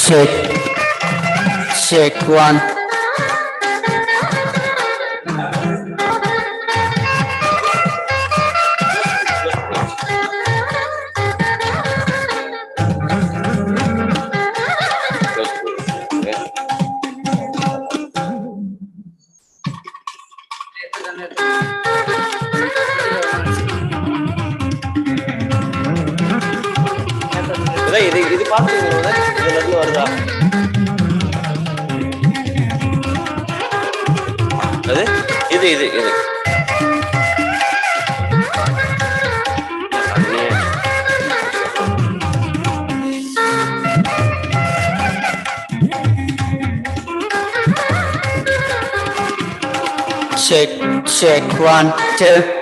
Check. Check one. இது பாத்தீங்கன்னா இதுல வருதா அது இது இது இது Check, check, 1, 2.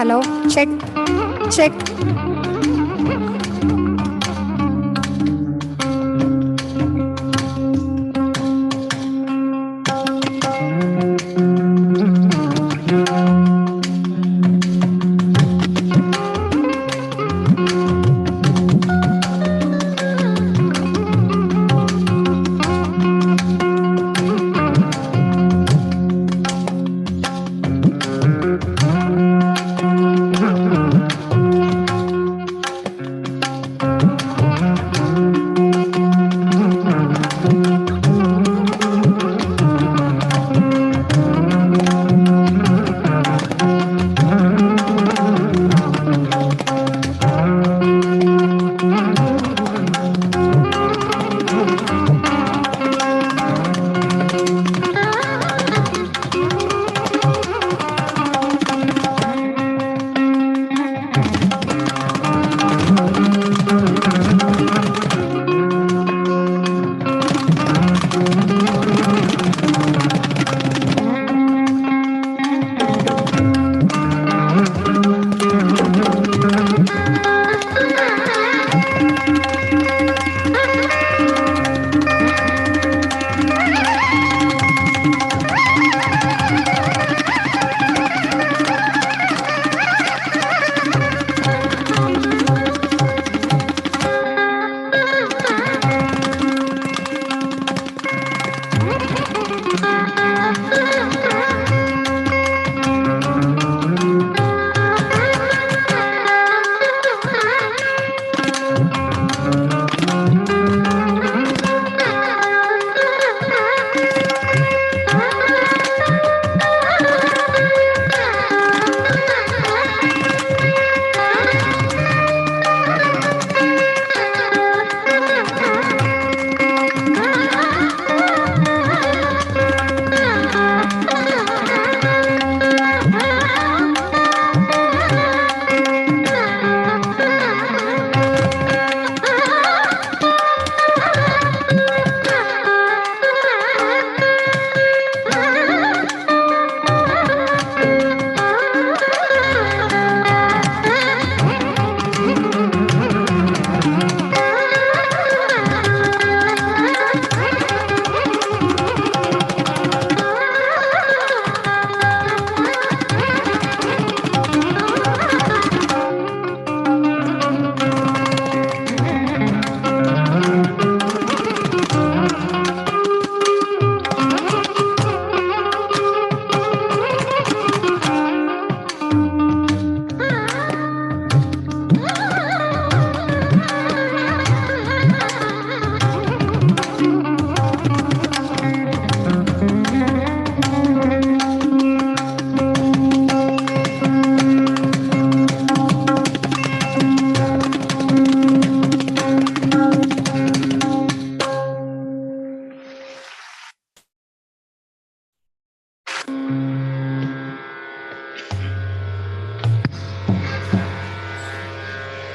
Hello, check.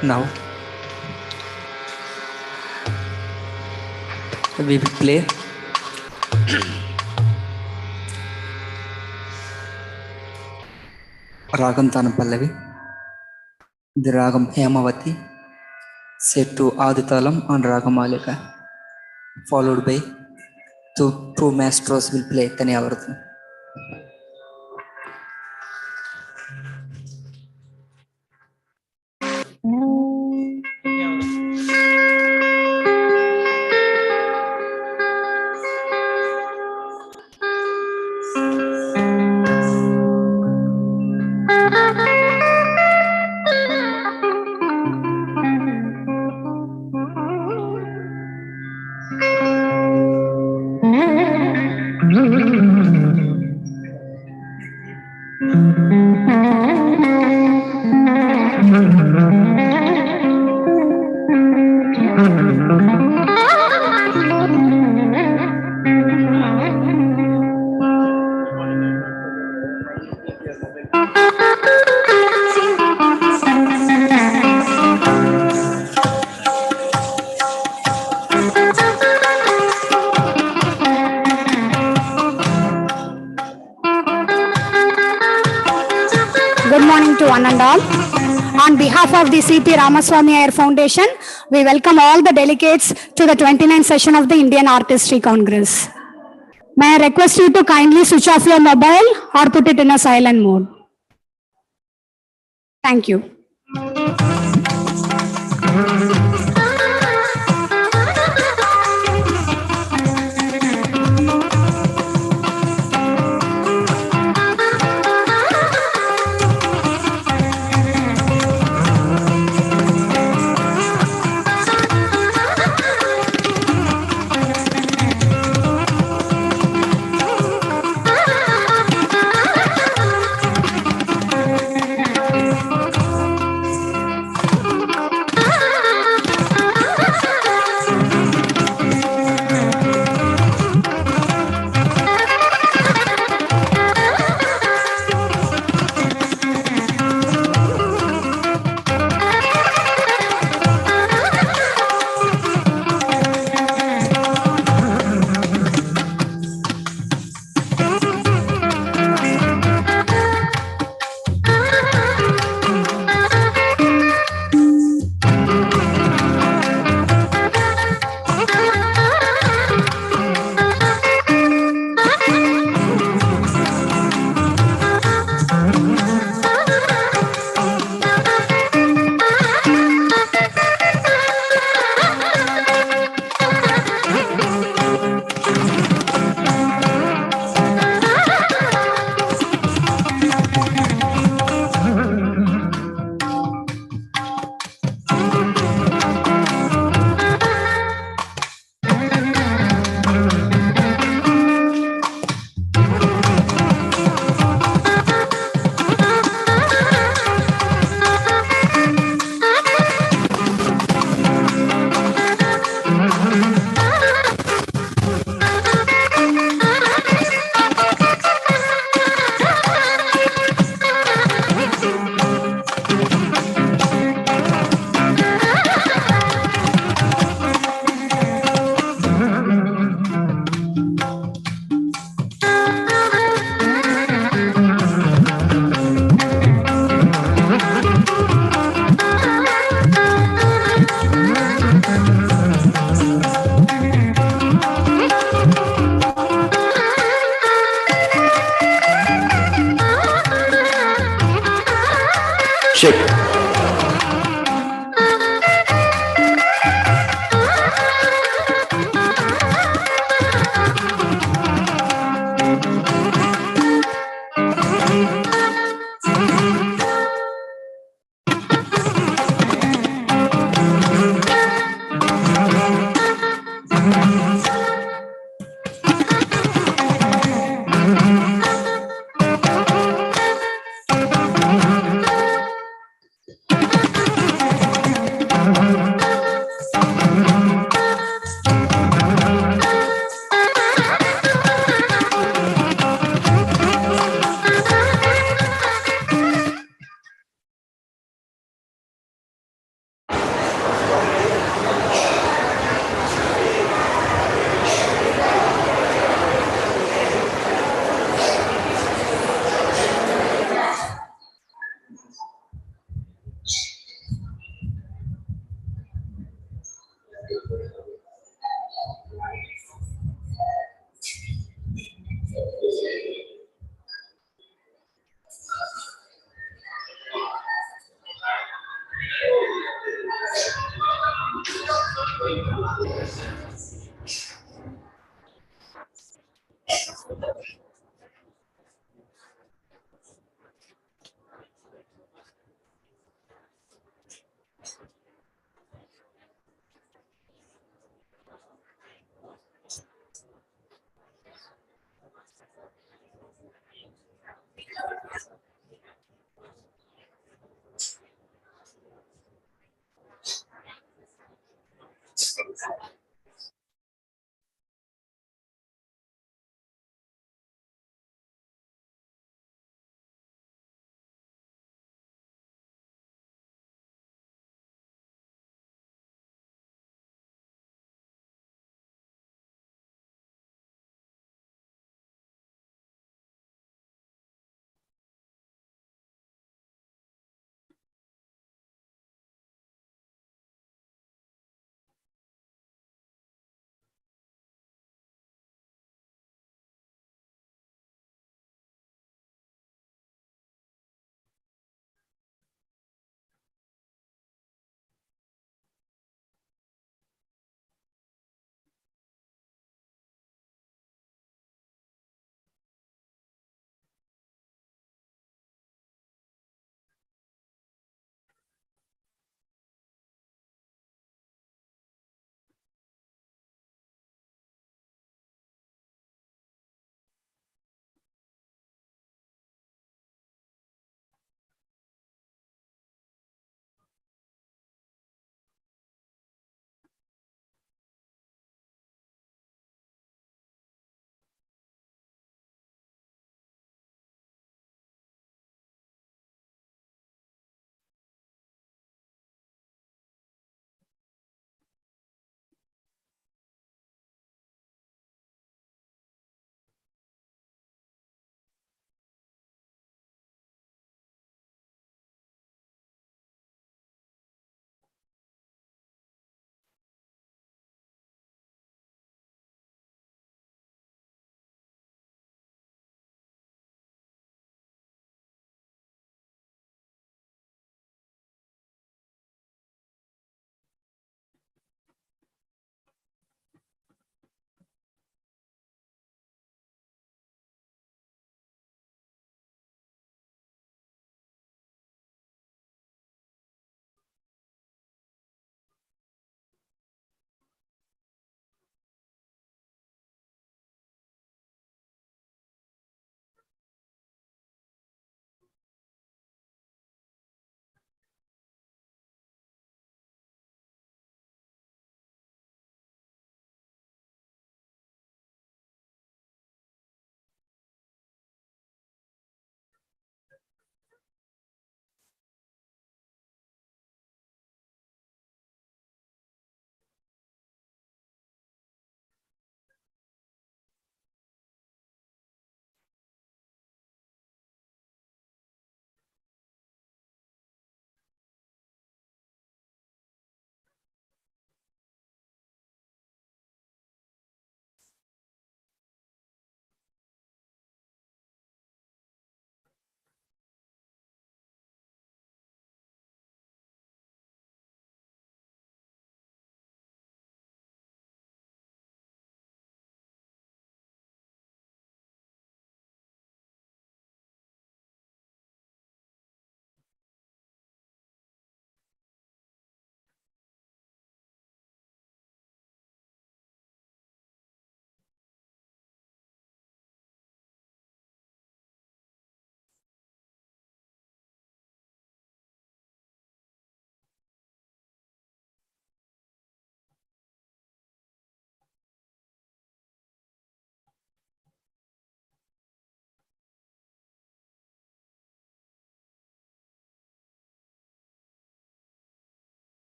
Now we will play Ragam Tanam Pallavi, the Ragam Hemavati, set to Aditalam on Ragamalika, followed by two maestros will play Taniyavarthan. On behalf of the C.P. Ramaswamy Air Foundation, we welcome all the delegates to the 29th session of the Indian Artistry Congress. May I request you to kindly switch off your mobile or put it in a silent mode. Thank you.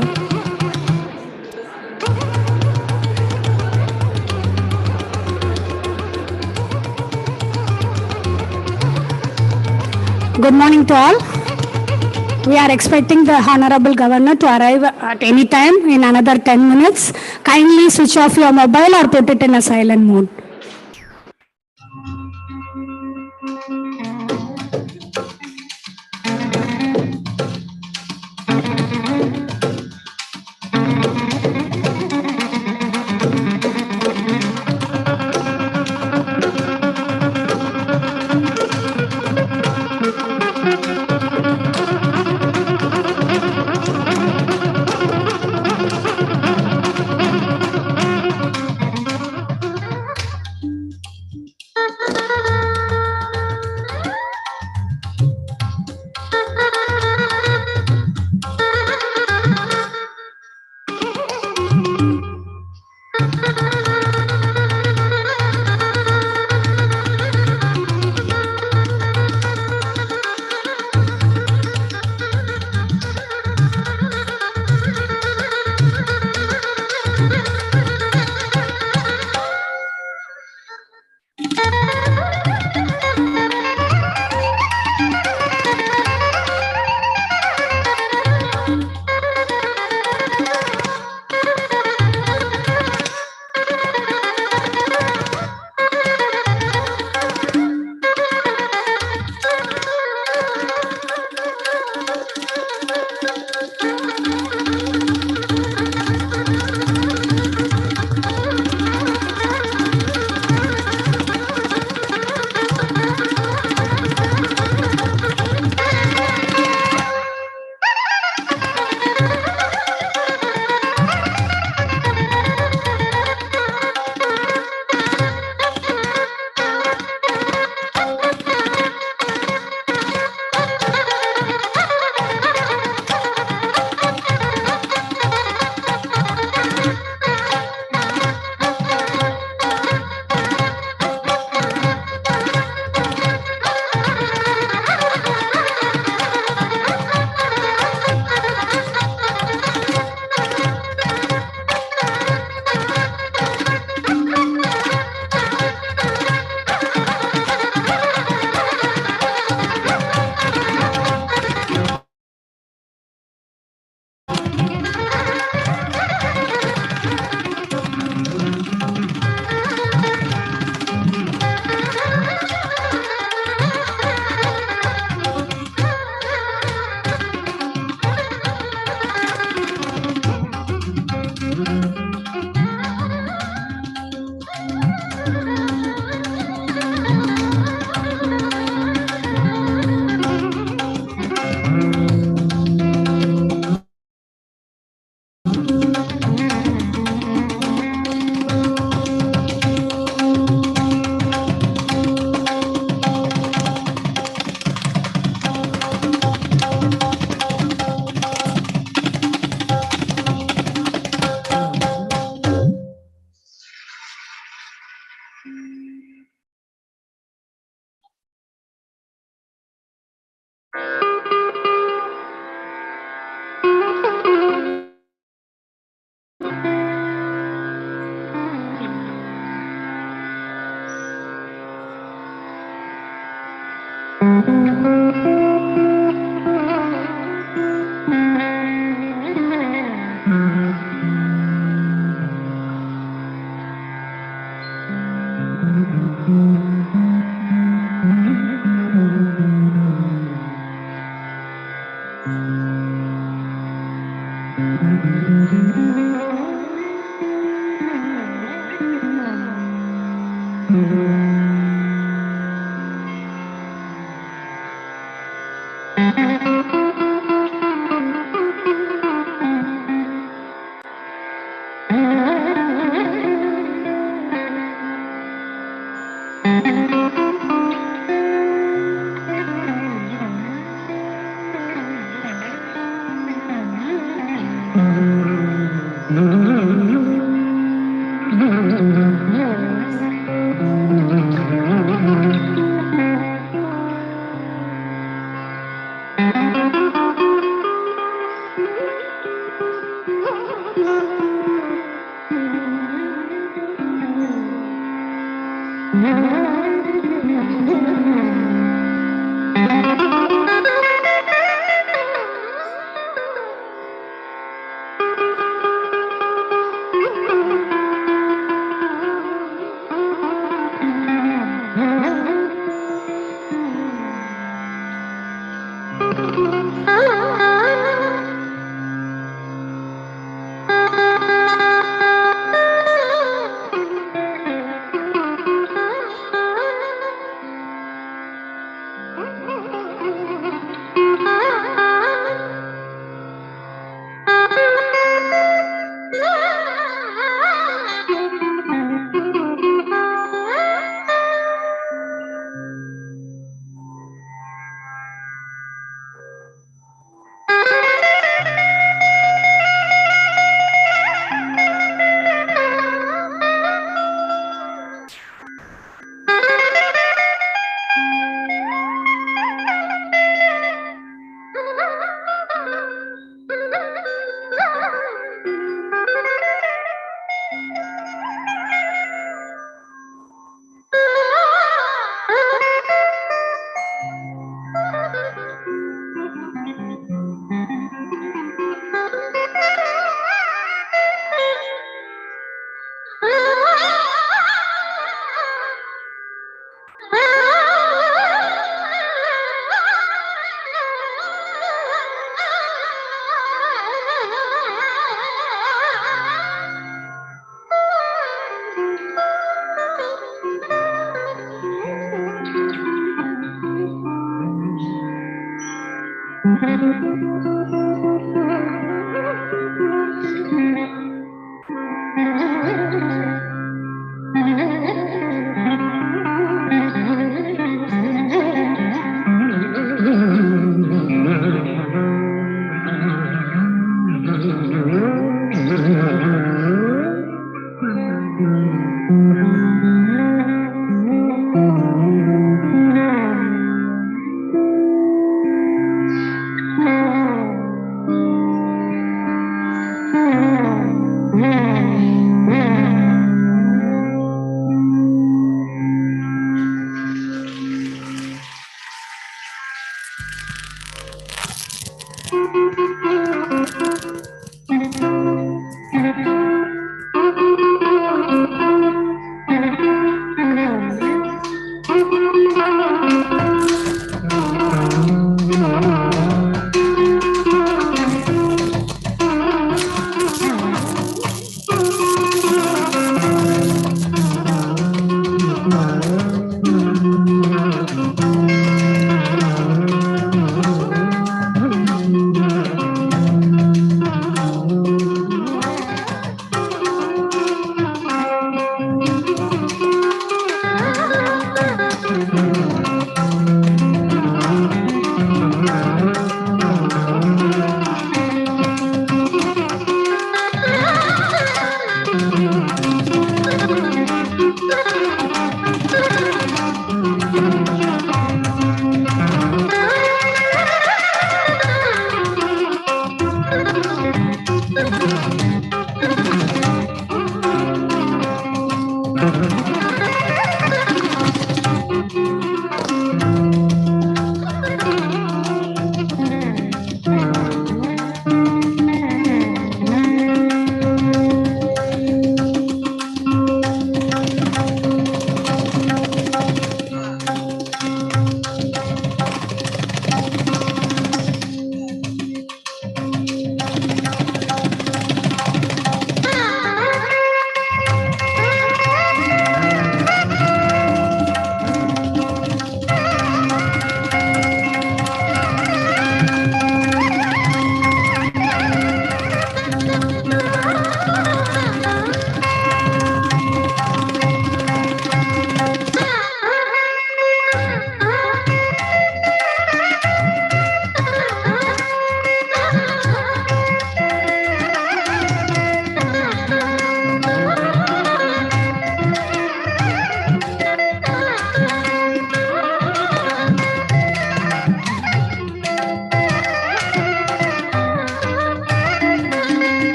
Mango. Good morning to all. We are expecting the Honorable Governor to arrive at any time in another 10 minutes. Kindly switch off your mobile or put it in a silent mode.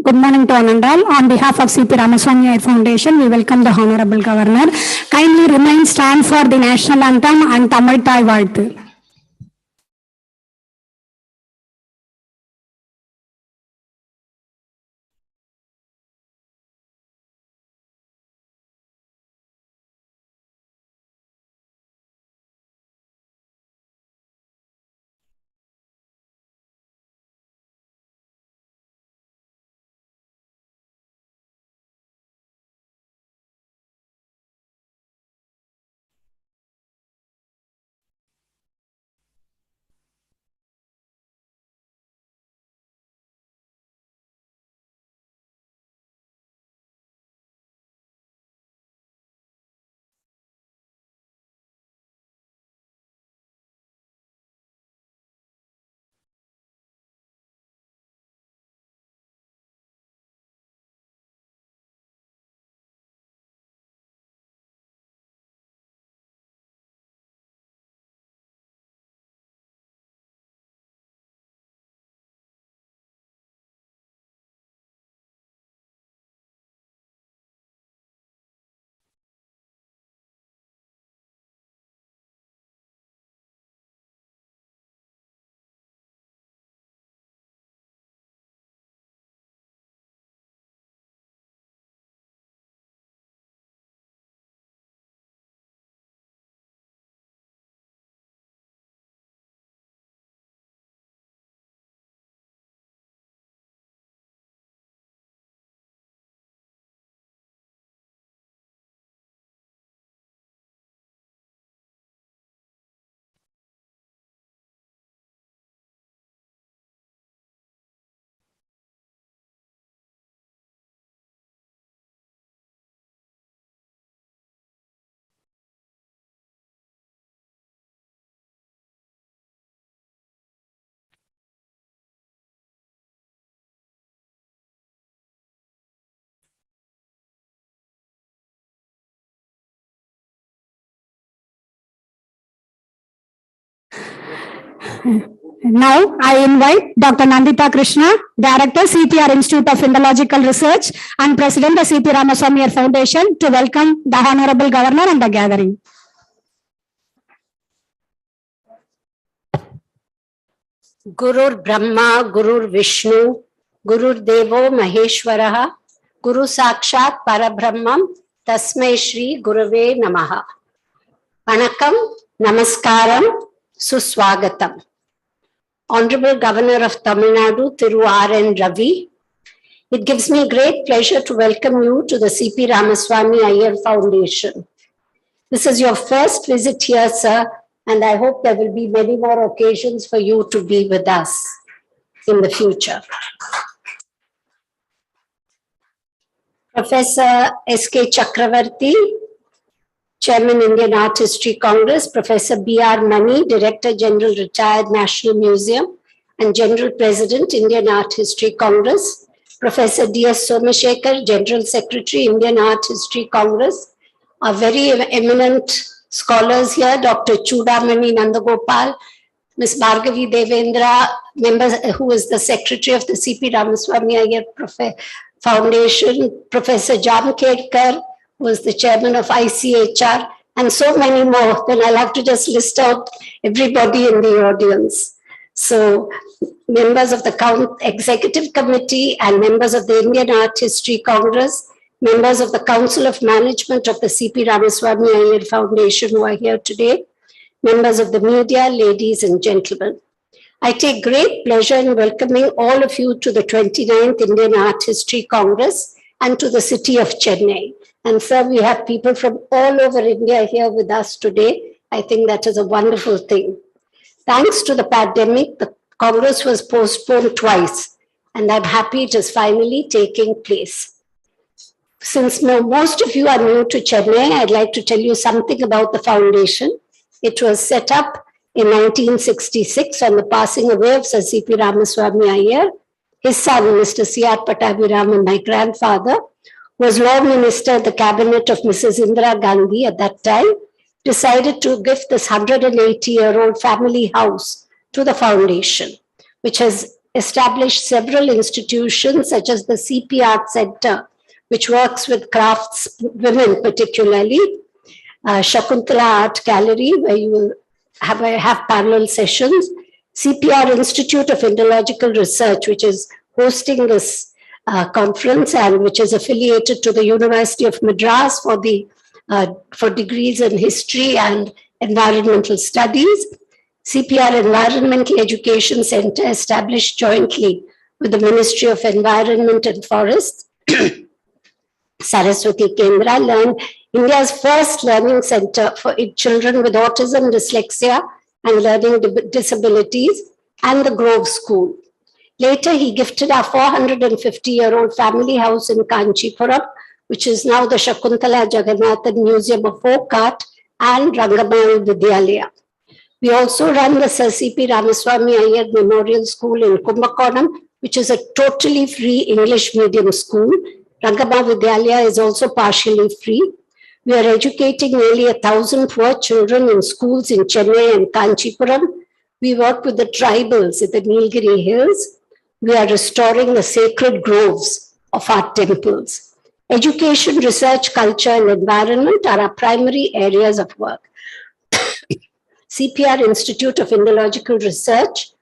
Good morning to Anandal. On behalf of C.P. Ramaswamy Air Foundation, we welcome the Honorable Governor. Kindly remain stand for the national anthem and Tamil Thai Valthu. Now, I invite Dr. Nandita Krishna, Director, C.P.R. Institute of Indological Research and President of C.P. Ramaswamy Foundation to welcome the Honorable Governor and the gathering. Gurur Brahma, Gurur Vishnu, Gurur Devo Maheshwaraha, Guru Sakshat Parabrahmam, Tasmai Shri Gurave Namaha. Vanakkam, Namaskaram, Suswagatam. Honorable Governor of Tamilnadu, Thiru R.N. Ravi, it gives me great pleasure to welcome you to the C.P. Ramaswamy Iyer Foundation. This is your first visit here, sir, and I hope there will be many more occasions for you to be with us in the future. Professor S.K. Chakravarti, Chairman, Indian Art History Congress, Professor B.R. Mani, Director General, Retired National Museum and General President, Indian Art History Congress, Professor D.S. Somashekar, General Secretary, Indian Art History Congress, our very eminent scholars here, Dr. Chudamani Nandagopal, Ms. Bhargavi Devendra, member who is the Secretary of the C.P. Ramaswamy Iyer Foundation, Professor Jam Kedkar, who is the Chairman of ICHR, and so many more. Then I'll have to just list out everybody in the audience. So members of the Executive Committee and members of the Indian Art History Congress, members of the Council of Management of the C.P. Ramaswamy Iyer Foundation who are here today, members of the media, ladies and gentlemen. I take great pleasure in welcoming all of you to the 29th Indian Art History Congress and to the city of Chennai. And sir, we have people from all over India here with us today. I think that is a wonderful thing. Thanks to the pandemic, the Congress was postponed twice, and I'm happy it is finally taking place. Since most of you are new to Chennai, I'd like to tell you something about the foundation. It was set up in 1966 on the passing away of Sir C.P. Ramaswamy Iyer. His son, Mr. C.R. Pattabhiraman, my grandfather, was Law Minister at the cabinet of Mrs. Indira Gandhi at that time, decided to give this 180-year-old family house to the foundation, which has established several institutions such as the C.P.R Center, which works with crafts women particularly, Shakuntala Art Gallery, where you will have parallel sessions, C.P.R Institute of Indological Research, which is hosting this conference and which is affiliated to the University of Madras for degrees in history and environmental studies. C.P.R Environmental Education Center, established jointly with the Ministry of Environment and Forests, Saraswati Kendra, learned India's first learning center for children with autism, dyslexia, and learning disabilities, and the Grove School. Later, he gifted our 450-year-old family house in Kanchipuram, which is now the Shakuntala Jagannathan Museum of Folk Art and Rangamaya Vidyalaya. We also run the Sir C.P. Ramaswamy Iyer Memorial School in Kumbakonam, which is a totally free English medium school. Rangamaya Vidyalaya is also partially free. We are educating nearly 1,000 poor children in schools in Chennai and Kanchipuram. We work with the tribals in the Nilgiri Hills. We are restoring the sacred groves of our temples. Education, research, culture, and environment are our primary areas of work. C.P.R Institute of Indological Research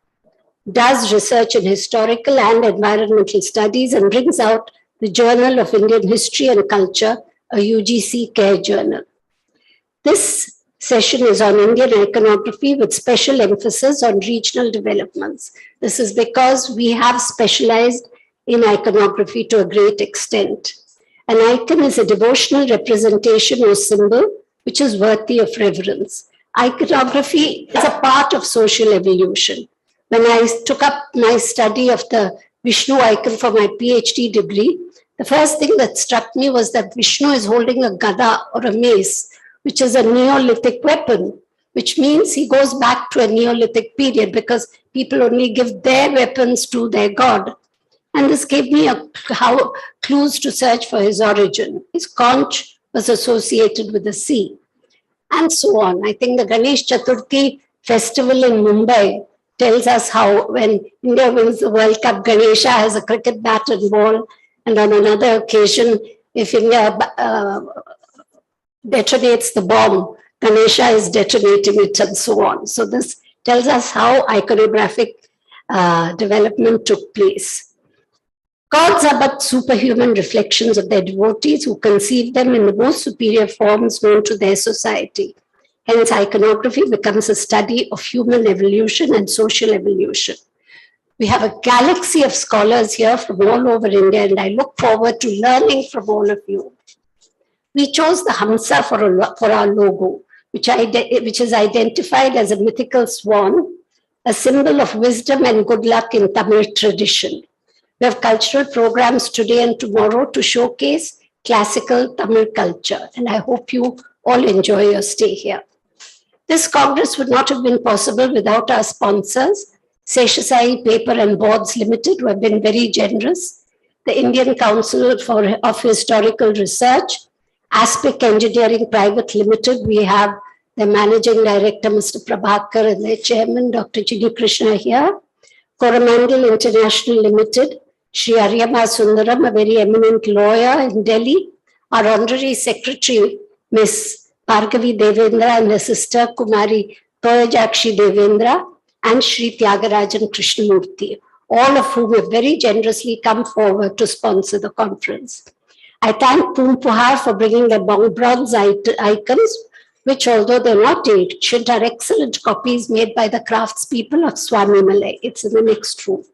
does research in historical and environmental studies and brings out the Journal of Indian History and Culture, a UGC CARE journal. This session is on Indian iconography with special emphasis on regional developments. This is because we have specialized in iconography to a great extent. An icon is a devotional representation or symbol which is worthy of reverence. Iconography is a part of social evolution. When I took up my study of the Vishnu icon for my PhD degree, the first thing that struck me was that Vishnu is holding a gada or a mace, which is a Neolithic weapon, which means he goes back to a Neolithic period because people only give their weapons to their god. And this gave me clues to search for his origin. His conch was associated with the sea, and so on. I think the Ganesh Chaturthi festival in Mumbai tells us how when India wins the World Cup, Ganesha has a cricket bat and ball, and on another occasion, if India detonates the bomb, Ganesha is detonating it, and so on. So this tells us how iconographic development took place. Gods are but superhuman reflections of their devotees who conceive them in the most superior forms known to their society. Hence, iconography becomes a study of human evolution and social evolution. We have a galaxy of scholars here from all over India, and I look forward to learning from all of you. We chose the Hamsa for our logo, which is identified as a mythical swan, a symbol of wisdom and good luck in Tamil tradition. We have cultural programs today and tomorrow to showcase classical Tamil culture, and I hope you all enjoy your stay here. This Congress would not have been possible without our sponsors, Seshasai Paper and Boards Limited, who have been very generous, the Indian Council of Historical Research, Aspic Engineering Private Limited. We have the Managing Director, Mr. Prabhakar, and their Chairman, Dr. KD Krishna here, Coromandel International Limited, Shri Aryama Sundaram, a very eminent lawyer in Delhi, our Honorary Secretary, Ms. Bhargavi Devendra, and her sister, Kumari Toyajakshi Devendra, and Shri Tyagarajan Krishnamurthy, all of whom have very generously come forward to sponsor the conference. I thank Poompuhar for bringing the bronze icons, which, although they're not ancient, are excellent copies made by the craftspeople of Swami Malay. It's in the next room.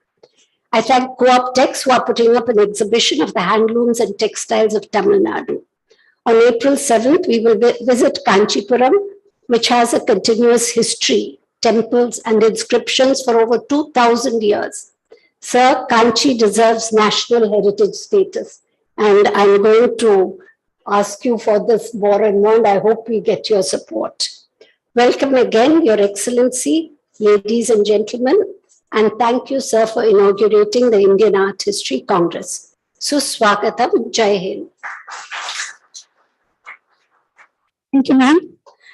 I thank Co-optex, who are putting up an exhibition of the handlooms and textiles of Tamil Nadu. On April 7th, we will visit Kanchipuram, which has a continuous history, temples and inscriptions for over 2,000 years. Sir, Kanchi deserves national heritage status, and I'm going to ask you for this more and more, and I hope we get your support. Welcome again, Your Excellency, ladies and gentlemen, and thank you, sir, for inaugurating the Indian Art History Congress. Suswagatam, Jai Hind. Thank you, ma'am.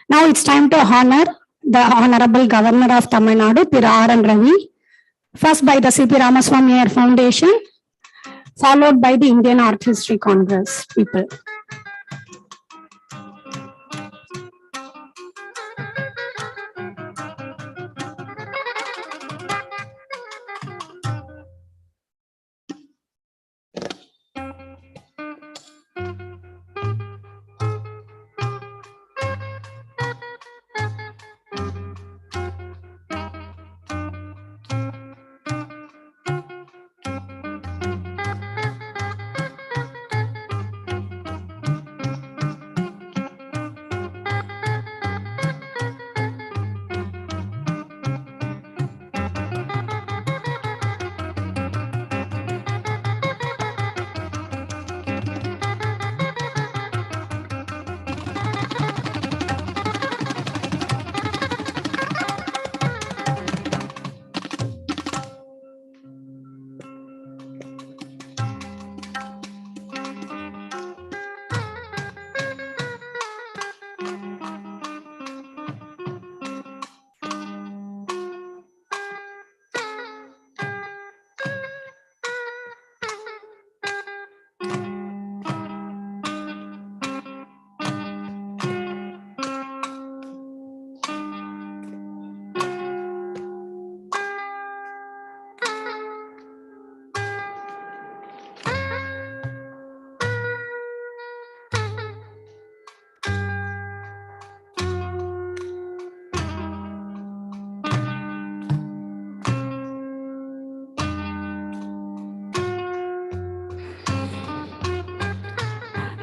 Now it's time to honor the Honorable Governor of Tamil Nadu, P.R. Ravi. First by the C.P. Ramaswamy Air Foundation, followed by the Indian Art History Congress people.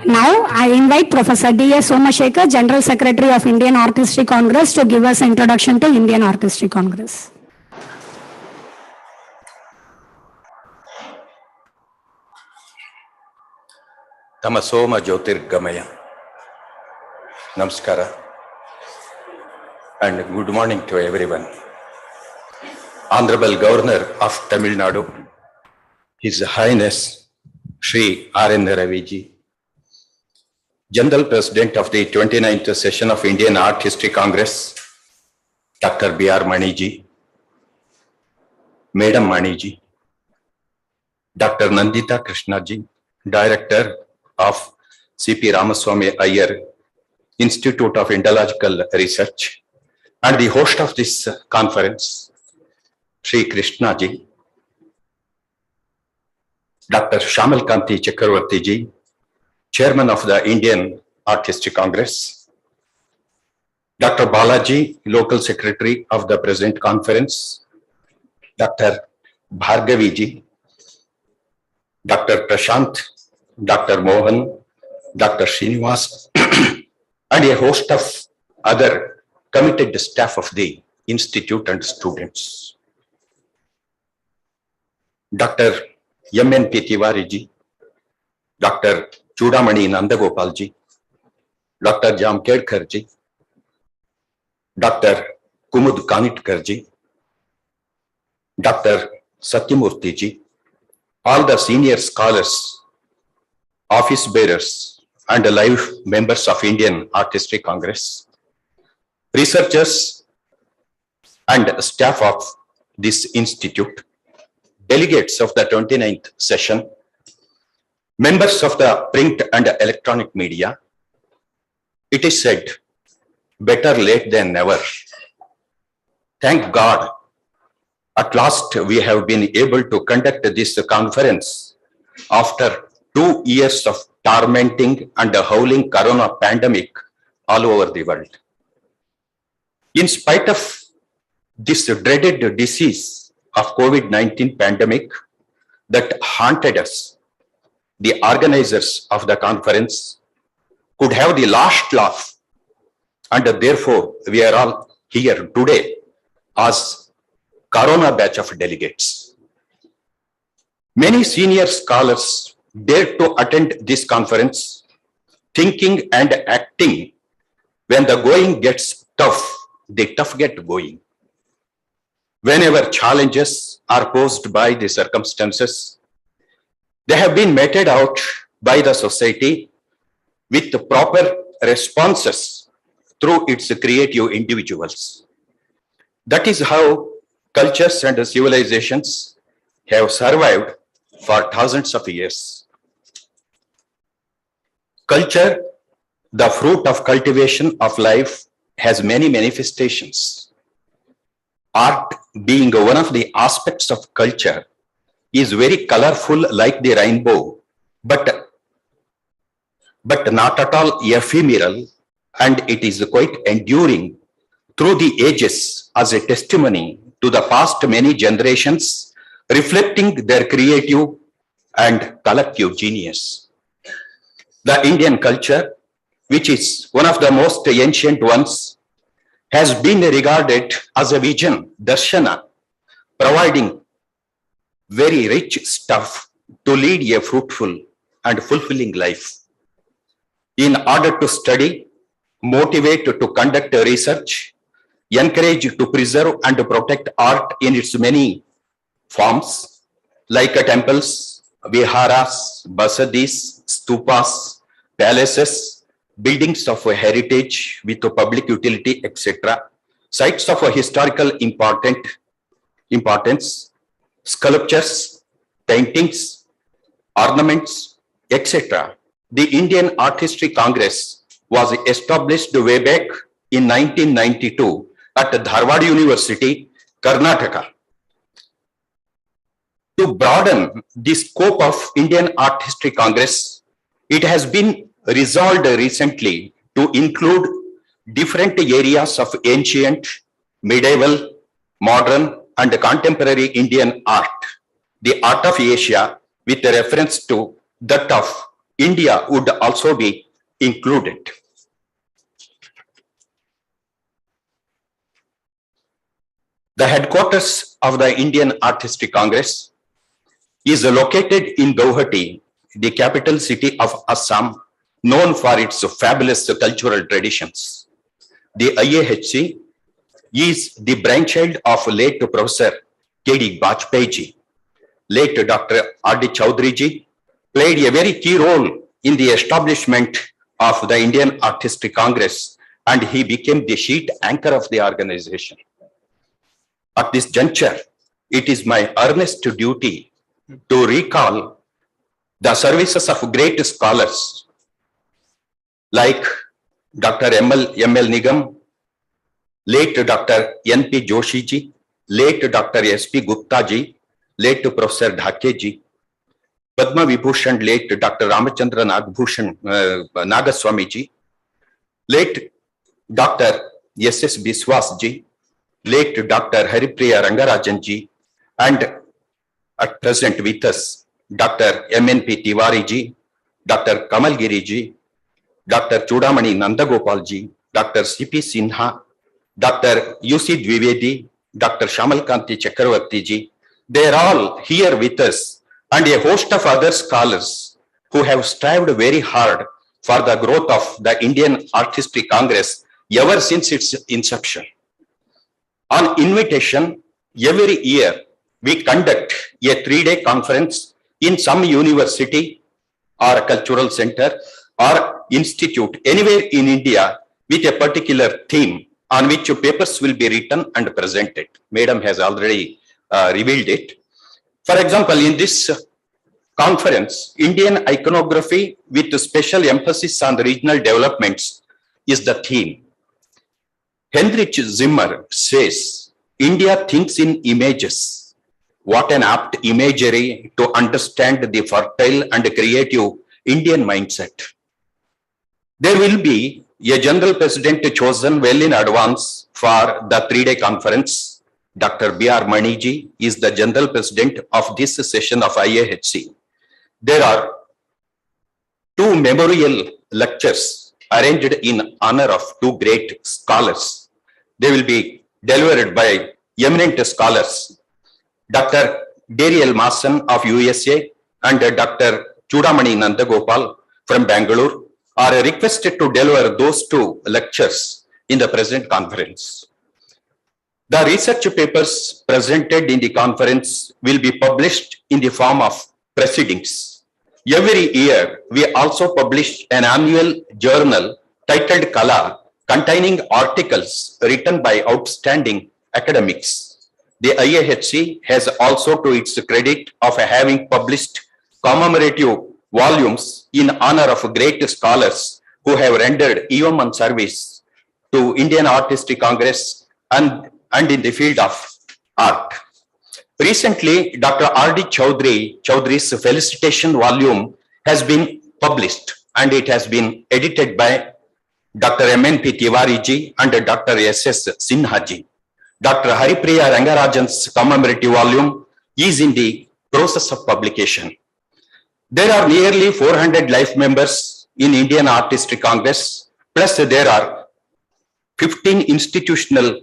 Now, I invite Professor D.S. Somashekar, General Secretary of Indian Art History Congress, to give us an introduction to Indian Art History Congress. Tamasoma Jyotirgamaya. Namaskara. And good morning to everyone. Honorable Governor of Tamilnadu, His Highness Shri R.N. Raviji, General President of the 29th Session of Indian Art History Congress, Dr. B.R. Maniji, Madam Maniji, Dr. Nandita Krishna ji, Director of C.P. Ramaswamy Iyer Institute of Indological Research, and the host of this conference, Sri Krishna ji, Dr. Shamal Kanti Chakravarti ji, Chairman of the Indian Art History Congress, Dr. Balaji, Local Secretary of the present conference, Dr. Bhargavi ji, Dr. Prashant, Dr. Mohan, Dr. Srinivas, and a host of other committed staff of the Institute and students. Dr. M.N.P. Tiwari ji, Dr. Chudamani Nandagopal ji, Dr. Jamkedkar ji, Dr. Kumud Kanitkar ji, Dr. Satyamurthy ji, all the senior scholars, office bearers, and live members of Indian Art History Congress, researchers and staff of this institute, delegates of the 29th session, members of the print and electronic media. It is said, better late than never. Thank God, at last we have been able to conduct this conference after 2 years of tormenting and howling corona pandemic all over the world. In spite of this dreaded disease of COVID-19 pandemic that haunted us, the organizers of the conference could have the last laugh, and therefore we are all here today as Corona batch of delegates. Many senior scholars dared to attend this conference, thinking and acting when the going gets tough, the tough get going. Whenever challenges are posed by the circumstances, they have been meted out by the society with proper responses through its creative individuals. That is how cultures and civilizations have survived for thousands of years. Culture, the fruit of cultivation of life, has many manifestations. Art, being one of the aspects of culture, is very colorful like the rainbow, but not at all ephemeral, and it is quite enduring through the ages as a testimony to the past many generations, reflecting their creative and collective genius. The Indian culture, which is one of the most ancient ones, has been regarded as a vision, darshana, providing very rich stuff to lead a fruitful and fulfilling life. In order to study, motivate to conduct research, encourage to preserve and to protect art in its many forms, like temples, viharas, basadis, stupas, palaces, buildings of heritage with public utility, etc., sites of historical importance, sculptures, paintings, ornaments, etc. The Indian Art History Congress was established way back in 1992 at Dharwad University, Karnataka. To broaden the scope of Indian Art History Congress, it has been resolved recently to include different areas of ancient, medieval, modern, and contemporary Indian art. The art of Asia, with a reference to that of India, would also be included. The headquarters of the Indian Art History Congress is located in Guwahati, the capital city of Assam, known for its fabulous cultural traditions. The IAHC is the brainchild of late Professor KD Bajpai ji. Late Dr. R.D. Chaudhary ji played a very key role in the establishment of the Indian Art History Congress, and he became the sheet anchor of the organization. At this juncture, it is my earnest duty to recall the services of great scholars like Dr. M.L. Nigam, late Dr. N.P. Joshi ji, late Dr. S.P. Gupta ji, late Professor Dhake ji, Padma Vibhushan, late Dr. Ramachandra Nagaswamy ji, late Dr. S.S. Biswas ji, late Dr. Haripriya Rangarajan ji, and at present with us, Dr. M.N.P. Tiwari ji, Dr. Kamalgiri ji, Dr. Chudamani Nandagopal ji, Dr. C.P. Sinha, Dr. U.C. Dwivedi, Dr. Shamalkanti Chakravarti ji. They are all here with us, and a host of other scholars who have strived very hard for the growth of the Indian Art History Congress ever since its inception. On invitation, every year we conduct a 3-day conference in some university or a cultural center or institute anywhere in India with a particular theme on which papers will be written and presented. Madam has already revealed it. For example, in this conference, Indian iconography with special emphasis on the regional developments is the theme. Heinrich Zimmer says, India thinks in images. What an apt imagery to understand the fertile and creative Indian mindset. There will be a general president chosen well in advance for the 3-day conference. Dr. B.R. Maniji is the general president of this session of IAHC. There are 2 memorial lectures arranged in honor of 2 great scholars. They will be delivered by eminent scholars, Dr. Dariel Mason of USA and Dr. Chudamani Nandagopal from Bangalore are requested to deliver those 2 lectures in the present conference. The research papers presented in the conference will be published in the form of proceedings. Every year, we also publish an annual journal titled Kala, containing articles written by outstanding academics. The IAHC has also to its credit of having published commemorative volumes in honor of great scholars who have rendered yeoman service to Indian Artistic Congress and in the field of art. Recently, Dr. R.D. Chaudhary's felicitation volume has been published and it has been edited by Dr. M.N.P. Tiwari ji and Dr. S.S. Sinha ji. Dr. Haripriya Rangarajan's commemorative volume is in the process of publication. There are nearly 400 life members in Indian Artistic Congress, plus there are 15 institutional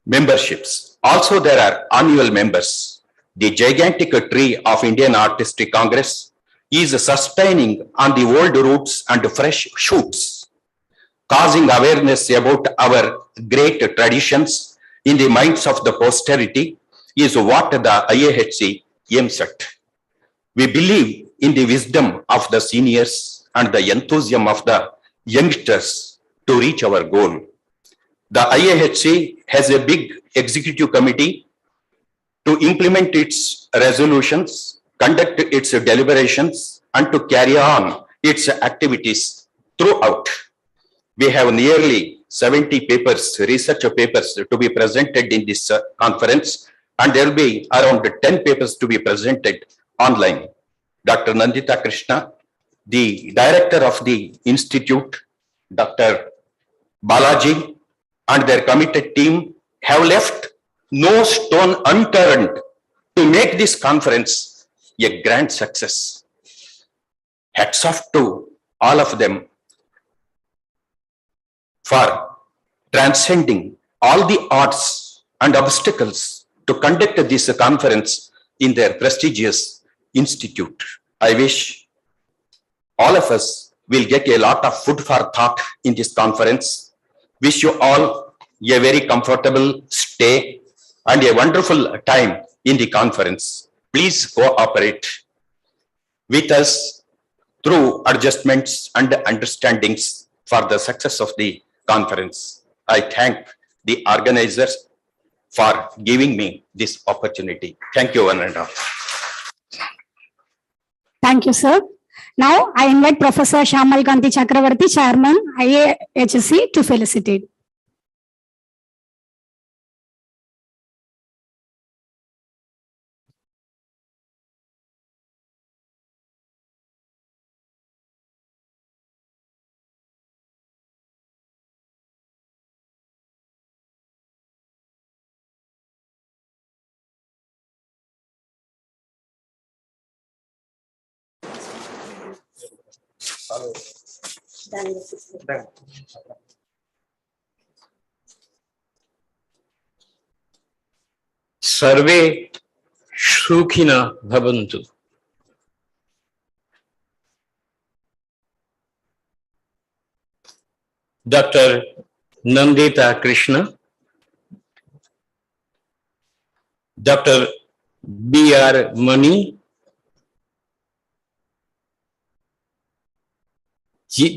memberships. Also, there are annual members. The gigantic tree of Indian Artistic Congress is sustaining on the old roots and fresh shoots, causing awareness about our great traditions in the minds of the posterity is what the IAHC aims at. We believe in the wisdom of the seniors and the enthusiasm of the youngsters to reach our goal. The IAHC has a big executive committee to implement its resolutions, conduct its deliberations, and to carry on its activities throughout. We have nearly 70 papers, research papers to be presented in this conference, and there will be around 10 papers to be presented online. Dr. Nandita Krishna, the director of the institute, Dr. Balaji, and their committed team have left no stone unturned to make this conference a grand success. Hats off to all of them for transcending all the odds and obstacles to conduct this conference in their prestigious institute. I wish all of us will get a lot of food for thought in this conference. Wish you all a very comfortable stay and a wonderful time in the conference. Please cooperate with us through adjustments and understandings for the success of the conference. I thank the organizers for giving me this opportunity. Thank you, one and all. Thank you, sir. Now, I invite Professor Shyamal Kanti Chakravarti, Chairman, IAHC, to felicitate. Sarve Shukhina Bhavantu. Dr. Nandita Krishna, Dr. B.R. Mani,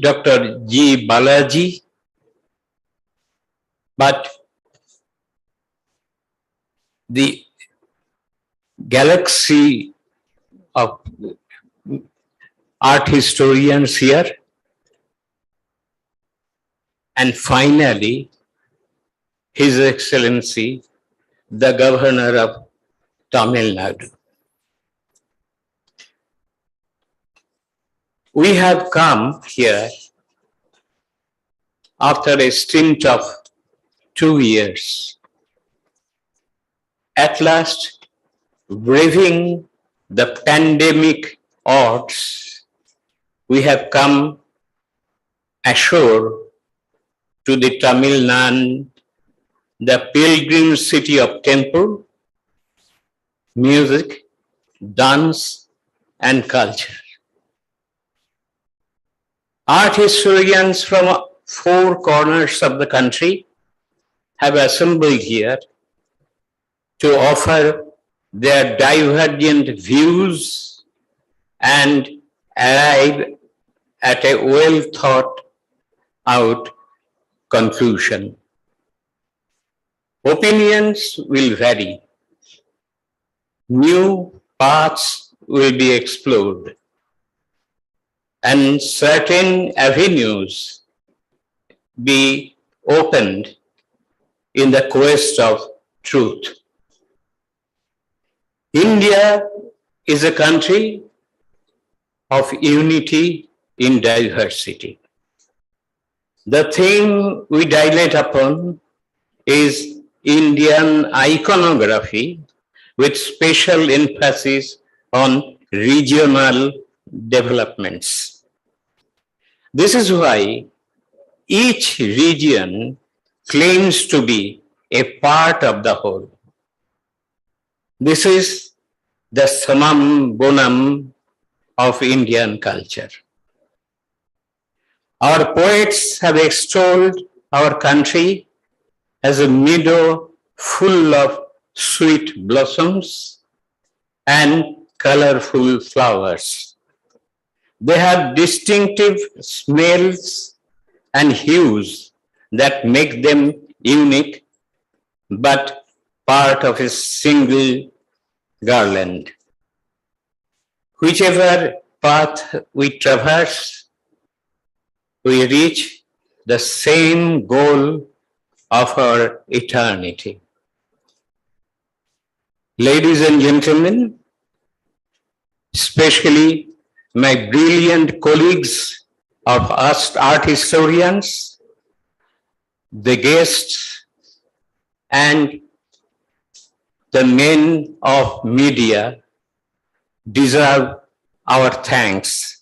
Dr. G. Balaji, but the galaxy of art historians here, and finally, His Excellency, the Governor of Tamilnadu. We have come here after a stint of 2 years. At last, braving the pandemic odds, we have come ashore to the Tamilnadu, the pilgrim city of temple, music, dance, and culture. Art historians from 4 corners of the country have assembled here to offer their divergent views and arrive at a well thought out conclusion. Opinions will vary, new paths will be explored and certain avenues be opened in the quest of truth. India is a country of unity in diversity. The thing we dilate upon is Indian iconography with special emphasis on regional developments. This is why each region claims to be a part of the whole. This is the summum bonum of Indian culture. Our poets have extolled our country as a meadow full of sweet blossoms and colorful flowers. They have distinctive smells and hues that make them unique, but part of a single garland. Whichever path we traverse, we reach the same goal of our eternity. Ladies and gentlemen, especially my brilliant colleagues of art historians, the guests, and the men of media deserve our thanks.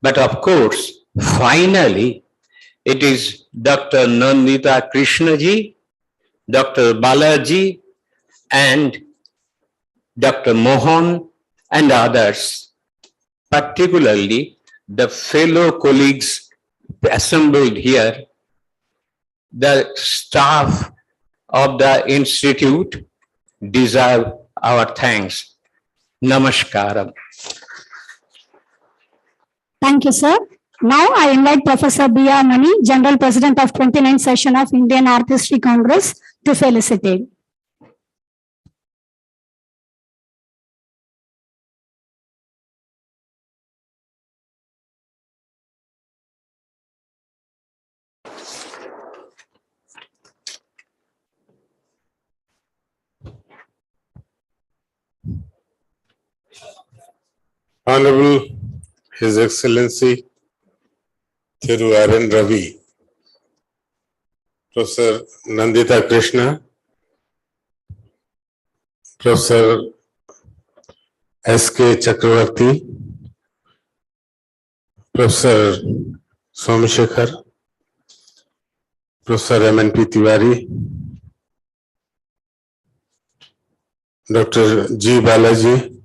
But of course, finally, it is Dr. Nandita Krishna ji, Dr. Balaji, and Dr. Mohan and others, particularly the fellow colleagues assembled here, the staff of the institute deserve our thanks. Namaskaram. Thank you, sir. Now I invite Professor B.R. Mani, General President of 29th Session of Indian Art History Congress, to felicitate. Honorable His Excellency Thiru R.N. Ravi, Professor Nandita Krishna, Professor S.K. Chakravarti, Professor Somashekar, Professor M.N.P. Tiwari, Dr. G. Balaji,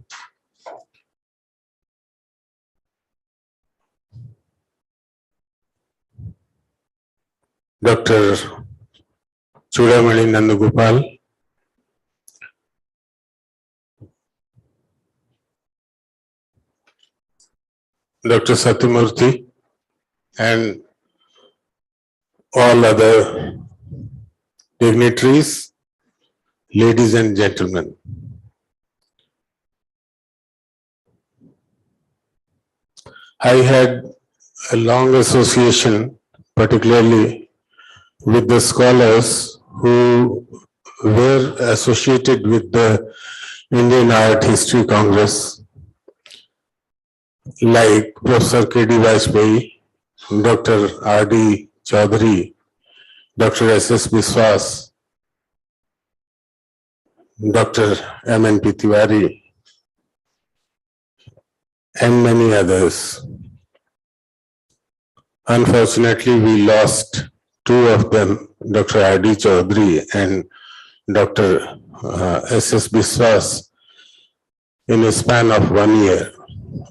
Dr. Chudamani Nandagopal, Dr. Satyamurthy, and all other dignitaries, ladies and gentlemen. I had a long association, particularly with the scholars who were associated with the Indian Art History Congress, like Professor KD Bajpai, Dr. R.D. Chaudhary, Dr. S.S. Biswas, Dr. M.N.P. Tiwari, and many others. Unfortunately, we lost two of them, Dr. R.D. Chaudhary and Dr. S.S. Biswas, in a span of 1 year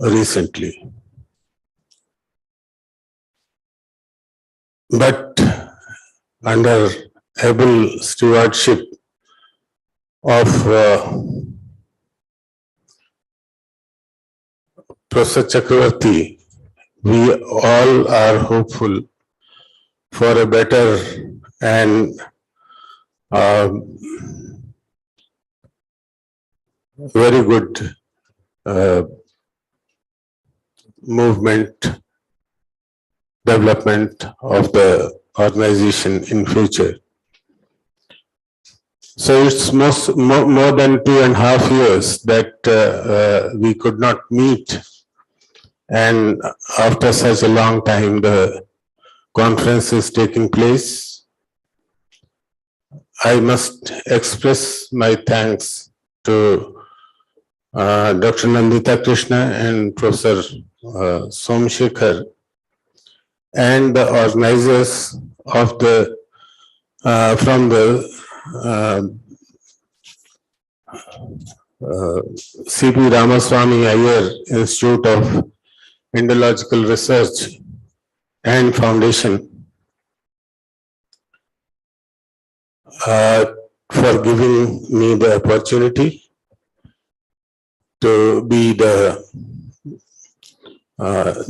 recently. But under able stewardship of Professor Chakravarti, we all are hopeful for a better and very good movement, development of the organization in future. So it's more than 2.5 years that we could not meet, and after such a long time the conference is taking place. I must express my thanks to Dr. Nandita Krishna and Professor Somshekhar and the organizers of the from the C.P. Ramaswamy Iyer Institute of Indological Research and Foundation for giving me the opportunity to be the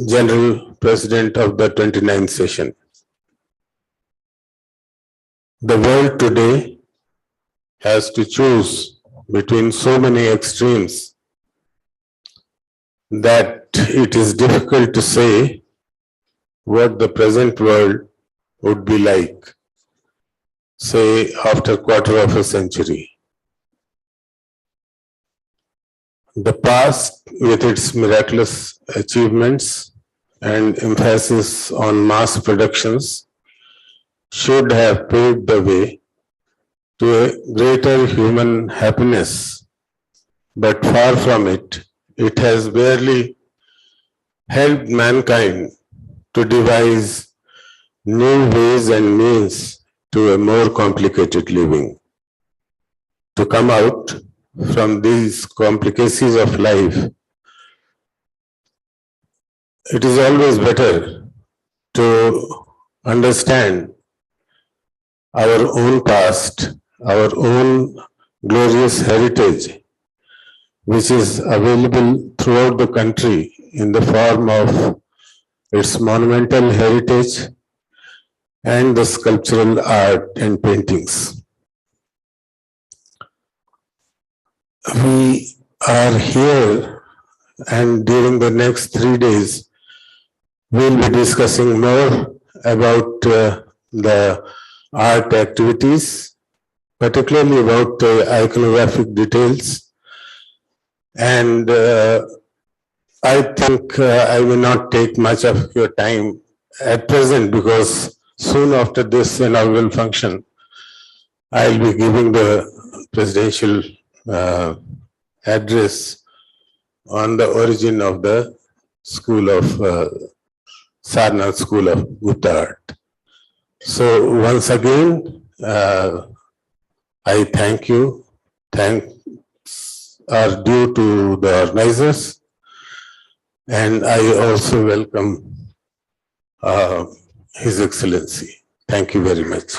General President of the 29th session. The world today has to choose between so many extremes that it is difficult to say what the present world would be like, say, after quarter of a century. The past, with its miraculous achievements and emphasis on mass productions, should have paved the way to a greater human happiness, but far from it, it has barely helped mankind to devise new ways and means to a more complicated living. To come out from these complications of life, it is always better to understand our own past, our own glorious heritage, which is available throughout the country in the form of its monumental heritage and the sculptural art and paintings. We are here, and during the next 3 days, we'll be discussing more about the art activities, particularly about iconographic details. And I think I will not take much of your time at present, because soon after this inaugural function, I'll be giving the presidential address on the origin of the school of Sarnath School of Gupta Art. So once again, I thank you. Thanks are due to the organizers, and I also welcome His Excellency. Thank you very much.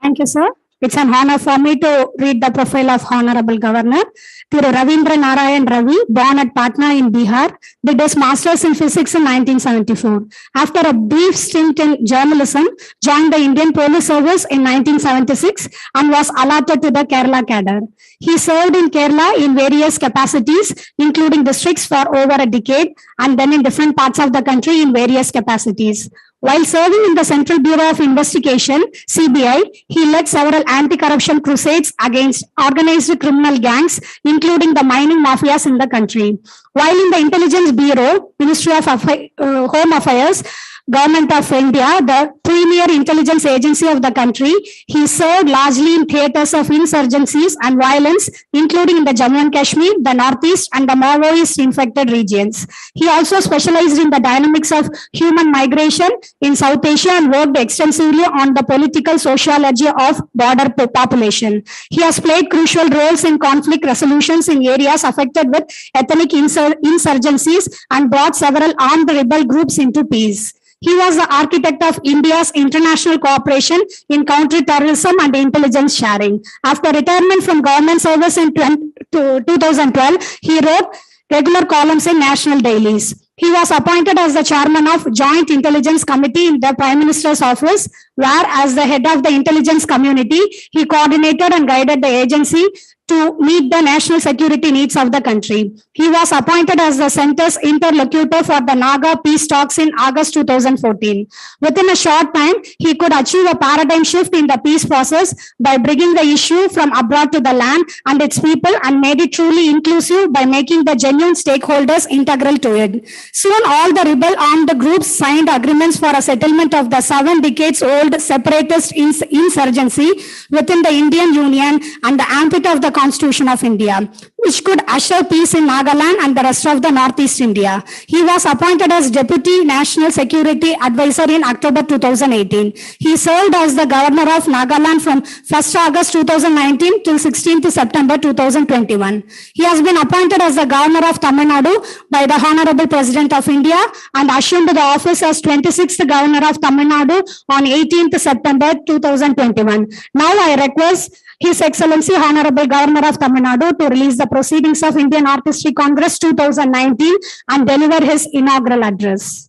Thank you, sir. It's an honor for me to read the profile of Honorable Governor. Thiru Ravindra Narayan Ravi, born at Patna in Bihar, did his master's in physics in 1974. After a brief stint in journalism, joined the Indian Police Service in 1976 and was allotted to the Kerala cadre. He served in Kerala in various capacities, including districts, for over a decade, and then in different parts of the country in various capacities. While serving in the Central Bureau of Investigation, CBI, he led several anti-corruption crusades against organized criminal gangs, including the mining mafias in the country. While in the Intelligence Bureau, Ministry of Home Affairs, Government of India, the premier intelligence agency of the country, he served largely in theatres of insurgencies and violence, including in the Jammu and Kashmir, the Northeast, and the Maoist-infected regions. He also specialized in the dynamics of human migration in South Asia and worked extensively on the political sociology of border population. He has played crucial roles in conflict resolutions in areas affected with ethnic insurgencies and brought several armed rebel groups into peace. He was the architect of India's international cooperation in counter-terrorism and intelligence sharing. After retirement from government service in 2012, he wrote regular columns in national dailies. He was appointed as the chairman of Joint Intelligence Committee in the Prime Minister's office, where as the head of the intelligence community, he coordinated and guided the agency to meet the national security needs of the country. He was appointed as the center's interlocutor for the Naga peace talks in August 2014. Within a short time, he could achieve a paradigm shift in the peace process by bringing the issue from abroad to the land and its people, and made it truly inclusive by making the genuine stakeholders integral to it. Soon, all the rebel armed groups signed agreements for a settlement of the 7 decades old separatist insurgency within the Indian Union and the ambit of the Constitution of India, which could usher peace in Nagaland and the rest of the Northeast India. He was appointed as Deputy National Security Advisor in October 2018. He served as the Governor of Nagaland from 1st August 2019 till 16th September 2021. He has been appointed as the Governor of Tamilnadu by the Honorable President of India and assumed the office as 26th Governor of Tamil Nadu on 18th September 2021. Now I request His Excellency Honorable Governor of Tamil Nadu to release the proceedings of Indian Artistry Congress 2019 and deliver his inaugural address.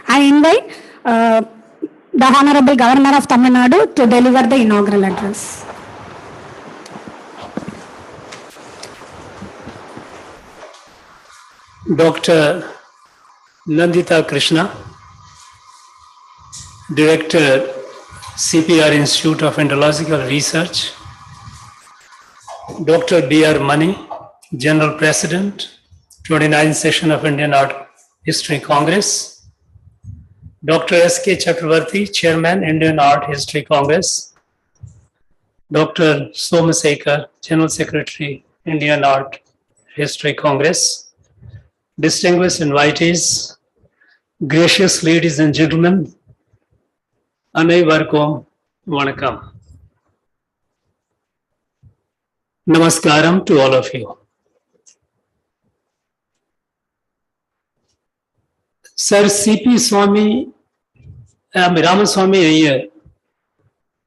I invite the Honorable Governor of Tamil Nadu to deliver the inaugural address. Dr. Nandita Krishna, Director, C.P.R. Institute of Indological Research, Dr. B.R. Mani, General President, 29th Session of Indian Art History Congress, Dr. S.K. Chakravarti, Chairman, Indian Art History Congress, Dr. Somasekar, General Secretary, Indian Art History Congress, distinguished invitees, gracious ladies and gentlemen, Anaivarkum Vanakkam. Namaskaram to all of you. Sir C.P. Ramaswamy Iyer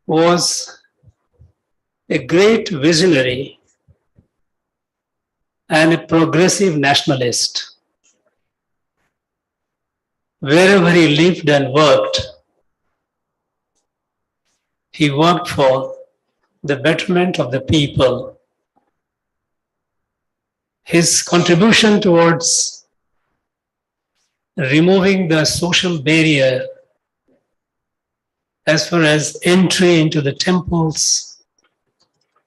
was a great visionary and a progressive nationalist. Wherever he lived and worked, he worked for the betterment of the people. His contribution towards removing the social barrier as far as entry into the temples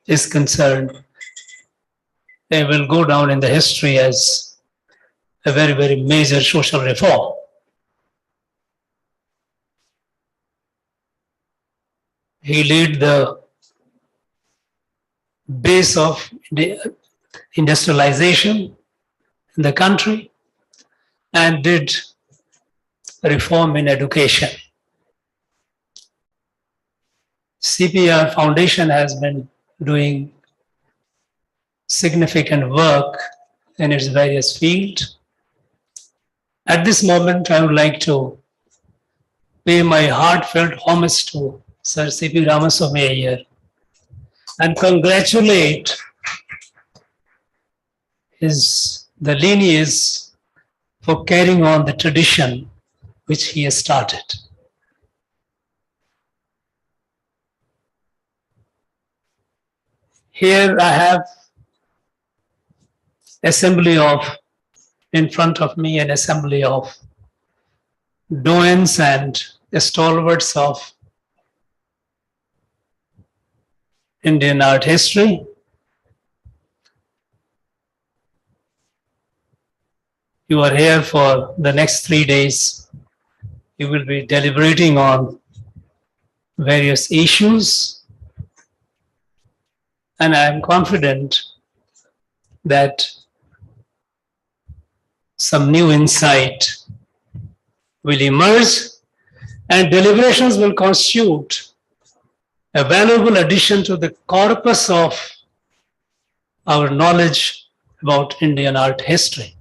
is concerned, they will go down in the history as a very, very major social reform. He laid the base of the industrialization in the country and did reform in education. C.P.R. Foundation has been doing significant work in its various fields. At this moment, I would like to pay my heartfelt homage to Sir C.P. Ramaswamy Iyer and congratulate the lineage for carrying on the tradition which he has started. Here I have in front of me an assembly of doyens and stalwarts of Indian art history. You are here for the next 3 days. You will be deliberating on various issues. And I am confident that some new insight will emerge and deliberations will constitute a valuable addition to the corpus of our knowledge about Indian art history.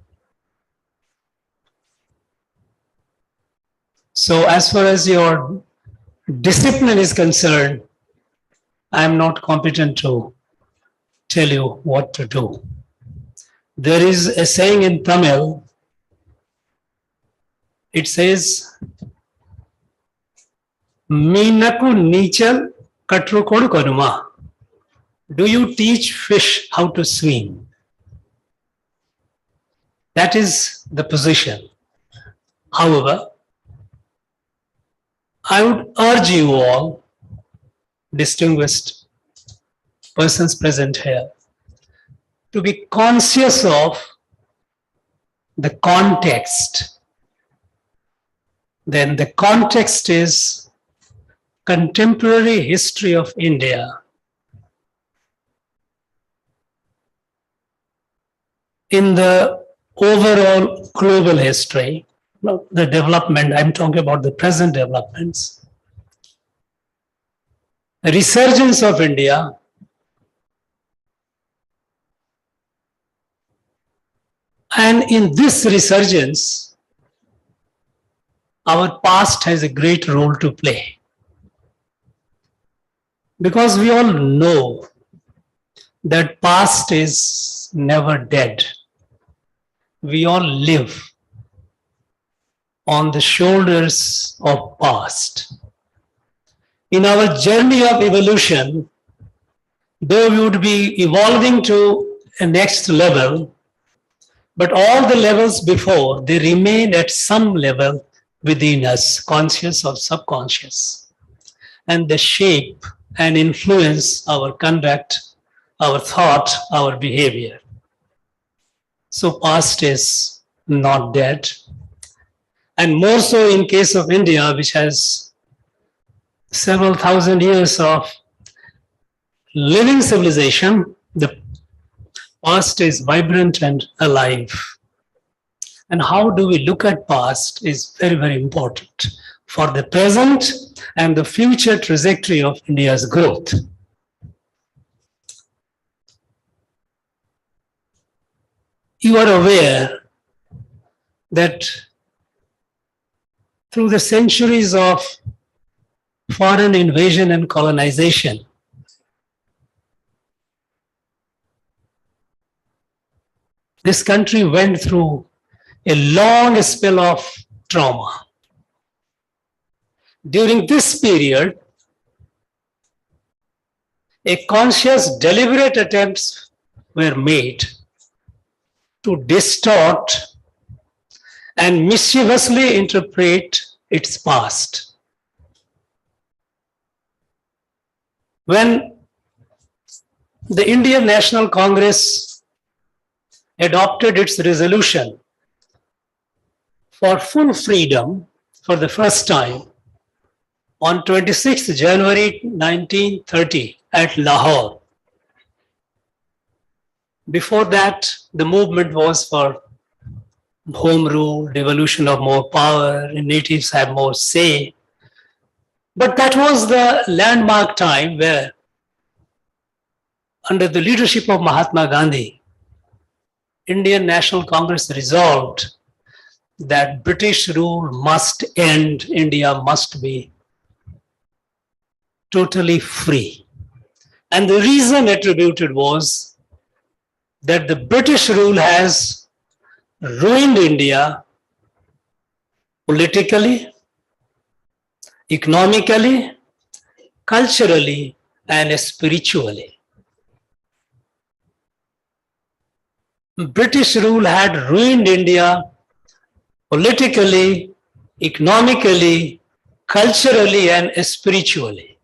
So as far as your discipline is concerned, I am not competent to tell you what to do. There is a saying in Tamil, it says, Minaku Nichal Katrukodu Kanuma. Do you teach fish how to swim? That is the position. However, I would urge you all, distinguished persons present here, to be conscious of the context. Then the context is contemporary history of India. In the overall global history, the development, I'm talking about the present developments, the resurgence of India, and in this resurgence, our past has a great role to play. Because we all know that past is never dead. We all live on the shoulders of past. In our journey of evolution, though we would be evolving to a next level, but all the levels before, they remain at some level within us, conscious or subconscious. And they shape and influence our conduct, our thought, our behavior. So past is not dead. And more so in case of India, which has several thousand years of living civilization, the past is vibrant and alive. And how do we look at past is very, very important for the present and the future trajectory of India's growth. You are aware that through the centuries of foreign invasion and colonization, this country went through a long spell of trauma. During this period, a conscious, deliberate attempts were made to distort and mischievously interpret its past. When the Indian National Congress adopted its resolution for full freedom for the first time on 26th January 1930 at Lahore. Before that, the movement was for home rule, devolution of more power, natives have more say. But that was the landmark time where, under the leadership of Mahatma Gandhi, Indian National Congress resolved that British rule must end, India must be totally free. And the reason attributed was that the British rule has ruined India politically, economically, culturally, and spiritually. British rule had ruined India politically, economically, culturally, and spiritually.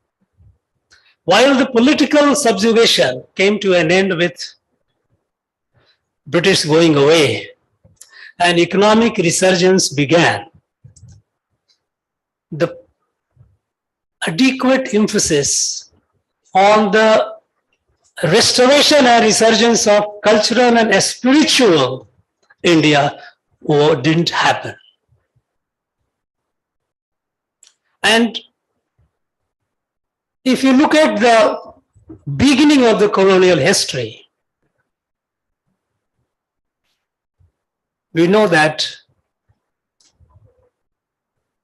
While the political subjugation came to an end with British going away and economic resurgence began, the adequate emphasis on the restoration and resurgence of cultural and spiritual India didn't happen. And if you look at the beginning of the colonial history, we know that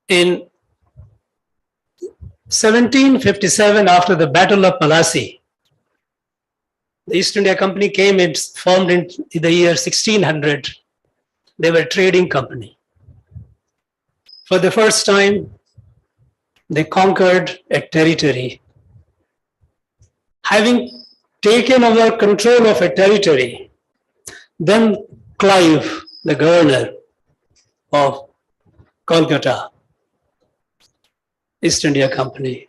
in 1757, after the Battle of Plassey, the East India Company came and formed in the year 1600. They were a trading company. For the first time, they conquered a territory. Having taken over control of a territory, then Clive, the governor of Kolkata, East India Company,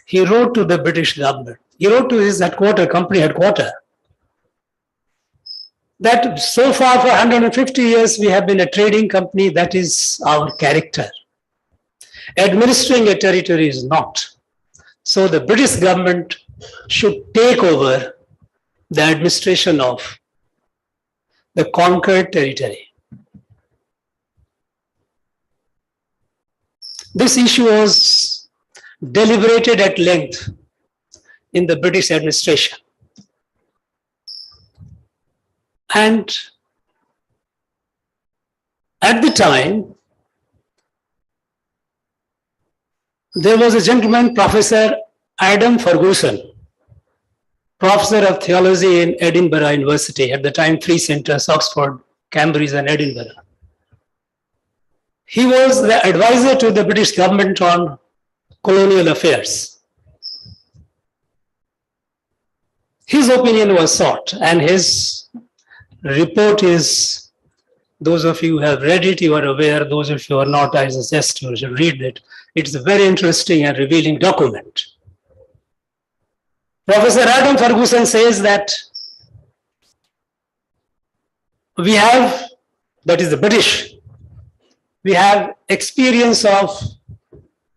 he wrote to the British government. He wrote to his company headquarters, that so far for 150 years we have been a trading company. That is our character. Administering a territory is not. So the British government should take over the administration of the conquered territory. This issue was deliberated at length in the British administration. And at the time, there was a gentleman, Professor Adam Ferguson, professor of theology in Edinburgh University, at the time 3 centers, Oxford, Cambridge and Edinburgh. He was the advisor to the British government on colonial affairs. His opinion was sought, and his report is, those of you who have read it, you are aware. Those of you who are not, I suggest you should read it. It's a very interesting and revealing document. Professor Adam Ferguson says that we have, that is the British, we have experience of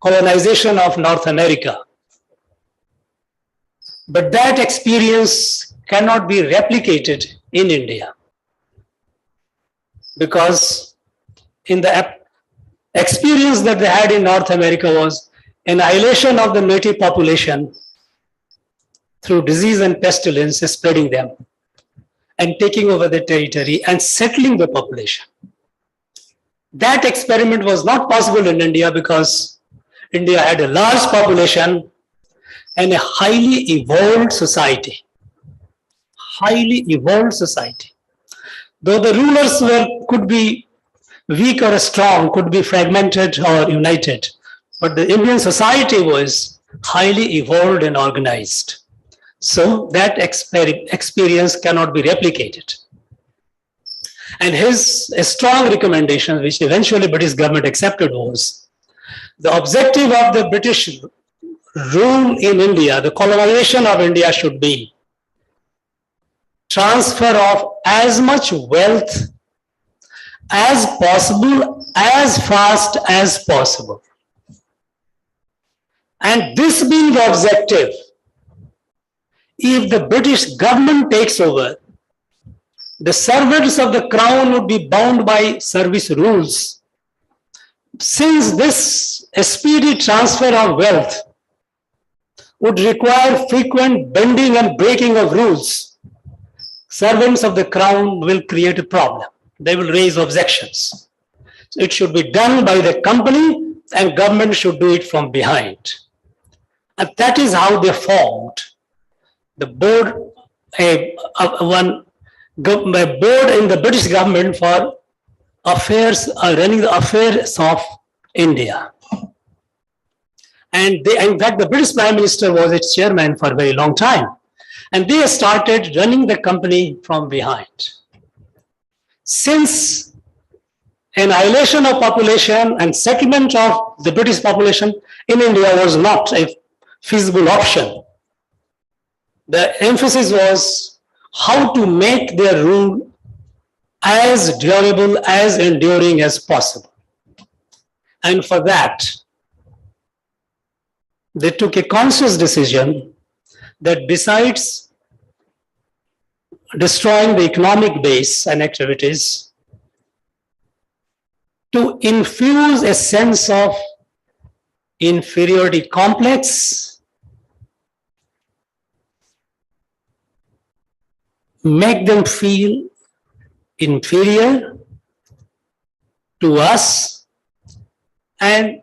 colonization of North America. But that experience cannot be replicated in India, because in the experience that they had in North America was annihilation of the native population through disease and pestilence, spreading them and taking over the territory and settling the population. That experiment was not possible in India because India had a large population and a highly evolved society. Highly evolved society. Though the rulers could be weak or strong, could be fragmented or united, but the Indian society was highly evolved and organized. So that experience cannot be replicated. And his strong recommendation, which eventually British government accepted, was the objective of the British rule in India, the colonization of India, should be transfer of as much wealth as possible, as fast as possible. And this being the objective, if the British government takes over, the servants of the crown would be bound by service rules. Since this speedy transfer of wealth would require frequent bending and breaking of rules, servants of the crown will create a problem. They will raise objections. So it should be done by the company, and government should do it from behind. And that is how they formed the board, one board in the British government for affairs, running the affairs of India. And they, in fact, the British Prime Minister was its chairman for a very long time. And they started running the company from behind. Since annihilation of population and settlement of the British population in India was not a feasible option, the emphasis was how to make their rule as durable, as enduring as possible. And for that, they took a conscious decision that besides destroying the economic base and activities, to infuse a sense of inferiority complex, make them feel inferior to us, and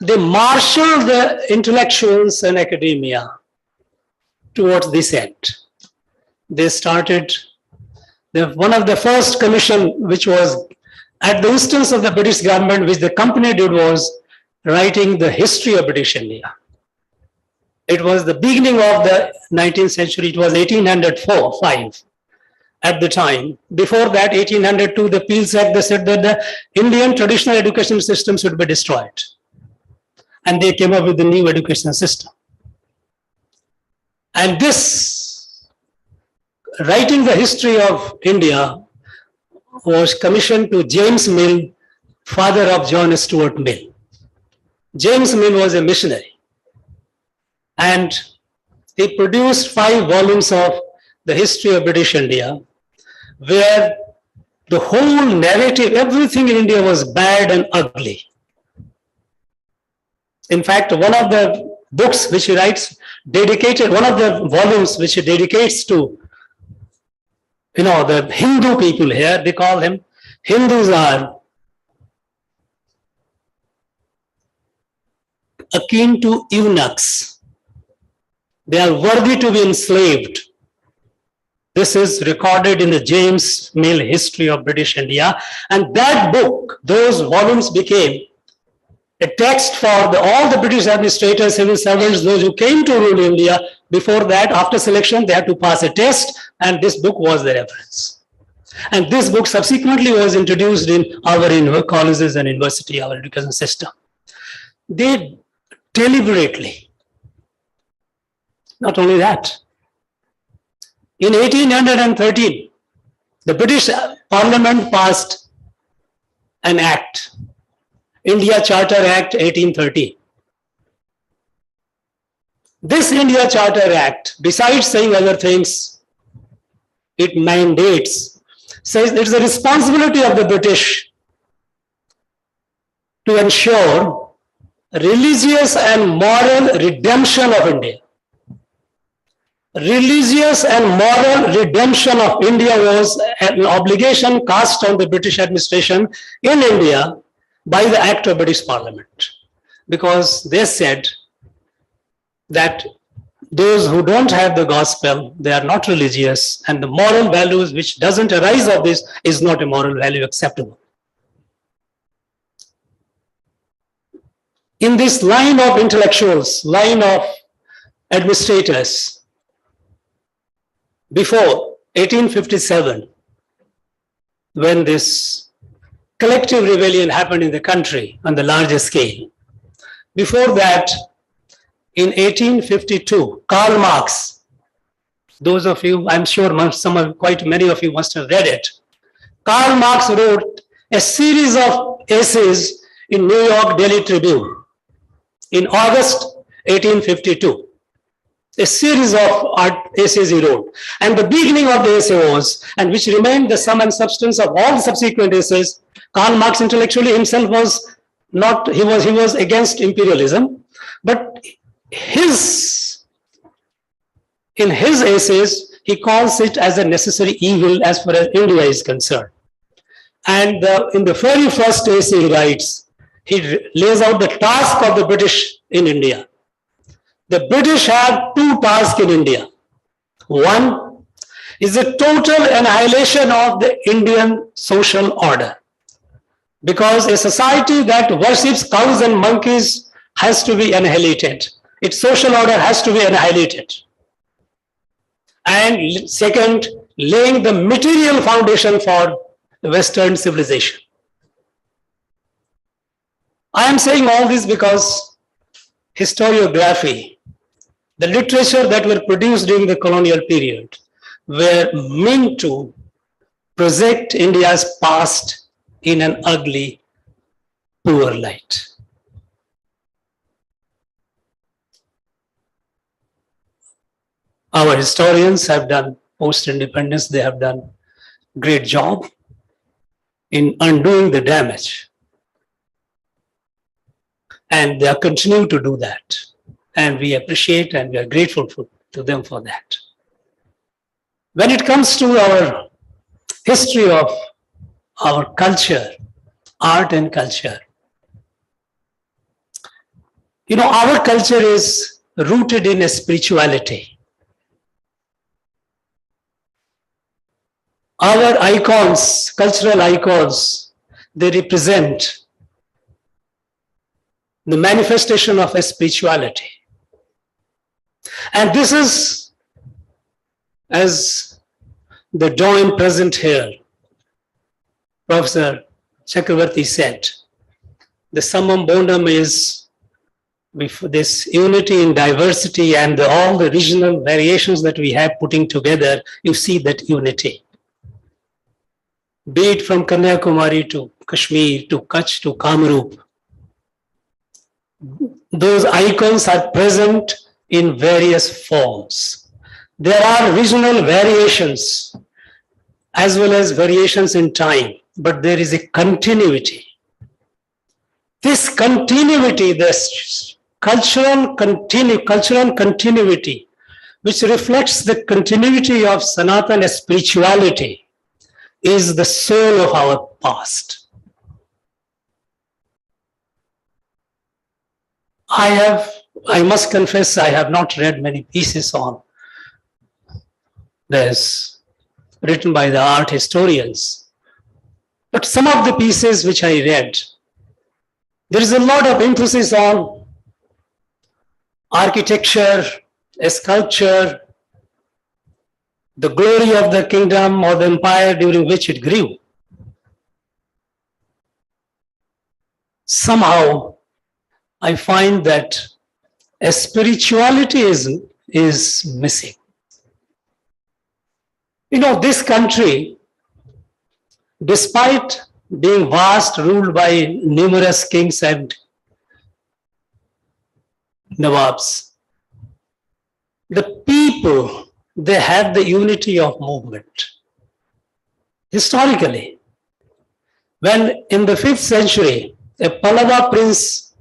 they marshal the intellectuals and academia towards this end. They started one of the first commission, which was at the instance of the British government, which the company did, was writing the history of British India. It was the beginning of the 19th century. It was 1804-5 at the time. Before that, 1802, the Peel's Act, they said that the Indian traditional education system should be destroyed. And they came up with the new education system. And this, writing the history of India, was commissioned to James Mill, father of John Stuart Mill. James Mill was a missionary, and he produced 5 volumes of the history of British India, where the whole narrative, everything in India was bad and ugly. In fact, one of the books which he writes, dedicated, one of the volumes which he dedicates to, the Hindu people here, they call him, Hindus are akin to eunuchs. They are worthy to be enslaved. This is recorded in the James Mill History of British India. And that book, those volumes became a text for all the British administrators, civil servants, those who came to rule India. Before that, after selection, they had to pass a test, and this book was the reference. And this book subsequently was introduced in our colleges and university, our education system. They deliberately, not only that, in 1813, the British Parliament passed an act, India Charter Act 1830. This India Charter Act, besides saying other things, it mandates, says it's the responsibility of the British to ensure religious and moral redemption of India. Religious and moral redemption of India was an obligation cast on the British administration in India by the Act of British Parliament, because they said that those who don't have the gospel, they are not religious, and the moral values which doesn't arise of this is not a moral value acceptable. In this line of intellectuals, line of administrators, before 1857, when this collective rebellion happened in the country on the larger scale, before that, in 1852, Karl Marx, those of you, I'm sure quite many of you must have read it. Karl Marx wrote a series of essays in New York Daily Tribune in August 1852. A series of essays he wrote. And the beginning of the essay was, and which remained the sum and substance of all the subsequent essays, Karl Marx intellectually himself was not, he was against imperialism, but in his essays, he calls it as a necessary evil as far as India is concerned. And in the very first essay he writes, he lays out the task of the British in India. The British have 2 tasks in India. One is the total annihilation of the Indian social order. Because a society that worships cows and monkeys has to be annihilated. Its social order has to be annihilated. And second, laying the material foundation for Western civilization. I am saying all this because historiography, the literature that were produced during the colonial period, were meant to project India's past in an ugly, poor light. Our historians have done, post-independence, they have done great job in undoing the damage And they are continuing to do that. And we appreciate and we are grateful to them for that. When it comes to our history of our culture, art and culture, you know, our culture is rooted in a spirituality. Our icons, cultural icons, they represent the manifestation of a spirituality. And this is, as the Doyen present here, Professor Chakravarti said, the summum bonum is with this unity in diversity and all the regional variations that we have putting together, you see that unity. Be it from Kanyakumari to Kashmir to Kutch to Kamrup, those icons are present in various forms. There are regional variations as well as variations in time, but there is a continuity. This continuity, this cultural continuity, which reflects the continuity of Sanatana spirituality, is the soul of our past. I must confess, I have not read many pieces on this written by the art historians. But some of the pieces which I read, there is a lot of emphasis on architecture, sculpture, the glory of the kingdom or the empire during which it grew. Somehow, I find that a spirituality is missing. You know, this country, despite being vast, ruled by numerous kings and nawabs, the people, they had the unity of movement. Historically, when in the 5th century, a Pallava prince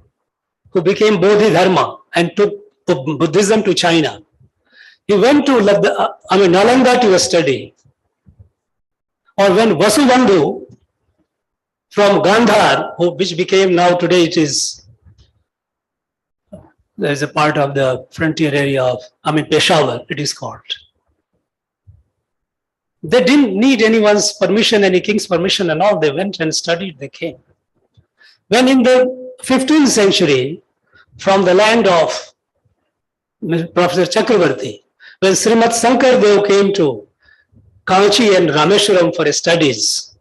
who became Bodhidharma and took Buddhism to China, he went to Nalanda to study. Or when Vasubandhu from Gandhar, which became now today it is, there is a part of the frontier area of, Peshawar, it is called. They didn't need anyone's permission, any king's permission and all. They went and studied, they came. When in the 15th century, from the land of Professor Chakravarti, when Srimad Sankardev came to Kanchi and Rameshwaram for studies,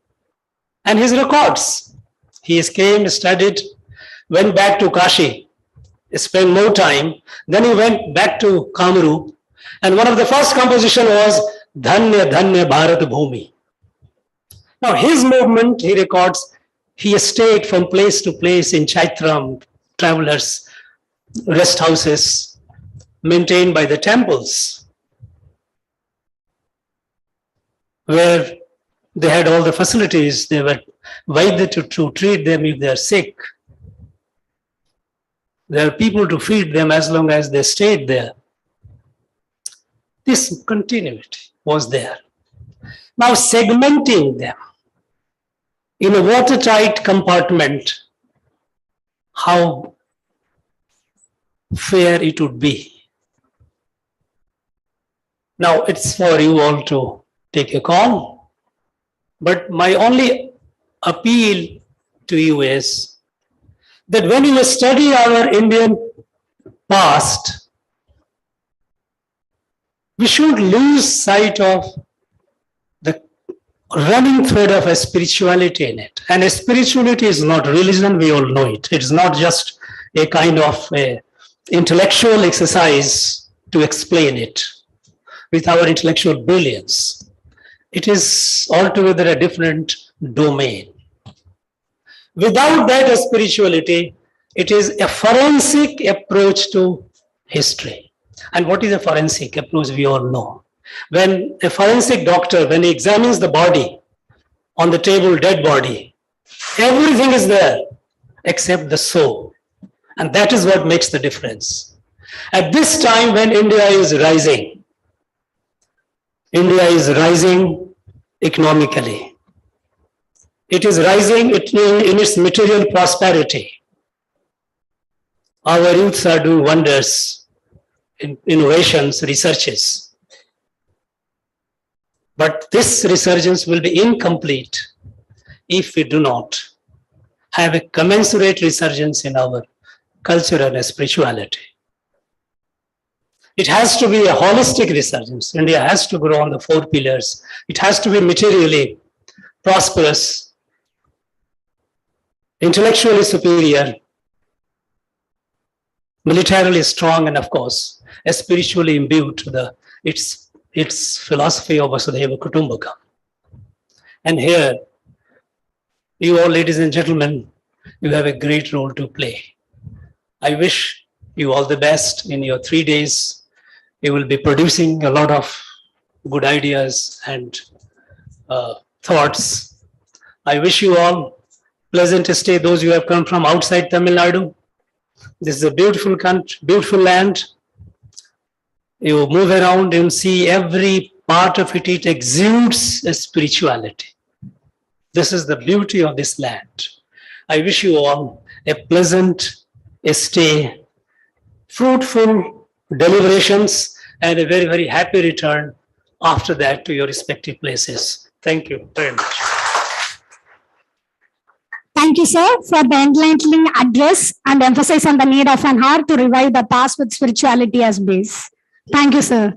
and his records, he came, studied, went back to Kashi, spent more time, then he went back to Kamrup, and one of the first composition was Dhanya Dhanya Bharat Bhumi. Now his movement, he records, he stayed from place to place in Chaitram, travelers, rest houses, maintained by the temples, where they had all the facilities. They were Vaidya to treat them if they are sick. There are people to feed them as long as they stayed there. This continuity was there. Now segmenting them in a watertight compartment, how fair it would be. Now it's for you all to take a call, but my only appeal to you is that when you study our Indian past, we should lose sight of the running thread of a spirituality in it. And a spirituality is not religion, we all know it. It's not just a kind of a intellectual exercise to explain it with our intellectual brilliance. It is altogether a different domain. Without that spirituality, it is a forensic approach to history. And what is a forensic approach? We all know. When a forensic doctor, when he examines the body on the table, dead body, everything is there except the soul. And that is what makes the difference. At this time when India is rising economically. It is rising in its material prosperity. Our youths are doing wonders in innovations, researches. But this resurgence will be incomplete if we do not have a commensurate resurgence in our culture and spirituality. It has to be a holistic resurgence. India has to grow on the 4 pillars. It has to be materially prosperous, intellectually superior, militarily strong, and of course, spiritually imbued to its philosophy of Vasudhaiva Kutumbakam. And here, you all, ladies and gentlemen, you have a great role to play. I wish you all the best in your 3 days. You will be producing a lot of good ideas and thoughts. I wish you all pleasant stay, those who have come from outside Tamil Nadu. This is a beautiful country, beautiful land. You move around and see every part of it, it exudes a spirituality. This is the beauty of this land. I wish you all a pleasant stay, fruitful deliberations, and a very, very happy return after that to your respective places. Thank you very much. Thank you, sir, for the enlightening address and emphasis on the need of an heart to revive the past with spirituality as base. Thank you, sir.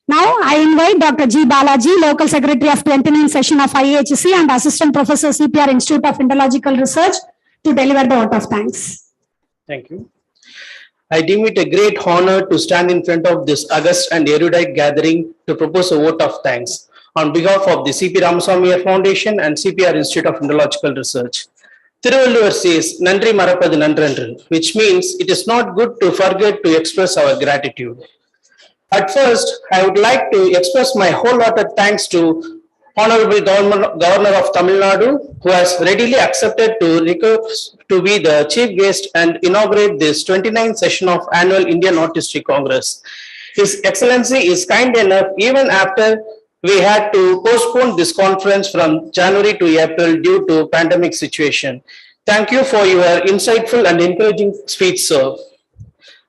Now, I invite Dr. G. Balaji, Local Secretary of 29th Session of IHC and Assistant Professor, C.P.R. Institute of Indological Research, to deliver the vote of thanks. Thank you. I deem it a great honor to stand in front of this august and erudite gathering to propose a vote of thanks on behalf of the C.P. Ramaswamy Foundation and C.P.R. Institute of Indological Research. Thiruvalluvar says, Nandri Marapadu Nandrandru, which means it is not good to forget to express our gratitude. At first, I would like to express my wholehearted thanks to Honorable Governor of Tamil Nadu, who has readily accepted to be the chief guest and inaugurate this 29th session of Annual Indian Art History Congress. His Excellency is kind enough even after we had to postpone this conference from January to April due to pandemic situation. Thank you for your insightful and encouraging speech, sir.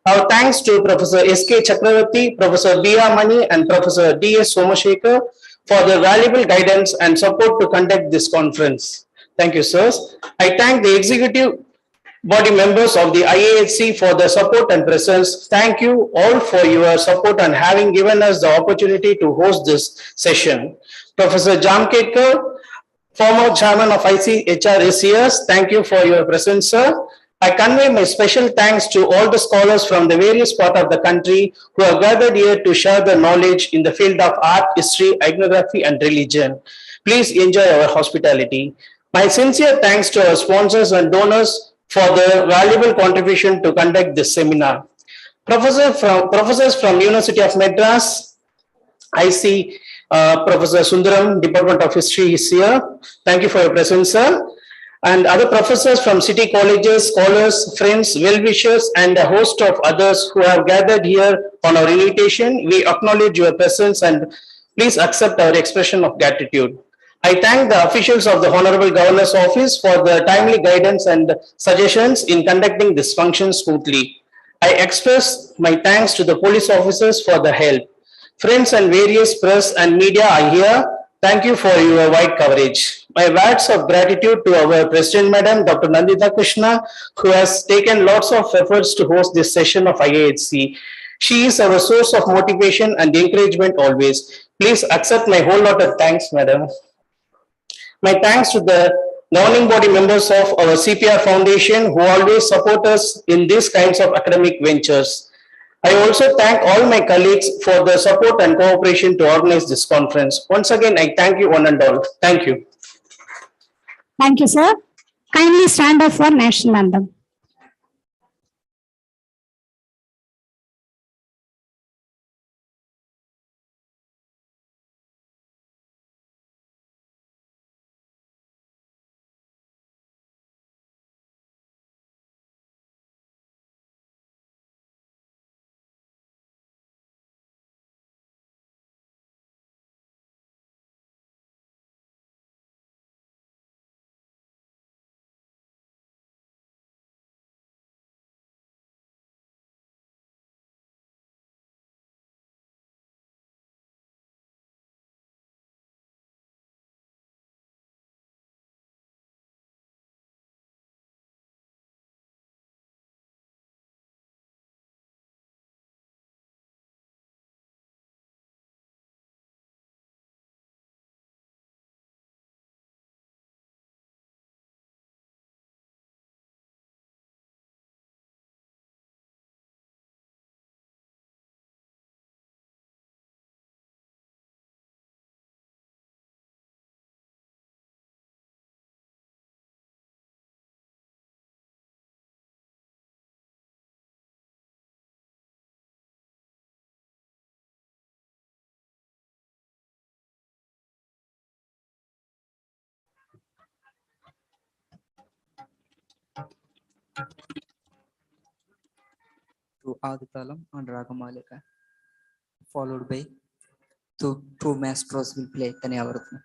Our thanks to Professor S.K. Chakravarti, Professor B.R. Mani, and Professor D.S. Somashekar for their valuable guidance and support to conduct this conference. Thank you, sirs. I thank the executive body members of the IAHC for their support and presence. Thank you all for your support and having given us the opportunity to host this session. Professor Jamketkar, former chairman of ICHR, is here. Thank you for your presence, sir. I convey my special thanks to all the scholars from the various parts of the country who have gathered here to share their knowledge in the field of art, history, iconography, and religion. Please enjoy our hospitality. My sincere thanks to our sponsors and donors for their valuable contribution to conduct this seminar. Professors from University of Madras, I see Professor Sundaram, Department of History is here. Thank you for your presence, sir. And other professors from city colleges, scholars, friends, well-wishers, and a host of others who have gathered here on our invitation. We acknowledge your presence and please accept our expression of gratitude. I thank the officials of the Honorable Governor's Office for the timely guidance and suggestions in conducting this function smoothly. I express my thanks to the police officers for the help. Friends and various press and media are here. Thank you for your wide coverage. My words of gratitude to our President Madam, Dr. Nandita Krishna, who has taken lots of efforts to host this session of IAHC. She is our source of motivation and encouragement always. Please accept my wholehearted thanks, Madam. My thanks to the governing body members of our C.P.R. Foundation who always support us in these kinds of academic ventures. I also thank all my colleagues for their support and cooperation to organize this conference. Once again, I thank you one and all. Thank you. Thank you, sir. Kindly stand up for national anthem. to Aditalam and Ragamalika, followed by two maestros will play Tanyavaratna.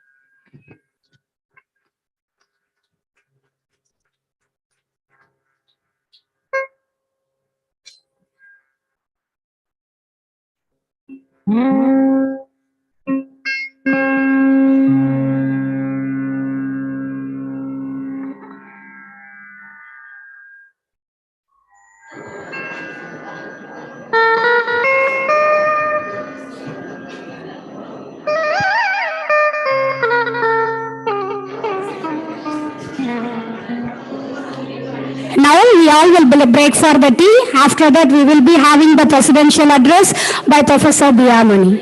Now we all will break for the tea. After that, we will be having the presidential address by Professor B.R. Mani.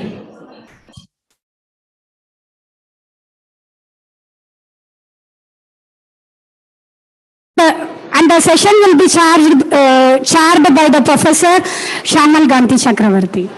And the session will be chaired by the Professor Shamal Gandhi Chakravarti.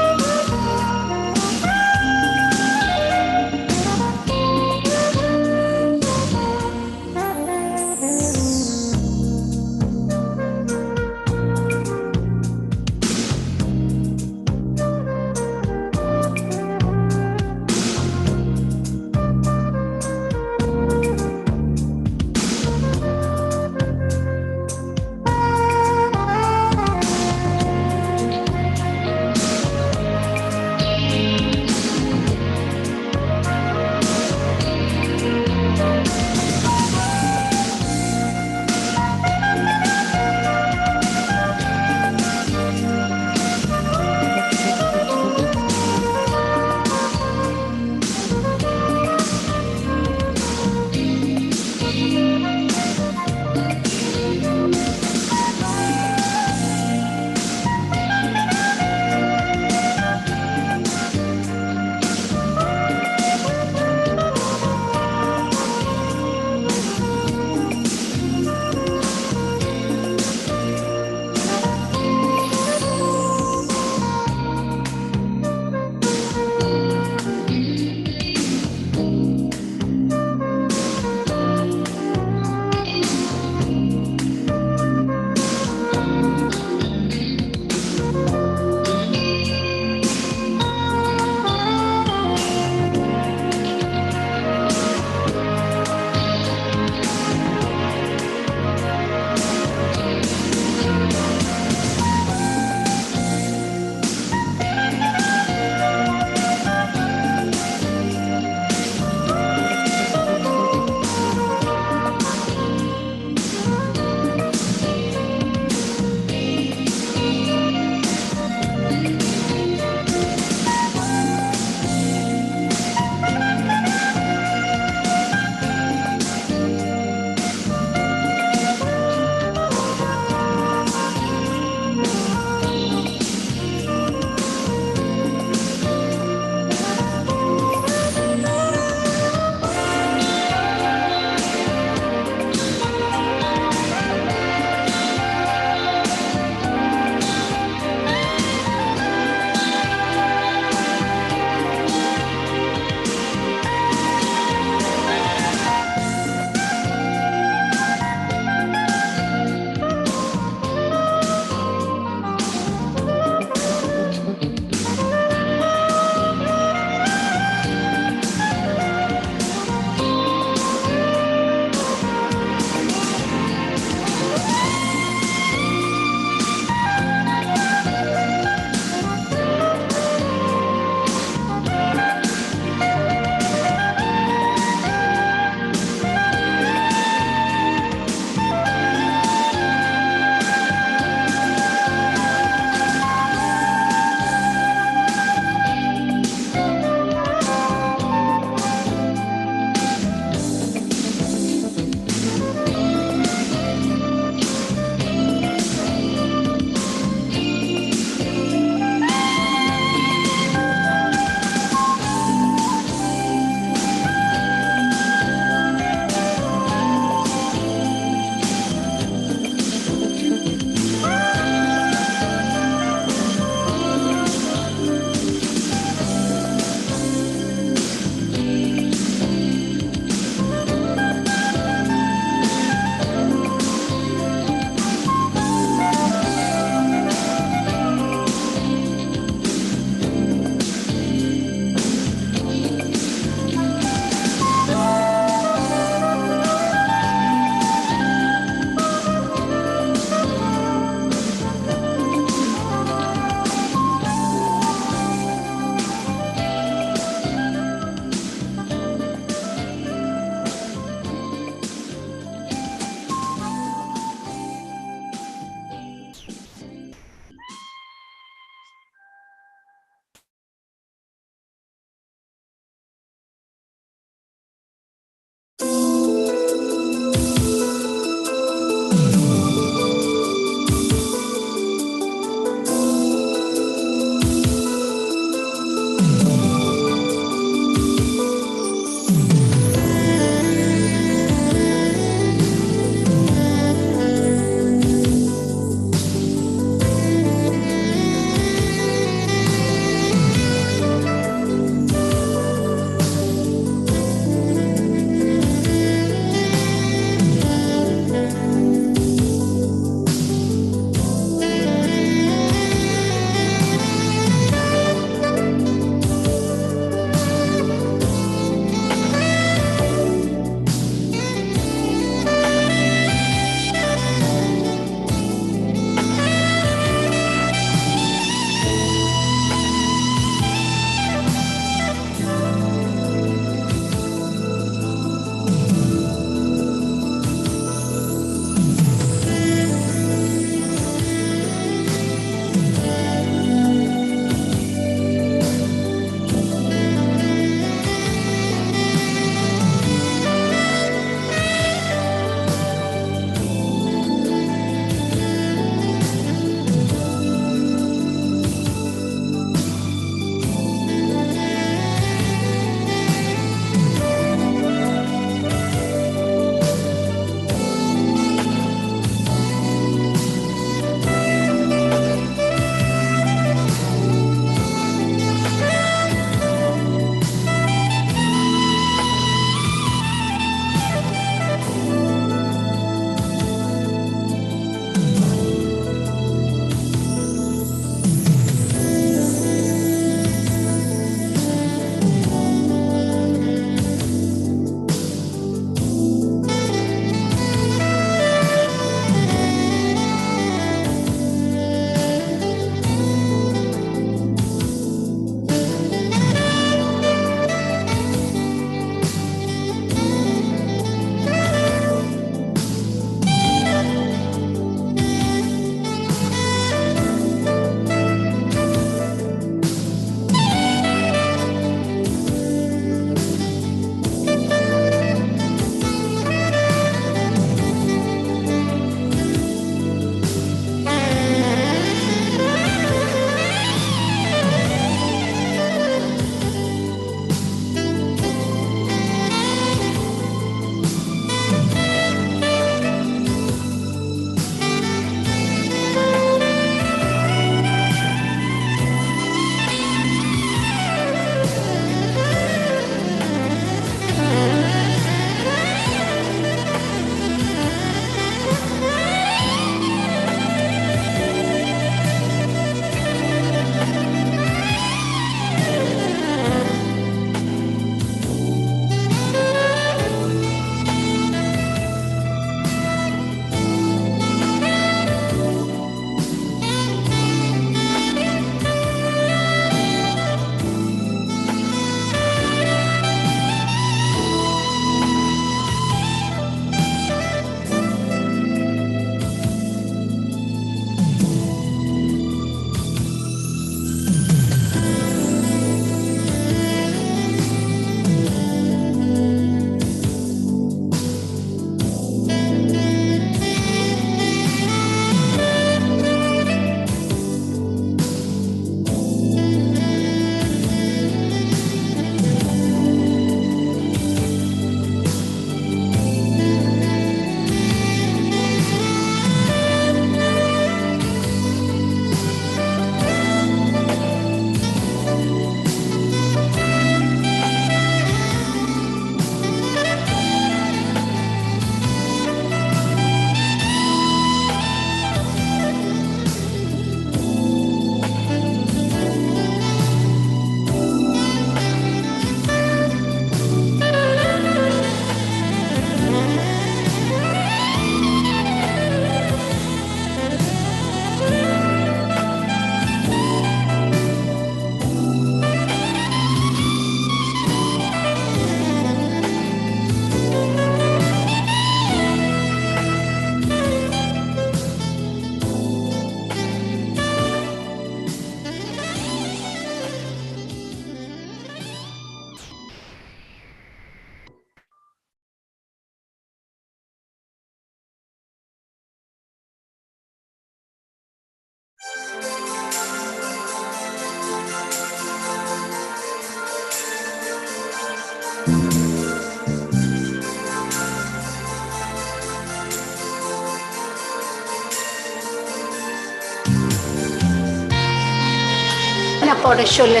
போட சொல்லு.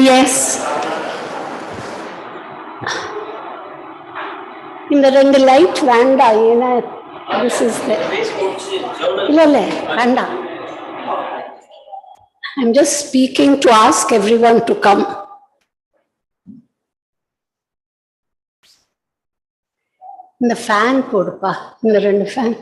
Yes. இந்த ரெண்டு light வேண்டாம், ஏன்னா this is the இல்ல வேண்டாம். I'm just speaking to ask everyone to come. இந்த fan போடுப்பா, இந்த ரெண்டு fan.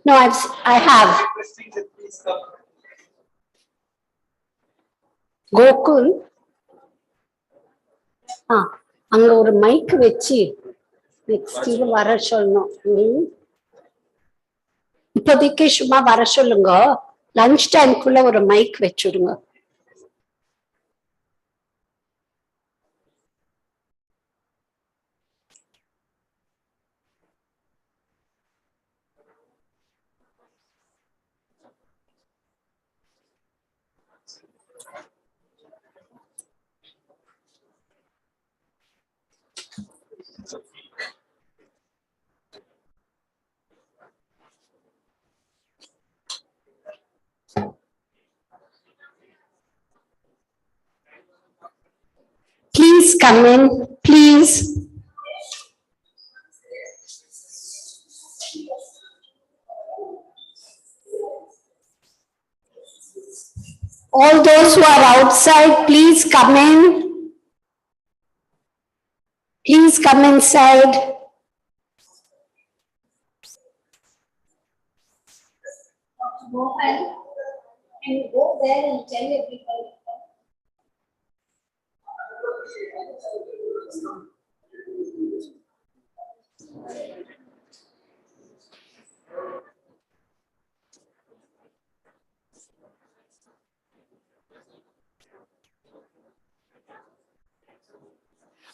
No, I have. Gokul. அங்க ஒரு மைக் வச்சு நெக்ஸ்ட் இது வர சொல்லணும். இப்போதைக்கு சும்மா வர சொல்லுங்க, லஞ்ச் டைம்குள்ள ஒரு மைக் வச்சுடுங்க. Please come in, please. All those who are outside, please come in. Please come inside. Mohan, can you go there and tell everybody?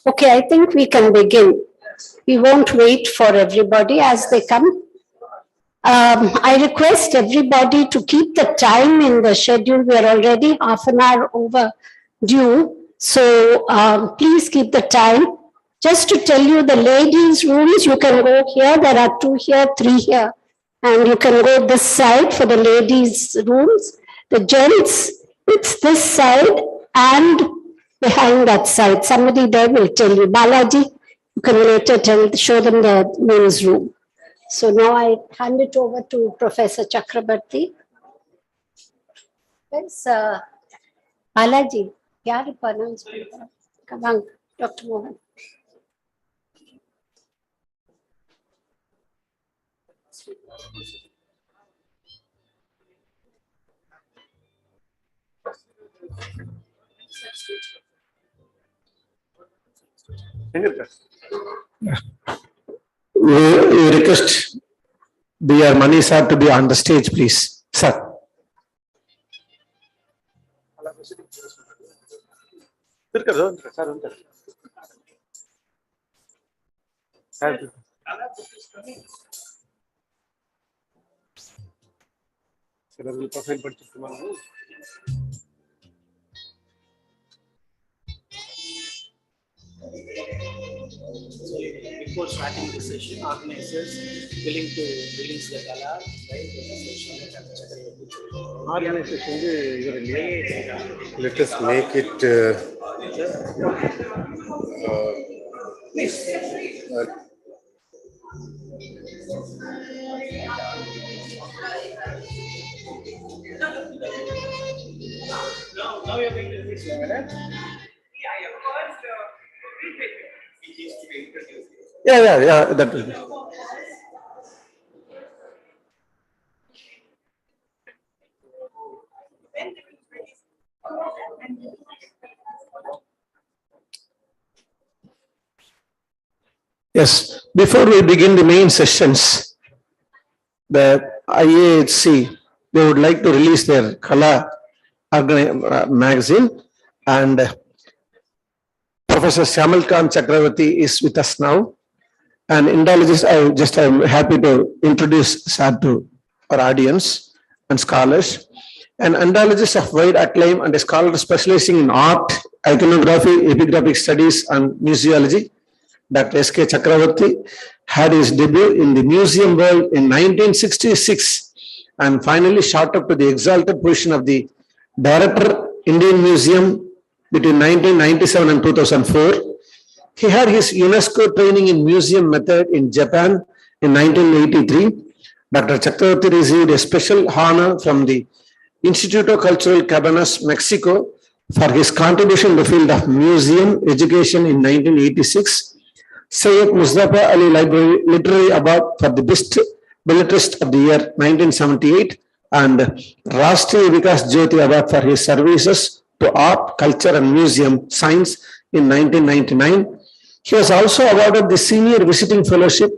Okay, I think we can begin. We won't wait for everybody as they come. I request everybody to keep the time in the schedule. We are already half an hour overdue. So please keep the time. Just to tell you the ladies' rooms, you can go here. There are 2 here, 3 here. And you can go this side for the ladies' rooms. The gents, it's this side and behind that side. Somebody there will tell you. Balaji, you can later show them the men's room. So now I hand it over to Professor Chakrabarti. Where's Balaji? Yaru pronounce? Come on, Dr. Mohan. We request B.R. Mani sir to be on the stage, please. Sir. Before starting the session, organizers willing to release the color, right? Organization, let us make it now we are going to release the color. Yeah, that will be. Yes, before we begin the main sessions, the IAHC, they would like to release their Kala magazine, and Professor Syamalkant Chakravarti is with us now. And Indologist, I'm happy to introduce Sir to our audience and scholars. an Indologist of wide acclaim and a scholar specializing in art, iconography, epigraphic studies, and museology. Dr. S.K. Chakravarti had his debut in the museum world in 1966 and finally shot up to the exalted position of the Director, Indian Museum between 1997 and 2004. He had his UNESCO training in museum method in Japan in 1983. Dr. Chakravarti received a special honor from the Instituto Cultural Cabanas, Mexico, for his contribution in the field of museum education in 1986. Syed Mustafa Ali Library Literary Award for the Best Belletrist of the year 1978 and Rashtriya Vikas Jyoti Award for his services to art, culture and museum science in 1999. He was also awarded the Senior Visiting Fellowship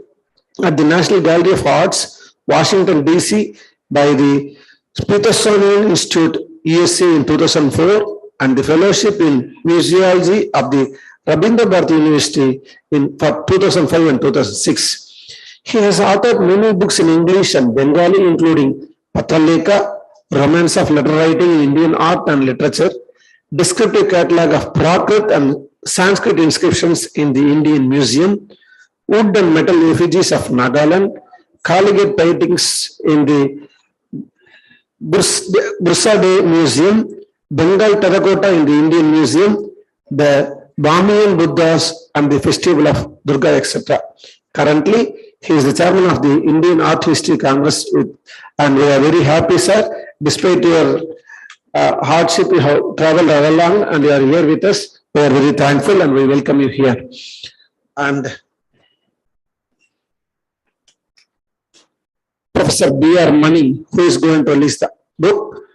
at the National Gallery of Arts, Washington, D.C. by the Smithsonian Institute, USA in 2004 and the Fellowship in Museology of the Rabindra Bharati University for 2005 and 2006. He has authored many books in English and Bengali, including Patralekha, Romance of Letter Writing in Indian Art and Literature, Descriptive Catalogue of Prakrit and Sanskrit Inscriptions in the Indian Museum, Wood and Metal Effigies of Nagaland, Collegiate Paintings in the Bursade Museum, Bengal Terracotta in the Indian Museum, the Bamiyan Buddhas and the Festival of Durga, etc. Currently, he is the chairman of the Indian Art History Congress and we are very happy, sir. Despite your hardship, you have traveled along and you are here with us. We are very thankful and we welcome you here. And Professor B.R. Mani, who is going to release the book.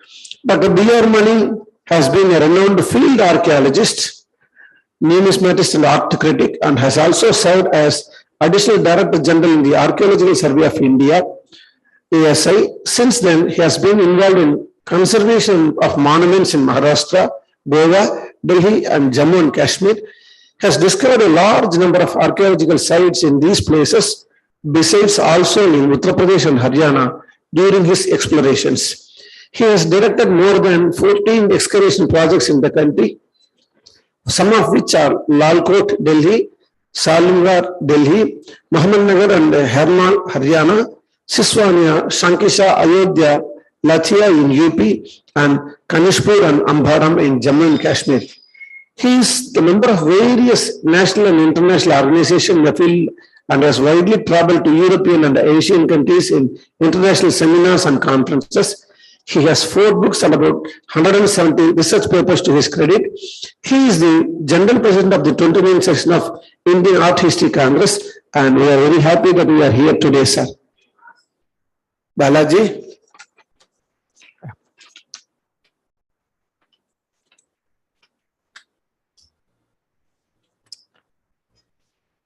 Dr. B.R. Mani has been a renowned field archaeologist, numismatist and art critic, and has also served as Additional Director General in the Archaeological Survey of India, ASI. Since then, he has been involved in conservation of monuments in Maharashtra, Goa, Delhi, and Jammu and Kashmir. He has discovered a large number of archaeological sites in these places, besides also in Uttar Pradesh and Haryana during his explorations. He has directed more than 14 excavation projects in the country, some of which are Lalkot, Delhi, Salingar, Delhi, Muhammadnagar and Hermal, Haryana, Siswania, Shankisha, Ayodhya, Lathia in UP, and Kanishpur and Ambaram in Jammu and Kashmir. He is a member of various national and international organizations in the field and has widely traveled to European and Asian countries in international seminars and conferences. He has 4 books and about 170 research papers to his credit. He is the General President of the 29th session of Indian Art History Congress and we are very happy that we are here today, sir. Balaji.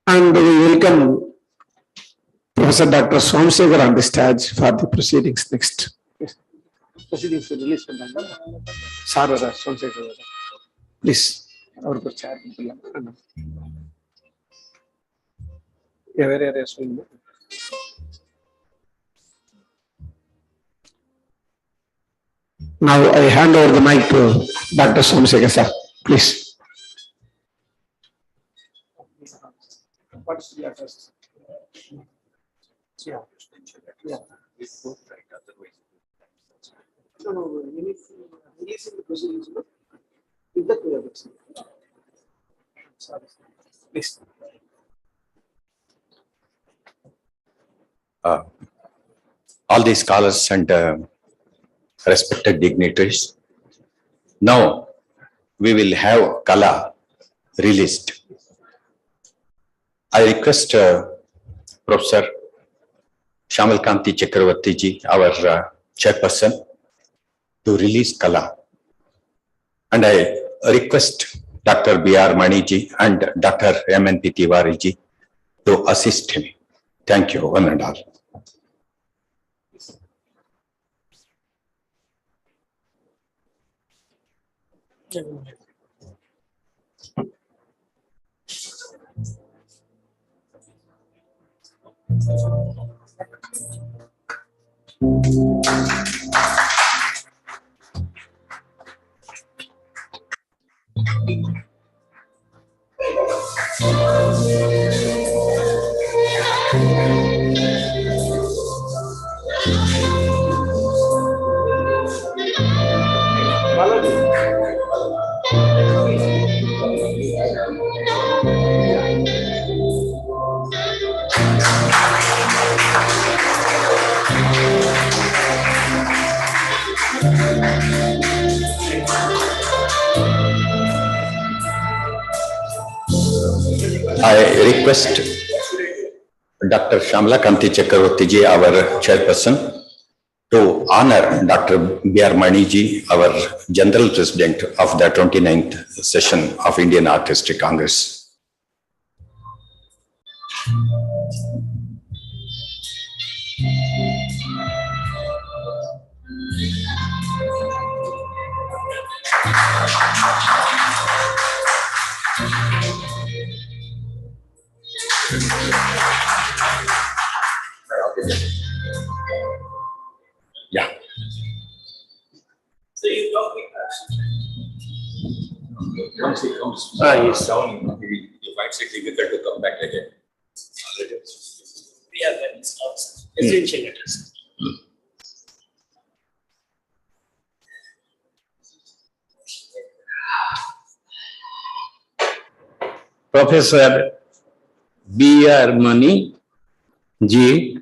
And we welcome Professor Dr. Somsekhar on the stage for the proceedings next. Yes. Proceedings will release from Sarnath, Somsekhar. Please. Our chair. Now I hand over the mic to Dr. Somsekhar, sir. Please. What's the address? Yeah. Yeah. No, releasing the proceedings. With the address. Sorry. Please. All the scholars and respected dignitaries. Now we will have Kala released. I request Professor Shamalkanti Chakravarti ji, our chairperson, to release Kala. And I request Dr. B.R. Mani ji and Dr. M.N.P. Tiwari ji to assist him. Thank you, one and all. I request Dr. Shamla Kanti Chakravarti ji, our chairperson, to honor Dr. B.R. Mani ji, our general president of the 29th session of Indian Art History Congress. Yeah. So you talk with us. Once he comes Yes. down, he finds it difficult to come back again. Yeah, that is also essential letters. Professor B.R. Mani ji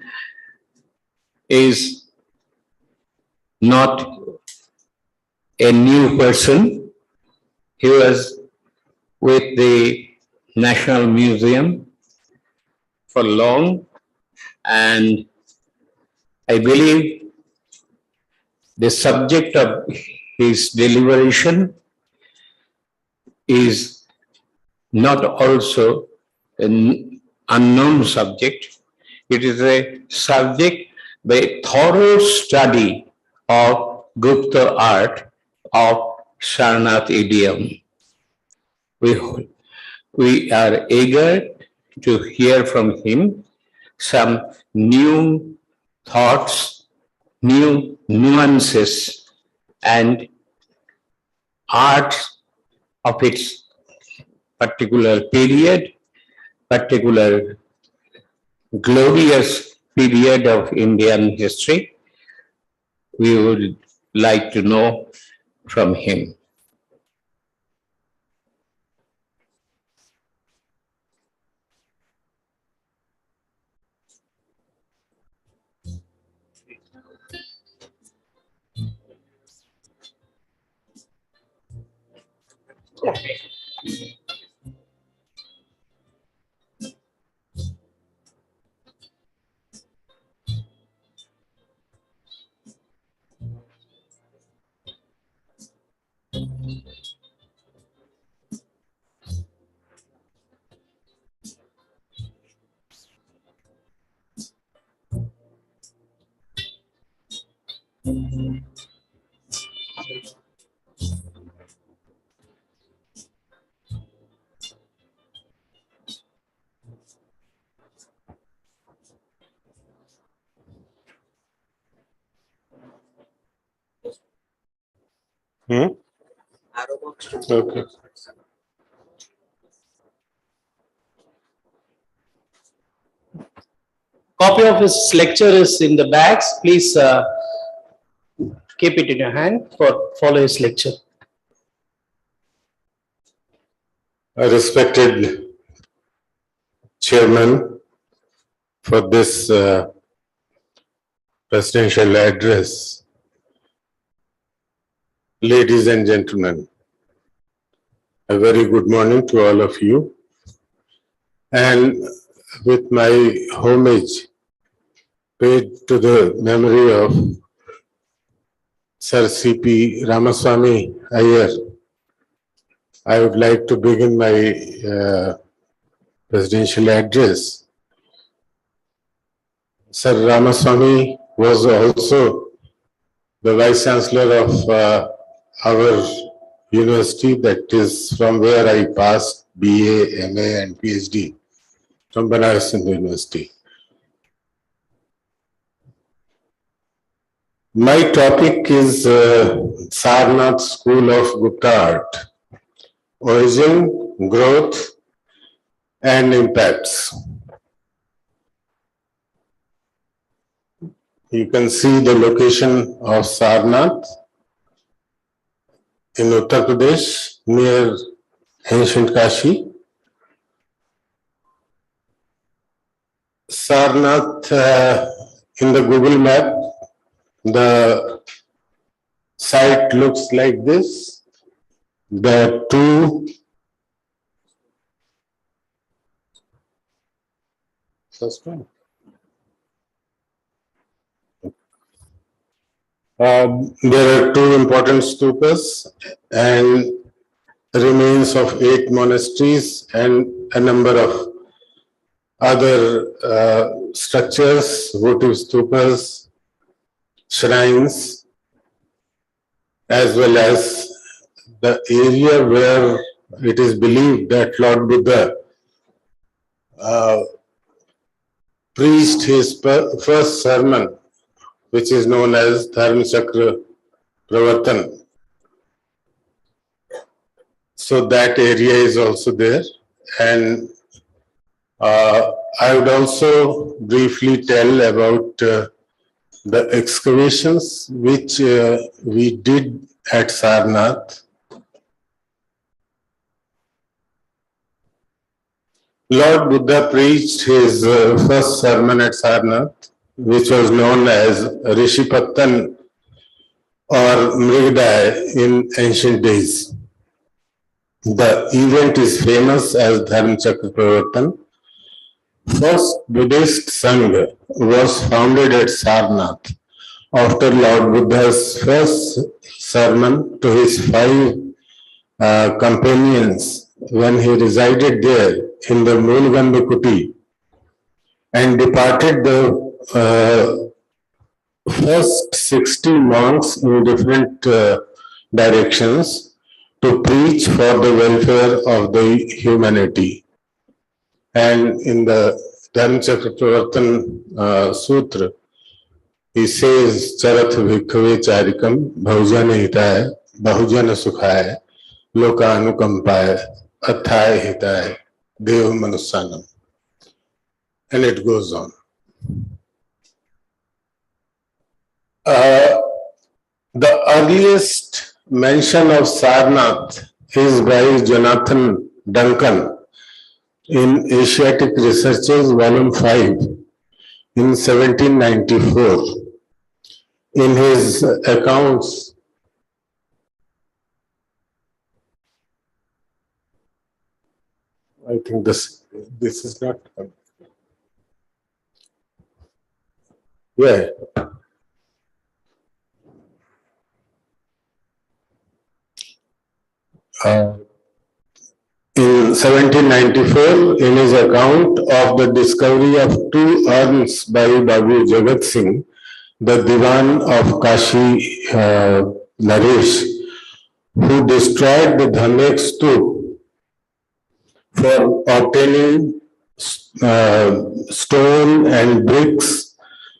is not a new person. He was with the National Museum for long, and I believe the subject of his deliberation is not also an unknown subject. It is a subject by thorough study of Gupta art of Sarnath idiom. We are eager to hear from him some new thoughts, new nuances, and art of its particular period, particular glorious period of Indian history. We would like to know from him. Okay. Copy of his lecture is in the bags. Please keep it in your hand for follow his lecture. A respected chairman for this presidential address, ladies and gentlemen, a very good morning to all of you. And with my homage paid to the memory of Sir C.P. Ramaswamy Iyer, I would like to begin my presidential address. Sir Ramaswamy was also the Vice Chancellor of our university, that is from where I passed BA, MA and PhD, from Banaras Hindu University. My topic is Sarnath School of Gupta Art, origin, growth and impacts. You can see the location of Sarnath in Uttar Pradesh, near ancient Kashi. Sarnath, in the Google map, the site looks like this. The two First one. There are two important stupas and remains of 8 monasteries and a number of other structures, votive stupas, shrines, as well as the area where it is believed that Lord Buddha preached his first sermon, which is known as Dharma Chakra Pravartan. So that area is also there. And I would also briefly tell about the excavations which we did at Sarnath. Lord Buddha preached his first sermon at Sarnath, which was known as Rishipattan or Mrigdaya in ancient days. The event is famous as Dharma Chakra Pravartan. First Buddhist Sangha was founded at Sarnath after Lord Buddha's first sermon to his 5 companions when he resided there in the Moolgandha Kuti and departed the first 60 monks in different directions to preach for the welfare of the humanity. And in the Dharma Chakra Pravartan Sutra, he says, Charath Bhikkhave Charikam Bhujana Hitaya Bahujana Sukhaya Lokanukampaya Athaya Hitaya Deva Manusanam. And it goes on. The earliest mention of Sarnath is by Jonathan Duncan in Asiatic Researches, Volume 5, in 1794. In his accounts, I think this is not. Yeah. In 1794, in his account of the discovery of 2 urns by Babu Jagat Singh, the Diwan of Kashi Naresh, who destroyed the Dhamek Stup for obtaining stone and bricks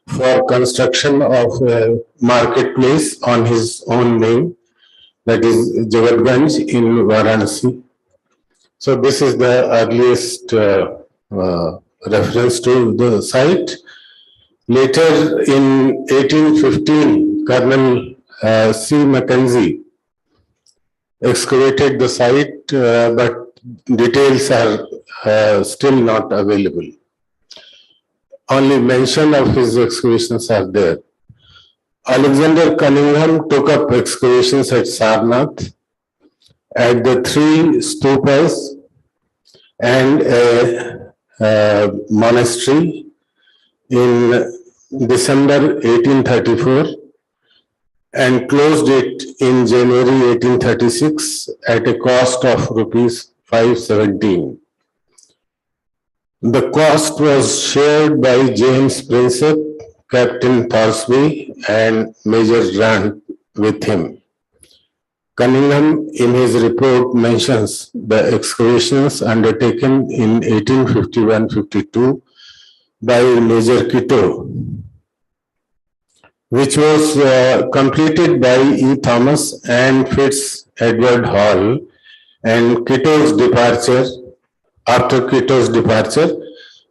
for construction of a marketplace on his own name, that is Jagatganj in Varanasi. So this is the earliest reference to the site. Later in 1815, Colonel C. Mackenzie excavated the site, but details are still not available. Only mention of his excavations are there. Alexander Cunningham took up excavations at Sarnath, at the 3 stupas and a monastery in December 1834 and closed it in January 1836 at a cost of Rs 517. The cost was shared by James Prinsep, Captain Thorsby and Major Grant with him. Cunningham in his report mentions the excavations undertaken in 1851-52 by Major Kitto, which was completed by E. Thomas and Fitz Edward Hall, and Kitto's departure. After Kitto's departure,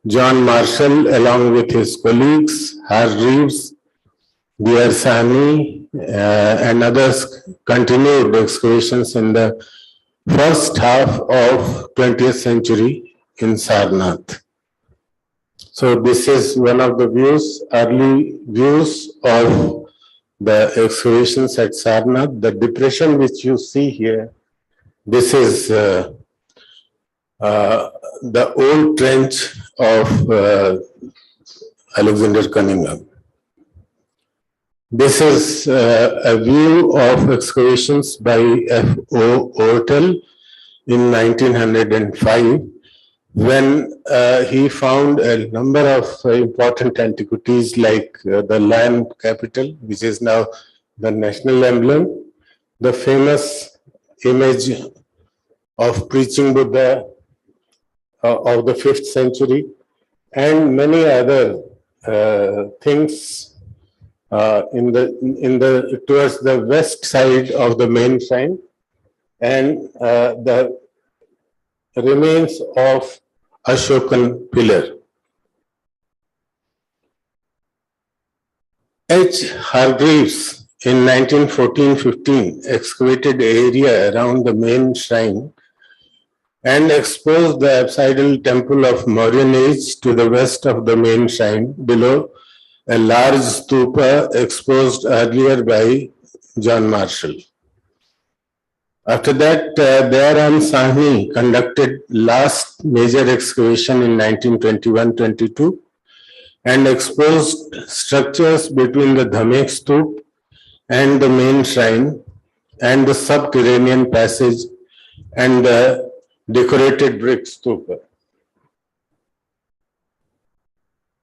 John Marshall, along with his colleagues, Hargreaves, Diyar and others, continued excavations in the first half of 20th century in Sarnath. So this is one of the views, early views of the excavations at Sarnath. The depression which you see here, this is the old trench of Alexander Cunningham. This is a view of excavations by F.O. Ortel in 1905, when he found a number of important antiquities like the land capital, which is now the national emblem, the famous image of preaching Buddha of the 5th century, and many other things towards the west side of the main shrine, and the remains of Ashokan pillar. H. Hargreaves in 1914-15 excavated area around the main shrine and exposed the apsidal temple of Mauryan age to the west of the main shrine below a large stupa exposed earlier by John Marshall. After that, Dayaram Sahni conducted last major excavation in 1921-22 and exposed structures between the Dhamek Stup and the main shrine and the subterranean passage and the decorated brick stupa.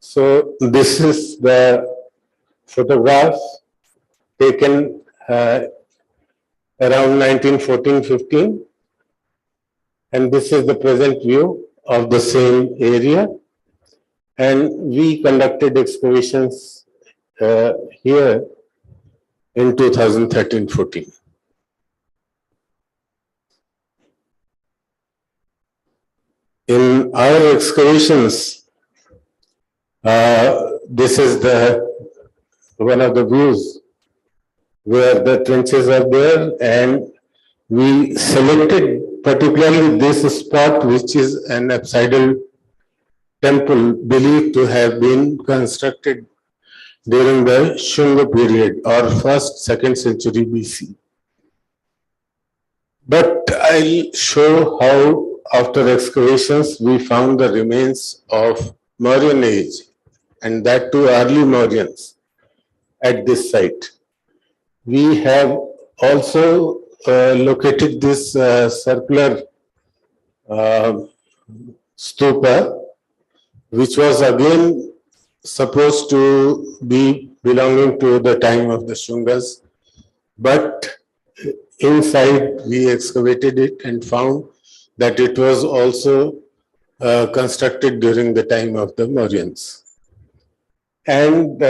So this is the photograph taken around 1914-15, and this is the present view of the same area. And we conducted excavations here in 2013-14. In our excavations, this is one of the views where the trenches are there, and we selected particularly this spot, which is an apsidal temple believed to have been constructed during the Shunga period or 1st, 2nd century BC. But I'll show how after excavations we found the remains of Mauryan age, and that too early Mauryans at this site. We have also located this circular stupa, which was again supposed to be belonging to the time of the Shungas, but inside we excavated it and found that it was also constructed during the time of the Mauryans. And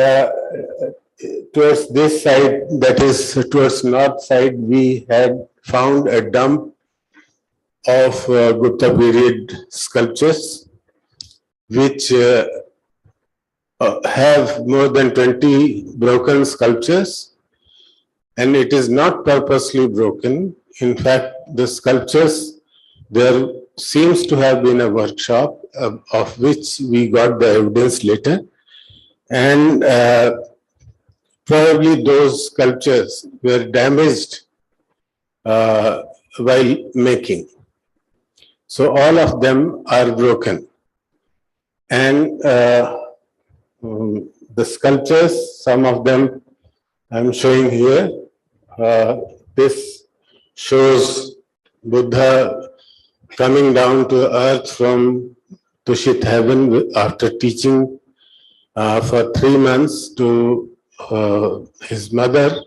towards this side, that is towards north side, we had found a dump of Gupta period sculptures, which have more than 20 broken sculptures, and it is not purposely broken. In fact, the sculptures, there seems to have been a workshop of which we got the evidence later, and probably those sculptures were damaged while making. So all of them are broken. And the sculptures, some of them I'm showing here. This shows Buddha coming down to earth from Tushit heaven after teaching for 3 months to his mother.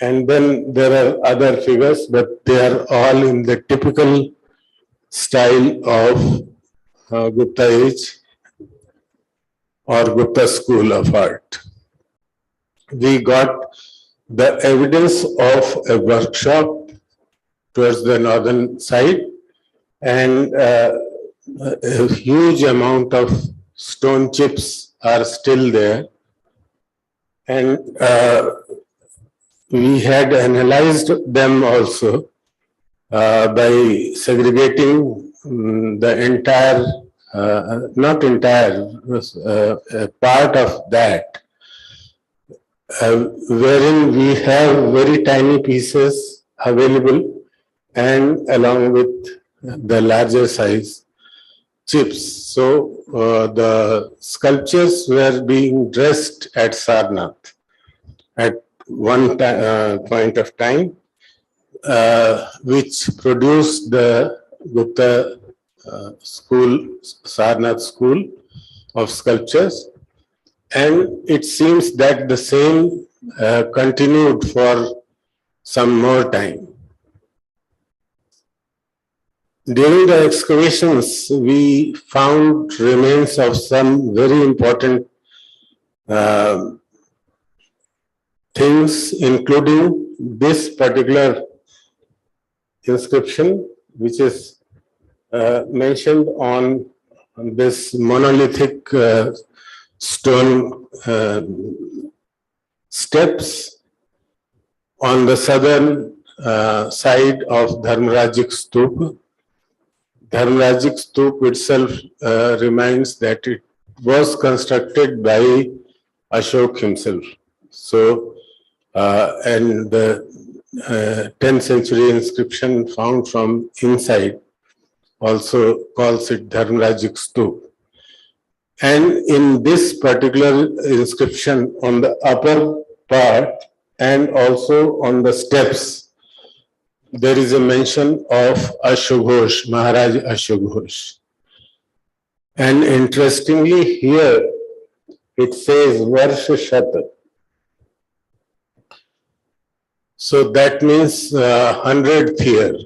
And then there are other figures, but they are all in the typical style of Gupta age or Gupta school of art. We got the evidence of a workshop towards the northern side, and a huge amount of stone chips are still there. And we had analyzed them also by segregating the entire, not entire, part of that, wherein we have very tiny pieces available and along with the larger size. chips. So the sculptures were being dressed at Sarnath at one point of time, which produced the Gupta school, Sarnath school of sculptures. And it seems that the same continued for some more time. During the excavations, we found remains of some very important things, including this particular inscription, which is mentioned on this monolithic stone steps on the southern side of Dharmarajik Stupa. Dharmarajik Stupa itself reminds that it was constructed by Ashok himself. So, and the 10th century inscription found from inside also calls it Dharmarajik Stupa. And in this particular inscription on the upper part and also on the steps, there is a mention of Ashok, Maharaj Ashok. And interestingly here, it says Varsha Shata. So that means 100th year.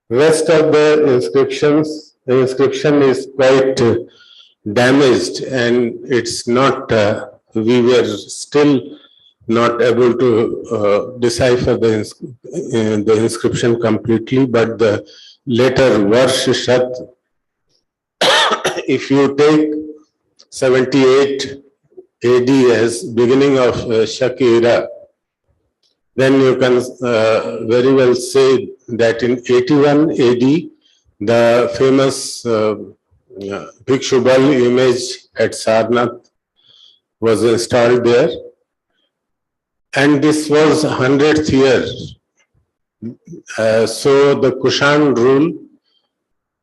Rest of the inscription is quite damaged, and it's not, we were still not able to decipher the inscription completely, but the letter Varshat, if you take 78 AD as beginning of Shaki era, then you can very well say that in 81 AD, the famous Bhikshubal image at Sarnath was installed there. And this was 100th year. So the Kushan rule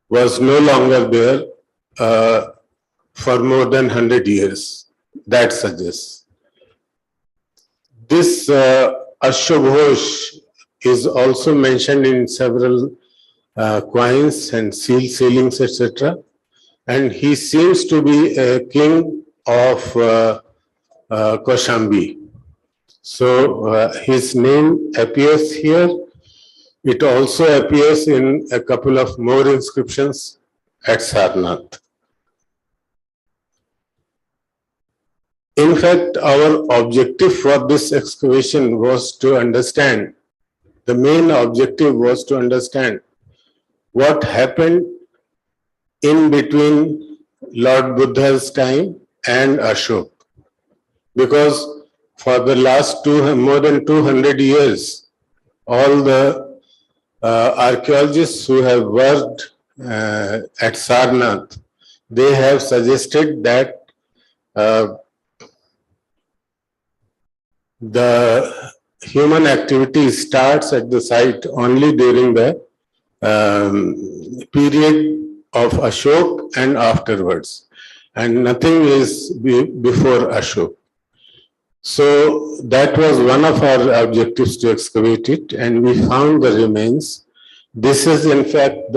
was no longer there for more than 100 years. That suggests. This Ashok is also mentioned in several coins and sealings, etc. And he seems to be a king of Kaushambi. So his name appears here. It also appears in a couple of more inscriptions at Sarnath. In fact, our objective for this excavation was to understand, the main objective was to understand what happened in between Lord Buddha's time and Ashok. Because for the last more than 200 years, all the archaeologists who have worked at Sarnath, they have suggested that the human activity starts at the site only during the period of Ashok and afterwards, and nothing is before Ashok. So that was one of our objectives to excavate it, and we found the remains. This is in fact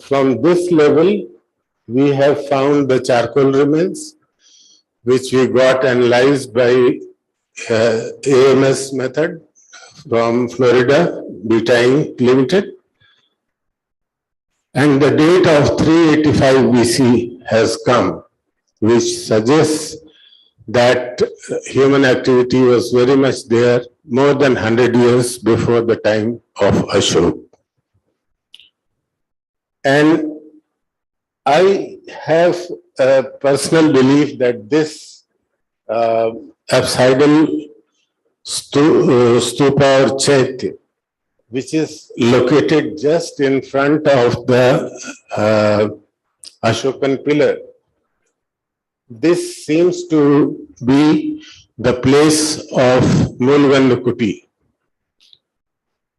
from this level we have found the charcoal remains, which we got analyzed by AMS method from Florida, Beta Inc. Limited. And the date of 385 BC has come, which suggests that human activity was very much there more than 100 years before the time of Ashok. And I have a personal belief that this apsidal stupa or chaitya, which is located just in front of the Ashokan pillar, this seems to be the place of Mulvandakuti.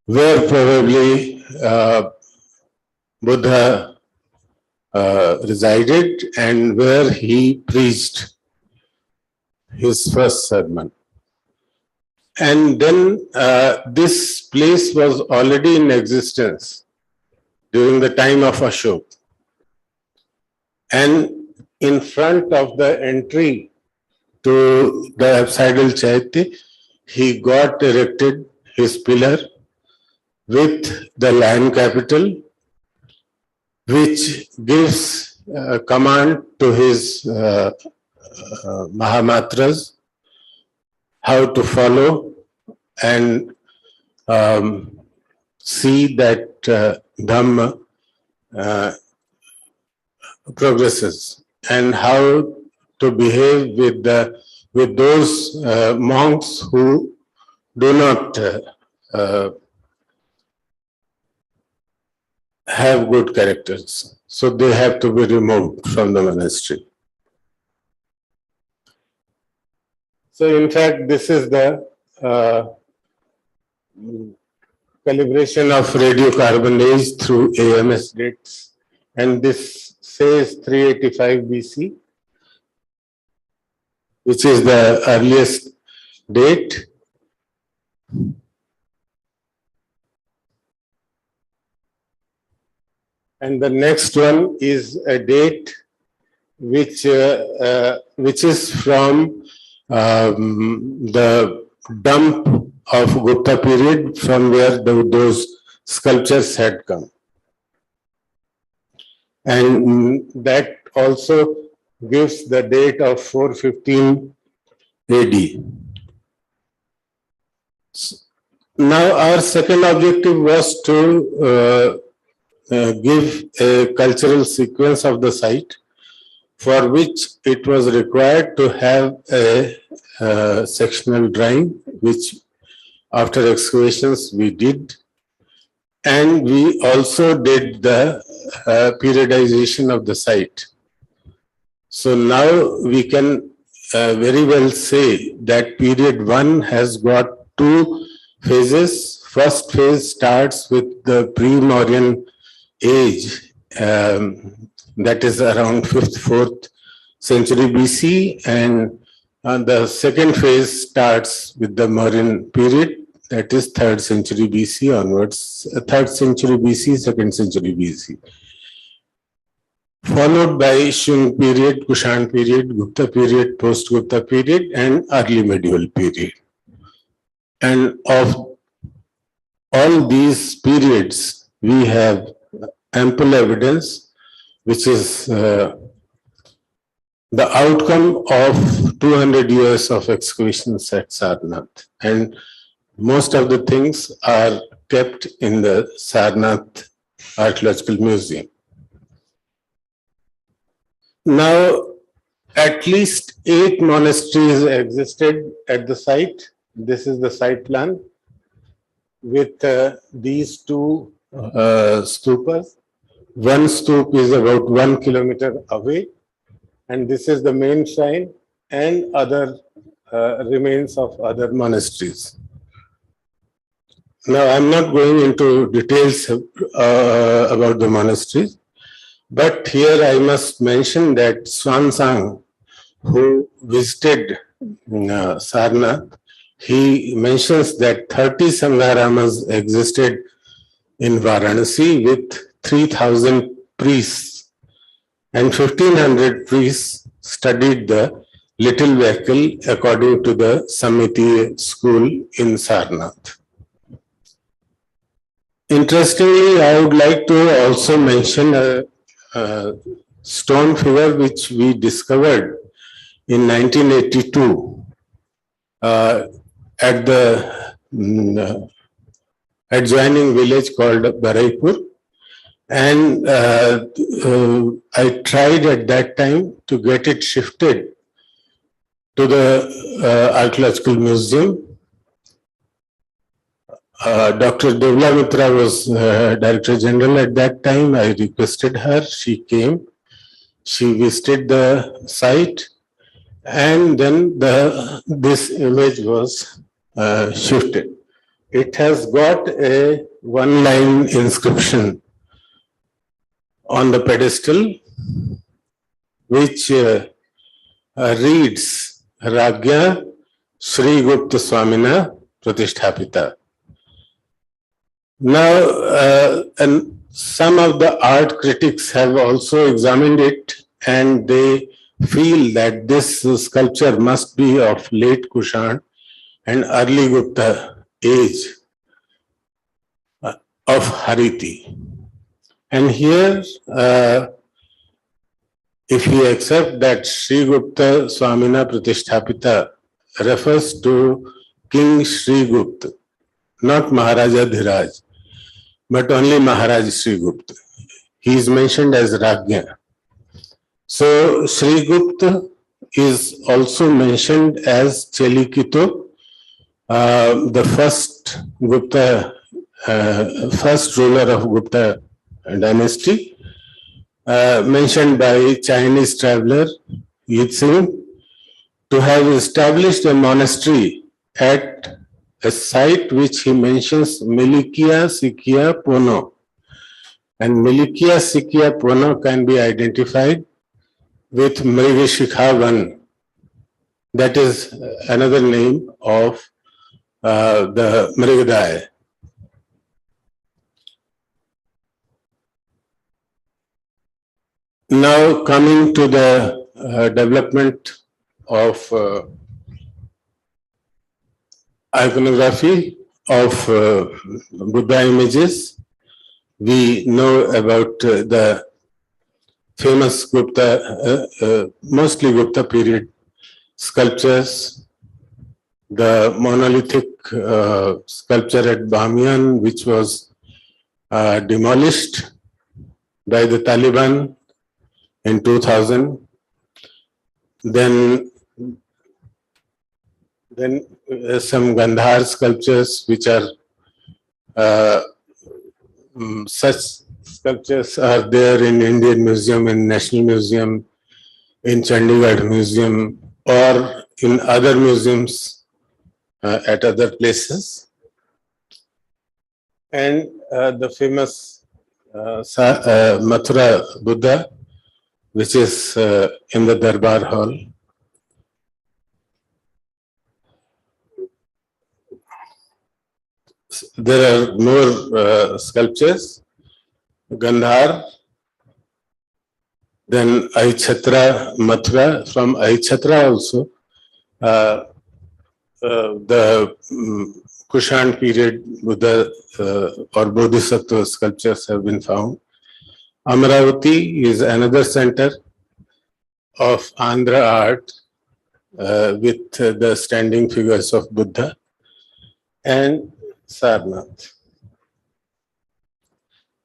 where probably Buddha resided and where he preached his first sermon. And then this place was already in existence during the time of Ashoka. And in front of the entry to the apsidal Chaitya, he got erected his pillar with the lion capital, which gives command to his Mahamatras how to follow and see that Dhamma progresses, and how to behave with those monks who do not have good characters. So they have to be removed from the monastery. So in fact, this is the calibration of radiocarbon age through AMS dates, and this says 385 BC, which is the earliest date. And the next one is a date which is from the dump of Gupta period, from where those sculptures had come. And that also gives the date of 415 AD. Now our second objective was to give a cultural sequence of the site, for which it was required to have a sectional drawing, which after excavations we did. And we also did the periodization of the site. So now we can very well say that period 1 has got 2 phases. First phase starts with the pre-Mauryan age, that is around 5th, 4th century BC, and the second phase starts with the Mauryan period, that is 3rd century BC onwards, 3rd century BC, 2nd century BC. Followed by Shung period, Kushan period, Gupta period, post-Gupta period, and early medieval period. And of all these periods, we have ample evidence, which is the outcome of 200 years of excavations at Sarnath. And most of the things are kept in the Sarnath Archaeological Museum. Now, at least 8 monasteries existed at the site. This is the site plan with these 2 stupas. One stupa is about 1 kilometer away, and this is the main shrine and other remains of other monasteries. Now, I'm not going into details about the monasteries, but here I must mention that Swansang, who visited Sarnath, he mentions that 30 Sangharamas existed in Varanasi with 3,000 priests, and 1,500 priests studied the little vehicle according to the Samiti school in Sarnath. Interestingly, I would like to also mention a stone figure which we discovered in 1982 at the adjoining village called Baraipur. And I tried at that time to get it shifted to the Archaeological Museum. Dr. Devla Mitra was Director General at that time. I requested her, she came, she visited the site, and then this image was shifted. it has got a one-line inscription on the pedestal, which reads Ragya Sri Gupta Swamina Pratisthapita. Now, and some of the art critics have also examined it, and they feel that this sculpture must be of late Kushan and early Gupta age of Hariti. And here, if we accept that Sri Gupta Swamina Pratisthapita refers to King Sri Gupta, not Maharaja Dhiraj, but only Maharaj Sri Gupta. He is mentioned as Ragya. So Sri Gupta is also mentioned as Chelikito, the first Gupta, first ruler of Gupta dynasty, mentioned by Chinese traveler Yixing, to have established a monastery at a site which he mentions Milikia Sikya Pono. And Milikia Sikya Pono can be identified with Mrigashikhavan. That is another name of the Mrigadaya. Now coming to the development of iconography of Buddha images, we know about the famous Gupta, mostly Gupta period sculptures, the monolithic sculpture at Bamiyan, which was demolished by the Taliban in 2000. Then some Gandhar sculptures, which are such sculptures are there in Indian Museum, in National Museum, in Chandigarh Museum, or in other museums at other places. And the famous Mathura Buddha, which is in the Darbar Hall. There are more sculptures, Gandhar, then Aichhatra Mathura, from Aichhatra also, the Kushan period Buddha or Bodhisattva sculptures have been found. Amaravati is another center of Andhra art with the standing figures of Buddha, and Sarnath.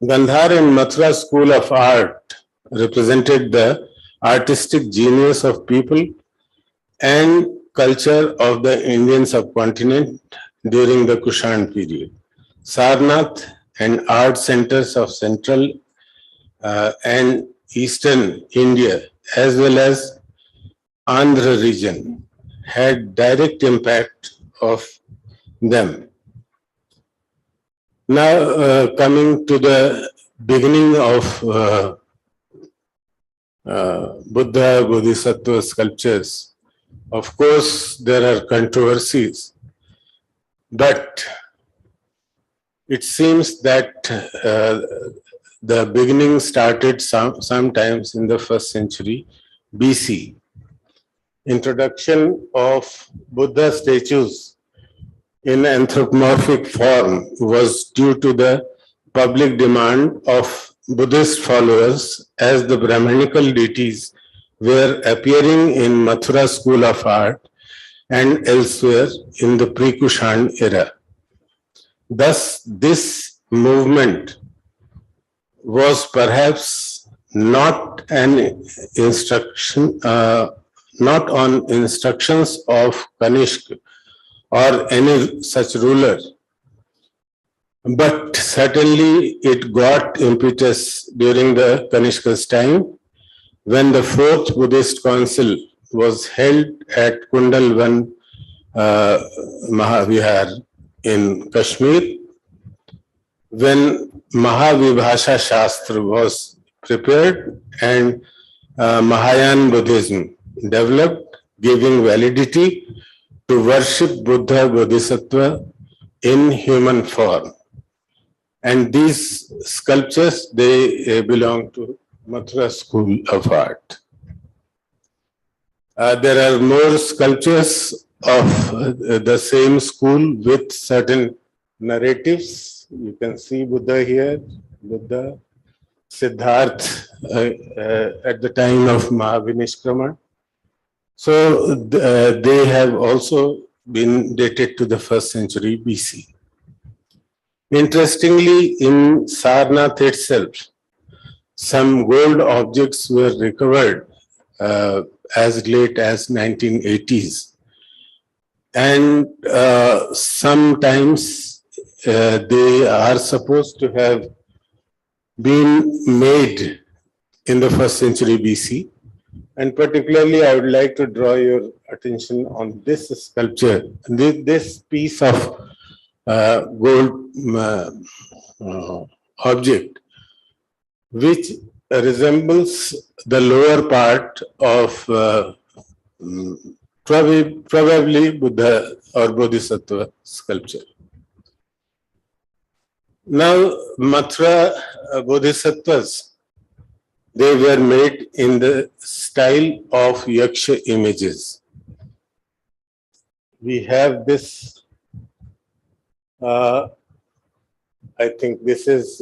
Gandhar and Mathura school of art represented the artistic genius of people and culture of the Indian subcontinent during the Kushan period. Sarnath and art centers of central and eastern India, as well as Andhra region, had direct impact of them. Now coming to the beginning of Buddha Bodhisattva sculptures, of course there are controversies, but it seems that the beginning started sometimes in the 1st century BC. Introduction of Buddha statues in anthropomorphic form was due to the public demand of Buddhist followers, as the Brahmanical deities were appearing in Mathura school of art and elsewhere in the pre-Kushan era. Thus, this movement was perhaps not an instruction, not on instructions of Kanishka or any such ruler, but certainly it got impetus during the Kanishka's time, when the 4th Buddhist Council was held at Kundalvan Mahavihar in Kashmir. When Mahavibhasha Shastra was prepared and Mahayana Buddhism developed, giving validity to worship Buddha Bodhisattva in human form. And these sculptures, they belong to Mathura School of Art. There are more sculptures of the same school with certain narratives. You can see Buddha here, Buddha, Siddharth at the time of Mahavinishkrama. So they have also been dated to the 1st century BC. Interestingly, in Sarnath itself, some gold objects were recovered as late as 1980s. And sometimes they are supposed to have been made in the 1st century BC. And particularly, I would like to draw your attention on this sculpture, this piece of gold object, which resembles the lower part of probably Buddha or Bodhisattva sculpture. Now, Mathura Bodhisattvas, they were made in the style of Yaksha images. We have this, I think this is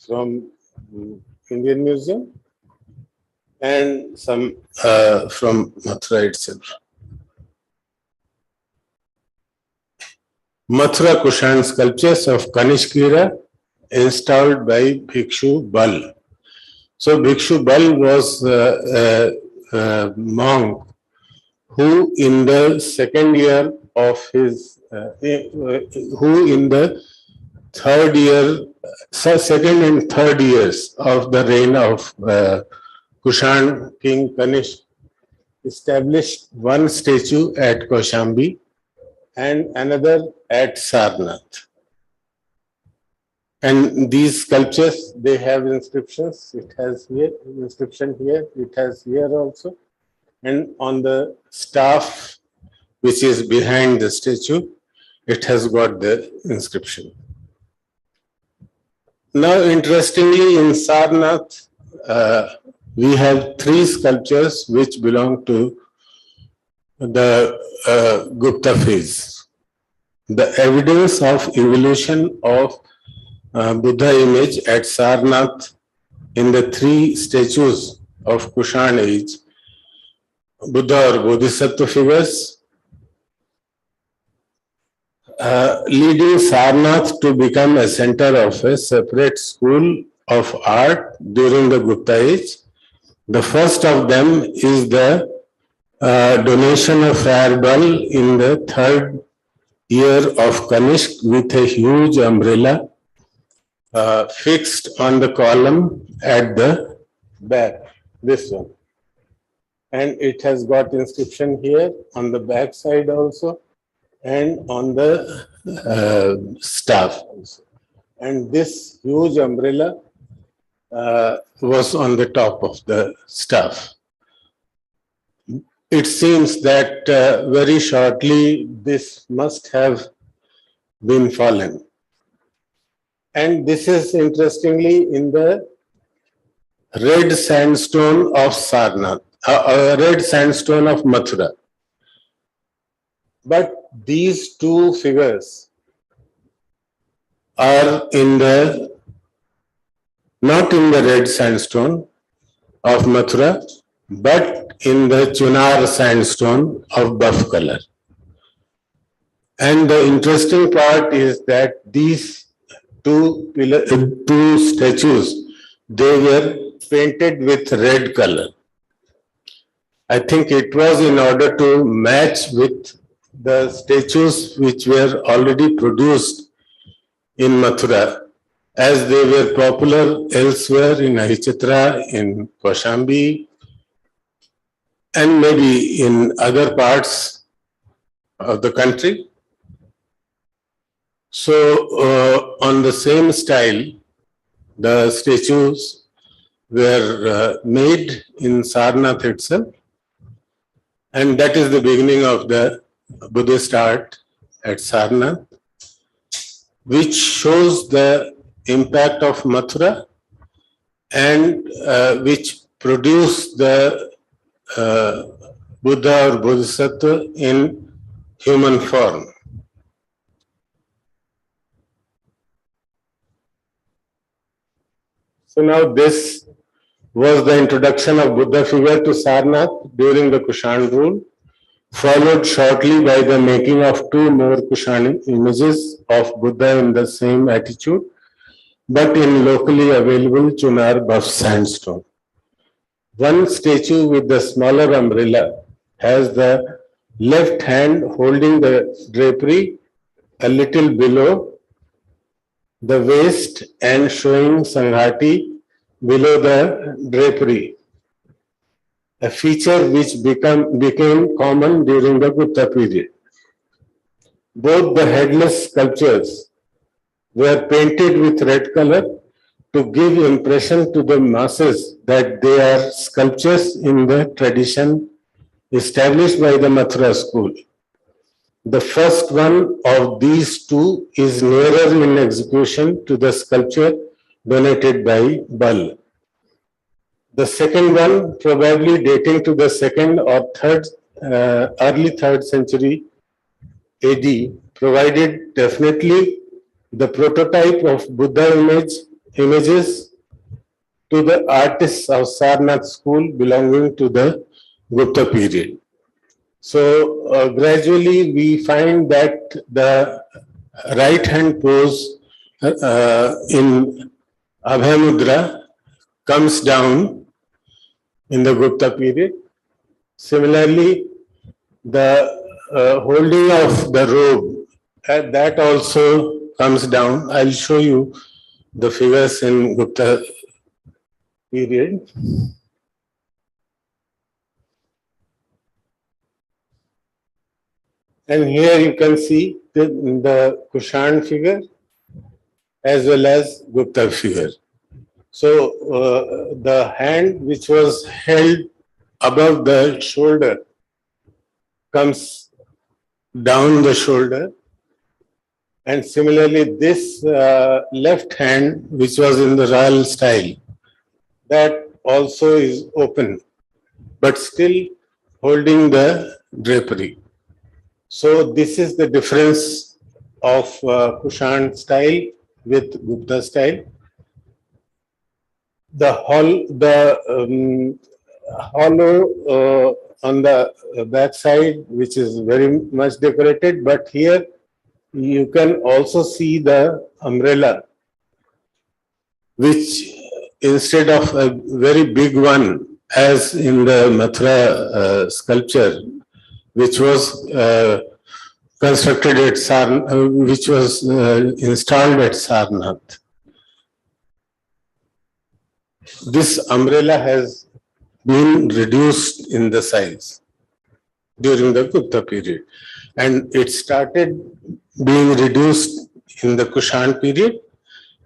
from Indian Museum and some from Mathura itself. Mathura Kushan sculptures of Kanishkira installed by Bhikshu Bal. So Bhikshu Bal was a monk who in the second year of his, who in the third year, second and third years of the reign of Kushan King Kanishk established one statue at Kaushambi and another at Sarnath. And these sculptures, they have inscriptions. It has here, inscription here, it has here also. And on the staff, which is behind the statue, it has got the inscription. Now, interestingly, in Sarnath, we have 3 sculptures which belong to the Gupta phase. The evidence of evolution of Buddha image at Sarnath in the 3 statues of Kushan age, Buddha or Bodhisattva figures, leading Sarnath to become a center of a separate school of art during the Gupta age. The first of them is the donation of Friar Bal in the 3rd year of Kanishk with a huge umbrella fixed on the column at the back, this one. And it has got inscription here on the back side also and on the staff also. And this huge umbrella was on the top of the staff. It seems that very shortly this must have been fallen. And this is interestingly in the red sandstone of Sarnath, red sandstone of Mathura. But these 2 figures are in the, not in the red sandstone of Mathura, but in the Chunar sandstone of buff color. And the interesting part is that these 2 statues, they were painted with red color. I think it was in order to match with the statues which were already produced in Mathura, as they were popular elsewhere in Ahichattra, in Kaushambi, and maybe in other parts of the country. So on the same style, the statues were made in Sarnath itself, and that is the beginning of the Buddhist art at Sarnath, which shows the impact of Mathura and which produced the Buddha or Bodhisattva in human form. So now this was the introduction of Buddha figure to Sarnath during the Kushan rule, followed shortly by the making of two more Kushan images of Buddha in the same attitude, but in locally available Chunar buff sandstone. One statue with the smaller umbrella has the left hand holding the drapery a little below the waist and showing Sanghati below the drapery, a feature which became common during the Gupta period. Both the headless sculptures were painted with red color to give impression to the masses that they are sculptures in the tradition established by the Mathura school. The first one of these two is nearer in execution to the sculpture donated by Bal. The second one, probably dating to the second or third, early 3rd century AD, provided definitely the prototype of Buddha images to the artists of Sarnath school belonging to the Gupta period. So gradually we find that the right hand pose in Abhay Mudra comes down in the Gupta period. Similarly, the holding of the robe, that also comes down. I'll show you the figures in Gupta period. And here you can see the Kushan figure as well as Gupta figure. So the hand which was held above the shoulder comes down the shoulder, and similarly this left hand which was in the royal style, that also is open but still holding the drapery. So this is the difference of Kushan style with Gupta style. The hollow on the back side, which is very much decorated, but here you can also see the umbrella, which instead of a very big one as in the Mathura sculpture, which was constructed at Sarnath, which was installed at Sarnath. This umbrella has been reduced in the size during the Gupta period, and it started being reduced in the Kushan period,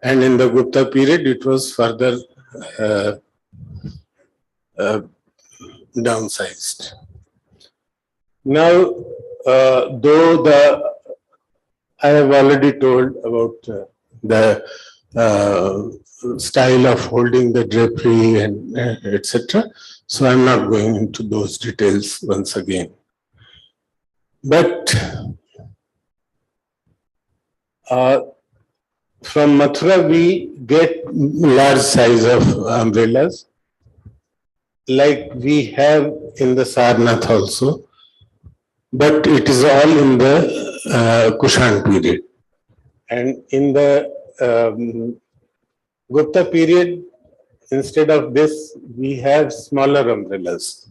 and in the Gupta period it was further downsized. Now, though I have already told about the style of holding the drapery and etc. So I'm not going into those details once again. But from Mathura we get large size of umbrellas, like we have in the Sarnath also, but it is all in the Kushan period. And in the Gupta period, instead of this, we have smaller umbrellas.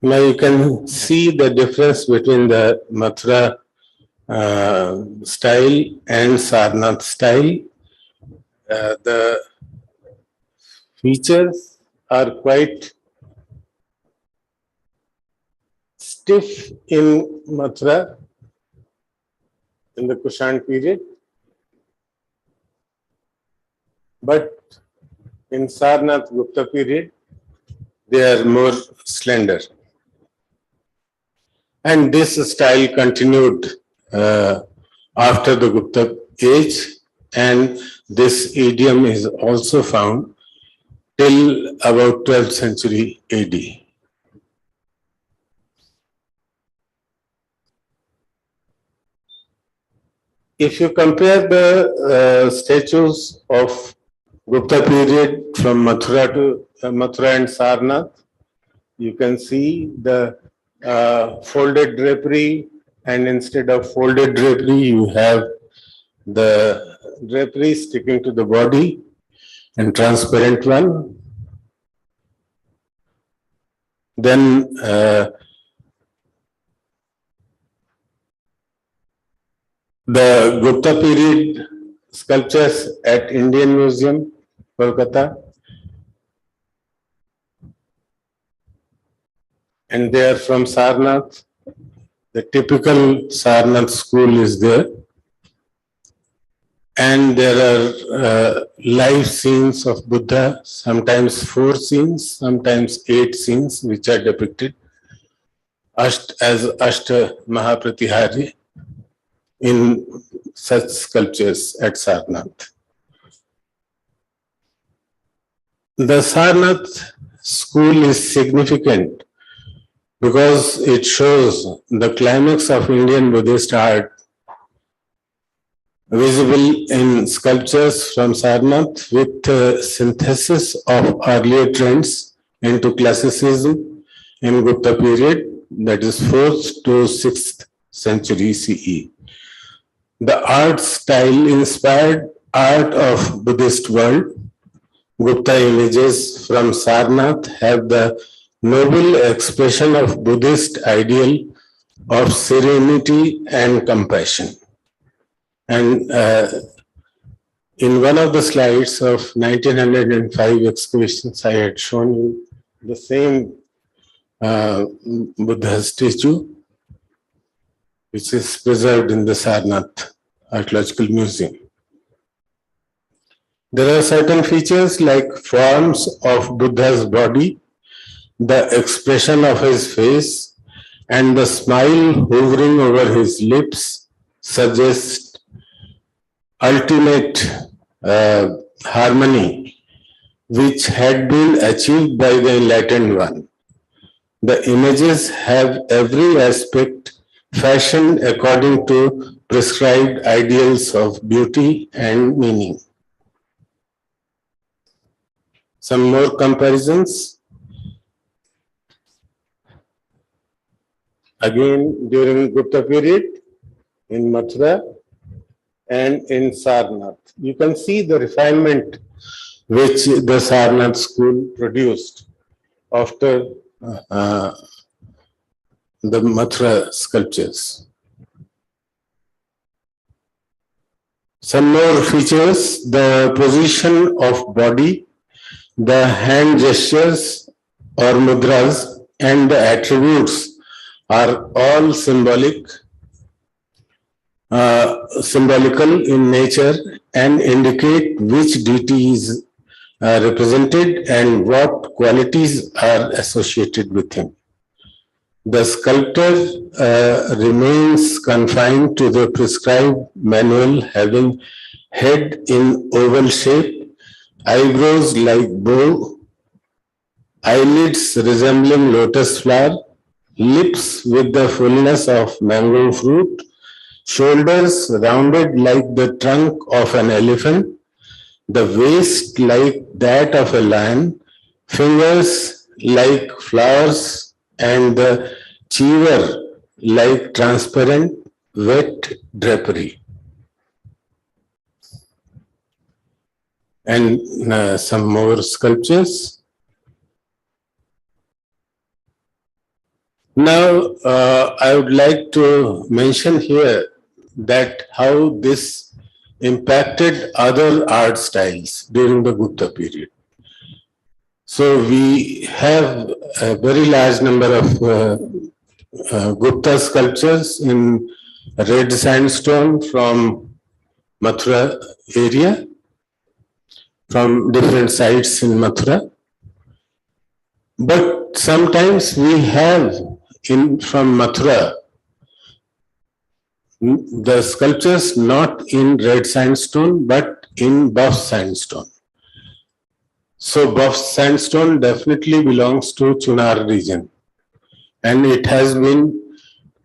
Now you can see the difference between the Mathura style and Sarnath style. The features are quite stiff in Mathura in the Kushan period, but in Sarnath Gupta period, they are more slender. And this style continued after the Gupta age, and this idiom is also found till about 12th century AD. If you compare the statues of Gupta period from Mathura and Sarnath, you can see the folded drapery, and instead of folded drapery, you have the drapery sticking to the body and transparent one. Then the Gupta period sculptures at Indian Museum, Kolkata, and they are from Sarnath. The typical Sarnath school is there. And there are live scenes of Buddha, sometimes 4 scenes, sometimes 8 scenes, which are depicted as Ashta Mahapratihari in such sculptures at Sarnath. The Sarnath school is significant because it shows the climax of Indian Buddhist art visible in sculptures from Sarnath with synthesis of earlier trends into classicism in Gupta period, that is 4th to 6th century CE. The art style inspired art of Buddhist world. Gupta images from Sarnath have the noble expression of Buddhist ideal of serenity and compassion. And in one of the slides of 1905 excavations, I had shown you the same Buddha statue, which is preserved in the Sarnath Archaeological Museum. There are certain features like forms of Buddha's body, the expression of his face, and the smile hovering over his lips suggest ultimate harmony, which had been achieved by the Enlightened One. The images have every aspect fashioned according to prescribed ideals of beauty and meaning. Some more comparisons. Again, during Gupta period in Mathura and in Sarnath, you can see the refinement which the Sarnath school produced after the Mathura sculptures. Some more features: the position of body, the hand gestures or mudras, and the attributes are all symbolical in nature and indicate which deity is represented and what qualities are associated with him. The sculptor remains confined to the prescribed manual, having head in oval shape, eyebrows like bow, eyelids resembling lotus flower, lips with the fullness of mango fruit, shoulders rounded like the trunk of an elephant, the waist like that of a lion, fingers like flowers, and the chever like transparent wet drapery. And some more sculptures. Now, I would like to mention here that how this impacted other art styles during the Gupta period. So we have a very large number of Gupta sculptures in red sandstone from Mathura area, from different sites in Mathura. But sometimes we have from Mathura the sculptures not in red sandstone but in buff sandstone. So buff sandstone definitely belongs to Chunar region, and it has been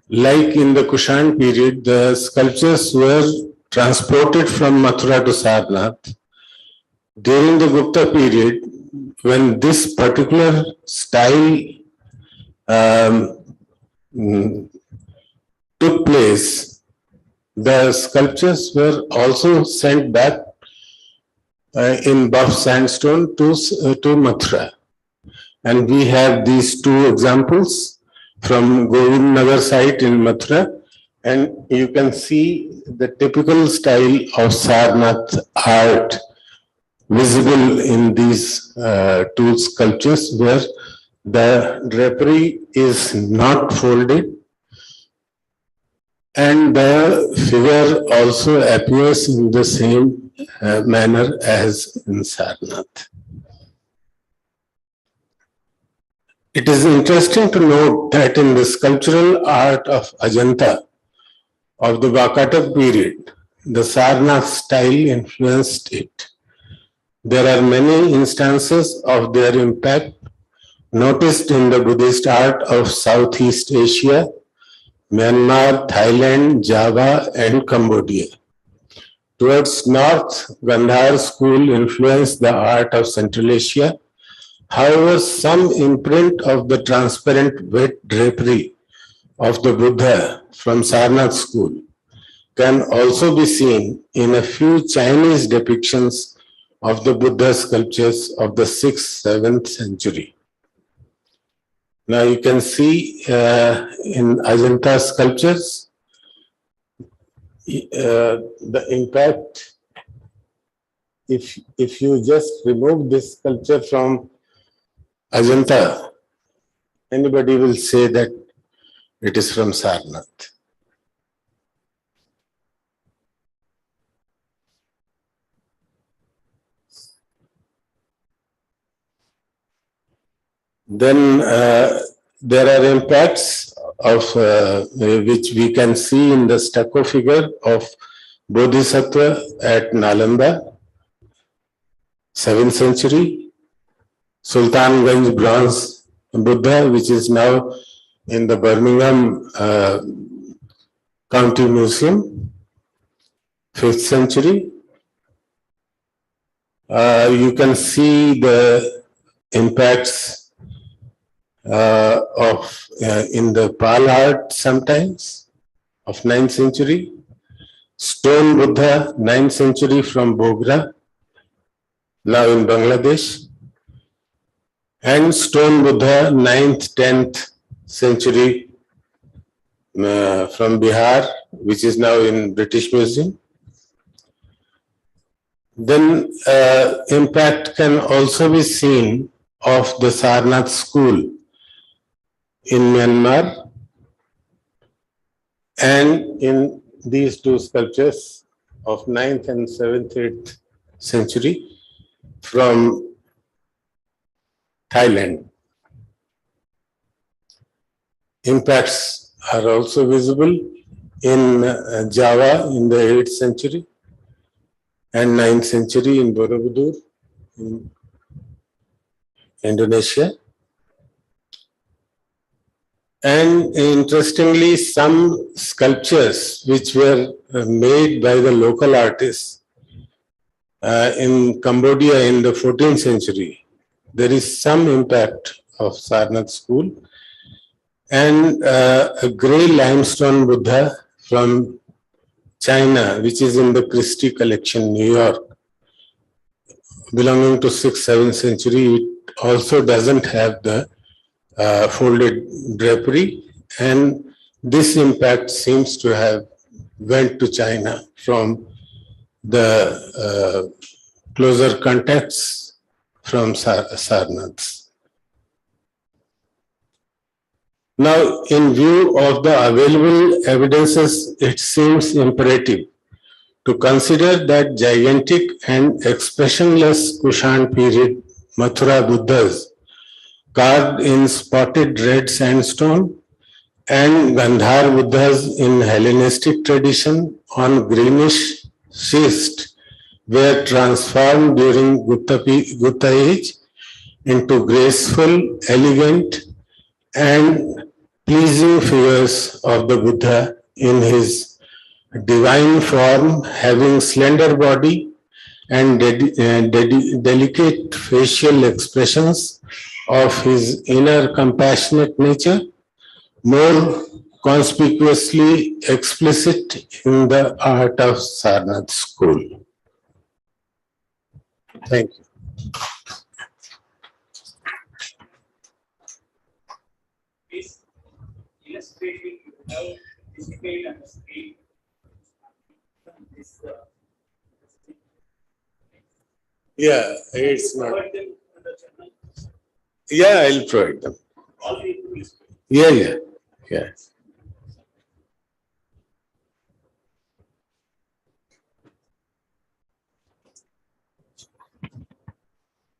like in the Kushan period, the sculptures were transported from Mathura to Sarnath. During the Gupta period, when this particular style took place, the sculptures were also sent back in buff sandstone to Mathura. And we have these two examples from Govindnagar site in Mathura, and you can see the typical style of Sarnath art visible in these two sculptures, where the drapery is not folded and the figure also appears in the same manner as in Sarnath. It is interesting to note that in the sculptural art of Ajanta of the Vakatak period, the Sarnath style influenced it. There are many instances of their impact noticed in the Buddhist art of Southeast Asia, Myanmar, Thailand, Java, and Cambodia. Towards north, Gandhar school influenced the art of Central Asia. However, some imprint of the transparent wet drapery of the Buddha from Sarnath school can also be seen in a few Chinese depictions of the Buddha sculptures of the 6th, 7th century. Now you can see in Ajanta sculptures, the impact, if you just remove this sculpture from Ajanta, anybody will say that it is from Sarnath. Then there are impacts of which we can see in the stucco figure of Bodhisattva at Nalanda, 7th century, Sultanganj bronze Buddha, which is now in the Birmingham County Museum, 5th century. You can see the impacts of in the Pal art sometimes of 9th century, stone Buddha 9th century from Bogra, now in Bangladesh, and stone Buddha 9th, 10th century from Bihar, which is now in British Museum. Then impact can also be seen of the Sarnath school in Myanmar and in these two sculptures of 9th and 7th, 8th century from Thailand. Impacts are also visible in Java in the 8th century and 9th century in Borobudur in Indonesia. And interestingly, some sculptures which were made by the local artists in Cambodia in the 14th century, there is some impact of Sarnath school, and a grey limestone Buddha from China, which is in the Christie collection, New York, belonging to 6th, 7th century. It also doesn't have the folded drapery, and this impact seems to have went to China from the closer contacts from Sarnaths. Now, in view of the available evidences, it seems imperative to consider that gigantic and expressionless Kushan period Mathura Buddhas carved in spotted red sandstone and Gandhar Buddhas in Hellenistic tradition on greenish schist were transformed during Gupta age into graceful, elegant, and pleasing figures of the Buddha in his divine form, having slender body and delicate facial expressions of his inner compassionate nature, more conspicuously explicit in the art of Sarnath school. Thank you. This illustration you have displayed on the screen. Yeah, it's not. Yeah, I'll provide them. Yeah.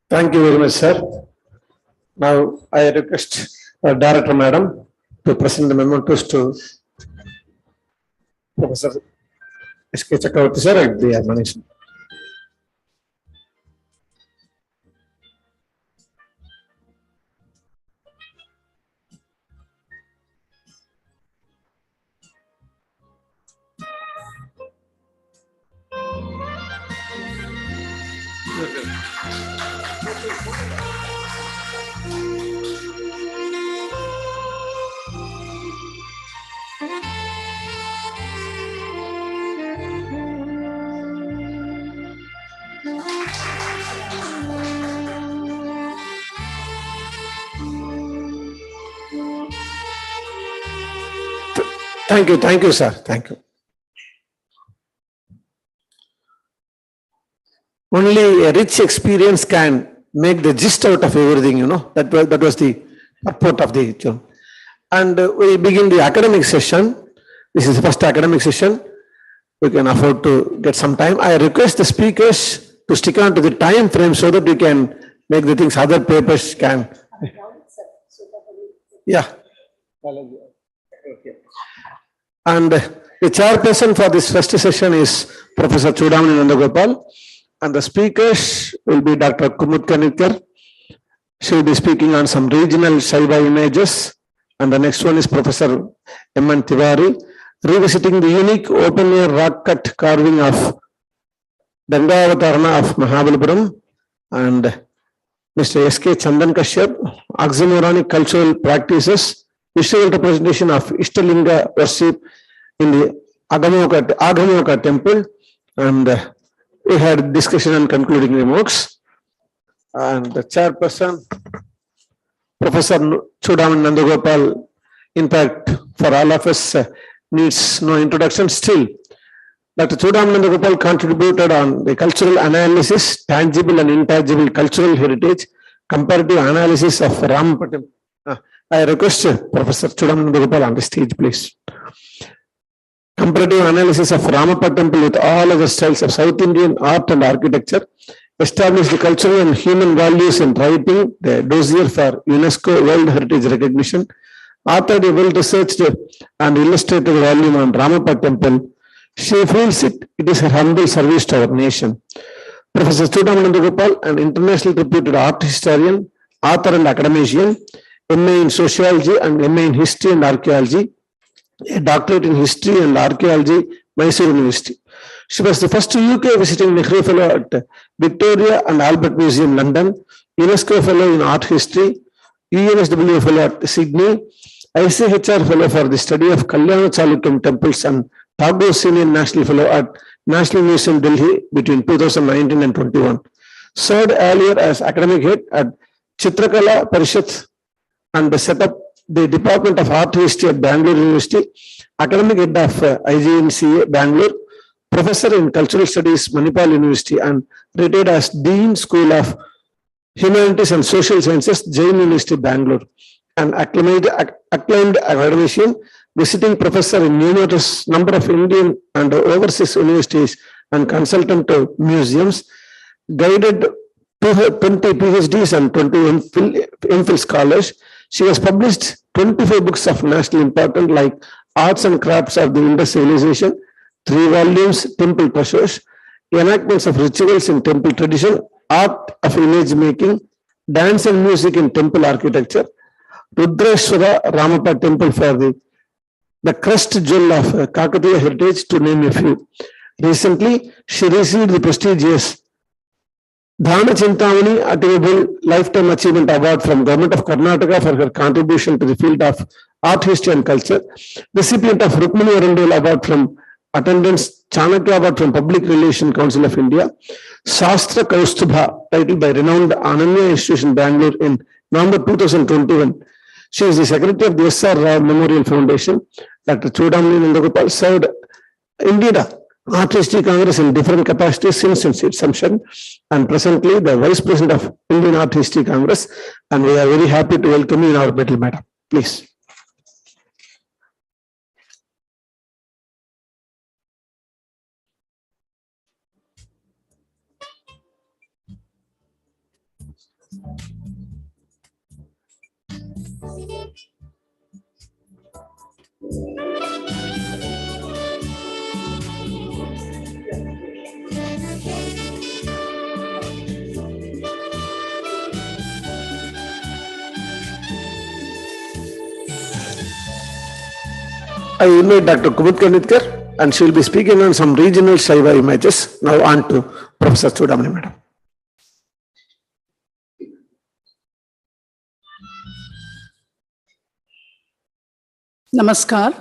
Thank you very much, sir. Now I request Director Madam to present the mementos to Professor S.K. Chakravarti, sir, and the admonition. Thank you, sir. Thank you. Only a rich experience can make the gist out of everything, you know. That was the purport of the. And we begin the academic session. This is the first academic session. We can afford to get some time. I request the speakers to stick on to the time frame so that we can make the things other papers can. Yeah. And the chairperson for this first session is Professor Chudamani Nandagopal, and the speakers will be Dr. Kumud Kanitkar. She will be speaking on some regional Shaiva images, and the next one is Professor M.N. Tiwari, revisiting the unique open-air rock-cut carving of Dandavatarana of Mahabalipuram, and Mr. S.K. Chandan Kashyap, oxymoronic cultural practices, visual representation of Ishtalinga worship in the Agamoka temple, and we had discussion and concluding remarks. And the chairperson, Professor Chudamani Nandagopal, in fact, for all of us, needs no introduction. Still, Dr. Chudamani Nandagopal contributed on the cultural analysis, tangible and intangible cultural heritage, comparative analysis of Ramapatam. I request Professor Chudamani Nandagopal on the stage, please. Comparative analysis of Ramappa temple with all other styles of South Indian art and architecture, establish the cultural and human values in writing, the dossier for UNESCO World Heritage recognition, authored a well-researched and illustrated volume on Ramappa temple. She feels it is her humble service to our nation. Professor Chudamani Nandagopal, an internationally reputed art historian, author and academician, MA in sociology and MA in history and archaeology, a doctorate in history and archaeology, Mysore University. She was the first UK visiting Nehru Fellow at Victoria and Albert Museum, London, UNESCO Fellow in art history, UNSW Fellow at Sydney, ICHR Fellow for the study of Kalyana Chalukyam temples, and Tagore Senior National Fellow at National Museum, Delhi between 2019 and 21. Served earlier as academic head at Chitrakala Parishad and set up the Department of Art History at Bangalore University, academic head of IGNCA Bangalore, professor in cultural studies Manipal University, and retired as Dean School of Humanities and Social Sciences, Jain University, Bangalore. an acclaimed academician, visiting professor in numerous number of Indian and overseas universities and consultant to museums, guided 20 PhDs and 20 MPhil scholars. She has published 25 books of national importance like Arts and Crafts of the Indus Civilization, 3 volumes, Temple Treasures, Enactments of Rituals in Temple Tradition, Art of Image Making, Dance and Music in Temple Architecture, Rudrashwara Ramappa Temple for the crest jewel of Kakatiya heritage, to name a few. Recently, she received the prestigious Dhana Chintamani Attainable Lifetime Achievement Award from Government of Karnataka for her contribution to the field of art, history and culture. Recipient of Rukmini Arundel Award from Attendance Chanakya Award from Public Relations Council of India. Shastra Kaustubha, titled by renowned Ananya Institution, Bangalore in November 2021. She is the secretary of the S.R. Rao Memorial Foundation. Dr. Chudamani Nandagopal served Indian Art History Congress in different capacities since its inception, and presently the Vice President of Indian Art History Congress. And we are very happy to welcome you in our middle, madam. Please. I invite Dr. Kumud Kanitkar, and she will be speaking on some regional Shaiva images. Now on to Professor Chudamani, madam. Namaskar.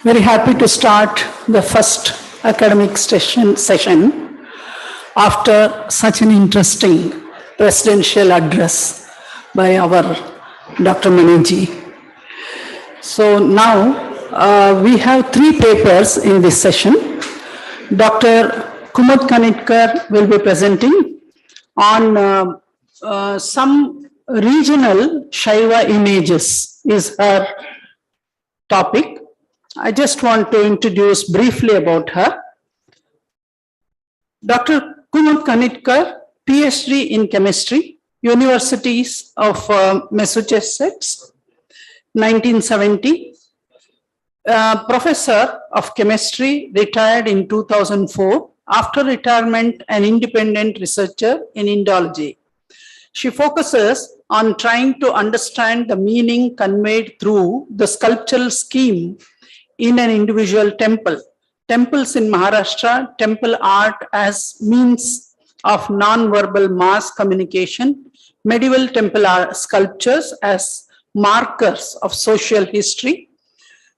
Very happy to start the first academic session after such an interesting presidential address by our Dr. Maniji. So now we have 3 papers in this session. Dr. Kumud Kanitkar will be presenting on some regional Shaiva images is her topic. I just want to introduce briefly about her. Dr. Kumud Kanitkar, PhD in chemistry, Universities of Massachusetts, 1970. Professor of chemistry, retired in 2004. After retirement, an independent researcher in Indology. She focuses on trying to understand the meaning conveyed through the sculptural scheme in an individual temple. Temples in Maharashtra, temple art as means of non-verbal mass communication, medieval temple art sculptures as markers of social history.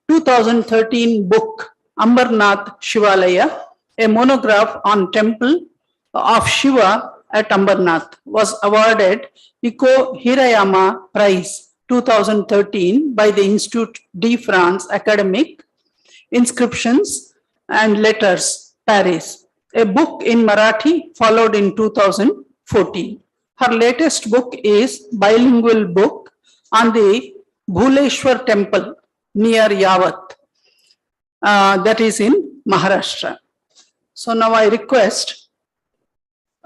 2013 book, Ambarnath Shivalaya, a monograph on temple of Shiva at Ambarnath, was awarded Iko Hirayama Prize 2013 by the Institut de France Academic Inscriptions and Letters, Paris. A book in Marathi followed in 2014. Her latest book is bilingual book on the Bhuleshwar temple near Yavat, that is in Maharashtra. So now I request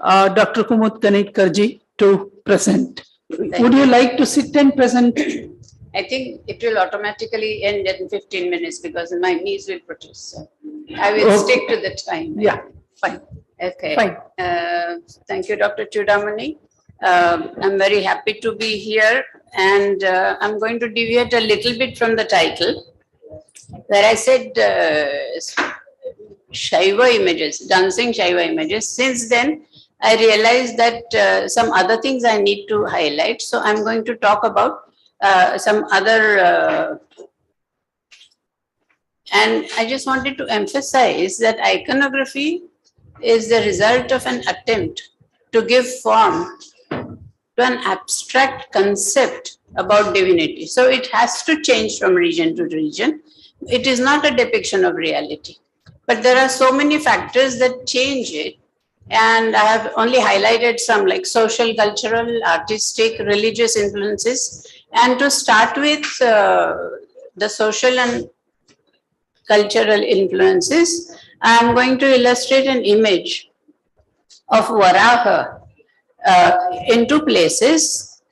Dr. Kumud Kanitkar ji to present. Would you like to sit and present? I think it will automatically end in 15 minutes because my knees will protest. So I will stick to the time. Yeah, fine. Okay. Fine. Thank you, Dr. Chudamani. I'm very happy to be here, and I'm going to deviate a little bit from the title where I said Shaiva images, dancing Shaiva images. Since then, I realized that some other things I need to highlight. So I'm going to talk about some other, and I just wanted to emphasize that iconography is the result of an attempt to give form to an abstract concept about divinity. So it has to change from region to region. It is not a depiction of reality, but there are so many factors that change it And I have only highlighted some like social, cultural, artistic, religious influences. And to start with the social and cultural influences, I am going to illustrate an image of Varaha in two places,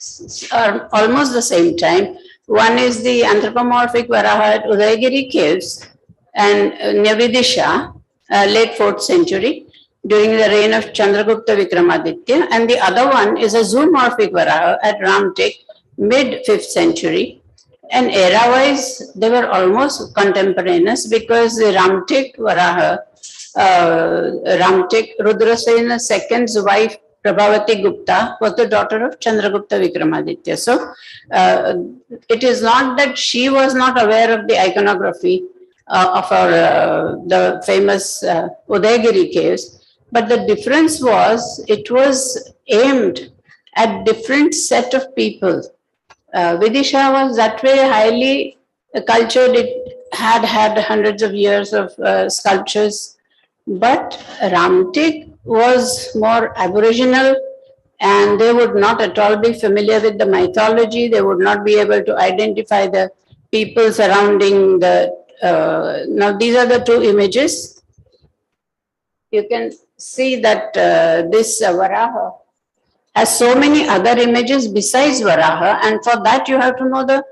almost the same time. One is the anthropomorphic Varaha at Udaygiri caves and near Vidisha, late 4th century, during the reign of Chandragupta Vikramaditya, and the other one is a zoomorphic Varaha at Ramtek, mid 5th century. And era-wise, they were almost contemporaneous because the Ramtek Varaha, Ramtek Rudrasena's second wife, Prabhavati Gupta, was the daughter of Chandragupta Vikramaditya. So it is not that she was not aware of the iconography of the famous Udaygiri caves, but the difference was it was aimed at different set of people. Vidisha was that way highly cultured. It had hundreds of years of sculptures, but Ramtek was more aboriginal, and they would not at all be familiar with the mythology. They would not be able to identify the people surrounding the. Now these are the two images. You can see that this Varaha has so many other images besides Varaha, and for that you have to know the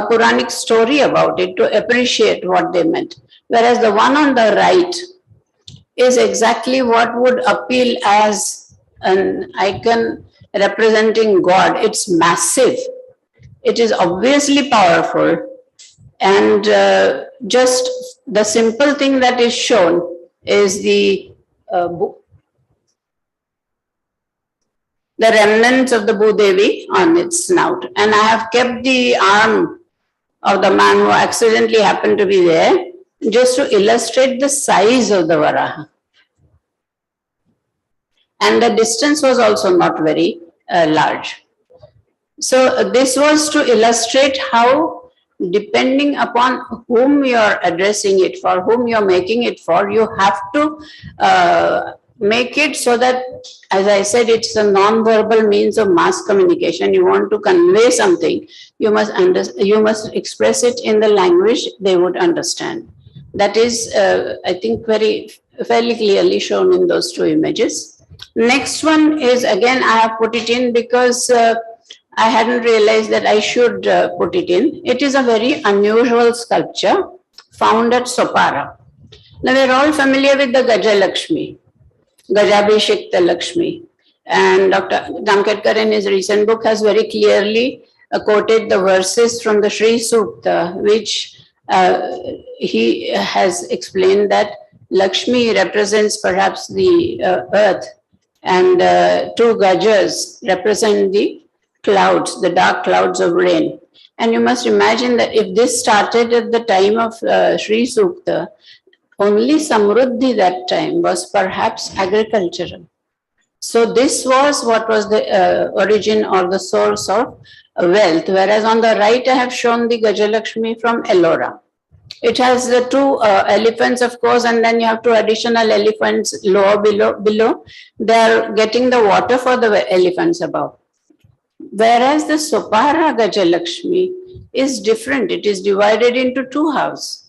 Puranic story about it to appreciate what they meant. Whereas the one on the right is exactly what would appeal as an icon representing God. It's massive. It is obviously powerful, and just the simple thing that is shown is the remnants of the Bhudevi on its snout. And I have kept the arm of the man who accidentally happened to be there just to illustrate the size of the Varaha. And the distance was also not very large. So this was to illustrate how, depending upon whom you are addressing it for, whom you are making it for, you have to make it so that, as I said, it's a non-verbal means of mass communication. You want to convey something, you must express it in the language they would understand. That is, I think, fairly clearly shown in those two images. Next one is, again, I have put it in because I hadn't realized that I should put it in. It is a very unusual sculpture found at Sopara. Now, we're all familiar with the Gajalakshmi, Gajabhishekta Lakshmi. And Dr. Damkedkar in his recent book has very clearly quoted the verses from the Sri Sukta, which he has explained that Lakshmi represents perhaps the earth, and two Gajas represent the clouds, the dark clouds of rain. And you must imagine that if this started at the time of Sri Sukta, only Samruddhi that time was perhaps agricultural. So this was what was the origin or the source of wealth. Whereas on the right, I have shown the Gajalakshmi from Ellora. It has the two elephants, of course, and then you have two additional elephants below. They are getting the water for the elephants above. Whereas the Sopara Gajalakshmi is different. It is divided into two houses.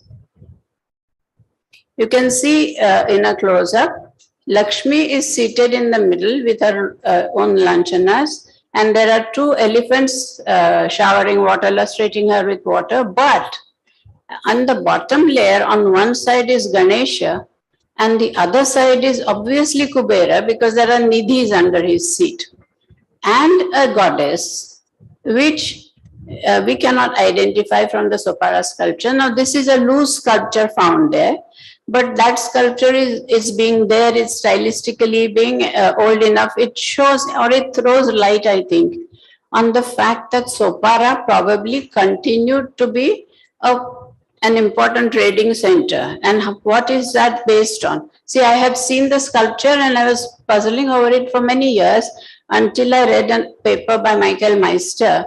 You can see in a close-up, Lakshmi is seated in the middle with her own lanchanas, and there are two elephants showering water, illustrating her with water. But on the bottom layer, on one side is Ganesha, and the other side is obviously Kubera, because there are nidhis under his seat, and a goddess, which we cannot identify from the Sopara sculpture. Now, this is a loose sculpture found there, but that sculpture is being there, it's stylistically being old enough. It shows, or it throws light, I think, on the fact that Sopara probably continued to be an important trading center. And what is that based on? See, I have seen the sculpture and I was puzzling over it for many years until I read a paper by Michael Meister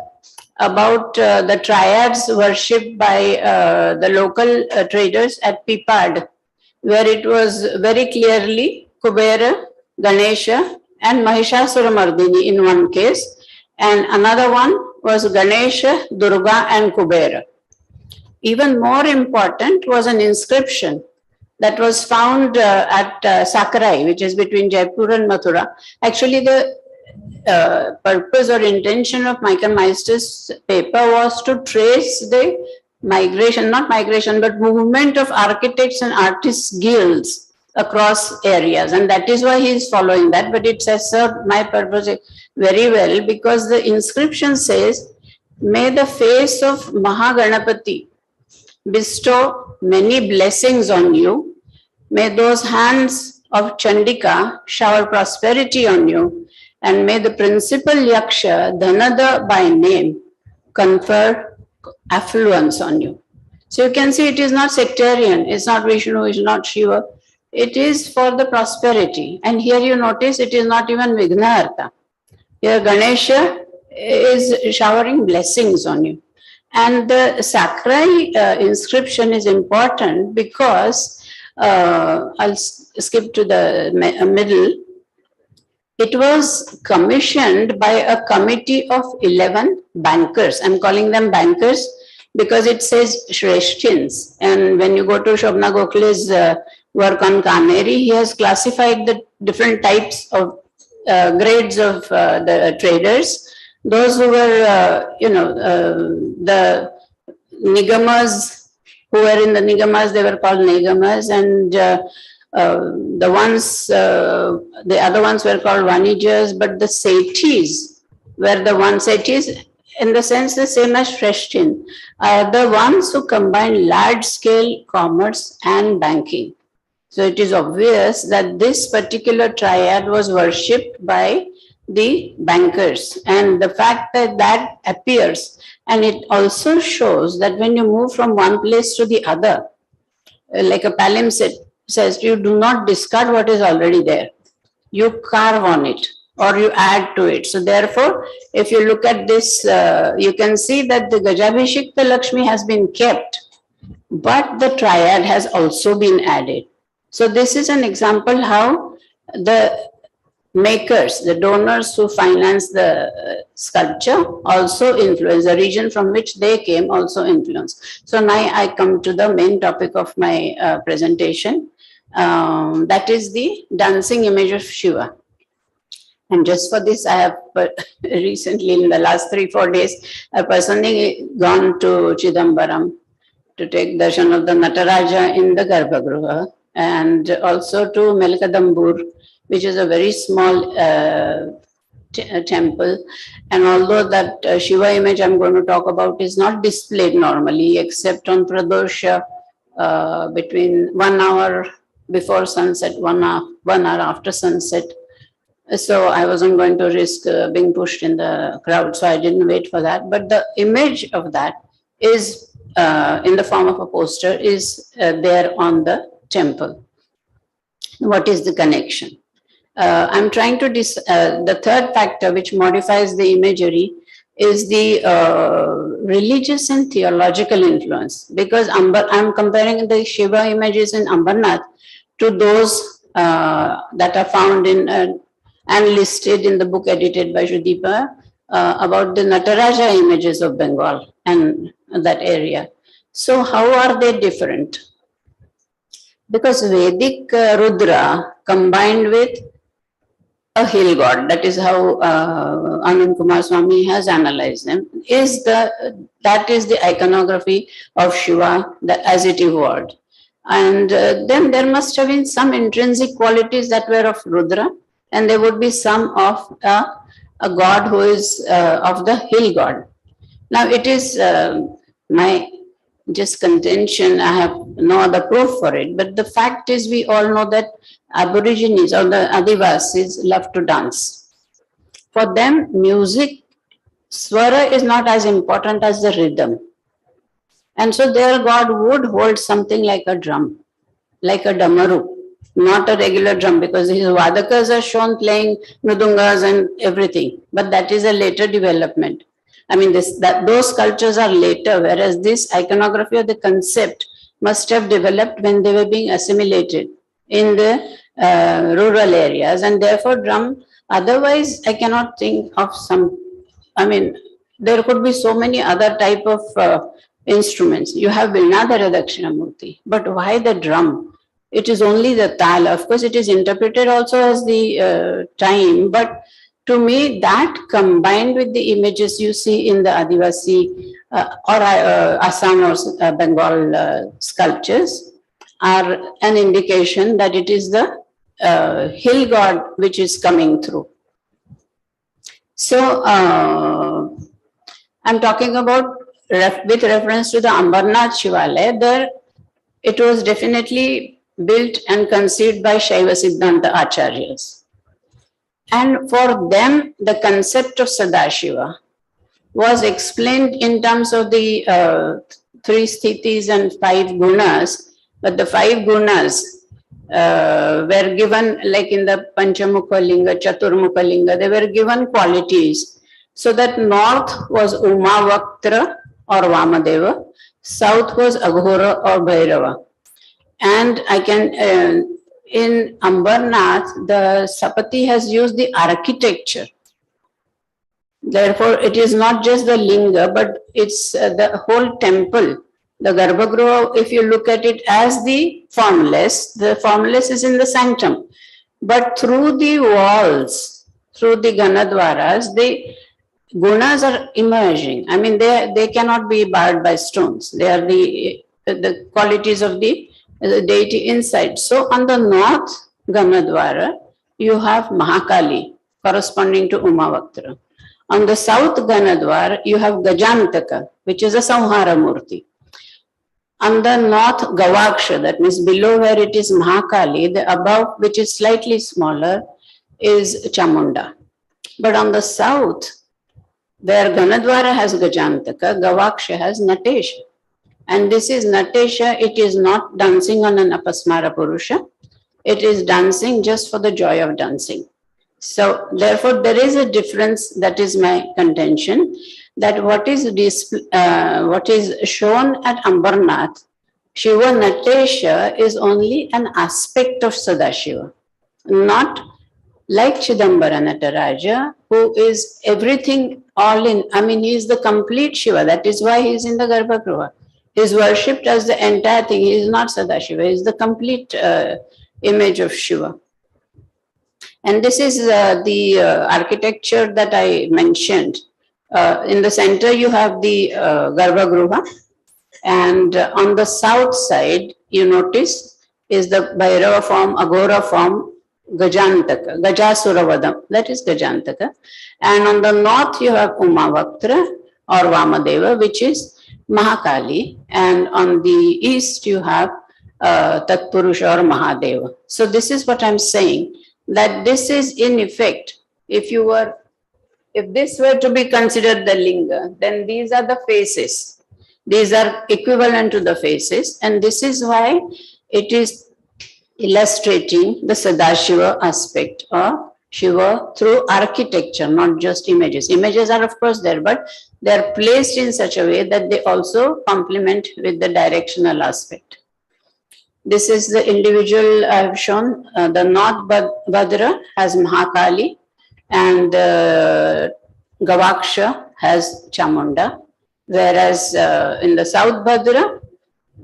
about the triads worshipped by the local traders at Pipad, where it was very clearly Kubera, Ganesha and Mahishasuramardini in one case, and another one was Ganesha, Durga and Kubera. Even more important was an inscription that was found at Sakurai, which is between Jaipur and Mathura. Actually, the purpose or intention of Michael Meister's paper was to trace the migration, not migration, but movement of architects and artists guilds across areas. And that is why he is following that. But it has served my purpose very well, because the inscription says, may the face of Mahaganapati bestow many blessings on you. May those hands of Chandika shower prosperity on you. And may the principal Yaksha, Dhanada by name, confer affluence on you. So you can see it is not sectarian. It's not Vishnu, it's not Shiva. It is for the prosperity. And here you notice it is not even Vignaharta. Here Ganesha is showering blessings on you. And the Sakurai inscription is important because, I'll skip to the middle. It was commissioned by a committee of 11 bankers. I'm calling them bankers because it says Shrestins. And when you go to Shobna Gokhale's work on Kaneri, he has classified the different types of grades of the traders. Those who were, the Nigamas, who were in the Nigamas, they were called Nigamas, and the ones, the other ones were called Vanijas, but the Sethis were the ones, Sethis in the sense the same as Shreshtin, are the ones who combine large-scale commerce and banking. So it is obvious that this particular triad was worshipped by the bankers, and the fact that that appears, and it also shows that when you move from one place to the other, like a palimpsest says, you do not discard what is already there. You carve on it or you add to it. So therefore, if you look at this, you can see that the Gajabhishekta Lakshmi has been kept, but the triad has also been added. So this is an example how the makers, the donors who finance the sculpture also influence, the region from which they came also influence. So now I come to the main topic of my presentation. That is the dancing image of Shiva. And just for this, I have recently, in the last 3-4 days, I personally gone to Chidambaram to take darshan of the Nataraja in the Garbhagruha, and also to Melkadambur, which is a very small temple. And although that Shiva image I'm going to talk about is not displayed normally, except on Pradosha between 1 hour before sunset, 1 hour after sunset. So I wasn't going to risk being pushed in the crowd, so I didn't wait for that. But the image of that is in the form of a poster, is there on the temple. What is the connection? I'm trying to, the third factor which modifies the imagery is the religious and theological influence, because I'm comparing the Shiva images in Ambarnath to those that are found in and listed in the book edited by Sudeepa about the Nataraja images of Bengal and that area. So how are they different? Because Vedic Rudra combined with a hill god, that is how Anand Kumar Swami has analyzed them, that is the iconography of Shiva as it evolved. And then there must have been some intrinsic qualities that were of Rudra, and there would be some of a god who is of the hill god. Now it is my just contention, I have no other proof for it, but the fact is we all know that Aborigines or the Adivasis love to dance. For them, music, swara is not as important as the rhythm. And so their god would hold something like a drum, like a damaru, not a regular drum, because his Vadakas are shown playing mridungas and everything, but that is a later development. I mean, those cultures are later, whereas this iconography or the concept must have developed when they were being assimilated in the rural areas, and therefore drum. Otherwise, I cannot think of some, I mean, there could be so many other type of instruments. You have Vilnadhara Dakshinamurti, but why the drum? It is only the tala. Of course, it is interpreted also as the time, but to me, that combined with the images you see in the Adivasi or Assam or Bengal sculptures are an indication that it is the hill god which is coming through. So, I'm talking about with reference to the Ambarnath Shivalaya. There, it was definitely built and conceived by Shaiva Siddhanta Acharyas. And for them, the concept of Sadashiva was explained in terms of the 3 sthitis and 5 gunas, but the 5 gunas were given, like in the Panchamukha Linga, Chaturmukha Linga, they were given qualities. So that north was Umavaktra or Vamadeva, south was Aghora or Bhairava. And I can, in Ambarnath, the Sapati has used the architecture. Therefore, it is not just the linga, but it's the whole temple. The Garbhagruha, if you look at it as the formless is in the sanctum. But through the walls, through the Ganadwaras, the gunas are emerging. I mean, they cannot be barred by stones. They are the qualities of the deity inside. So on the north Ganadwara, you have Mahakali corresponding to Umavaktra. On the south Ganadwar, you have Gajantaka, which is a Samhara Murti. On the north Gavaksha, that means below where it is Mahakali, the above, which is slightly smaller, is Chamunda. But on the south, where Ganadwara has Gajantaka, Gavaksha has Natesha. And this is Natesha, it is not dancing on an Apasmara Purusha. It is dancing just for the joy of dancing. So therefore, there is a difference. That is my contention, that what is shown at Ambarnath, Shiva Natesha is only an aspect of Sadashiva, not like Chidambara Nataraja, who is everything all in. I mean, he is the complete Shiva. That is why he is in the Garbhagruha. He is worshipped as the entire thing. He is not Sadashiva. He is the complete image of Shiva. And this is the architecture that I mentioned. In the center, you have the Garbhagruha. And on the south side, you notice, is the Bhairava form, Aghora form, Gajantaka, Gajasuravadam, that is Gajantaka. And on the north, you have Umavaktra or Vamadeva, which is Mahakali. And on the east, you have Tatpurusha or Mahadeva. So this is what I'm saying, that this is in effect, if this were to be considered the linga, then these are the faces. These are equivalent to the faces, and this is why it is illustrating the Sadashiva aspect of Shiva through architecture, not just images. Images are of course there, but they are placed in such a way that they also complement with the directional aspect. This is the individual I have shown. The North Bhadra has Mahakali, and Gavaksha has Chamunda. Whereas in the South Bhadra,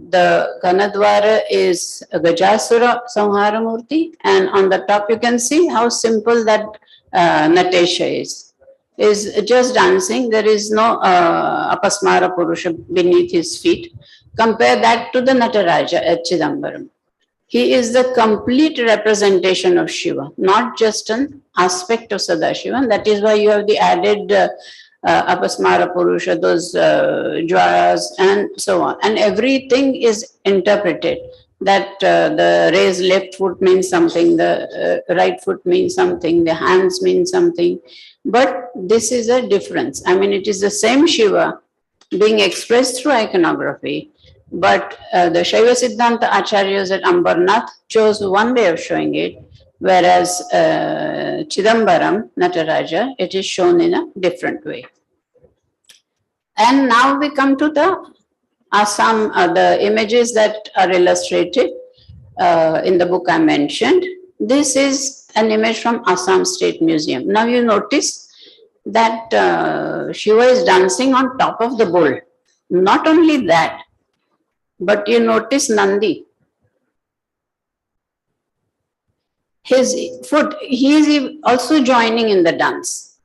the Ganadwara is Gajasura Samhara Murti, and on the top you can see how simple that Natesha is just dancing. There is no Apasmara Purusha beneath his feet. Compare that to the Nataraja at Chidambaram. He is the complete representation of Shiva, not just an aspect of Sadashiva. And that is why you have the added Apasmara Purusha, those jwaras and so on. And everything is interpreted, that the raised left foot means something, the right foot means something, the hands mean something. But this is a difference. I mean, it is the same Shiva being expressed through iconography, but the Shaiva Siddhanta Acharyas at Ambarnath chose one way of showing it, whereas Chidambaram, Nataraja, it is shown in a different way. And now we come to the Assam, the images that are illustrated in the book I mentioned. This is an image from Assam State Museum. Now you notice that Shiva is dancing on top of the bull. Not only that, but you notice Nandi. His foot, he is also joining in the dance.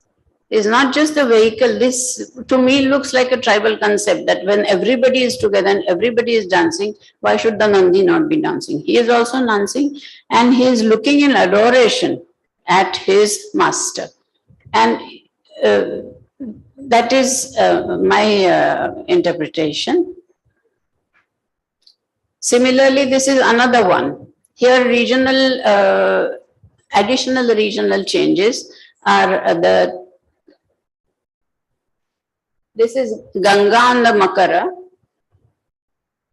It's not just a vehicle. This, to me, looks like a tribal concept that when everybody is together and everybody is dancing, why should the Nandi not be dancing? He is also dancing and he is looking in adoration at his master. And that is my interpretation. Similarly, this is another one. Here, regional, additional regional changes are this is Ganga on the Makara,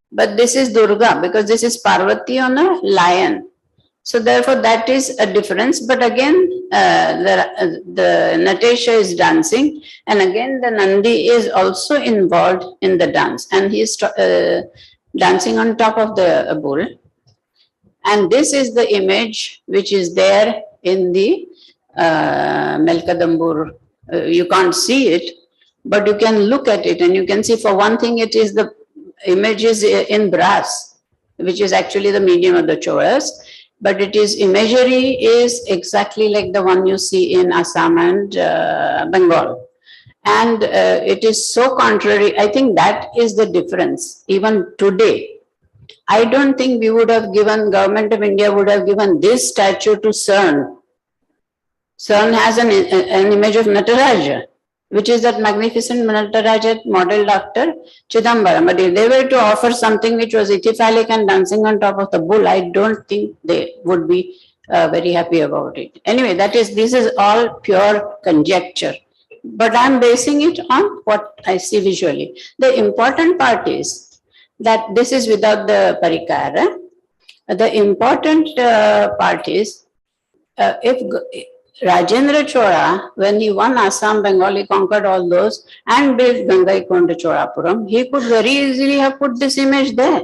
but this is Durga because this is Parvati on a lion. So therefore that is a difference. But again, the Natesha is dancing, and again the Nandi is also involved in the dance, and he is dancing on top of the bull. And this is the image which is there in the Melkadambur. You can't see it, but you can look at it and you can see, for one thing, it is the image is in brass, which is actually the medium of the Cholas, but it is imagery is exactly like the one you see in Assam and Bengal. And it is so contrary. I think that is the difference. Even today, I don't think we would have given, Government of India would have given this statue to CERN. CERN has an image of Nataraja, which is that magnificent Nataraja modeled after Chidambaram. But if they were to offer something which was ithyphallic and dancing on top of the bull, I don't think they would be very happy about it. Anyway, this is all pure conjecture, but I'm basing it on what I see visually. The important part is that this is without the parikara. The important part is if Rajendra Chola, when he won Assam, Bengal, he conquered all those and built Gangaikonda Cholapuram, he could very easily have put this image there.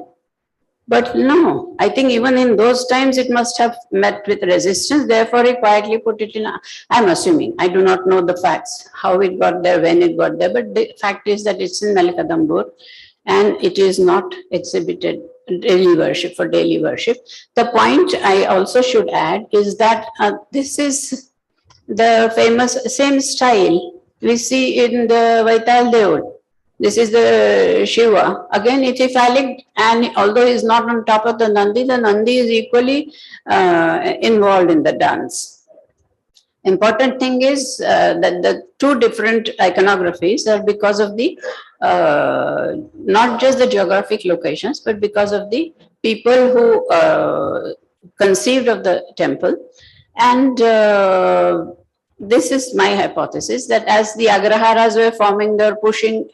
But no, I think even in those times it must have met with resistance. Therefore, he quietly put it in. I'm assuming, I do not know the facts, how it got there, when it got there. But the fact is that it's in Melkadambur and it is not exhibited daily worship for daily worship. The point I also should add is that this is the famous same style we see in the Vaital Deol. This is the Shiva. Again, ithyphallic, and although he's not on top of the Nandi is equally involved in the dance. Important thing is that the two different iconographies are because of the, not just the geographic locations, but because of the people who conceived of the temple. And this is my hypothesis, that as the Agraharas were forming, they were pushing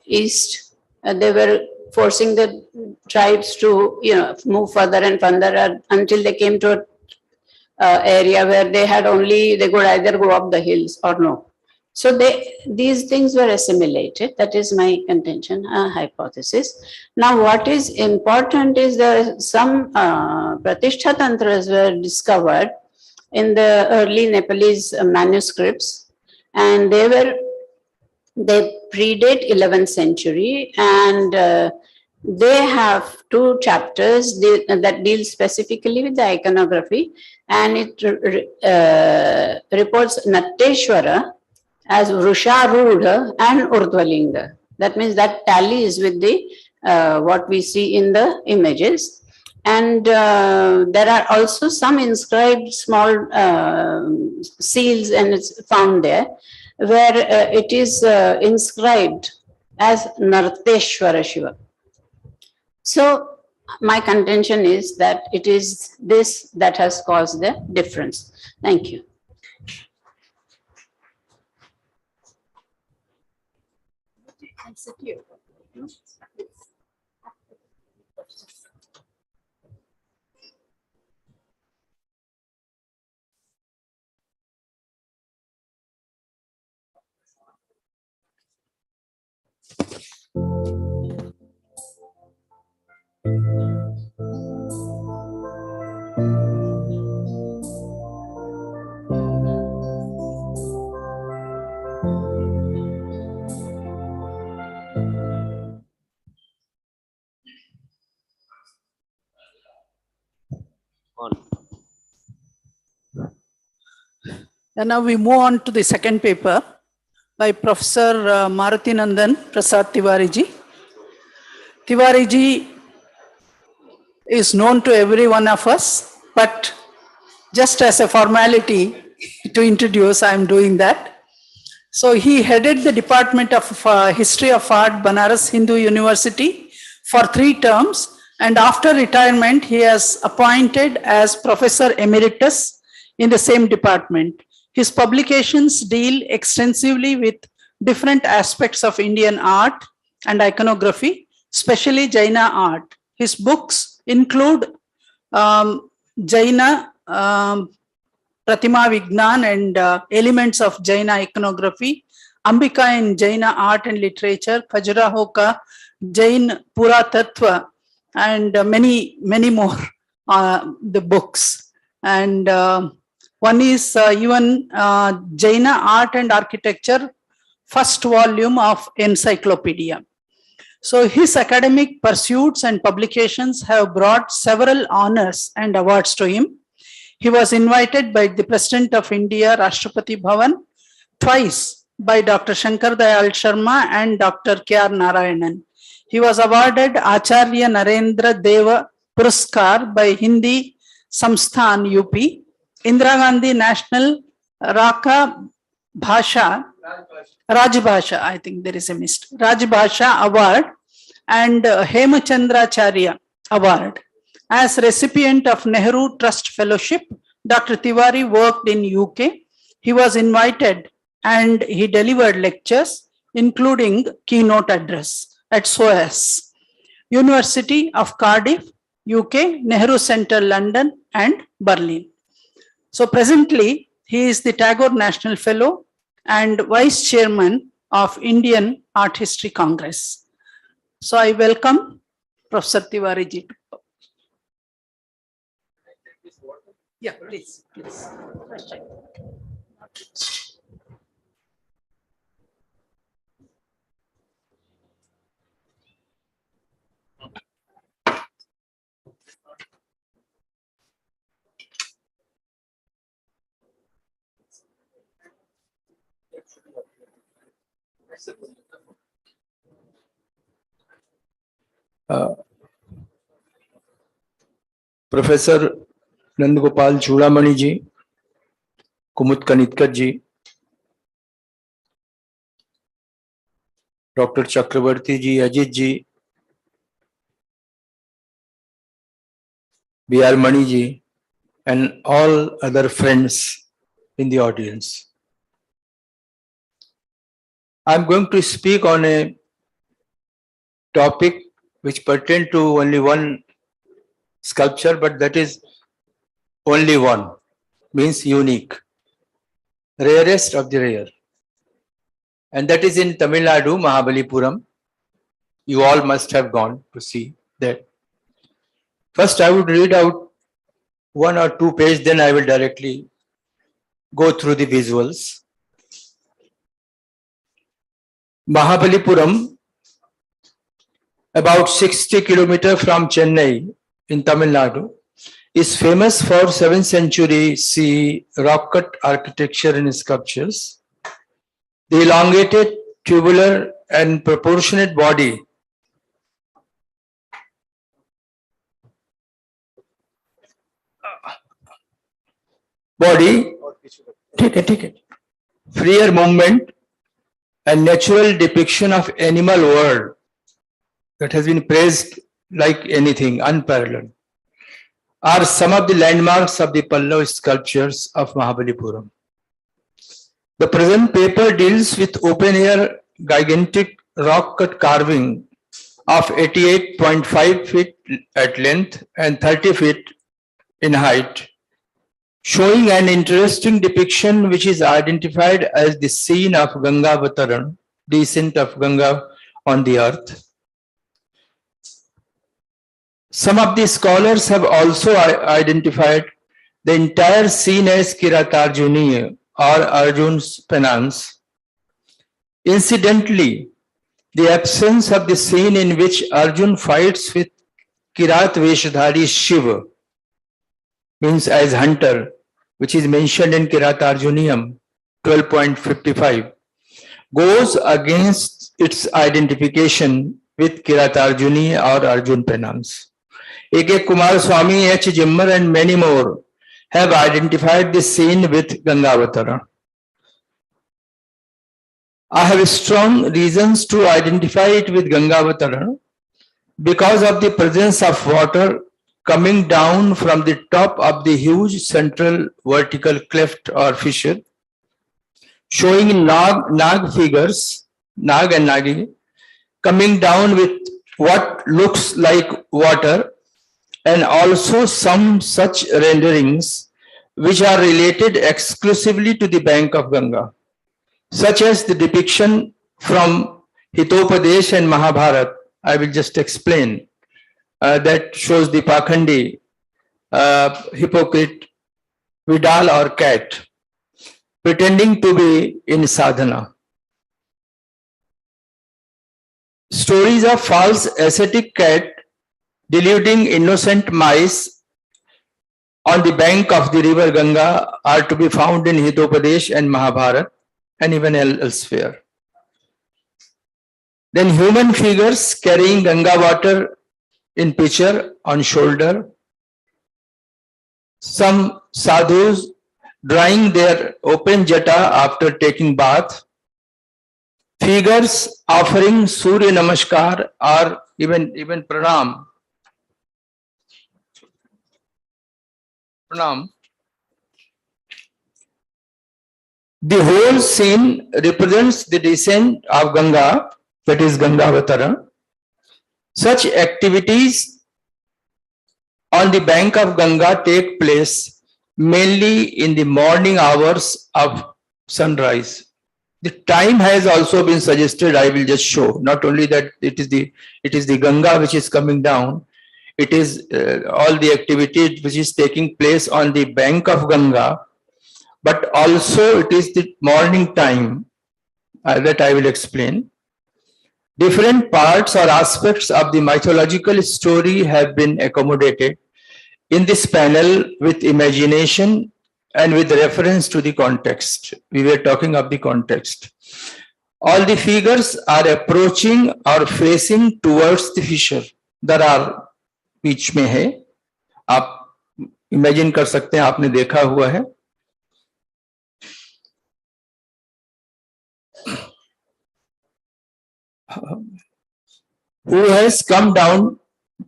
east, they were forcing the tribes to, move further and further until they came to an area where they could either go up the hills or no. So these things were assimilated. That is my contention, hypothesis. Now, what is important is there some Pratishtha Tantras were discovered in the early Nepalese manuscripts, and they predate 11th century, and they have two chapters that deal specifically with the iconography, and it reports Natteshwara as Vrusharudha and Urdhvalinga. That means that tallies with the what we see in the images. And there are also some inscribed small seals, and it's found there, where it is inscribed as Narteshwara Shiva. So my contention is that it is this that has caused the difference. Thank you. And now we move on to the second paper by Professor Maruti Nandan Prasad Tiwariji. Tiwariji is known to every one of us, but just as a formality to introduce, I am doing that. So he headed the Department of History of Art, Banaras Hindu University for 3 terms, and after retirement, he has appointed as Professor Emeritus in the same department. His publications deal extensively with different aspects of Indian art and iconography, especially Jaina art. His books include Jaina Pratima Vignan and Elements of Jaina Iconography, Ambika and Jaina Art and Literature, Khajuraho Ka Jain Puratattva, and many more the books. And one is even Jaina Art and Architecture, first volume of Encyclopedia. So his academic pursuits and publications have brought several honors and awards to him. He was invited by the President of India, Rashtrapati Bhavan, twice by Dr. Shankar Dayal Sharma and Dr. K.R. Narayanan. He was awarded Acharya Narendra Deva Puraskar by Hindi Samsthan UP, Indira Gandhi National Raka Bhasha, Rajbhasha, I think there is a mistake, Rajbhasha Award, and Hemachandracharya Award. As recipient of Nehru Trust Fellowship, Dr. Tiwari worked in UK. He was invited and he delivered lectures, including keynote address at SOAS, University of Cardiff, UK, Nehru Centre, London, and Berlin. So presently, he is the Tagore National Fellow and Vice Chairman of Indian Art History Congress. So I welcome Professor Tiwari ji. Yeah, please. Professor Nandgopal Chudamani ji, Kumud Kanitkar ji, Dr. Chakravarti ji, Ajit ji, B.R. Mani ji, and all other friends in the audience. I'm going to speak on a topic which pertains to only one sculpture, but that is only one, means unique, rarest of the rare. And that is in Tamilnadu, Mahabalipuram. You all must have gone to see that. First, I would read out 1 or 2 pages, then I will directly go through the visuals. Mahabalipuram, about 60 kilometers from Chennai in Tamil Nadu, is famous for 7th century CE rock-cut architecture and sculptures. The elongated, tubular and proportionate body freer movement and natural depiction of animal world that has been praised like anything, unparalleled, are some of the landmarks of the Pallava sculptures of Mahabalipuram. The present paper deals with open-air gigantic rock-cut carving of 88.5 feet at length and 30 feet in height, showing an interesting depiction which is identified as the scene of Ganga Avataran, descent of Ganga on the earth. Some of the scholars have also identified the entire scene as Kiratarjuniya or Arjun's penance. Incidentally, the absence of the scene in which Arjun fights with Kirat Veshadhari Shiva, means as hunter, which is mentioned in Kiratarjuniam 12.55, goes against its identification with Kiratarjuni or Arjun pranams. A.K. Kumar Swami, H. Jimmer, and many more have identified this scene with Gangavatara. I have strong reasons to identify it with Gangavatara because of the presence of water coming down from the top of the huge central vertical cleft or fissure, showing Nag figures, Nag and Nagi, coming down with what looks like water, and also some such renderings which are related exclusively to the bank of Ganga, such as the depiction from Hitopadesh and Mahabharata. I will just explain. That shows the Pakhandi, hypocrite, Vidal or cat, pretending to be in sadhana. Stories of false ascetic cat deluding innocent mice on the bank of the river Ganga are to be found in Hitopadesh and Mahabharata and even elsewhere. Then human figures carrying Ganga water in pitcher on shoulder. Some sadhus drying their open jata after taking bath. Figures offering Surya Namaskar or even Pranam. The whole scene represents the descent of Ganga, that is Gangavatara. Such activities on the bank of Ganga take place mainly in the morning hours of sunrise. The time has also been suggested. I will just show. Not only that it is the Ganga which is coming down, it is all the activity which is taking place on the bank of Ganga, but also it is the morning time that I will explain. Different parts or aspects of the mythological story have been accommodated in this panel with imagination and with reference to the context. We were talking of the context. All the figures are approaching or facing towards the fissure. There are बीच में है, आप imagine कर सकते हैं, आपने देखा हुआ है. Who has come down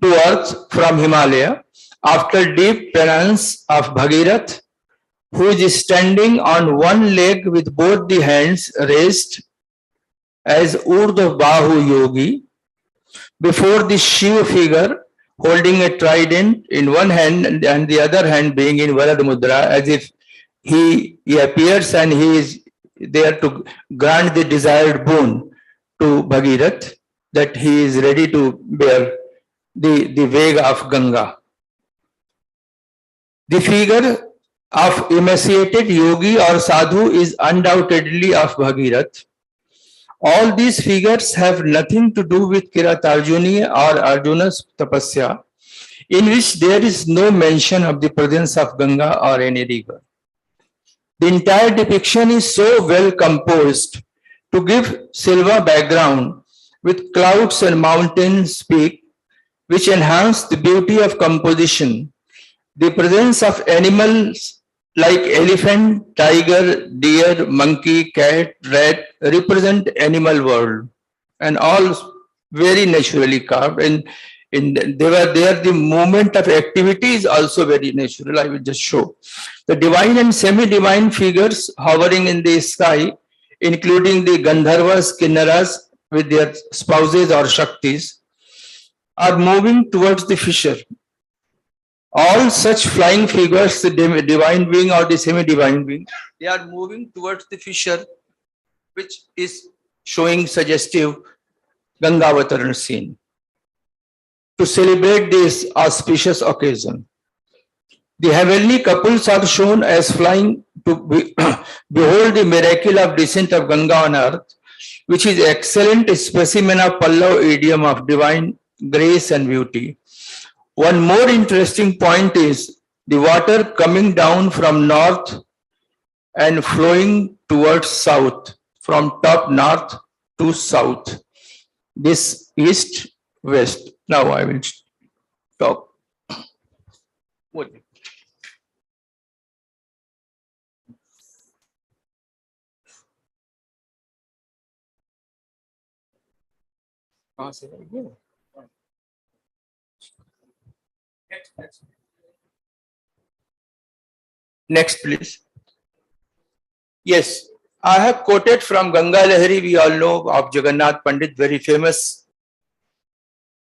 to earth from Himalaya after deep penance of Bhagirath, who is standing on one leg with both the hands raised as Urdhva Bahu Yogi before the Shiva figure, holding a trident in one hand and the other hand being in Varad Mudra, as if he appears and he is there to grant the desired boon to Bhagirath, that he is ready to bear the Vega of Ganga. The figure of emaciated yogi or sadhu is undoubtedly of Bhagirath. All these figures have nothing to do with Kiratarjuni or Arjuna's tapasya, in which there is no mention of the presence of Ganga or any river. The entire depiction is so well composed to give silver background with clouds and mountains peak, which enhance the beauty of composition. The presence of animals like elephant, tiger, deer, monkey, cat, rat represent animal world, and all very naturally carved. And they were there. The movement of activity is also very natural. I will just show. The divine and semi-divine figures hovering in the sky, including the Gandharvas, Kinnaras with their spouses or Shaktis, are moving towards the fissure. All such flying figures, the divine being or the semi-divine being, they are moving towards the fissure, which is showing suggestive Gangavataran scene. To celebrate this auspicious occasion, the heavenly couples are shown as flying to behold the miracle of descent of Ganga on earth, which is excellent specimen of Pallav idiom of divine grace and beauty. One more interesting point is the water coming down from north and flowing towards south, from top north to south. This east, west. Now I will talk. What? Next, please. Yes, I have quoted from Ganga Lahari, we all know of Jagannath Pandit, very famous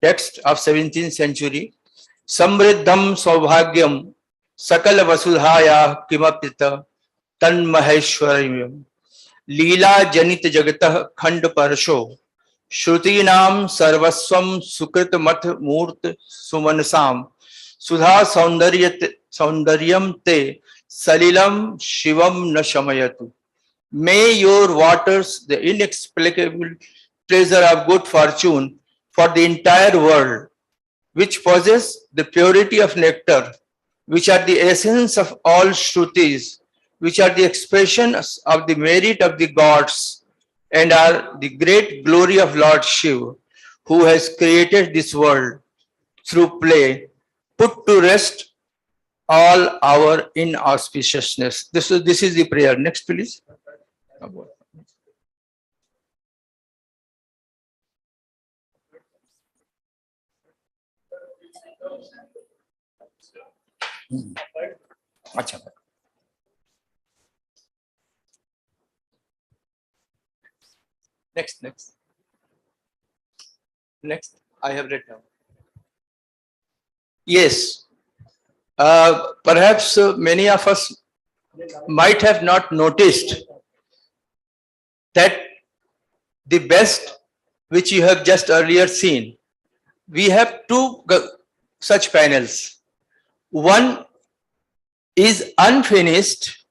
text of 17th century. Samriddham Saubhagyam Sakala Vasudhaya Kimapita Tan Maheshwaryam Leela Janit Jagatah Khand Parsho Shrutinam Sarvaswam Sukrit Math Murt Sumanasam Sudha Saundaryam Te Salilam Shivam Nashamayatu. May your waters, the inexplicable treasure of good fortune for the entire world, which possess the purity of nectar, which are the essence of all Shrutis, which are the expressions of the merit of the gods, and are the great glory of Lord Shiva, who has created this world through play, put to rest all our inauspiciousness. This is the prayer. Next, please. Next, I have read now. Yes, perhaps many of us might have not noticed that the best which you have just earlier seen, we have two such panels. One is unfinished,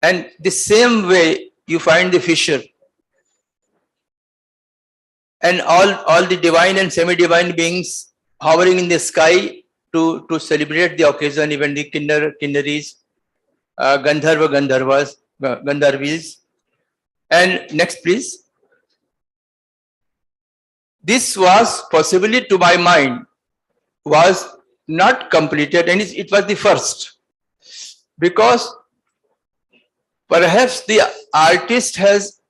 and the same way you find the fissure, and all the divine and semi-divine beings hovering in the sky to celebrate the occasion, even the Kinnaris, Gandharvis. And next, please. This was possibly, to my mind, was not completed, and it was the first, because perhaps the artist has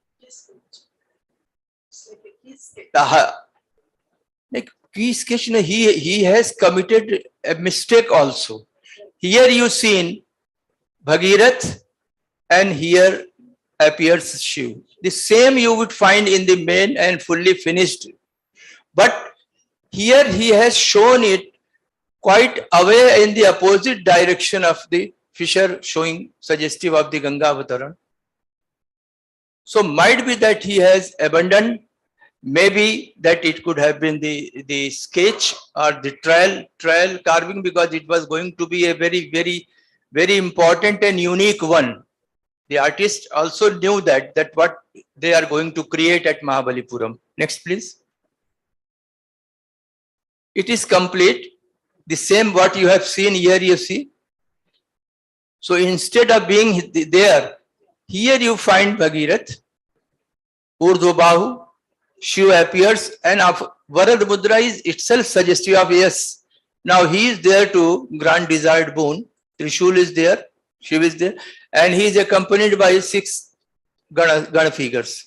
he has committed a mistake also. Here you seen Bhagirath, and here appears Shiv. The same you would find in the main and fully finished, but here he has shown it quite away in the opposite direction of the fissure, showing suggestive of the Ganga Avataran. So might be that he has abandoned, maybe that it could have been the sketch or the trial carving, because it was going to be a very important and unique one. The artist also knew that what they are going to create at Mahabalipuram. Next, please. It is complete. The same what you have seen here, you see. So instead of being there, here you find Bhagirath, Urdhva, Shiva appears, and Varad Mudra is itself suggestive of, yes, now he is there to grant desired boon. Trishul is there, Shiva is there, and he is accompanied by 6 Gana figures.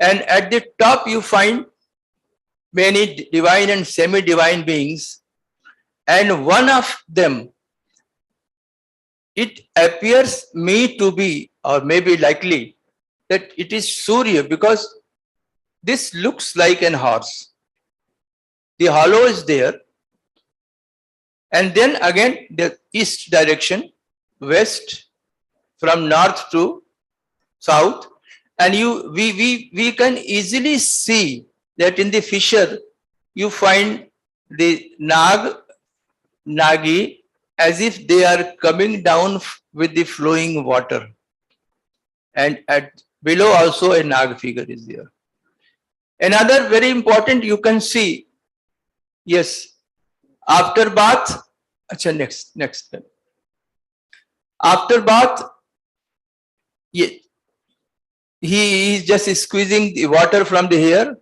And at the top you find many divine and semi-divine beings, and one of them, it appears me to be, or maybe likely, that it is Surya, because this looks like an horse. The hollow is there, and then again the east direction, west, from north to south, and we can easily see that in the fissure you find the Nagi, as if they are coming down with the flowing water, and at below also a Nag figure is there. Another very important, you can see, yes, After bath, acha, next. After bath, he is just squeezing the water from the hair,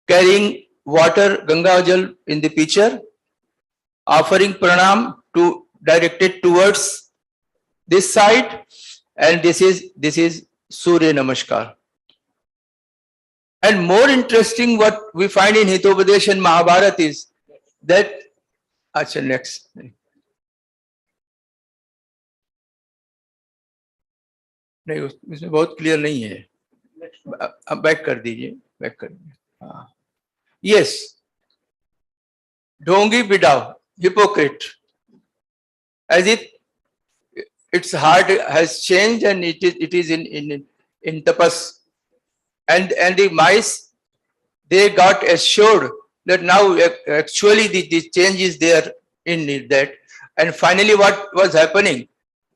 carrying water, Ganga Jal in the pitcher, offering pranam to directed towards this side, and this is Surya Namaskar. And more interesting, what we find in Hitopadesh and Mahabharata is that, acha, next. नहीं, उसमें बहुत clear नहीं है, अब back कर दीजिए, back कर दीजिए. हाँ, yes, ढोंगी बिडाव, hypocrite, as if its heart has changed and it is in tapas, and the mice, they got assured that now actually the change is there in that, and finally what was happening,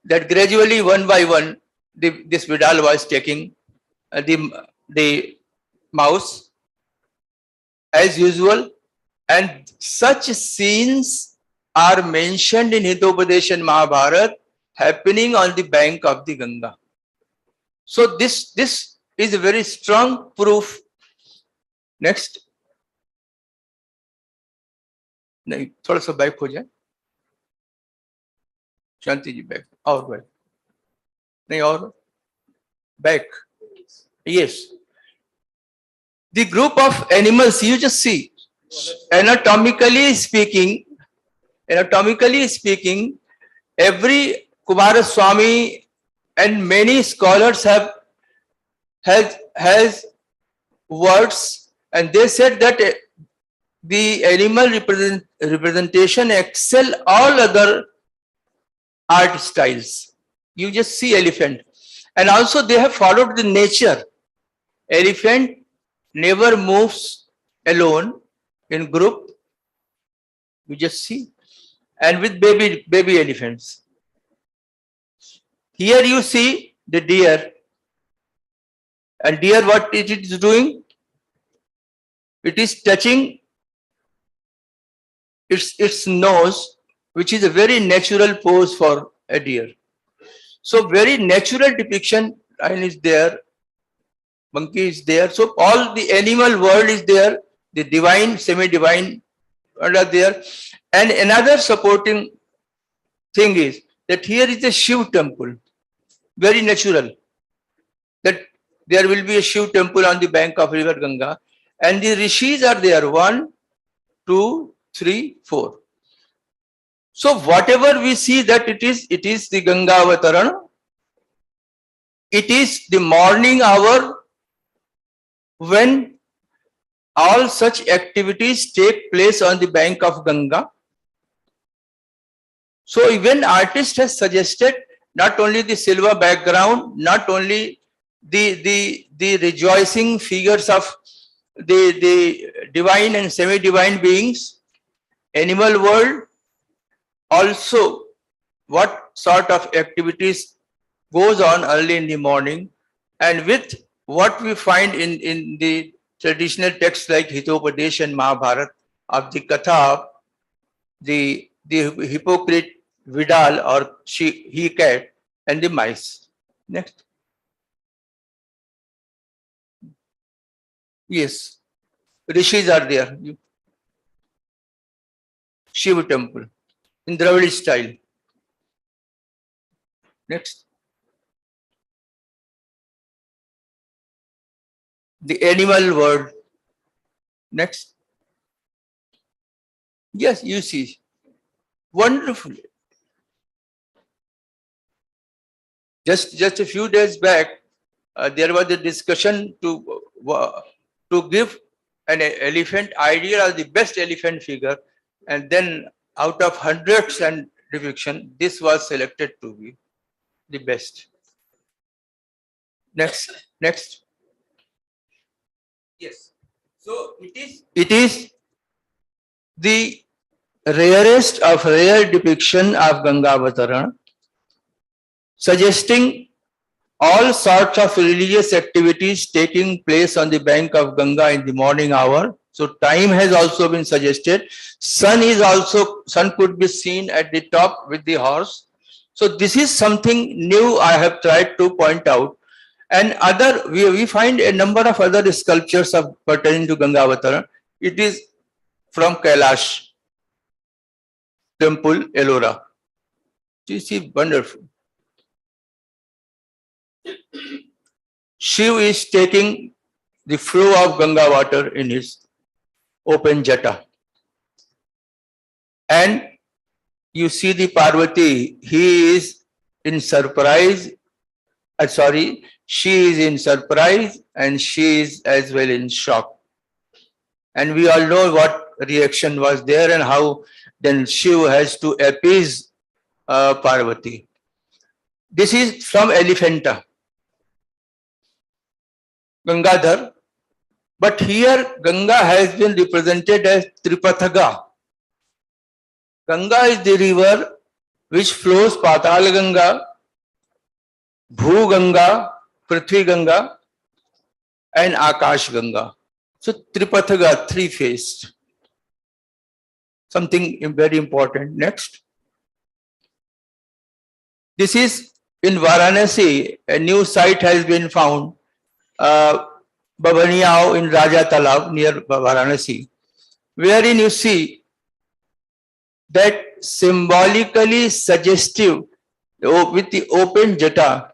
that gradually one by one this Vidal was taking the mouse as usual, and such scenes are mentioned in Hitopadesh and Mahabharata happening on the bank of the Ganga. So this is a very strong proof. Next. नहीं, थोड़ा सा back हो जाए, शांति जी, back और back, नहीं और back. Yes. The group of animals, you just see, anatomically speaking, every Kumaraswamy and many scholars has words, and they said that the animal representation excel all other art styles. You just see elephant, and also they have followed the nature. Elephant never moves alone, in group. You just see, and with baby elephants. Here you see the deer, and deer, what it is doing? It is touching its nose, which is a very natural pose for a deer. So very natural depiction is there, monkey is there. So all the animal world is there, the divine, semi-divine are there. And another supporting thing is that here is a Shiv temple, very natural, that there will be a Shiv temple on the bank of river Ganga, and the rishis are there, 1, 2, 3, 4. So whatever we see that it is the Ganga Avatarana, it is the morning hour when all such activities take place on the bank of Ganga. So even artist has suggested not only the silver background, not only the rejoicing figures of the divine and semi-divine beings, animal world, also what sort of activities goes on early in the morning, and with what we find in the traditional texts like Hitopadesh and Mahabharata of the Katha of the hypocrite Vidal or he cat and the mice. Next. Yes, rishis are there. Shiva temple in Dravid style. Next. The animal world. Next. Yes, you see. Wonderful. Just a few days back, there was a discussion to give an elephant idea of the best elephant figure, and then out of hundreds and depiction, this was selected to be the best. Next. Yes. So it is the rarest of rare depiction of Ganga Avatarana, suggesting all sorts of religious activities taking place on the bank of Ganga in the morning hour, So time has also been suggested. Sun could be seen at the top with the horse. So this is something new I have tried to point out. And we find a number of other sculptures pertaining to Ganga Avatar. It is from Kailash temple, Ellora. You see, wonderful. Shiv is taking the flow of Ganga water in his open jata. And you see the Parvati, he is in surprise, she is in surprise and she is as well in shock. And we all know what reaction was there and how then Shiv has to appease Parvati. This is from Elephanta, Gangadhar. But here Ganga has been represented as Tripathaga. Ganga is the river which flows Patal Ganga, Bhu Ganga, Prithvi Ganga and Akash Ganga. So Tripathaga, three-faced. Something very important. Next. This is in Varanasi, a new site has been found, Babaniao in Raja Talab near Varanasi, wherein you see that symbolically suggestive with the open jata,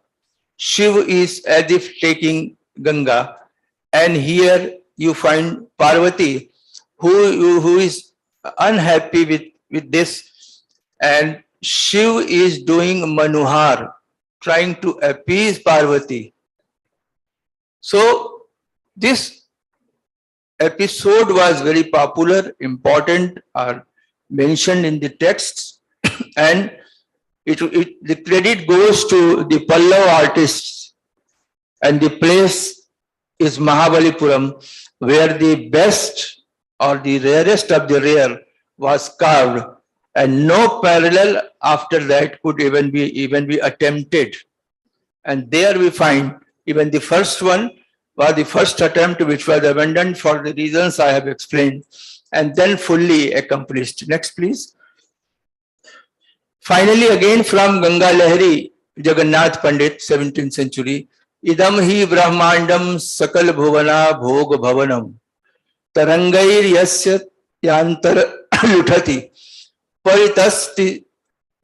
Shiv is as if taking Ganga, and here you find Parvati who is unhappy with this, and Shiv is doing Manuhar, trying to appease Parvati. So this episode was very popular, important, or mentioned in the texts, and the credit goes to the Pallava artists, and the place is Mahabalipuram, where the best or the rarest of the rare was carved, and no parallel after that could even be attempted. And there we find even the first one was the first attempt, which was abandoned for the reasons I have explained, and then fully accomplished. Next, please. Finally, again from Ganga Lahiri, Jagannath Pandit, 17th century. Idam hi brahmandam sakal bhuvana bhog bhavanam tarangair yasya yantar luthati paritasti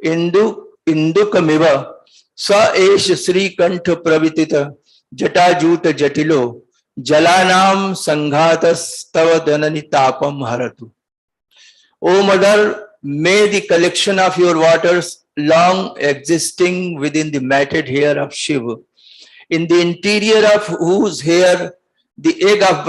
indukamiva sa esh sri kantha pravitita jatajuta jatilo jalanam sanghatas tava danani tapam haratu. O mother, may the collection of your waters long existing within the matted hair of Shiva, in the interior of whose hair the egg of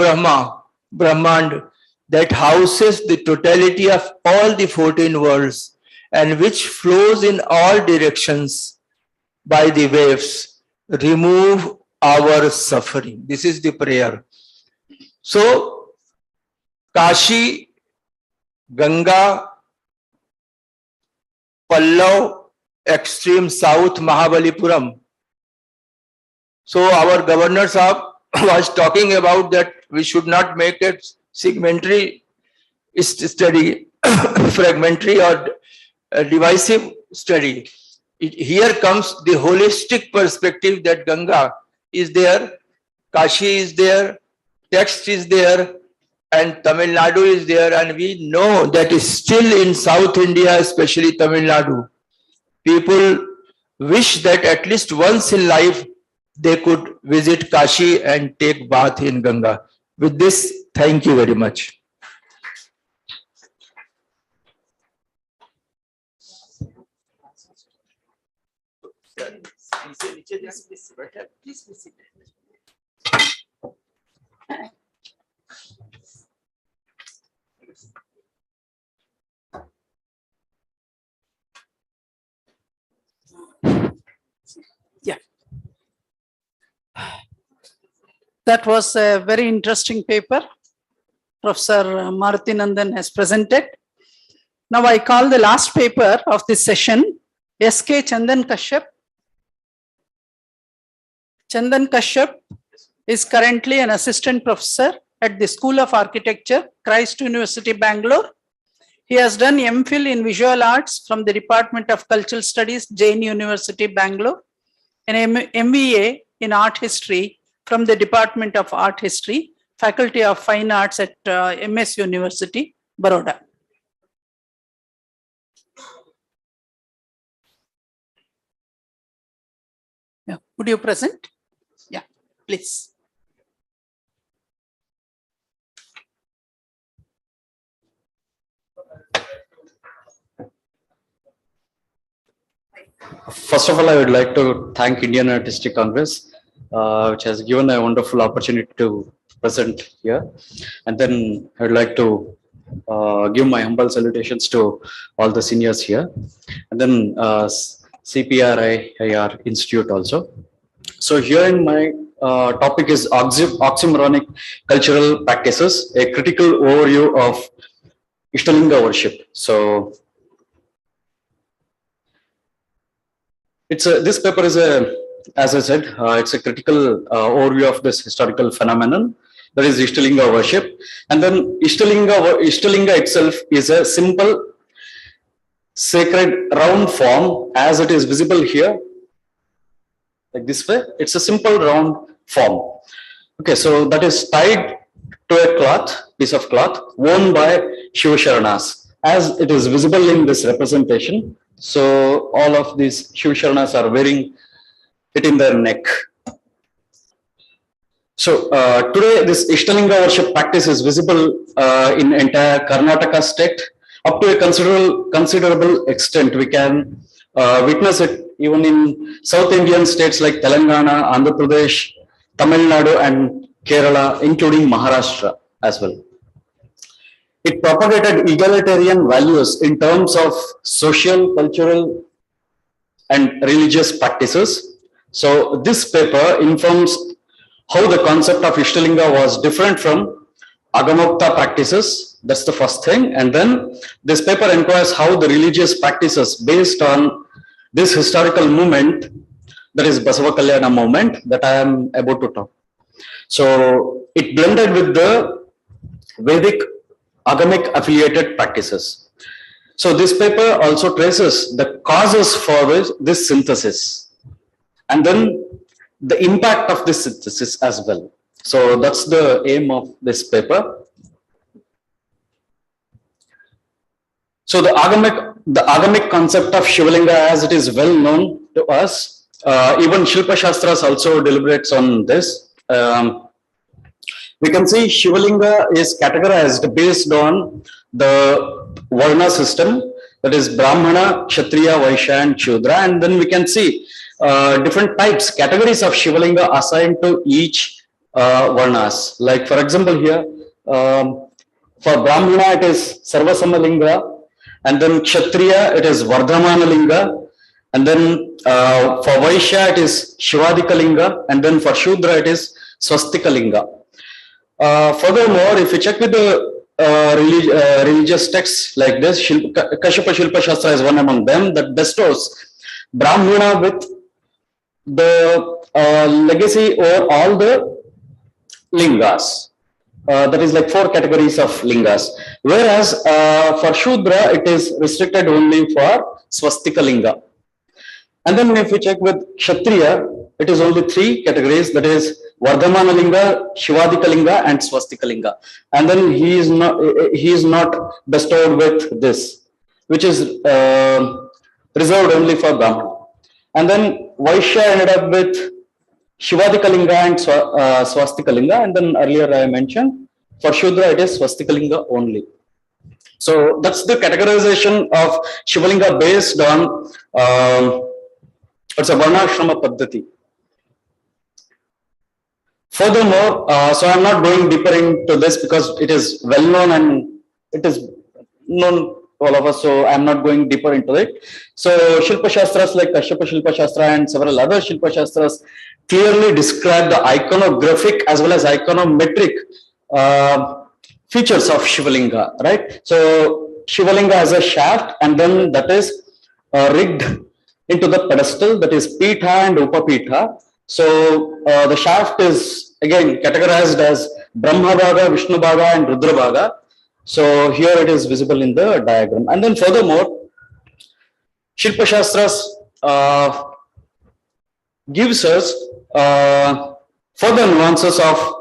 Brahmand, that houses the totality of all the 14 worlds, and which flows in all directions by the waves, remove our suffering. This is the prayer. So, Kashi, Ganga, Pallav, extreme south, Mahabalipuram. So our governor Sahab was talking about that we should not make a segmentary study, fragmentary or divisive study. Here comes the holistic perspective that Ganga is there, Kashi is there, text is there, and Tamilnadu is there, and we know that is still in South India, especially Tamil Nadu. People wish that at least once in life they could visit Kashi and take bath in Ganga. With this, thank you very much. Yeah. That was a very interesting paper Professor Maruti Nandan has presented. Now I call the last paper of this session, S.K. Chandan Kashyap. Chandan Kashyap is currently an assistant professor at the School of Architecture, Christ University, Bangalore. He has done MPhil in Visual Arts from the Department of Cultural Studies, Jain University, Bangalore, and MBA in Art History from the Department of Art History, Faculty of Fine Arts at MS University, Baroda. Yeah. Would you present? Yeah, please. First of all, I would like to thank Indian Artistic Congress, which has given a wonderful opportunity to present here. And then I would like to give my humble salutations to all the seniors here. And then C.P.R Institute also. So here in my topic is oxymoronic cultural practices, a critical overview of Ishtalinga worship. So this paper is as I said, it's a critical overview of this historical phenomenon, that is Ishtalinga worship. And then Ishtalinga itself is a simple sacred round form as it is visible here, like this way. It's a simple round form. Okay, so that is tied to a piece of cloth worn by Shiva Sharanas, as it is visible in this representation. So all of these Shiva Sharanas are wearing it in their neck. So today this Ishtalinga worship practice is visible in entire Karnataka state. Up to a considerable extent, we can witness it even in South Indian states like Telangana, Andhra Pradesh, Tamilnadu and Kerala, including Maharashtra as well. It propagated egalitarian values in terms of social, cultural and religious practices. So this paper informs how the concept of Ishtalinga was different from Agamokta practices. That's the first thing. And then this paper inquires how the religious practices based on this historical movement, that is Basava Kalyana movement, that I am about to talk. So it blended with the Vedic Agamic affiliated practices. So this paper also traces the causes for this synthesis and then the impact of this synthesis as well. So that's the aim of this paper. So the agamic concept of Shivalinga, as it is well known to us, even Shilpa Shastras also deliberates on this. We can see Shivalinga is categorized based on the Varna system, that is Brahmana, Kshatriya, Vaishya and Shudra, and then we can see different types, categories of Shivalinga assigned to each Varnas. Like for example here, for Brahmana it is Sarvasamalinga, and then Kshatriya it is Vardhamanalinga, and then for Vaishya it is Shivadikalinga, and then for Shudra it is Swastikalinga. Furthermore, if you check with the religious texts like this, Kashyapa Shilpa Shastra is one among them that bestows Brahmana with the legacy over all the lingas. That is like 4 categories of lingas. Whereas for Shudra, it is restricted only for Swastika Linga. And then if we check with Kshatriya, it is only 3 categories, that is Vardhamana Linga, Shivadika Linga and Swastika Linga. And then he is not bestowed with this, which is reserved only for Brahmana. And then Vaishya ended up with Shivadika Linga and Swastika Linga, and then earlier I mentioned for Shudra it is Swastika Linga only. So that's the categorization of Shivalinga based on it's a Varnashrama Paddhati. Furthermore, so I'm not going deeper into this because it is well known and it is known to all of us, so I'm not going deeper into it. So Shilpa Shastras like Kashyapa Shilpa Shastra and several other Shilpa Shastras clearly describe the iconographic as well as iconometric features of Shivalinga, right? So Shivalinga has a shaft and then that is rigged into the pedestal, that is Pitha and Upapitha. So the shaft is again categorized as Brahma Bhaga, Vishnu Bhaga, and Rudra Bhaga. So here it is visible in the diagram. And then furthermore, Shilpa Shastras gives us further nuances of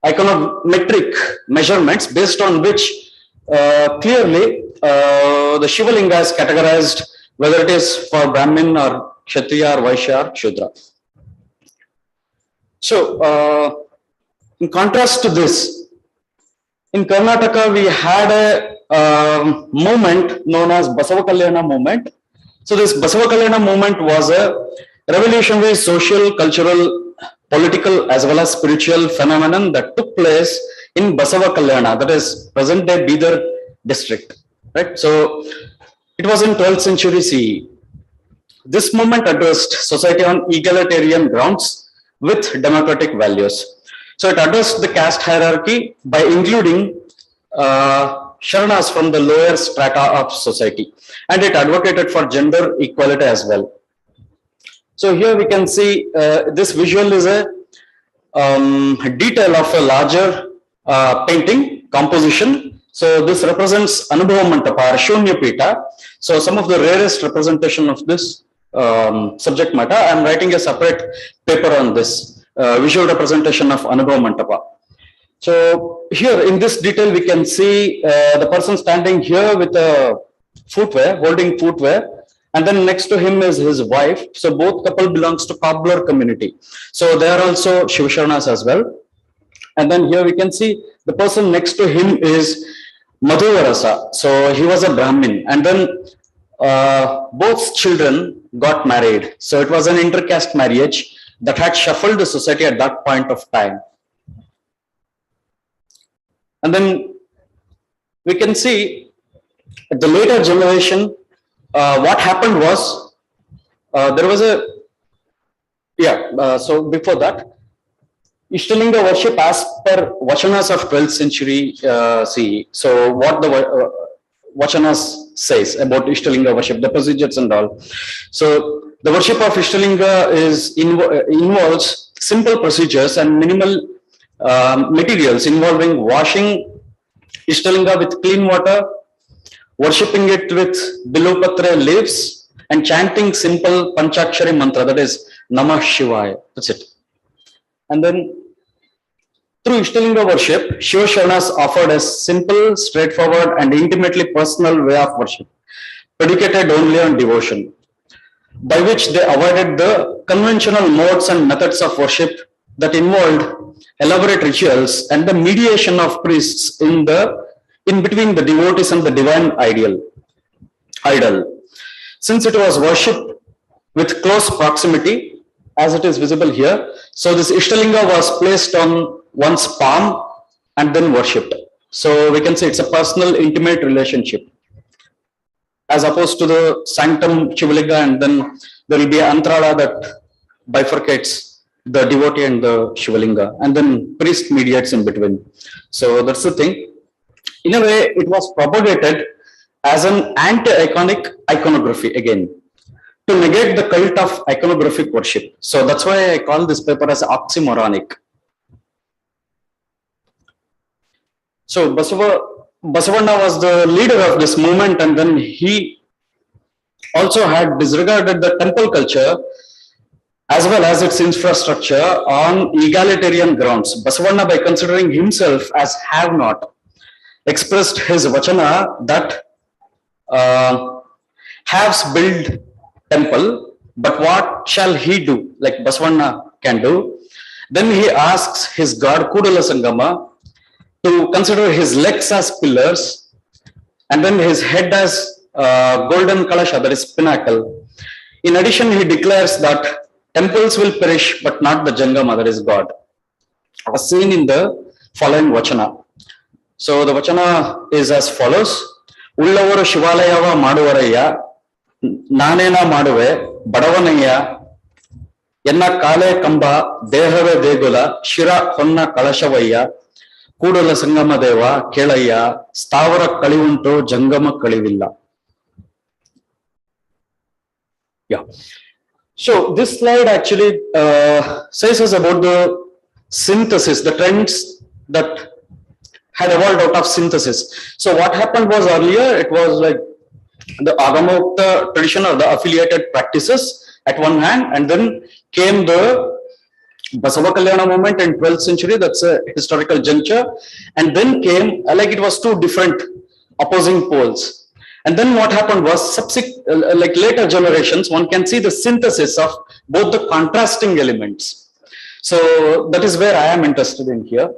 iconometric measurements based on which clearly the Shiva Linga is categorized, whether it is for Brahmin or Kshatriya or Vaishya or Shudra. So in contrast to this, in Karnataka we had a movement known as Basava Kalyana movement. So this Basava Kalyana movement was a revolutionary social, cultural, political as well as spiritual phenomenon that took place in Basava Kalyana, that is present day Bidar district, right? So it was in 12th century CE. This movement addressed society on egalitarian grounds with democratic values. So it addressed the caste hierarchy by including Sharanas from the lower strata of society, and it advocated for gender equality as well. So here we can see this visual is a detail of a larger painting composition. So this represents Anubhava Mantapa or Shunya Pita. So some of the rarest representation of this subject matter. I am writing a separate paper on this visual representation of Anubhava Mantapa. So here in this detail we can see the person standing here with a footwear, holding footwear, and then next to him is his wife. So both couple belongs to cobbler community. So they are also Shivasharanas as well. And then here we can see the person next to him is Madhuvarasa. So he was a Brahmin, and then both children got married. So it was an intercaste marriage that had shuffled the society at that point of time. And then we can see the later generation, what happened was there was a, so before that, Ishtalinga worship as per Vachanas of 12th century CE. So what the Vachanas says about Ishtalinga worship, the procedures and all. So the worship of Ishtalinga involves simple procedures and minimal materials involving washing Ishtalinga with clean water, worshipping it with Bilopatra leaves, and chanting simple Panchakshari mantra, that is Namah Shivaya. That's it. And then through Ishtalinga worship, Shiva Sharanas offered a simple, straightforward, and intimately personal way of worship, predicated only on devotion, by which they avoided the conventional modes and methods of worship that involved elaborate rituals and the mediation of priests in between the devotees and the divine idol. Since it was worshipped with close proximity, as it is visible here, so this Ishtalinga was placed on one's palm and then worshipped. So we can say it's a personal, intimate relationship, as opposed to the sanctum Shivalinga, and then there will be an antrada that bifurcates the devotee and the Shivalinga, and then priest mediates in between. So that's the thing. In a way, it was propagated as an anti-iconic iconography again, to negate the cult of iconographic worship. So that's why I call this paper as oxymoronic. So Basavanna was the leader of this movement, and then he also had disregarded the temple culture as well as its infrastructure on egalitarian grounds. Basavanna, by considering himself as have-not, expressed his vachana that haves build temple, but what shall he do, like Basavanna can do? Then he asks his god Kudala Sangama to consider his legs as pillars, and then his head as golden kalasha, that is pinnacle. In addition, he declares that temples will perish, but not the Jangama, that is God, as seen in the following Vachana. So the Vachana is as follows: Ullavaru Shivalayava Maduvaraya, Nanena Maduve, Badavanaya, Yenna Kale Kamba, Dehave Degula, Shira Honna Kalashavaya, Kudala Sangama Deva, Kelaya, Stavara Kalivunto, Jangama Kalivilla. Yeah. So this slide actually says us about the synthesis, the trends that had evolved out of synthesis. So what happened was earlier, it was like the Agamokta tradition or the affiliated practices at one hand, and then came the Basava Kalyana movement in 12th century, that's a historical juncture, and then came, like it was two different opposing poles. And then what happened was like later generations, one can see the synthesis of both the contrasting elements. So that is where I am interested in here.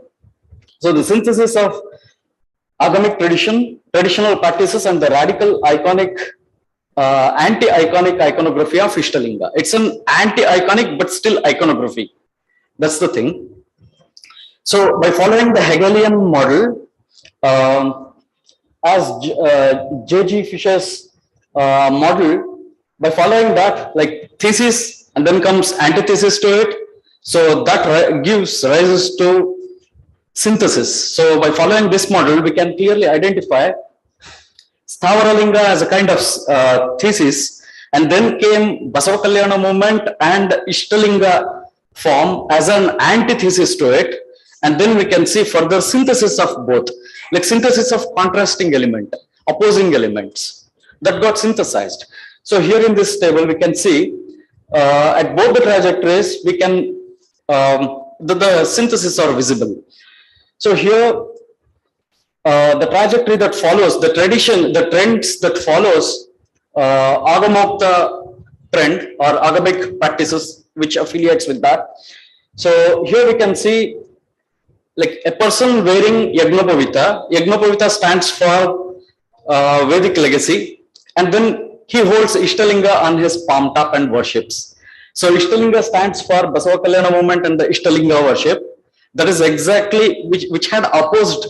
So the synthesis of agamic tradition, traditional practices, and the radical iconic, anti-iconic iconography of Ishtalinga. It's an anti-iconic but still iconography. That's the thing. So by following the Hegelian model, as J.G. Fisher's model, by following that, like thesis and then comes antithesis to it, so that gives rises to synthesis. So by following this model, we can clearly identify Sthavaralinga as a kind of thesis, and then came Basava Kalyana movement and Ishtalinga form as an antithesis to it, and then we can see further synthesis of both, like synthesis of contrasting element, opposing elements that got synthesized. So here in this table, we can see at both the trajectories, we can the synthesis are visible. So here, the trajectory that follows, the tradition, the trends that follows Agamokta trend or agamic practices which affiliates with that. So here we can see like a person wearing Yagnopavita. Yagnopavita stands for Vedic legacy, and then he holds Ishtalinga on his palm top and worships. So Ishtalinga stands for Basava Kalyana movement and the Ishtalinga worship. That is exactly which had opposed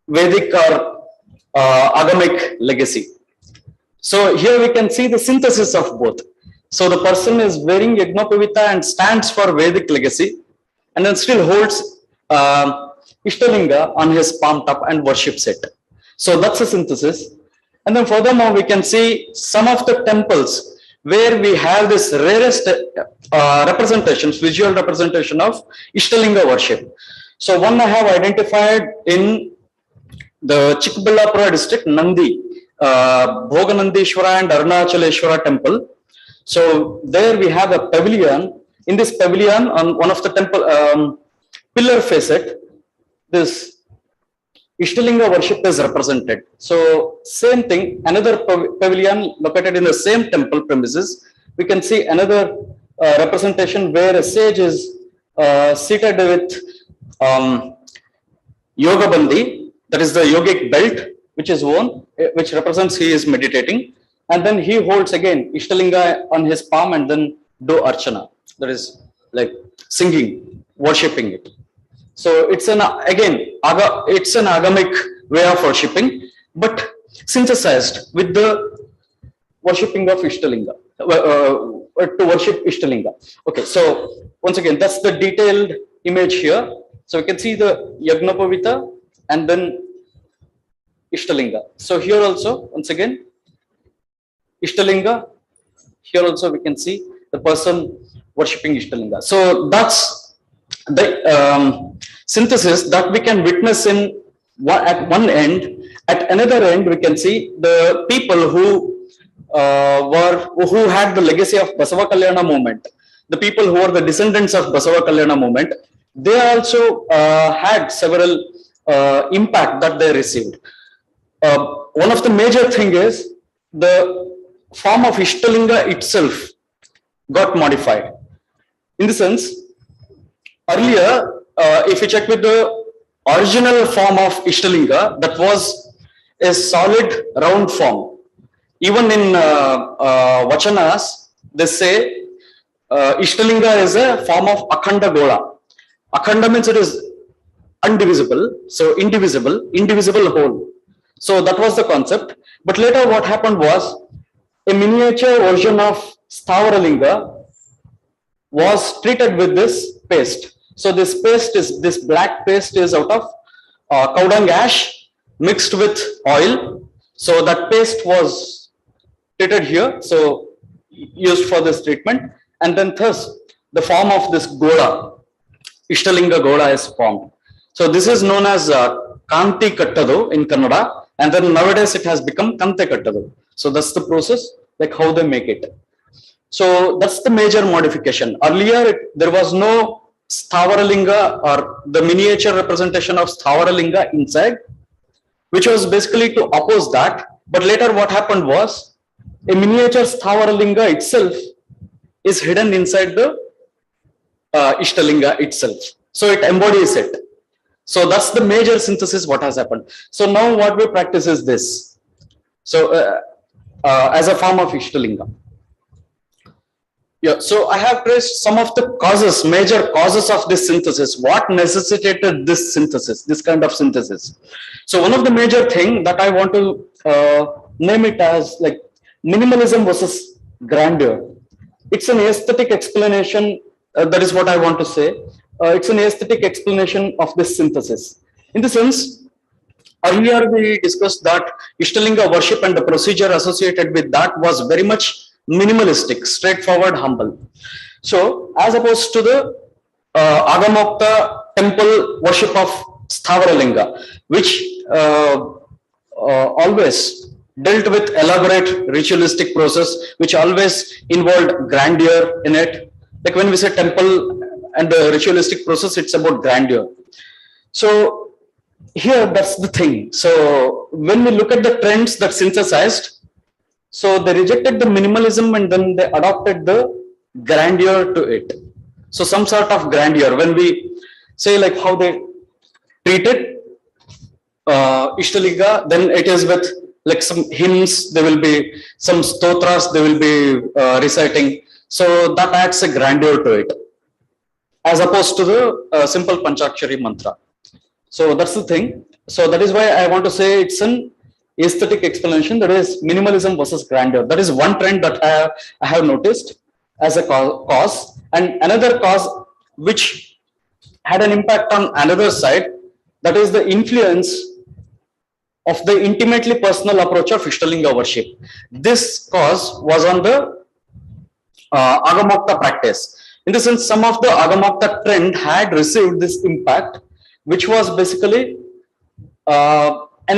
Vedic or agamic legacy. So here we can see the synthesis of both. So the person is wearing Yagnopavita and stands for Vedic legacy, and then still holds Ishtalinga on his palm top and worships it. So that's a synthesis. And then furthermore, we can see some of the temples where we have this rarest representations, visual representation of Ishtalinga worship. So one I have identified in the Chikballapura district, Nandi, Bhoganandishwara and Arunachaleshwara temple. So there we have a pavilion. In this pavilion, on one of the temple pillar facet, this Ishtalinga worship is represented. So same thing, another pavilion located in the same temple premises, we can see another representation where a sage is seated with yoga bandi, that is the yogic belt which is worn, which represents he is meditating, and then he holds again Ishtalinga on his palm and then do archana, that is like singing, worshipping it. So it's an it's an agamic way of worshipping, but synthesized with the worshipping of Ishtalinga, to worship Ishtalinga. Okay, so once again, that's the detailed image here. So we can see the Yagnopavita and then Ishtalinga. So here also, once again, Ishtalinga. Here also we can see the person worshipping Ishtalinga. So that's the synthesis that we can witness in at one end. At another end, we can see the people who had the legacy of Basava Kalyana movement. The people who are the descendants of Basava Kalyana movement, they also had several impact that they received. One of the major thing is the form of Ishtalinga itself got modified. In the sense, earlier, if you check with the original form of Ishtalinga, that was a solid round form. Even in Vachanas, they say Ishtalinga is a form of Akhanda Gola. Akhanda means it is undivisible, so indivisible whole. So that was the concept. But later what happened was a miniature version of Sthavaralinga was treated with this paste. So this paste is, this black paste is out of cow dung ash mixed with oil. So that paste was treated here, so used for this treatment. And then thus the form of this Gola, Ishtalinga Gola is formed. So this is known as Kanti Kattadu in Kannada, and then nowadays it has become Kante Kattadu. So that's the process, like how they make it. So that's the major modification. Earlier, there was no Sthawaralinga or the miniature representation of Sthawaralinga inside, which was basically to oppose that. But later what happened was, a miniature Sthawaralinga itself is hidden inside the Ishtalinga itself. So it embodies it. So that's the major synthesis what has happened. So now what we practice is this. So as a form of Ishtalinga. Yeah, so I have traced some of the causes, major causes of this synthesis. What necessitated this synthesis, this kind of synthesis? So one of the major thing that I want to name it as like minimalism versus grandeur. It's an aesthetic explanation. That is what I want to say. It's an aesthetic explanation of this synthesis. In the sense, earlier we discussed that Ishtalinga worship and the procedure associated with that was very much minimalistic, straightforward, humble. So, as opposed to the Agamokta temple worship of Sthawaralinga, which always dealt with elaborate ritualistic process, which always involved grandeur in it. Like when we say temple and the ritualistic process, it's about grandeur. So here, that's the thing. So when we look at the trends that synthesized, so they rejected the minimalism and then they adopted the grandeur to it. So some sort of grandeur. When we say like how they treated Ishtalinga, then it is with like some hymns, there will be some stotras, they will be reciting. So that adds a grandeur to it, as opposed to the simple Panchakshari mantra. So that's the thing. So that is why I want to say it's an aesthetic explanation, that is minimalism versus grandeur. That is one trend that I have noticed as a cause. And another cause which had an impact on another side, that is the influence of the intimately personal approach of Ishtalinga worship. This cause was on the Agamokta practice. In the sense, some of the Agamokta trend had received this impact, which was basically an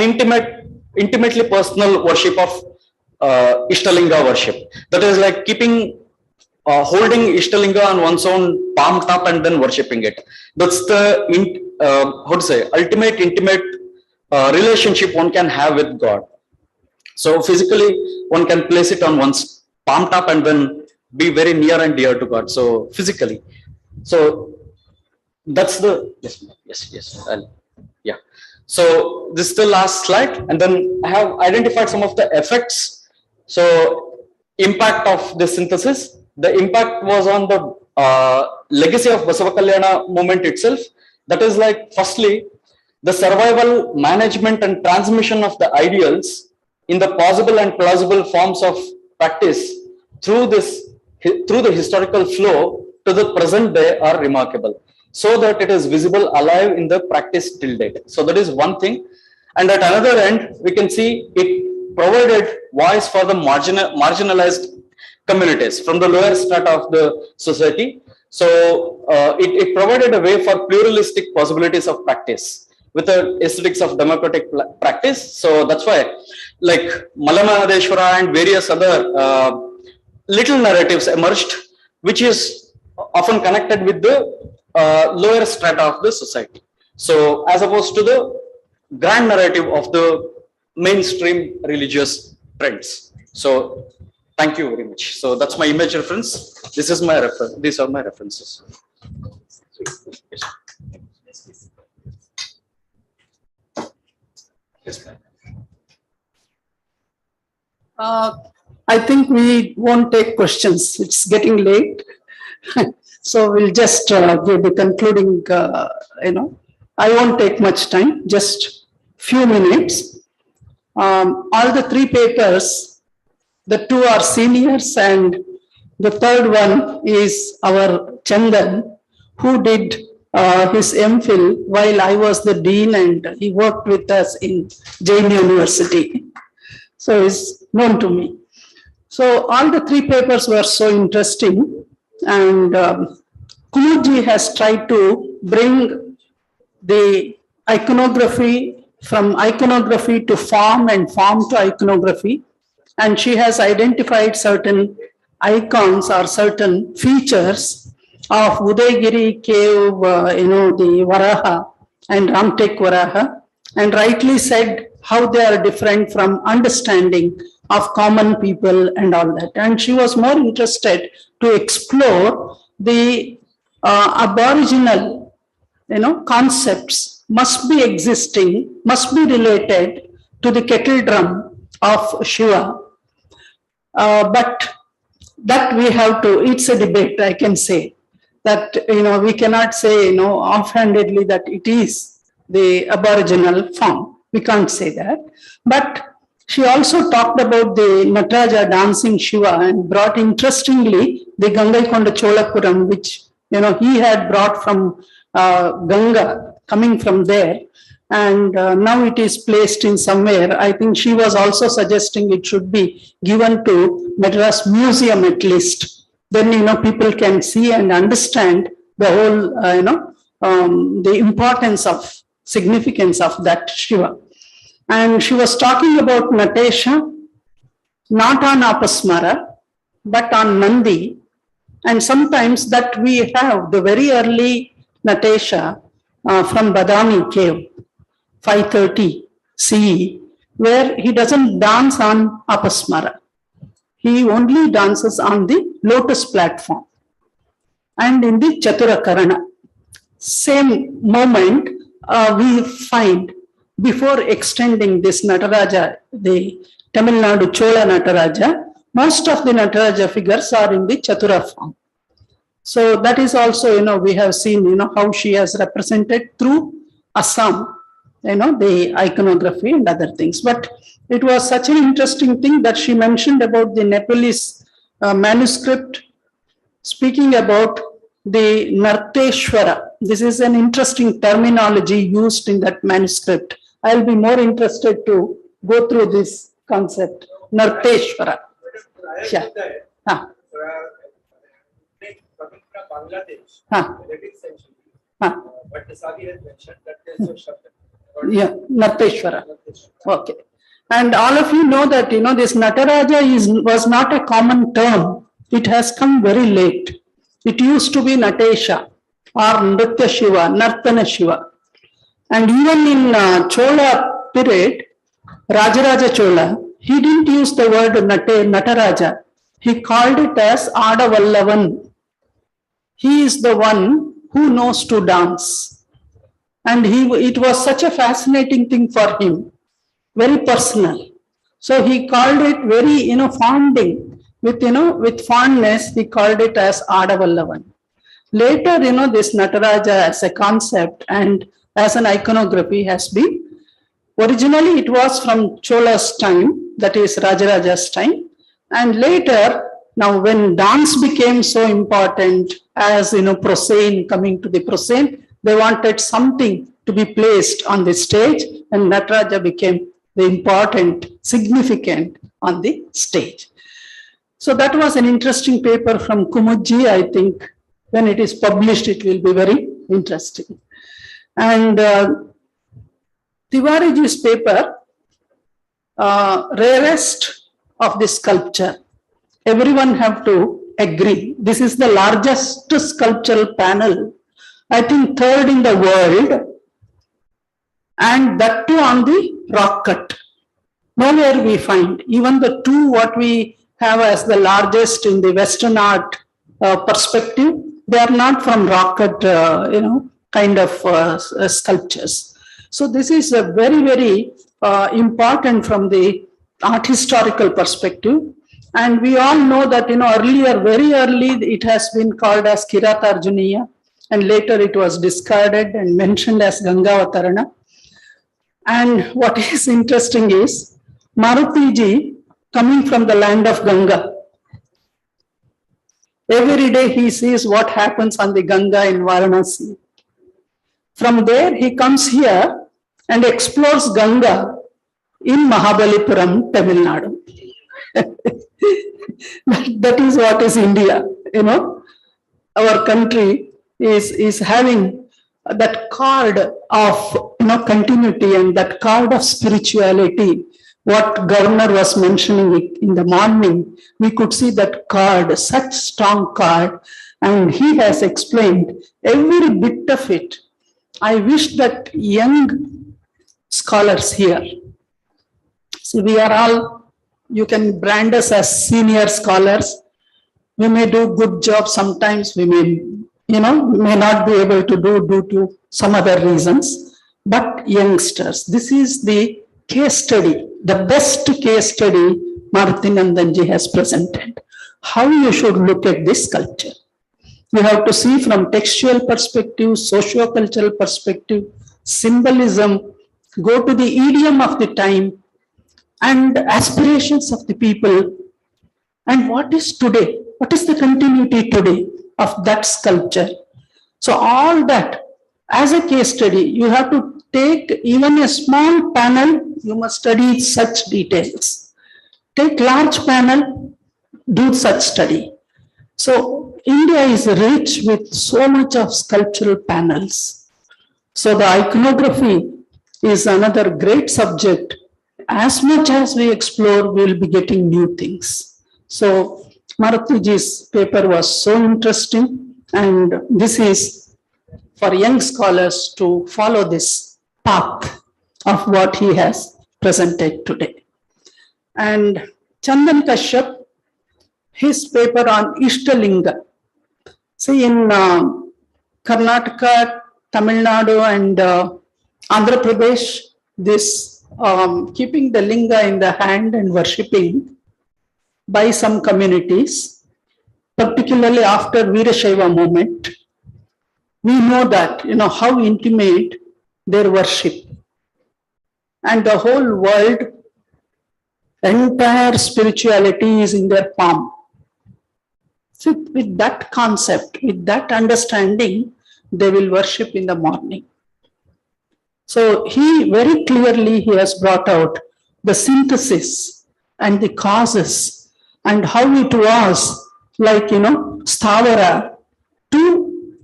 intimately personal worship of Ishtalinga worship. That is like holding Ishtalinga on one's own palm top and then worshipping it. That's the ultimate intimate relationship one can have with God. So physically, one can place it on one's palm top and then be very near and dear to God. So physically, so that's the yes. Yeah. So this is the last slide, and then I have identified some of the effects. So impact of this synthesis. The impact was on the legacy of Basava Kalyana movement itself. That is like, firstly, the survival, management and transmission of the ideals in the possible and plausible forms of practice through the historical flow to the present day are remarkable, so that it is visible alive in the practice till date. So that is one thing. And at another end, we can see it provided voice for the marginalized communities from the lower strata of the society. So it provided a way for pluralistic possibilities of practice with the aesthetics of democratic practice. So that's why, like Malamanadeshwara and various other little narratives emerged, which is often connected with the lower strata of the society. So as opposed to the grand narrative of the mainstream religious trends. So thank you very much. So that's my image reference. This is my reference. These are my references. Yes, ma'am. I think we won't take questions. It's getting late. So we'll just give the concluding, I won't take much time, just few minutes. All the three papers, the two are seniors and the third one is our Chandan, who did his MPhil while I was the dean and he worked with us in Jain University. So he's known to me. So all the three papers were so interesting, and Kumudji has tried to bring the iconography, from iconography to form and form to iconography. And she has identified certain icons or certain features of Udaygiri cave, the Varaha and Ramtek Varaha, and rightly said how they are different from understanding of common people and all that. And she was more interested to explore the aboriginal, concepts must be existing, must be related to the kettle drum of Shiva. But that we have to, it's a debate, I can say. That, we cannot say, offhandedly that it is the aboriginal form. We can't say that. But she also talked about the Nataraja dancing Shiva and brought, interestingly, the Gangaikonda Cholapuram, which, he had brought from Ganga, coming from there. And now it is placed in somewhere. I think she was also suggesting it should be given to Madras Museum at least. Then, people can see and understand the whole, the importance of, significance of that Shiva. And she was talking about Natesha, not on Apasmara, but on Nandi. And sometimes that we have the very early Natesha from Badami cave, 530 CE, where he doesn't dance on Apasmara. He only dances on the lotus platform. And in the Chaturakarana, same moment we find, before extending this Nataraja, the Tamilnadu Chola Nataraja, most of the Nataraja figures are in the Chatura form. So that is also, we have seen, how she has represented through Assam, the iconography and other things. But it was such an interesting thing that she mentioned about the Nepalese manuscript, speaking about the Narteshwara. This is an interesting terminology used in that manuscript. I'll be more interested to go through this concept, Narteshwara. Yeah. Coming from Bangladesh, but the Sadi has mentioned that there is no Shabda. Yeah, Narteshwara. Okay. And all of you know that, this Nataraja was not a common term. It has come very late. It used to be Natesha or Nritya Shiva, Nartana Shiva. And even in Chola period, Rajaraja Chola, he didn't use the word Nataraja. He called it as Adavallavan. He is the one who knows to dance. And it was such a fascinating thing for him, very personal. So he called it very, fonding, with fondness, he called it as Adavallavan. Later, this Nataraja as a concept and as an iconography has been, originally it was from Chola's time, that is Rajaraja's time. And later, now when dance became so important as, proscene, coming to the proscene, they wanted something to be placed on the stage, and Nataraja became the important, significant on the stage. So that was an interesting paper from Kumudji. I think when it is published, it will be very interesting. And Tiwariji's paper, rarest of the sculpture. Everyone have to agree. This is the largest sculptural panel, I think third in the world, and that too on the rock cut. Nowhere we find, even the two what we have as the largest in the Western art perspective, they are not from rock cut, kind of sculptures. So this is a very, very important from the art historical perspective. And we all know that, earlier, very early, it has been called as Kiratarjuniya, and later it was discarded and mentioned as Gangavatarana. And what is interesting is, Marutiji, coming from the land of Ganga, every day he sees what happens on the Ganga in Varanasi. From there, he comes here and explores Ganga in Mahabalipuram, Tamil Nadu. That is what is India, Our country is having that cord of continuity and that cord of spirituality, what governor was mentioning it in the morning, we could see that cord, such strong cord, and he has explained every bit of it. I wish that young scholars here, see, we are all, you can brand us as senior scholars. We may do good job sometimes, we may, may not be able to do due to some other reasons. But youngsters, this is the case study, the best case study Maruti Nandanji has presented. How you should look at this sculpture. You have to see from textual perspective, socio-cultural perspective, symbolism, go to the idiom of the time and aspirations of the people. And what is today? What is the continuity today of that sculpture? So all that, as a case study, you have to take even a small panel, you must study such details. Take large panel, do such study. So India is rich with so much of sculptural panels. So the iconography is another great subject. As much as we explore, we will be getting new things. So Maruthiji's paper was so interesting, and this is for young scholars to follow this path of what he has presented today. And Chandan Kashyap, his paper on Ishtalinga. See, in Karnataka, Tamilnadu, and Andhra Pradesh, this keeping the linga in the hand and worshipping by some communities, particularly after Veera Shaiva movement, we know that, how intimate their worship. And the whole world, entire spirituality is in their palm. So with that concept, with that understanding, they will worship in the morning. So he very clearly, he has brought out the synthesis and the causes and how it was like, Stavara to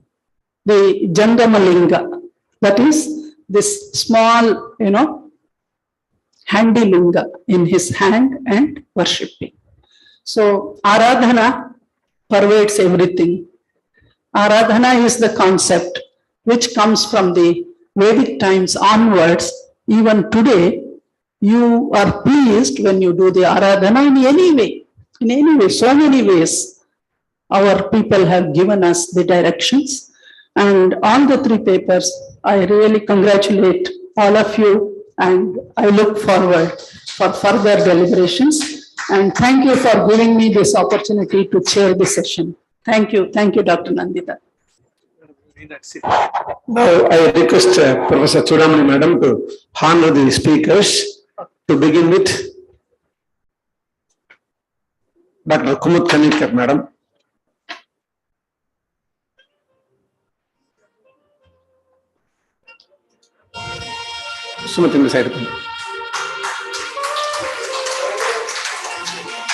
the Jangamalinga, that is this small, handy linga in his hand and worshipping. So Aradhana pervades everything. Aradhana is the concept which comes from the Vedic times onwards. Even today, you are pleased when you do the Aradhana in any way, so many ways. Our people have given us the directions, and all the three papers, I really congratulate all of you, and I look forward for further deliberations. And thank you for giving me this opportunity to chair the session. Thank you, Dr. Nandita. Now I request Professor Chudamani Madam to honor the speakers. To begin with, Dr. Kumud Kanikar Madam. Sumit in the side.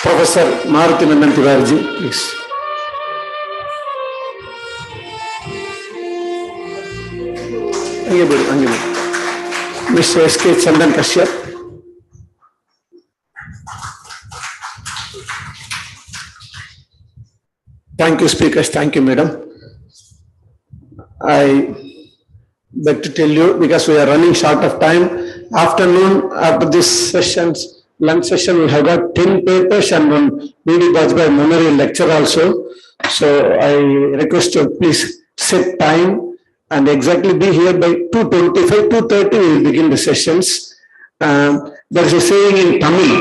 Professor Maruti Nandan, please. Mr. S.K. Chandan Kashyap. Thank you, speakers. Thank you, madam. I beg to tell you, because we are running short of time, afternoon, after this sessions, lunch session, we have got 10 papers and one KD Bajpai memorial lecture also. So I request you please set time and exactly be here by 2:25, 2:30 we will begin the sessions. There is a saying in Tamil,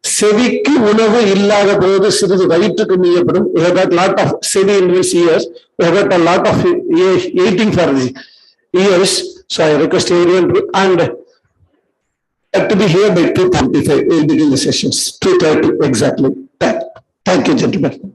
Sevikku unavu illada podu siridhu vayittukku meeyappadum. We have got a lot of Sevi in these years. We have got a lot of eating for the years. So I request everyone to, and to be here by 2:25. We will begin the sessions. 2:30 exactly. Thank you, gentlemen.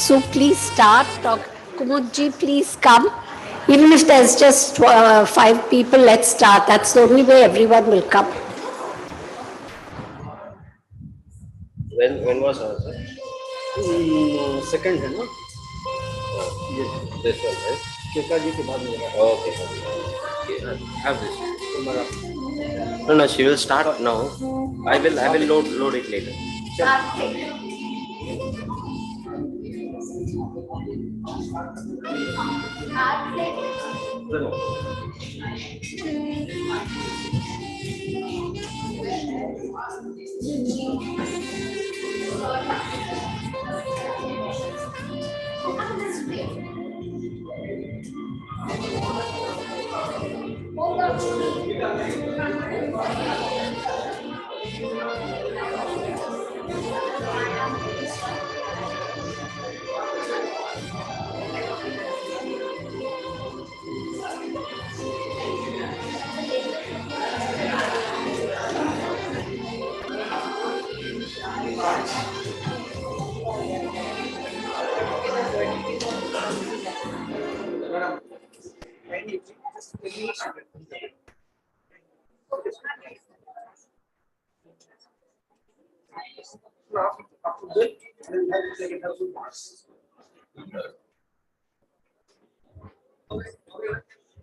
So please start. Kumudji, please come. Even if there's just 5 people, let's start. That's the only way everyone will come. When was ours? Second, no? This one, right? Shekaji ke baad mein. Okay. Have this. No, she will start now. I will load it later.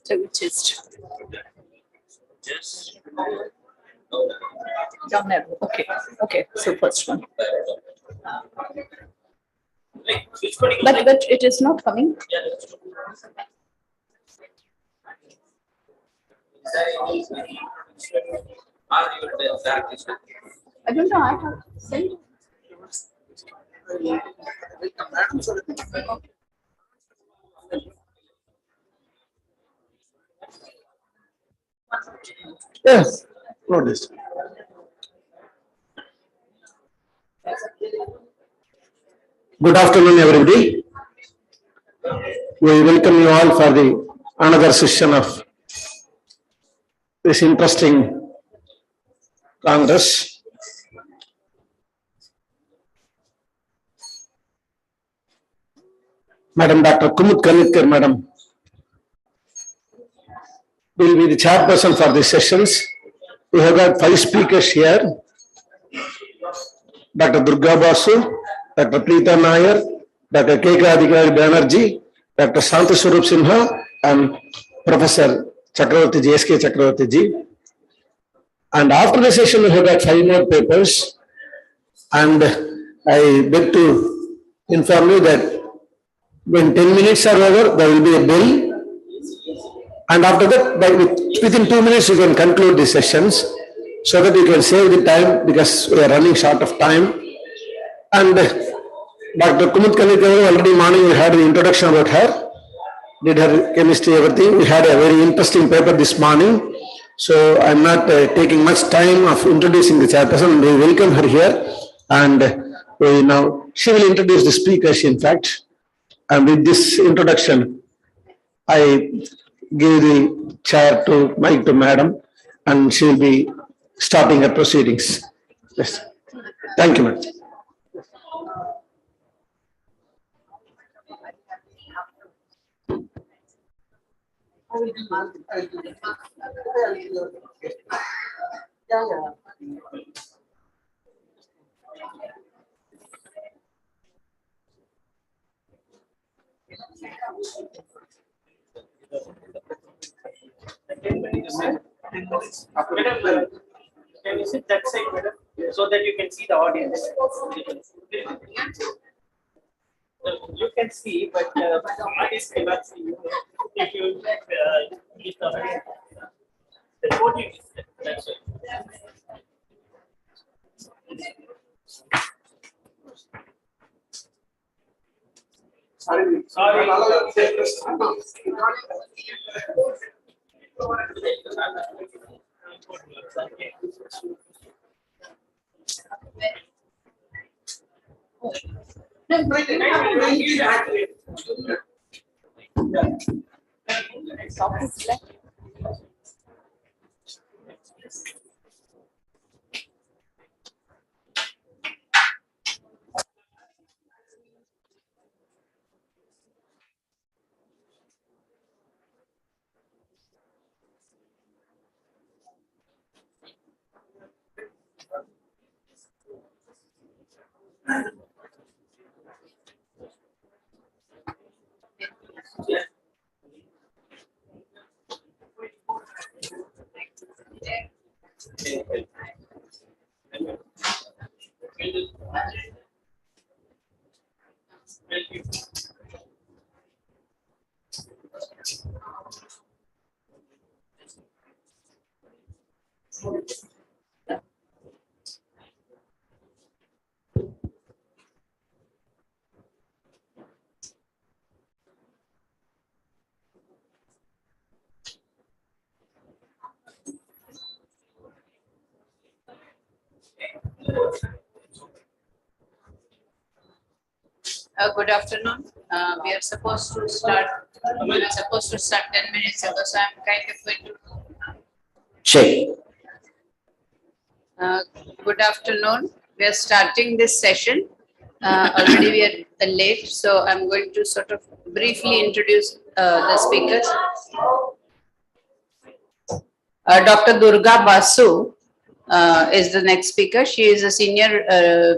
So just down there. Okay. Okay. So first one. But it is not coming. I don't know. I have sent. Yes, note this. Good afternoon, everybody. We welcome you all for the another session of this interesting Congress. Madam Dr. Kumud Kanitkar, Madam, will be the chairperson for these sessions. We have got 5 speakers here. Dr. Durga Basu, Dr. Preeta Nair, Dr. KD Banerjee, Dr. Shanti Swarup Sinha, and Professor Chakravarti Ji, S.K. Chakravarti Ji. And after the session, we have got 5 more papers. And I beg to inform you that when 10 minutes are over, there will be a bell. And after that, within 2 minutes, you can conclude the sessions so that you can save the time because we are running short of time. And Dr. Kumud Kanitkar, already morning we had the introduction about her, did her chemistry, everything. We had a very interesting paper this morning. So I'm not taking much time of introducing the chairperson. We welcome her here. And she will introduce the speakers, in fact. And with this introduction, I give the chair to mic to Madam, and she will be starting her proceedings. Yes. Thank you, Madam. Madam, can you sit that side, madam, so that you can see the audience? You can see, but audience cannot see you. If you use the audience, the podium is there. That's it. Sorry. Good afternoon. We are supposed to start. We were supposed to start 10 minutes ago, so I'm kind of going to. Check. Good afternoon. We are starting this session. Already we are late, so I'm going to sort of briefly introduce the speakers. Dr. Durga Basu is the next speaker. She is a senior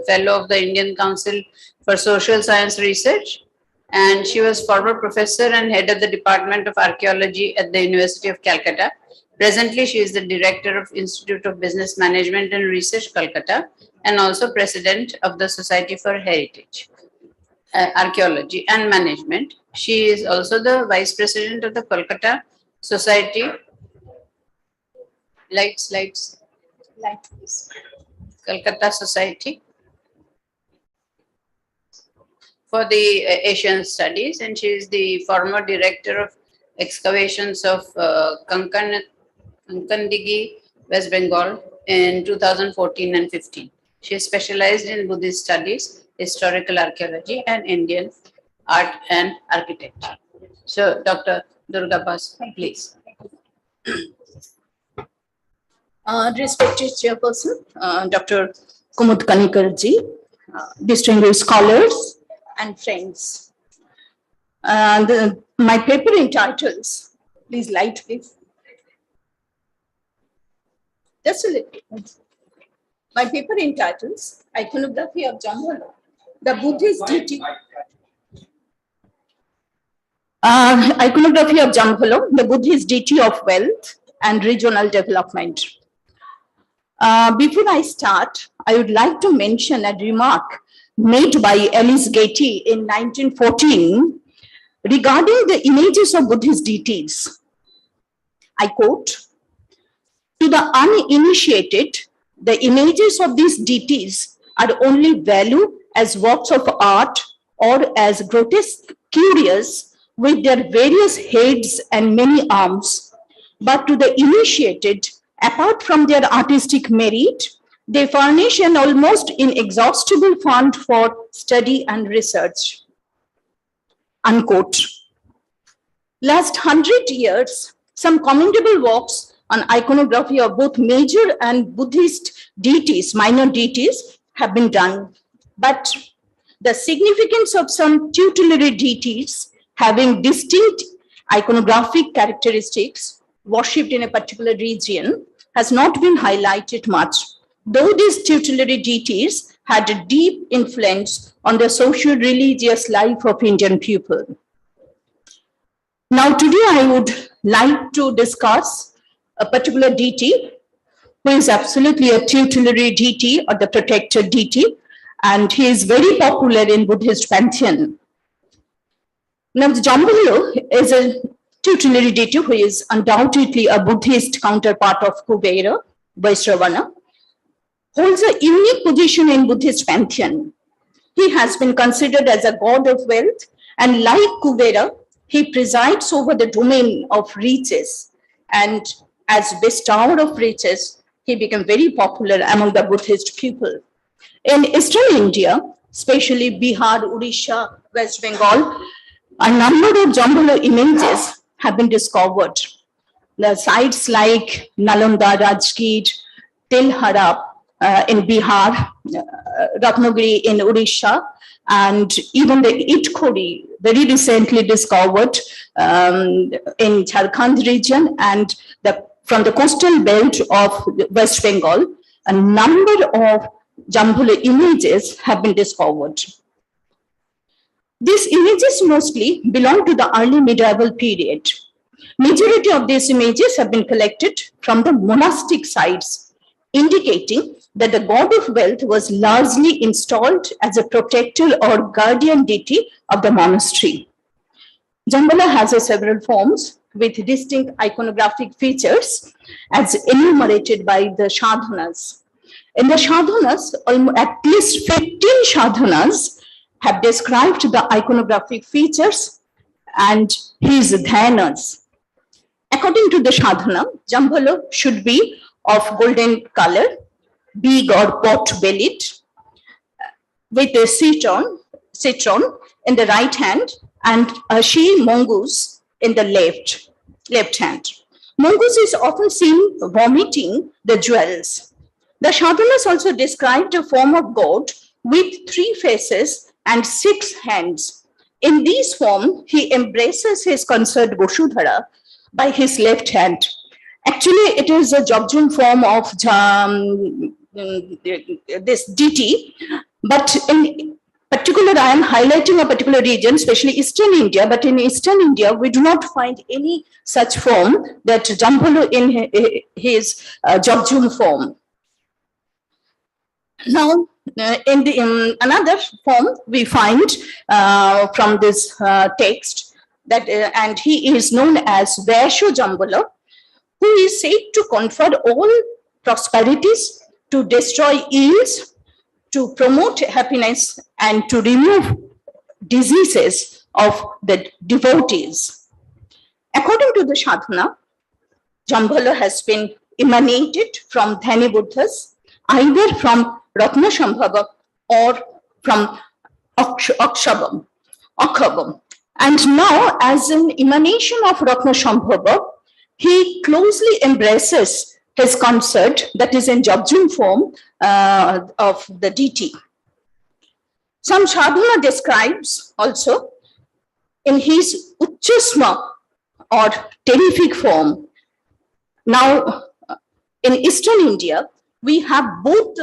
fellow of the Indian Council for Social Science Research, and she was former professor and head of the Department of Archaeology at the University of Calcutta. Presently, she is the director of Institute of Business Management and Research, Calcutta, and also president of the Society for Heritage, Archaeology and Management. She is also the vice president of the Kolkata Society. Lights, please. Calcutta Society for the Asian Studies, and she is the former director of excavations of Kankandigi, West Bengal in 2014 and 15. She is specialized in Buddhist studies, historical archaeology, and Indian art and architecture. So, Dr. Durga Basu, please. Respected Chairperson, Dr. Kumud Kanikarji, distinguished scholars and friends. My paper entitles, please light please. Just a little. My paper entitles Iconography of Jambhala, the Buddhist deity. Iconography of Jambhala, the Buddhist deity of wealth and regional development. Before I start, I would like to mention a remark made by Alice Getty in 1914 regarding the images of Buddhist deities. I quote, "To the uninitiated, the images of these deities are only valued as works of art or as grotesque curious with their various heads and many arms. But to the initiated, apart from their artistic merit, they furnish an almost inexhaustible fund for study and research." Unquote. Last 100 years, some commendable works on iconography of both major and Buddhist deities, minor deities, have been done. But the significance of some tutelary deities having distinct iconographic characteristics worshipped in a particular region has not been highlighted much, though these tutelary deities had a deep influence on the socio-religious life of Indian people. Now, today I would like to discuss a particular deity who is absolutely a tutelary deity or the protector deity, and he is very popular in Buddhist pantheon. Now, the Jambhala is a tutelary deity who is undoubtedly a Buddhist counterpart of Kubera, Vaishravana, holds a unique position in Buddhist pantheon. He has been considered as a god of wealth, and like Kubera, he presides over the domain of riches, and as bestower of riches, he became very popular among the Buddhist people. In Eastern India, especially Bihar, Odisha, West Bengal, a number of Jambhala images have been discovered. The sites like Nalanda, Rajgir, Tilhara in Bihar, Ratnagiri in Odisha, and even the Itkori, very recently discovered in Jharkhand region, and from the coastal belt of West Bengal, a number of Jambhala images have been discovered. These images mostly belong to the early medieval period. Majority of these images have been collected from the monastic sites, indicating that the god of wealth was largely installed as a protector or guardian deity of the monastery. Jambala has several forms with distinct iconographic features as enumerated by the sadhanas. In the sadhanas, at least 15 sadhanas have described the iconographic features and his dhyanas. According to the sadhana, Jambala should be of golden color, big or pot-bellied, with a citron in the right hand and a she mongoose in the left hand. Mongoose is often seen vomiting the jewels. The sadhanas also described a form of god with 3 faces and 6 hands. In this form, he embraces his consort Vasudhara by his left hand. Actually, it is a Jobjum form of this deity, but in particular, I am highlighting a particular region, especially Eastern India, but in Eastern India, we do not find any such form that Jambala in his Jobjum form. Now, in another form, we find from this text that, and he is known as Vaisho Jambala, who is said to confer all prosperities, to destroy ills, to promote happiness, and to remove diseases of the devotees. According to the sadhana, Jambala has been emanated from Dhani Buddhas, either from Ratnashambhava or from Akshabam. And now, as an emanation of Ratnashambhava, he closely embraces his consort, that is in Jobjum form of the deity. Some sadhana describes also in his Uchchasma or terrific form. Now, in Eastern India, we have both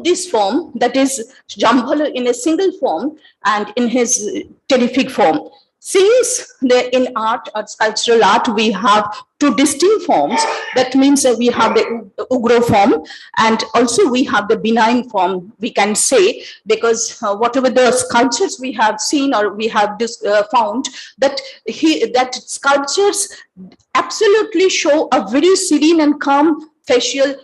this form, that is Jambala in a single form and in his terrific form. Since in art or sculptural art, we have 2 distinct forms, that means we have the Ugra form and also we have the benign form, we can say, because whatever the sculptures we have seen or we have found, that sculptures absolutely show a very serene and calm facial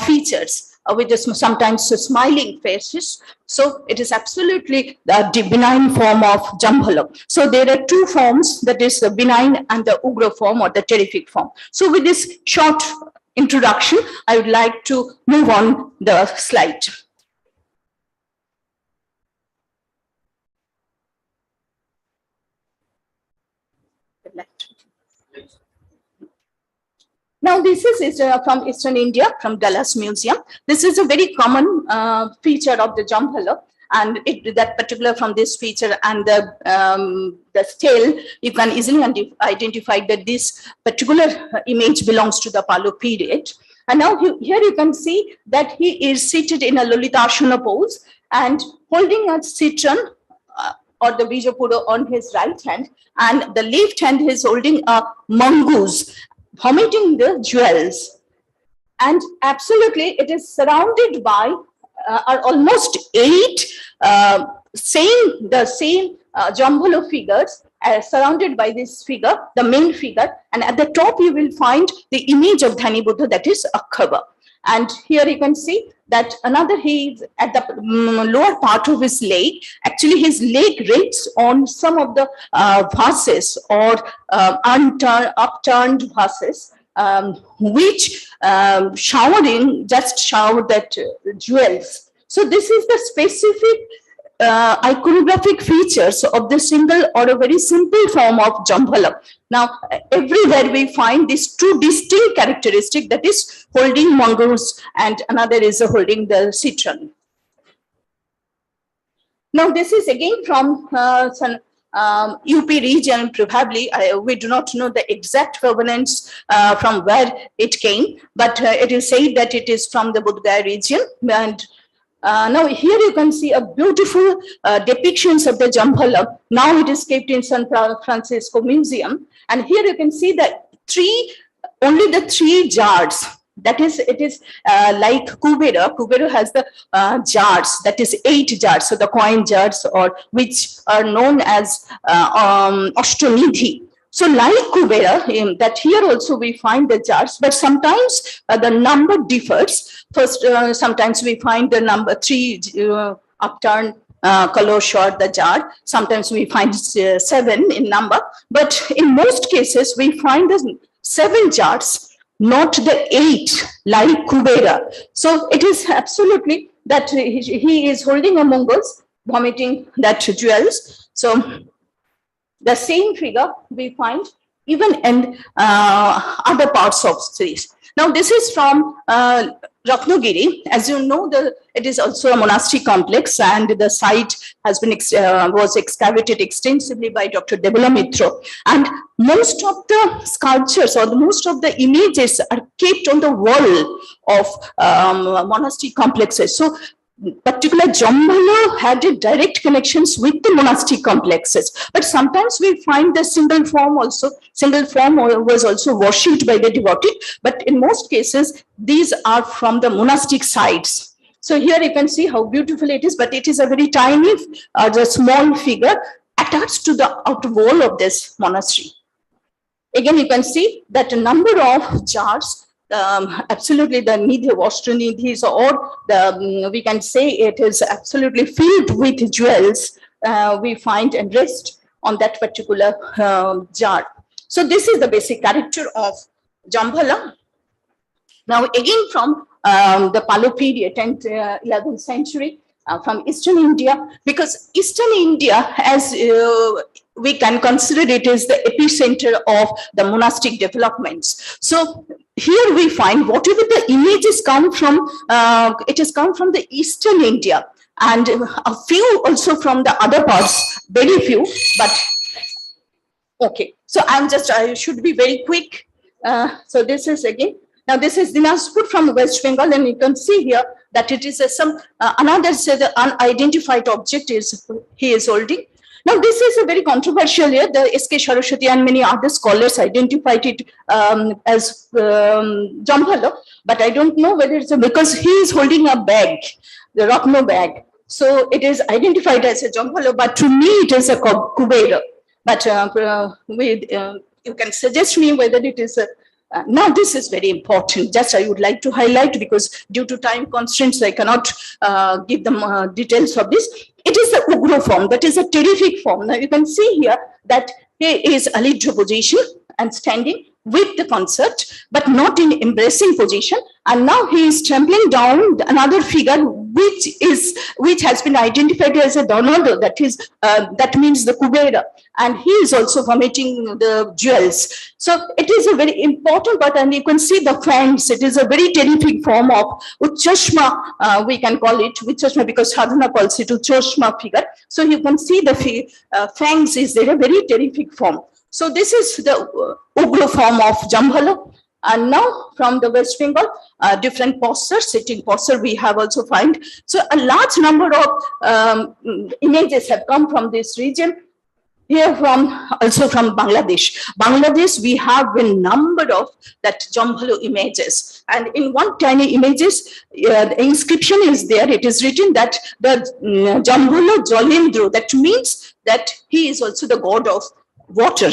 features with sometimes smiling faces. So it is absolutely the benign form of Jambala. So there are 2 forms, that is the benign and the Ugra form or the terrific form. So with this short introduction, I would like to move on the slide. Now, this is from Eastern India, from Dallas Museum. This is a very common feature of the Jambala, and that particular from this feature and the scale, you can easily identify that this particular image belongs to the Palo period. And now here you can see that he is seated in a Lolitasana pose and holding a citron or the Bijapura on his right hand, and the left hand he is holding a mongoose, vomiting the jewels. And absolutely it is surrounded by almost 8 the same Jambala figures surrounded by this figure, the main figure, and at the top you will find the image of Dhani Buddha, that is Akhaba. And here you can see that another, he is at the lower part of his leg. Actually, his leg rests on some of the vases or upturned vases, which shower that jewels. So this is the specific iconographic features of the single or a very simple form of Jambala. Now, everywhere we find these 2 distinct characteristics, that is holding mongoose and another is holding the citron. Now, this is again from some UP region, probably. We do not know the exact provenance from where it came, but it is said that it is from the Bodh Gaya region. And Now here you can see a beautiful depictions of the Jambhala. Now it is kept in San Francisco Museum. And here you can see that only the three jars. That is, it is like Kubera. Kubera has the jars, that is 8 jars. So the coin jars, or which are known as Ashtonidhi. So like Kubera, that here also we find the jars, but sometimes the number differs. First, sometimes we find the number 3 upturned kalosh or the jar. Sometimes we find 7 in number, but in most cases we find the 7 jars, not the 8 like Kubera. So it is absolutely that he is holding among us, vomiting that jewels. So the same figure we find even in other parts of cities. Now this is from Ratnagiri. As you know, it is also a monastic complex, and the site has been was excavated extensively by Dr. Debula Mitro. And most of the sculptures or most of the images are kept on the wall of monastic complexes. So particular Jambhala had a direct connections with the monastic complexes, but sometimes we find the single form also. Single form was also worshipped by the devotee, but in most cases these are from the monastic sites. So here you can see how beautiful it is, but it is a very tiny, the small figure attached to the outer wall of this monastery. Again, you can see that a number of jars. Absolutely the nidhi, Ashtonidhis, or the we can say it is absolutely filled with jewels we find and rest on that particular jar. So this is the basic character of Jambhala. Now again from the Palo period, 10th, 11th century, from Eastern India, because Eastern India, as we can consider it, is the epicenter of the monastic developments. So here we find whatever the images come from, it has come from the Eastern India, and a few also from the other parts, very few, but okay. So I should be very quick. So this is again, now this is Dinajpur from West Bengal, and you can see here that it is some another the unidentified object he is holding. Now this is a very controversial here. The S.K. Saraswati and many other scholars identified it as Jambhala, but I don't know whether it's because he is holding a bag, the Ratno bag. So it is identified as a Jambhala, but to me it is a Kubera. But you can suggest me whether it is a now this is very important. Just I would like to highlight, because due to time constraints I cannot give them details of this. It is the Ugra form, that is a terrific form. Now you can see here that he is alidra position and standing with the concert, but not in embracing position. And now he is trampling down another figure, which has been identified as a Donaldo, that is that means the Kubera, and he is also vomiting the jewels. So it is a very important part, and you can see the fangs. It is a very terrific form of Uchchashma, we can call it Uchchashma, because Sadhana calls it Uchchashma figure. So you can see the fangs is there, a very terrific form. So this is the Ugra form of Jambhala. And now from the West Bengal, different postures, sitting posture we have also find. So a large number of images have come from this region. Here also from Bangladesh. Bangladesh, we have a number of that Jambhala images. And in one tiny images, the inscription is there. It is written that the Jambhala Jalendra, that means that he is also the god of water.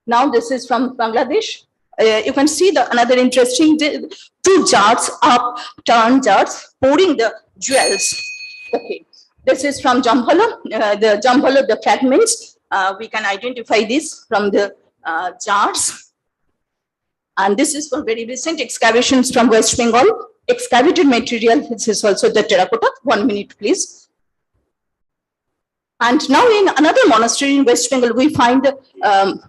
Now this is from Bangladesh. You can see another interesting 2 jars, upturned jars, pouring the jewels. Okay, this is from Jambhala. The Jambhala, the fragments, we can identify this from the jars. And this is for very recent excavations from West Bengal. Excavated material, this is also the terracotta. 1 minute, please. And now in another monastery in West Bengal, we find the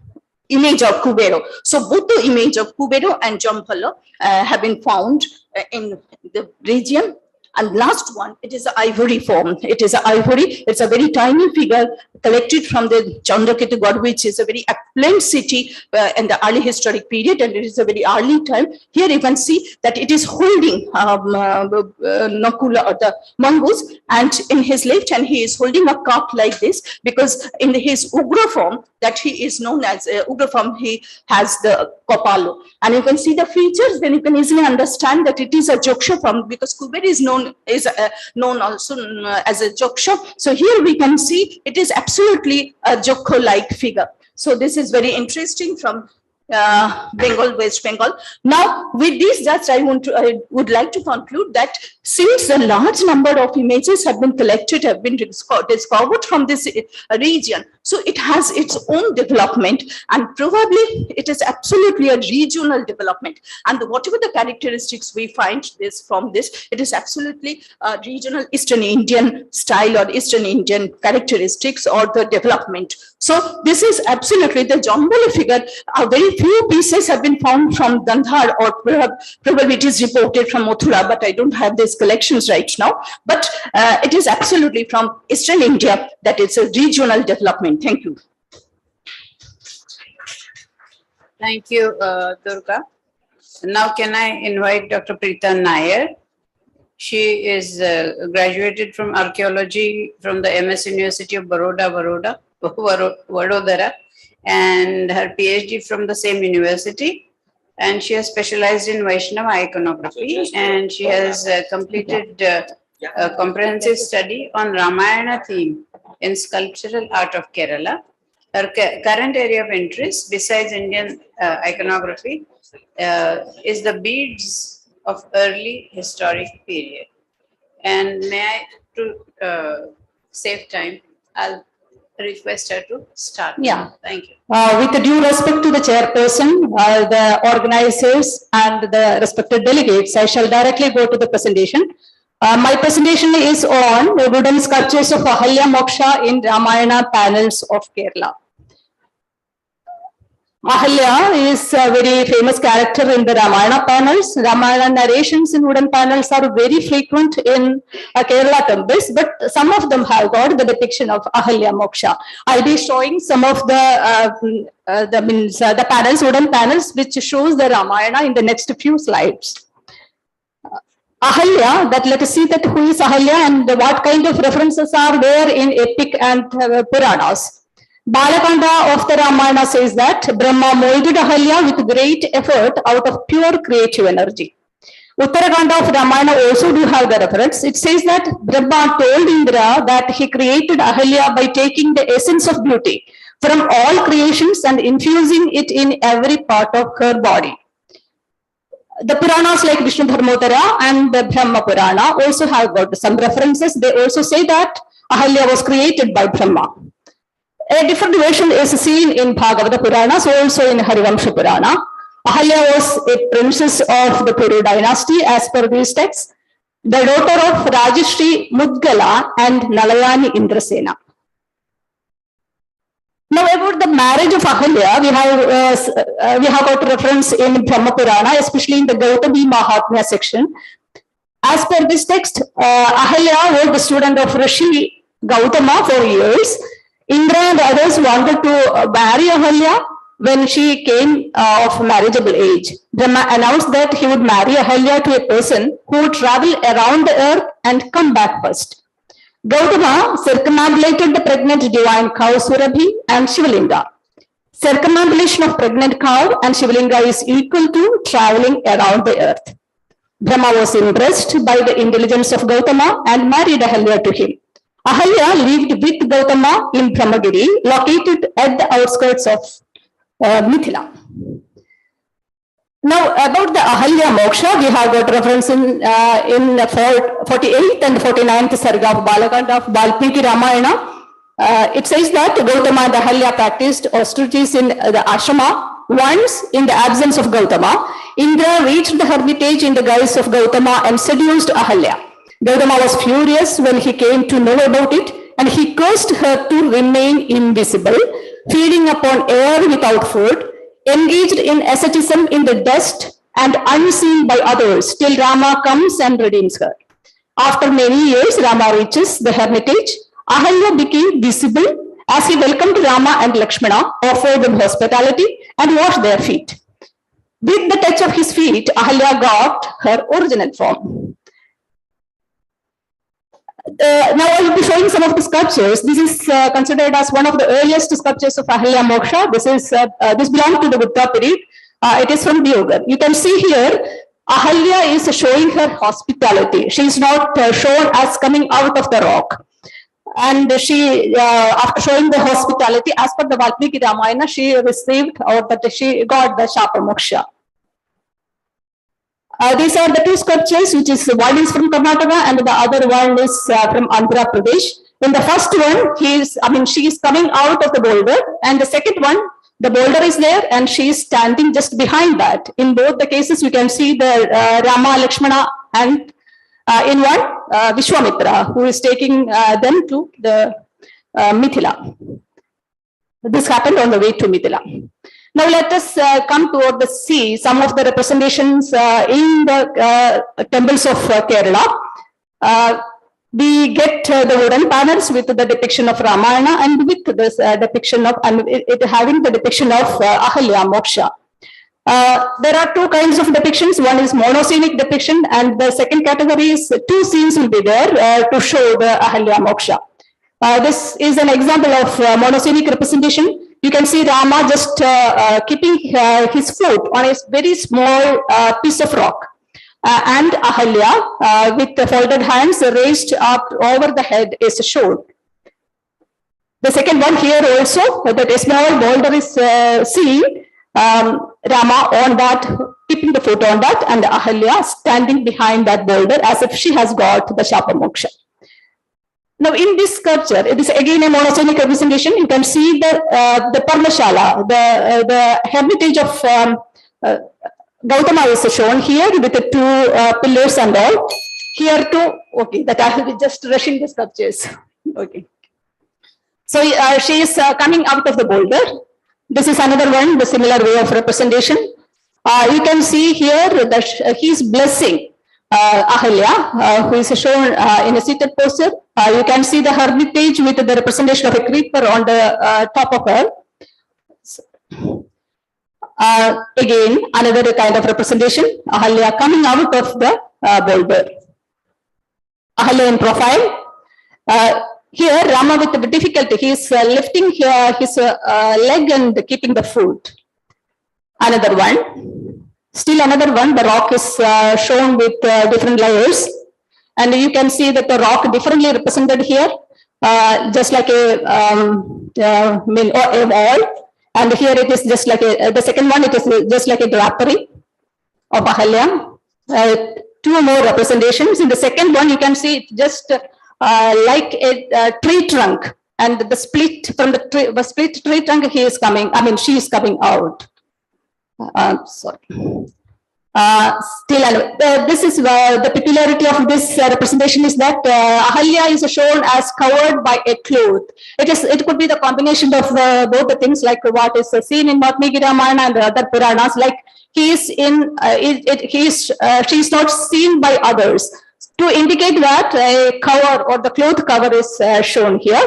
image of Kubera. So both the image of Kubera and Jambhala have been found in the region. And last one, it is an ivory form. It is an ivory. It's a very tiny figure collected from the Chandraketu god, which is a very affluent city in the early historic period, and it is a very early time. Here you can see that it is holding Nakula or the mongoose, and in his left hand he is holding a cup like this, because in his Ugra form, that he is known as Ugra form, he has the Kopalo. And you can see the features, then you can easily understand that it is a Joksha form, because Kuber is known also as a Joksha. So here we can see it is absolutely a Jokho-like figure. So this is very interesting from Bengal, West Bengal. Now, with this, just I would like to conclude that since a large number of images have been collected, have been discovered from this region, so it has its own development, and probably it is absolutely a regional development. And whatever the characteristics we find from this, it is absolutely a regional Eastern Indian style or Eastern Indian characteristics or the development. So this is absolutely the Jamboli figure. A very few pieces have been found from Gandhar, or probably it is reported from Mathura, but I don't have these collections right now. But it is absolutely from Eastern India, that it's a regional development. Thank you. Thank you, Durga. Now can I invite Dr. Preeta Nair? She is graduated from archaeology from the MS University of Vadodara, and her PhD from the same university. And she has specialized in Vaishnava iconography, and she has completed a comprehensive study on Ramayana theme in sculptural art of Kerala. Her current area of interest, besides Indian iconography, is the beads of early historic period. And may I, to save time, I'll request her to start. Yeah. Thank you. With due respect to the chairperson, the organizers, and the respected delegates, I shall directly go to the presentation. My presentation is on the wooden sculptures of Ahalya Moksha in Ramayana panels of Kerala. Ahalya is a very famous character in the Ramayana panels. Ramayana narrations in wooden panels are very frequent in Kerala temples, but some of them have got the depiction of Ahalya Moksha. I'll be showing some of the panels, wooden panels, which shows the Ramayana in the next few slides. Ahalya, that let us see that who is Ahalya and what kind of references are there in epic and Puranas. Balakanda of the Ramayana says that Brahma molded Ahalya with great effort out of pure creative energy. Uttarakanda of Ramayana also do have the reference. It says that Brahma told Indra that he created Ahalya by taking the essence of beauty from all creations and infusing it in every part of her body. The Puranas like Vishnu Dharmotara and the Brahma Purana also have got some references. They also say that Ahalya was created by Brahma. A different version is seen in Bhagavata Puranas, also in Harivamsha Purana. Ahalya was a princess of the Kuru dynasty as per these texts, the daughter of Rajashri Mudgala and Nalayani Indrasena. Now about the marriage of Ahalya, we have got reference in Brahma Purana, especially in the Gautami Mahatmya section. As per this text, Ahalya was the student of Rishi Gautama for years. Indra and others wanted to marry Ahalya when she came of marriageable age. Brahma announced that he would marry Ahalya to a person who would travel around the earth and come back first. Gautama circumambulated the pregnant divine cow Surabhi and Shivalinga. Circumambulation of pregnant cow and Shivalinga is equal to traveling around the earth. Brahma was impressed by the intelligence of Gautama and married Ahalya to him. Ahalya lived with Gautama in Brahmagiri, located at the outskirts of Mithila. Now, about the Ahalya Moksha, we have got reference in 48th and 49th Sarga of Balakanda of Valmiki Ramayana. It says that Gautama and Ahalya practiced austerities in the ashrama. Once, in the absence of Gautama, Indra reached the hermitage in the guise of Gautama and seduced Ahalya. Gautama was furious when he came to know about it, and he cursed her to remain invisible, feeding upon air without food, engaged in asceticism in the dust, and unseen by others till Rama comes and redeems her. After many years, Rama reaches the hermitage. Ahalya became visible as he welcomed Rama and Lakshmana, offered them hospitality, and washed their feet. With the touch of his feet, Ahalya got her original form. Now I will be showing some of the sculptures. This is considered as one of the earliest sculptures of Ahalya Moksha. This belongs to the Buddha period. It is from Diogar. You can see here, Ahalya is showing her hospitality. She is not shown as coming out of the rock. And she, after showing the hospitality, as per the Valmiki Ramayana, she received, or that she got the Shapa Moksha. These are the two sculptures, which is one is from Karnataka and the other one is from Andhra Pradesh. In the first one, she is coming out of the boulder, and the second one, the boulder is there and she is standing just behind that. In both the cases, you can see the Rama, Lakshmana, and in one, Vishwamitra, who is taking them to the Mithila. This happened on the way to Mithila. Now let us come to see some of the representations in the temples of Kerala. We get the wooden panels with the depiction of Ramayana and with this depiction of, it having the depiction of Ahalya Moksha. There are two kinds of depictions. One is monoscenic depiction, and the second category is two scenes will be there to show the Ahalya Moksha. This is an example of monoscenic representation. You can see Rama just keeping his foot on a very small piece of rock. And Ahalya with the folded hands raised up over the head is shown. The second one here also, that a small boulder is seen, Rama on that, keeping the foot on that, and Ahalya standing behind that boulder as if she has got the Shapa Moksha. Now in this sculpture, it is again a monoscenic representation. You can see the Parmashala, the hermitage of Gautama is shown here with the two pillars and all. Here too, okay, that I will be just rushing the sculptures. Okay. So she is coming out of the boulder. This is another one, the similar way of representation. You can see here that he is blessing Ahalya, who is shown in a seated posture. You can see the hermitage with the representation of a creeper on the top of her. Again, another kind of representation, Ahalya coming out of the boulder. Ahalya in profile. Here, Rama with the difficulty, he is lifting his leg and keeping the foot. Another one. Still another one, the rock is shown with different layers. And you can see that the rock differently represented here, just like a wall. And here it is just like the second one, it is just like a drapery of Ahalya. Two more representations. In the second one, you can see it just like a tree trunk, and the split from the split tree trunk, he is coming, she is coming out. Sorry. This is the peculiarity of this representation is that Ahalya is shown as covered by a cloth. It could be the combination of both the things, like what is seen in Valmiki Ramayana and the other Puranas. Like he is in, she is not seen by others. To indicate that a cover or the cloth cover is shown here.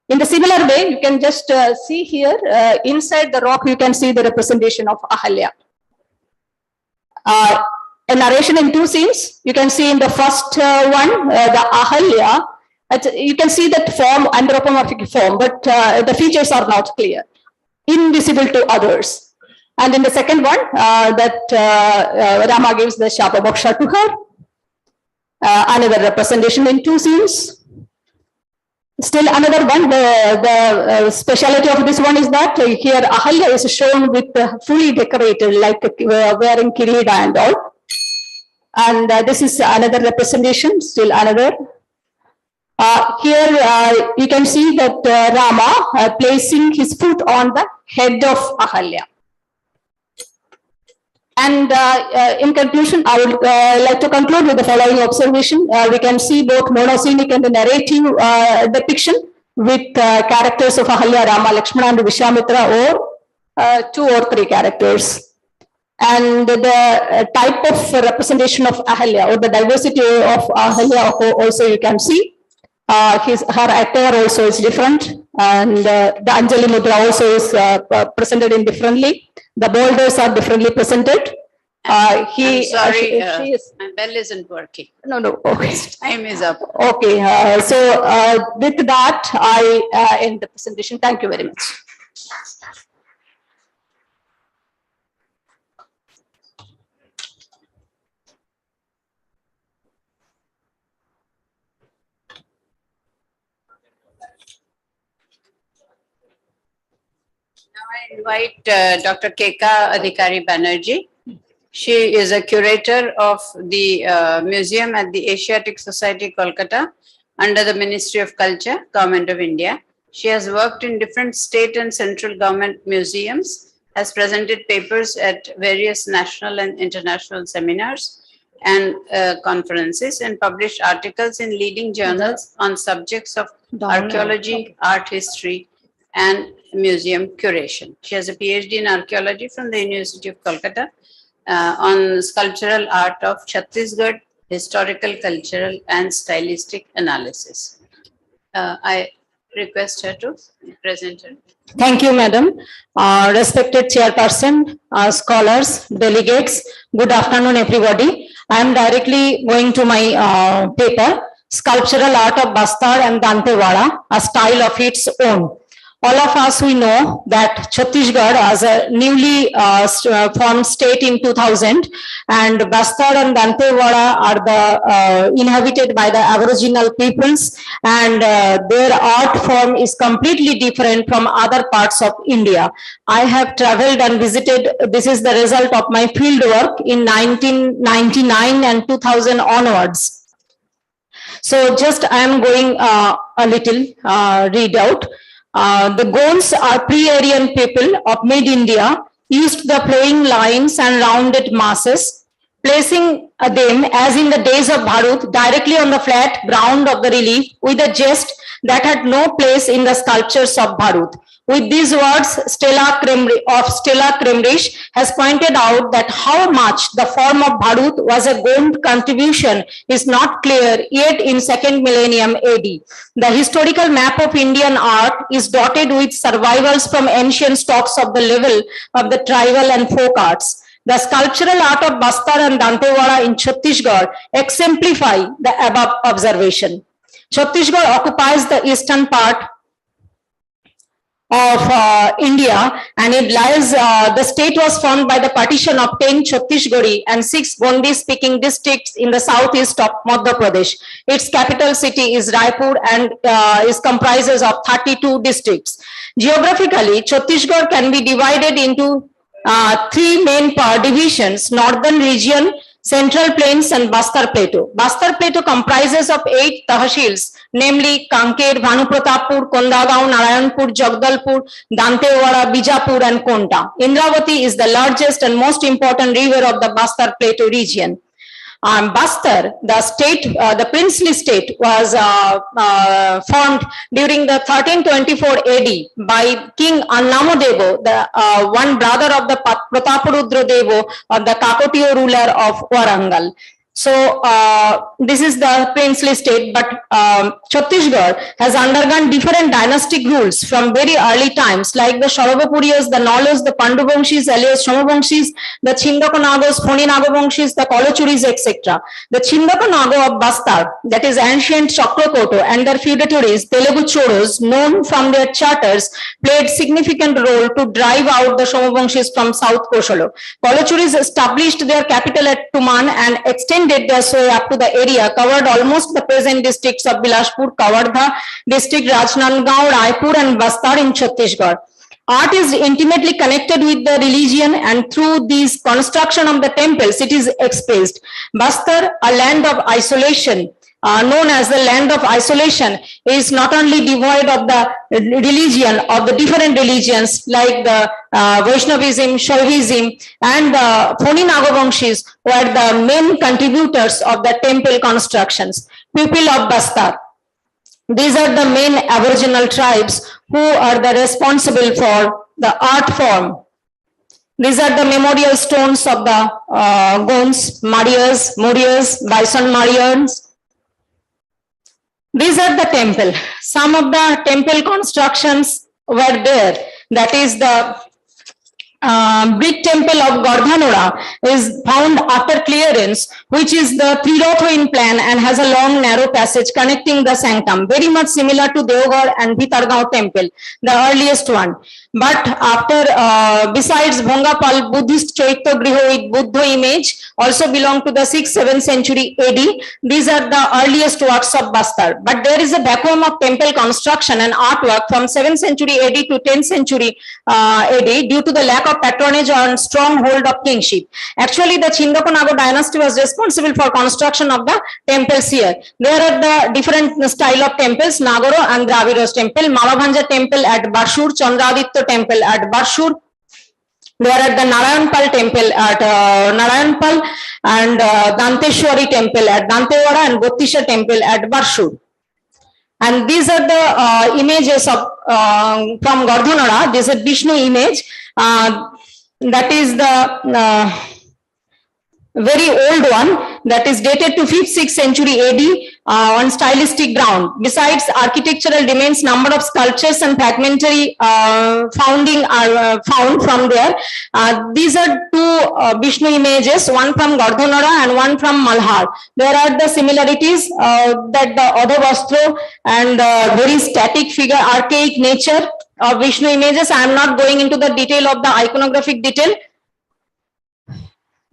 In the similar way, you can just see here inside the rock, you can see the representation of Ahalya. A narration in two scenes. You can see in the first one, the Ahalya, you can see that form, anthropomorphic form, but the features are not clear, invisible to others. And in the second one, that Rama gives the Shapa Moksha to her. Another representation in two scenes. Still another one, the speciality of this one is that here Ahalya is shown with fully decorated, like wearing kirida and all. And this is another representation, still another. Here you can see that Rama placing his foot on the head of Ahalya. And in conclusion, I would like to conclude with the following observation. We can see both monoscenic and the narrative depiction with characters of Ahalya, Rama, Lakshmana, and Vishwamitra, or two or three characters. And the type of representation of Ahalya or the diversity of Ahalya also you can see. Her attire also is different, and the Anjali Mudra also is presented in differently. The boulders are differently presented. I'm sorry, my bell isn't working. No, okay. Time is up. Okay, so with that, I end the presentation. Thank you very much. I invite Dr. Keka Adhikari Banerjee. She is a curator of the museum at the Asiatic Society, Kolkata, under the Ministry of Culture, Government of India. She has worked in different state and central government museums, has presented papers at various national and international seminars and conferences, and published articles in leading journals on subjects of archaeology, art history, and museum curation. She has a PhD in archaeology from the University of Kolkata on sculptural art of Chhattisgarh, historical, cultural, and stylistic analysis. I request her to present her. Thank you, Madam. Respected Chairperson, scholars, delegates, good afternoon, everybody. I am directly going to my paper, Sculptural Art of Bastar and Dantewada, a style of its own. All of us, we know that Chhattisgarh as a newly formed state in 2000, and Bastar and Dantewada are the inhabited by the Aboriginal peoples, and their art form is completely different from other parts of India. I have traveled and visited. This is the result of my field work in 1999 and 2000 onwards. So just I am going a little read out. The Gonds are pre-Aryan people of mid-India, used the flowing lines and rounded masses, placing them, as in the days of Bharut, directly on the flat ground of the relief with a jest that had no place in the sculptures of Bharut. With these words, Stella Kremrich has pointed out that how much the form of Bharut was a Gond contribution is not clear yet in 2nd millennium AD. The historical map of Indian art is dotted with survivals from ancient stocks of the level of the tribal and folk arts. The sculptural art of Bastar and Dantewada in Chhattisgarh exemplify the above observation. Chhattisgarh occupies the eastern part of India, and it lies, the state was formed by the partition of 10 Chhattisgarhi and 6 Gondi speaking districts in the southeast of Madhya Pradesh. Its capital city is Raipur and is comprises of 32 districts. Geographically, Chhattisgarh can be divided into 3 main divisions: northern region, Central Plains, and Bastar Plateau. Bastar Plateau comprises of 8 tahsils, namely Kanker, Bhanupratapur, Kondagaon, Narayanpur, Jagdalpur, Dantewada, Bijapur, and Konta. Indravati is the largest and most important river of the Bastar Plateau region. Bastar, the state, the princely state, was formed during the 1324 AD by King Annamadeva, the one brother of the Prataparudra Devo of the Kakatiya ruler of Warangal. So this is the princely state, but Chhattisgarh has undergone different dynastic rules from very early times, like the Shaurapuriyas, the Nolos, the Panduvamshis, alias Somavamshis, the Chindakonagos, Phoni Nagavamshis, the Kolachuris, etc. The Chindakonago of Bastar, that is ancient Chakrakoto, and their feudatories, Telugu Choros, known from their charters, played significant role to drive out the Somavamshis from South Koshalo. Kolachuris established their capital at Tuman and extended their sway up to the area, covered almost the present districts of Bilashpur, Kawardha district, Rajnandgaon, Raipur, and Bastar in Chhattisgarh. Art is intimately connected with the religion, and through these construction of the temples, it is expressed. Bastar, a land of isolation, known as the land of isolation, is not only devoid of the religion of the different religions like the Vaishnavism, Shaivism, and the Phoni Nagavamshis were the main contributors of the temple constructions. People of Bastar. These are the main Aboriginal tribes who are the responsible for the art form. These are the memorial stones of the Gons, Marias, Bison Marians. These are the temple. Some of the temple constructions were there. That is the brick temple of Gardhanora is found after clearance, which is the Trirathoin plan and has a long narrow passage connecting the sanctum, very much similar to Deoghar and Bhitargaon temple, the earliest one. But after, besides Bhongapal, Buddhist Chaitya Griha with Buddha image also belong to the 6th, 7th century AD. These are the earliest works of Bastar. But there is a vacuum of temple construction and artwork from 7th century AD to 10th century AD due to the lack of patronage or stronghold of kingship. Actually, the Chindako-Nago dynasty was responsible for construction of the temples here. There are the different style of temples, Nagaro and Dravidas temple, Mamabhanja temple at Barshur, Chandraditya temple at Barshur. There are the Narayanpal temple at Narayanpal and Danteshwari temple at Dantewada and Bottisha temple at Barshur. And these are the images of from Gardhanora. This is a Vishnu image. That is the very old one that is dated to 5th, 6th century AD on stylistic ground. Besides architectural remains, number of sculptures and fragmentary founding are found from there. These are two Vishnu images, one from Gardhanora and one from Malhar. There are the similarities that the Adhavastro and very static figure, archaic nature of Vishnu images. I am not going into the detail of the iconographic detail.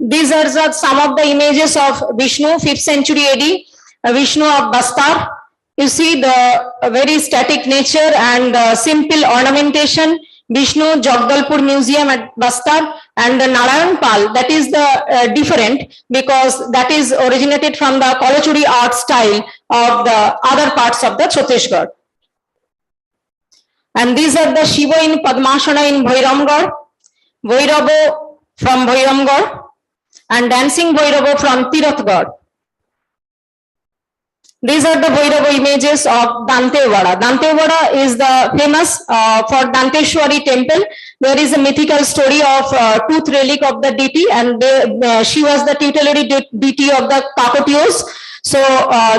These are some of the images of Vishnu, 5th century AD, Vishnu of Bastar. You see the very static nature and simple ornamentation. Vishnu, Jagdalpur Museum at Bastar, and the Narayanpal, that is the different because that is originated from the Kalachuri art style of the other parts of the Chhattisgarh. And these are the Shiva in Padmasana in Bhairamgarh, Bhairabo from Bhairamgarh, and dancing Bhairabo from Tirathgarh. These are the Bhairabo images of Dantewada. Dantewada is the famous for Danteshwari temple. There is a mythical story of tooth relic of the deity, and she was the tutelary deity of the Kakatiyos. So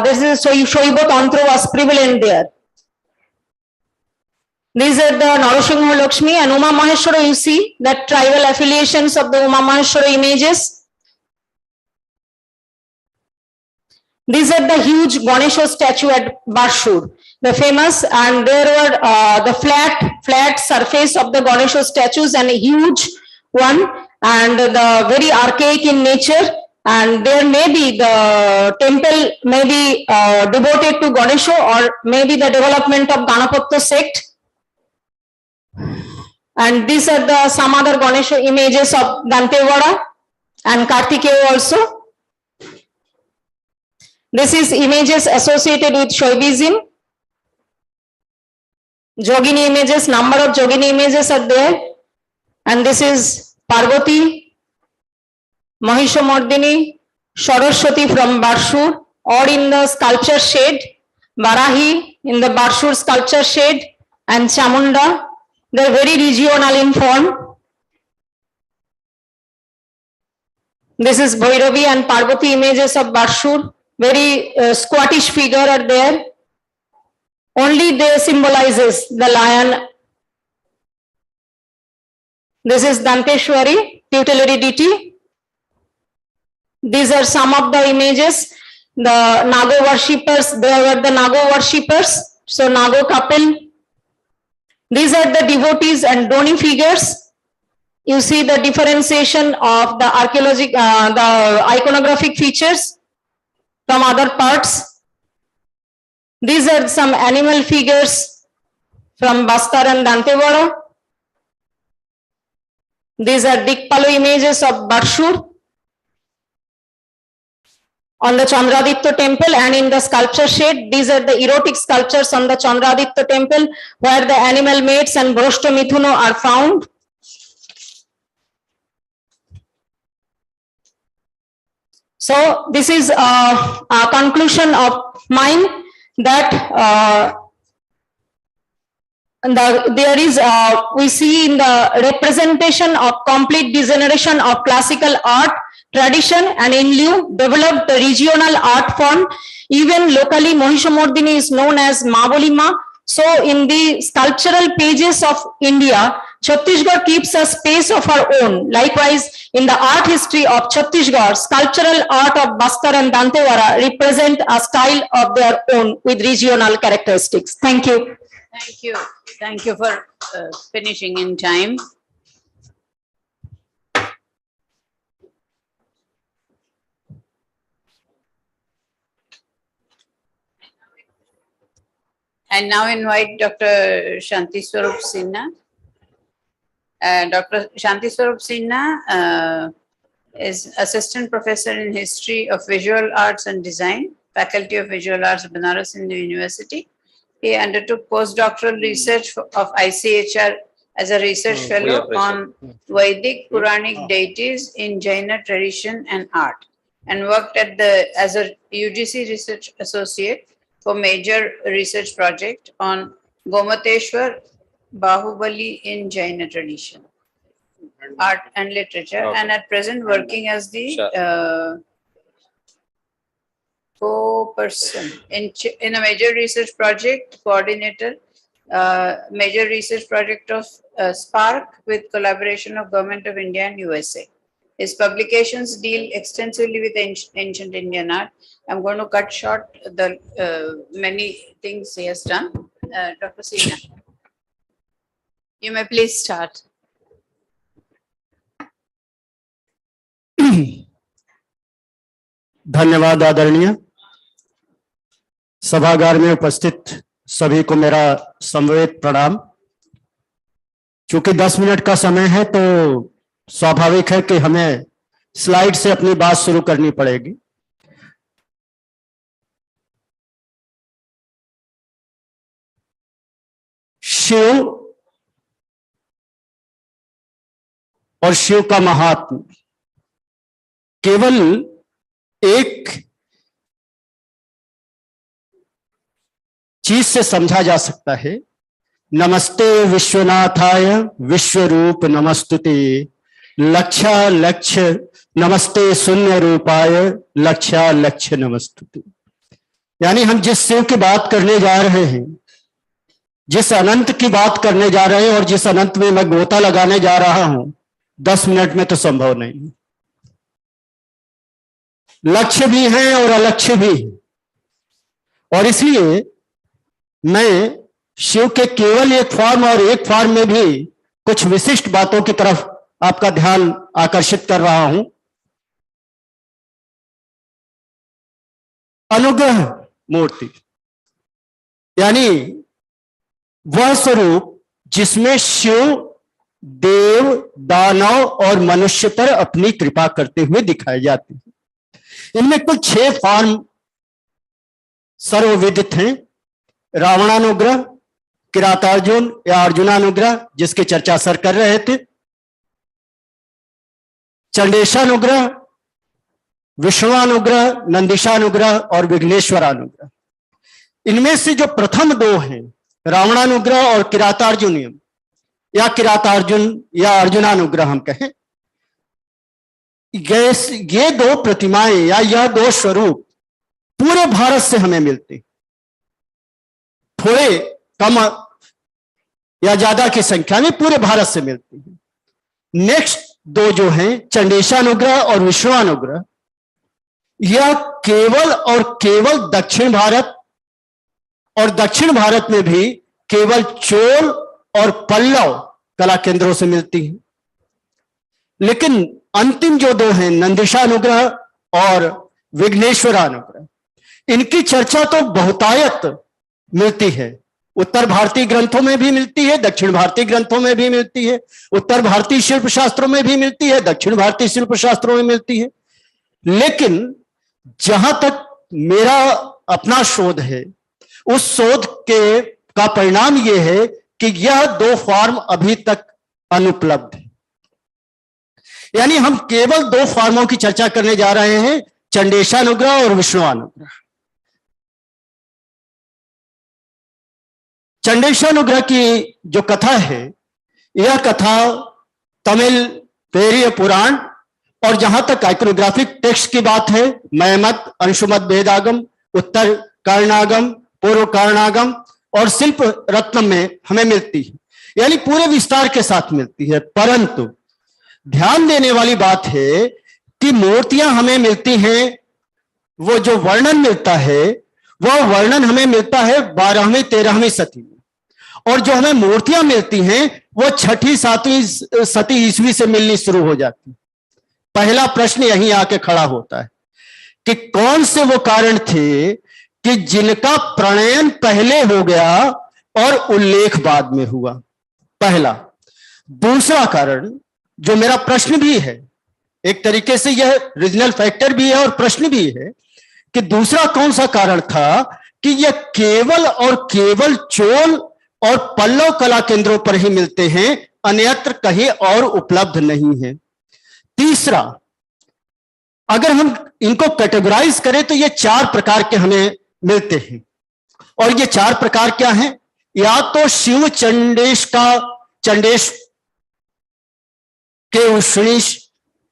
this is Shaiva Tantra was prevalent there. These are the Narasingha Lakshmi and Uma Maheshwara. You see that tribal affiliations of the Uma Maheshwara images. These are the huge Ganesha statue at Barshur, the famous, and there were the flat surface of the Ganesha statues and a huge one, and the very archaic in nature. And there may be the temple may be devoted to Ganesha, or maybe the development of Ganapatta sect. And these are the some other Ganesha images of Dantewada and Kartikeya also. This is images associated with Shaivism. Yogini images, number of Yogini images are there. And this is Parvati, Mahishamardini, Saraswati from Barshur, or in the sculpture shade, Varahi in the Barshur sculpture shade, and Chamunda. They are very regional in form. This is Bhairavi and Parvati images of Barshur. Very squattish figure are there. Only they symbolizes the lion. This is Danteshwari, tutelary deity. These are some of the images. The Nago worshippers, they were the Nago worshippers. So Nago couple. These are the devotees and Doni figures. You see the differentiation of the the iconographic features from other parts. These are some animal figures from Bastar and Dantewada. These are Dikpalo images of Barshur on the Chandraditya temple, and in the sculpture shade, these are the erotic sculptures on the Chandraditya temple where the animal mates and Broshto Mithuno are found. So this is a conclusion of mine that there is, we see in the representation of complete degeneration of classical art tradition, and in lieu developed the regional art form. Even locally, Mahishamordini is known as Mabolima. So in the sculptural pages of India, Chhattisgarh keeps a space of her own. Likewise, in the art history of Chhattisgarh, sculptural art of Bastar and Dantewara represent a style of their own with regional characteristics. Thank you. Thank you. Thank you for finishing in time. I now invite Dr. Shanti Swarup Sinha. Dr. Shanti Swarup Sinha is Assistant Professor in History of Visual Arts and Design, Faculty of Visual Arts, Banaras Hindu University. He undertook postdoctoral research of ICHR as a research fellow on Vedic Puranic deities in Jaina tradition and art, and worked at as a UGC research associate for major research project on Gomateshwar Bahubali in Jaina tradition, art and literature, and at present working as the co-person in a major research project, coordinator, major research project of Spark with collaboration of Government of India and USA. His publications deal extensively with ancient Indian art. I'm going to cut short the many things he has done. Dr. Sinha, you may please start. धन्यवाद आदरणीय। सभागार में उपस्थित सभी को मेरा समवेत प्रणाम। चूंकि 10 मिनट का समय है तो स्वाभाविक है कि हमें स्लाइड से अपनी बात शुरू करनी पड़ेगी। शिव और शिव का महात्म केवल एक चीज से समझा जा सकता है। नमस्ते विश्वनाथाय विश्वरूप नमस्तुते, लक्षा लक्ष्य नमस्ते शून्य रूपाय, लक्षा लक्ष्य नमस्तुते। यानी हम जिस शिव की बात करने जा रहे हैं, जिस अनंत की बात करने जा रहे हैं और जिस अनंत में मैं गोता लगाने जा रहा हूं, 10 मिनट में तो संभव नहीं। लक्ष्य भी है और अलक्ष्य भी है, और इसलिए मैं शिव के केवल एक फॉर्म और एक फॉर्म में भी कुछ विशिष्ट बातों की तरफ आपका ध्यान आकर्षित कर रहा हूं। अनुग्रह मूर्ति यानी वह स्वरूप जिसमें शिव देव, दानव और मनुष्य पर अपनी कृपा करते हुए दिखाए जाते हैं। इनमें कुल 6 फॉर्म सर्वविदित हैं। रावणानुग्रह, किरातार्जुन या अर्जुनानुग्रह जिसकी चर्चा सर कर रहे थे, चंडेशानुग्रह, विष्णुआनुग्रह, नंदीशानुग्रह और विघ्नेश्वरानुग्रह। इनमें से जो प्रथम 2 हैं, रावणानुग्रह और किरातार्जुनियम या किरातार्जुन या अर्जुनानुग्रह हम कहें, ये 2 प्रतिमाएं या यह 2 स्वरूप पूरे भारत से हमें मिलते, थोड़े कम या ज्यादा की संख्या में पूरे भारत से मिलती हैं। नेक्स्ट 2 जो हैं, चंडेशानुग्रह और विष्णुआनुग्रह, यह केवल और केवल दक्षिण भारत, और दक्षिण भारत में भी केवल चोल और पल्लव कला केंद्रों से मिलती हैं। लेकिन अंतिम जो 2 हैं, नंदीशानुग्रह और विघ्नेश्वरानुग्रह, इनकी चर्चा तो बहुतायत मिलती है। उत्तर भारतीय ग्रंथों में भी मिलती है, दक्षिण भारतीय ग्रंथों में भी मिलती है, उत्तर भारतीय शिल्प शास्त्रों में भी मिलती है, दक्षिण भारतीय शिल्प शास्त्रों में मिलती है। लेकिन जहां तक मेरा अपना शोध है, उस शोध का परिणाम यह है कि यह 2 फॉर्म अभी तक अनुपलब्ध है। यानी हम केवल 2 फॉर्मों की चर्चा करने जा रहे हैं, चंडेशानुग्रह और विष्णुआनुग्रह। चंडेशानुग्रह की जो कथा है, यह कथा तमिल पेरिय पुराण और जहां तक आइकोनोग्राफिक टेक्स्ट की बात है, मयमत, अंशुमत, वेदागम, उत्तर कर्णागम, पूर्व कर्णागम और शिल्प रत्नम में हमें मिलती है, यानी पूरे विस्तार के साथ मिलती है। परंतु ध्यान देने वाली बात है कि मूर्तियां हमें मिलती हैं, वो जो वर्णन मिलता है वह वर्णन हमें मिलता है 12वीं 13वीं सदी में, और जो हमें मूर्तियां मिलती हैं वो 6ठी 7वीं सदी ईस्वी से मिलनी शुरू हो जाती है। पहला प्रश्न यहीं आके खड़ा होता है कि कौन से वो कारण थे कि जिनका प्रणयन पहले हो गया और उल्लेख बाद में हुआ, पहला। दूसरा कारण जो मेरा प्रश्न भी है, एक तरीके से यह रीजनल फैक्टर भी है और प्रश्न भी है कि दूसरा कौन सा कारण था कि यह केवल और केवल चोल और पल्लव कला केंद्रों पर ही मिलते हैं, अन्यत्र कहीं और उपलब्ध नहीं है। तीसरा, अगर हम इनको कैटेगराइज करें तो ये 4 प्रकार के हमें मिलते हैं, और ये 4 प्रकार क्या हैं? या तो शिव चंडेश के उष्णीश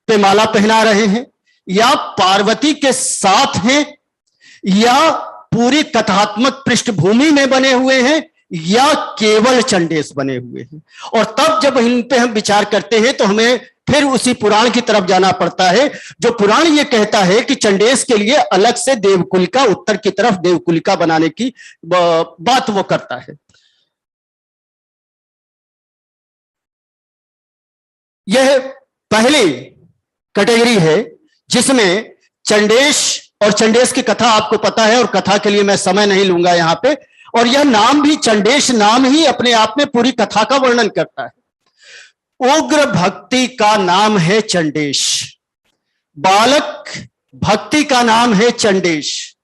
पे माला पहना रहे हैं, या पार्वती के साथ हैं, या पूरी कथात्मक पृष्ठभूमि में बने हुए हैं, या केवल चंडेश बने हुए हैं। और तब जब इन पे हम विचार करते हैं तो हमें फिर उसी पुराण की तरफ जाना पड़ता है, जो पुराण ये कहता है कि चंडेश के लिए अलग से देवकुलिका, उत्तर की तरफ देवकुलिका बनाने की बात वो करता है। यह पहली कैटेगरी है जिसमें चंडेश, और चंडेश की कथा आपको पता है और कथा के लिए मैं समय नहीं लूंगा यहां पे, और यह नाम भी, चंडेश नाम ही अपने आप में पूरी कथा का वर्णन करता है। उग्र भक्ति का नाम है चंडेश, बालक भक्ति का नाम है चंडेश,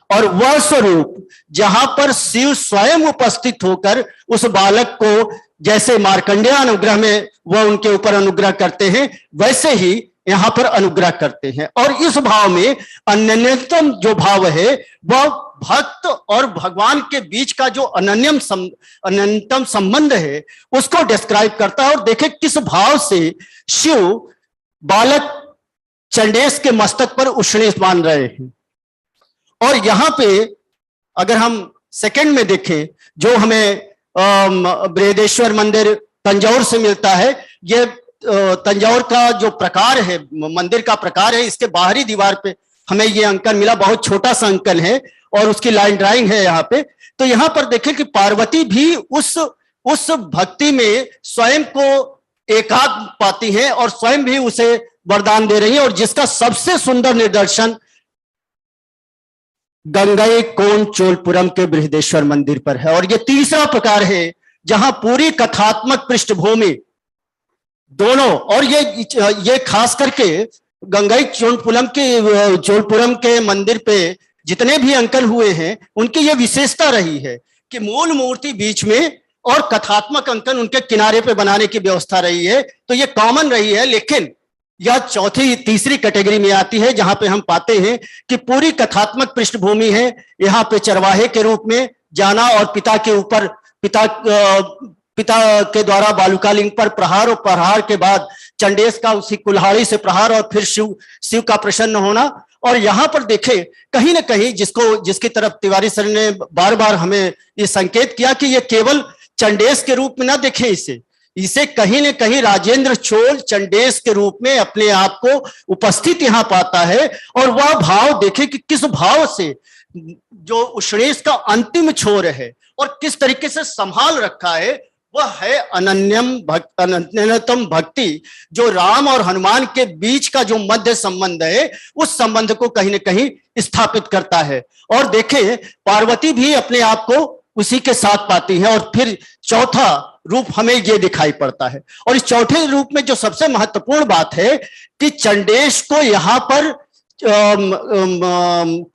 और वह स्वरूप जहां पर शिव स्वयं उपस्थित होकर उस बालक को, जैसे मार्कंडेय अनुग्रह में वह उनके ऊपर अनुग्रह करते हैं, वैसे ही यहां पर अनुग्रह करते हैं। और इस भाव में अनन्यतम जो भाव है वह भक्त और भगवान के बीच का जो अनंतम संबंध है उसको डिस्क्राइब करता है। और देखे किस भाव से शिव बालक चंडेश के मस्तक पर उष्णीश बांध रहे हैं। और यहां पे अगर हम सेकंड में देखें, जो हमें बृहदेश्वर मंदिर तंजौर से मिलता है, यह तंजौर का जो प्रकार है, मंदिर का प्रकार है, इसके बाहरी दीवार पे हमें ये अंकन मिला, बहुत छोटा सा अंकन है और उसकी लाइन ड्राइंग है यहाँ पे। तो यहाँ पर देखें कि पार्वती भी उस भक्ति में स्वयं को एकाग्र पाती है और स्वयं भी उसे वरदान दे रही है, और जिसका सबसे सुंदर निदर्शन गंगई कोण चोलपुरम के बृहदेश्वर मंदिर पर है। और ये तीसरा प्रकार है जहां पूरी कथात्मक पृष्ठभूमि दोनों, और ये खास करके गंगई चोलपुरम के मंदिर पे जितने भी अंकन हुए हैं उनकी ये विशेषता रही है कि मूल मूर्ति बीच में और कथात्मक अंकन उनके किनारे पे बनाने की व्यवस्था रही है। तो ये कॉमन रही है, लेकिन यह तीसरी कैटेगरी में आती है जहां पे हम पाते हैं कि पूरी कथात्मक पृष्ठभूमि है। यहाँ पे चरवाहे के रूप में जाना और पिता के ऊपर पिता के द्वारा बालुकालिंग पर प्रहार, और प्रहार के बाद चंडेश का उसी कुल्हाड़ी से प्रहार, और फिर शिव का प्रसन्न होना। और यहाँ पर देखें कहीं ना कहीं जिसकी तरफ तिवारी सर ने बार बार हमें ये संकेत किया कि ये केवल चंडेश के रूप में ना देखें, इसे कहीं न कहीं राजेंद्र चोल चंडेश के रूप में अपने आप को उपस्थित यहाँ पाता है। और वह भाव देखें कि किस भाव से जो उष्णेश का अंतिम छोर है और किस तरीके से संभाल रखा है, वह है अनन्यतम भक्ति, जो राम और हनुमान के बीच का जो मध्य संबंध है उस संबंध को कहीं न कहीं स्थापित करता है। और देखें पार्वती भी अपने आप को उसी के साथ पाती है। और फिर चौथा रूप हमें ये दिखाई पड़ता है, और इस चौथे रूप में जो सबसे महत्वपूर्ण बात है कि चंडेश को यहाँ पर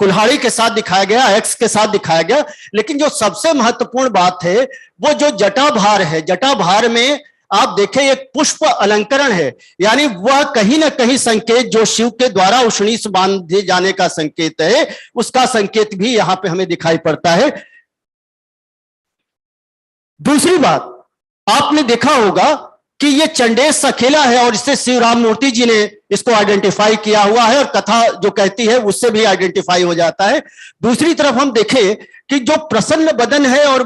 कुल्हाड़ी के साथ दिखाया गया, एक्स के साथ दिखाया गया, लेकिन जो सबसे महत्वपूर्ण बात है वो जो जटाभार है, जटाभार में आप देखें एक पुष्प अलंकरण है, यानी वह कहीं ना कहीं संकेत जो शिव के द्वारा उष्णीश बांधे जाने का संकेत है, उसका संकेत भी यहाँ पे हमें दिखाई पड़ता है। दूसरी बात, आपने देखा होगा कि ये चंडेस अकेला है और इससे शिवराम मूर्ति जी ने इसको आइडेंटिफाई किया हुआ है, और कथा जो कहती है उससे भी आइडेंटिफाई हो जाता है। दूसरी तरफ हम देखें कि जो प्रसन्न बदन है और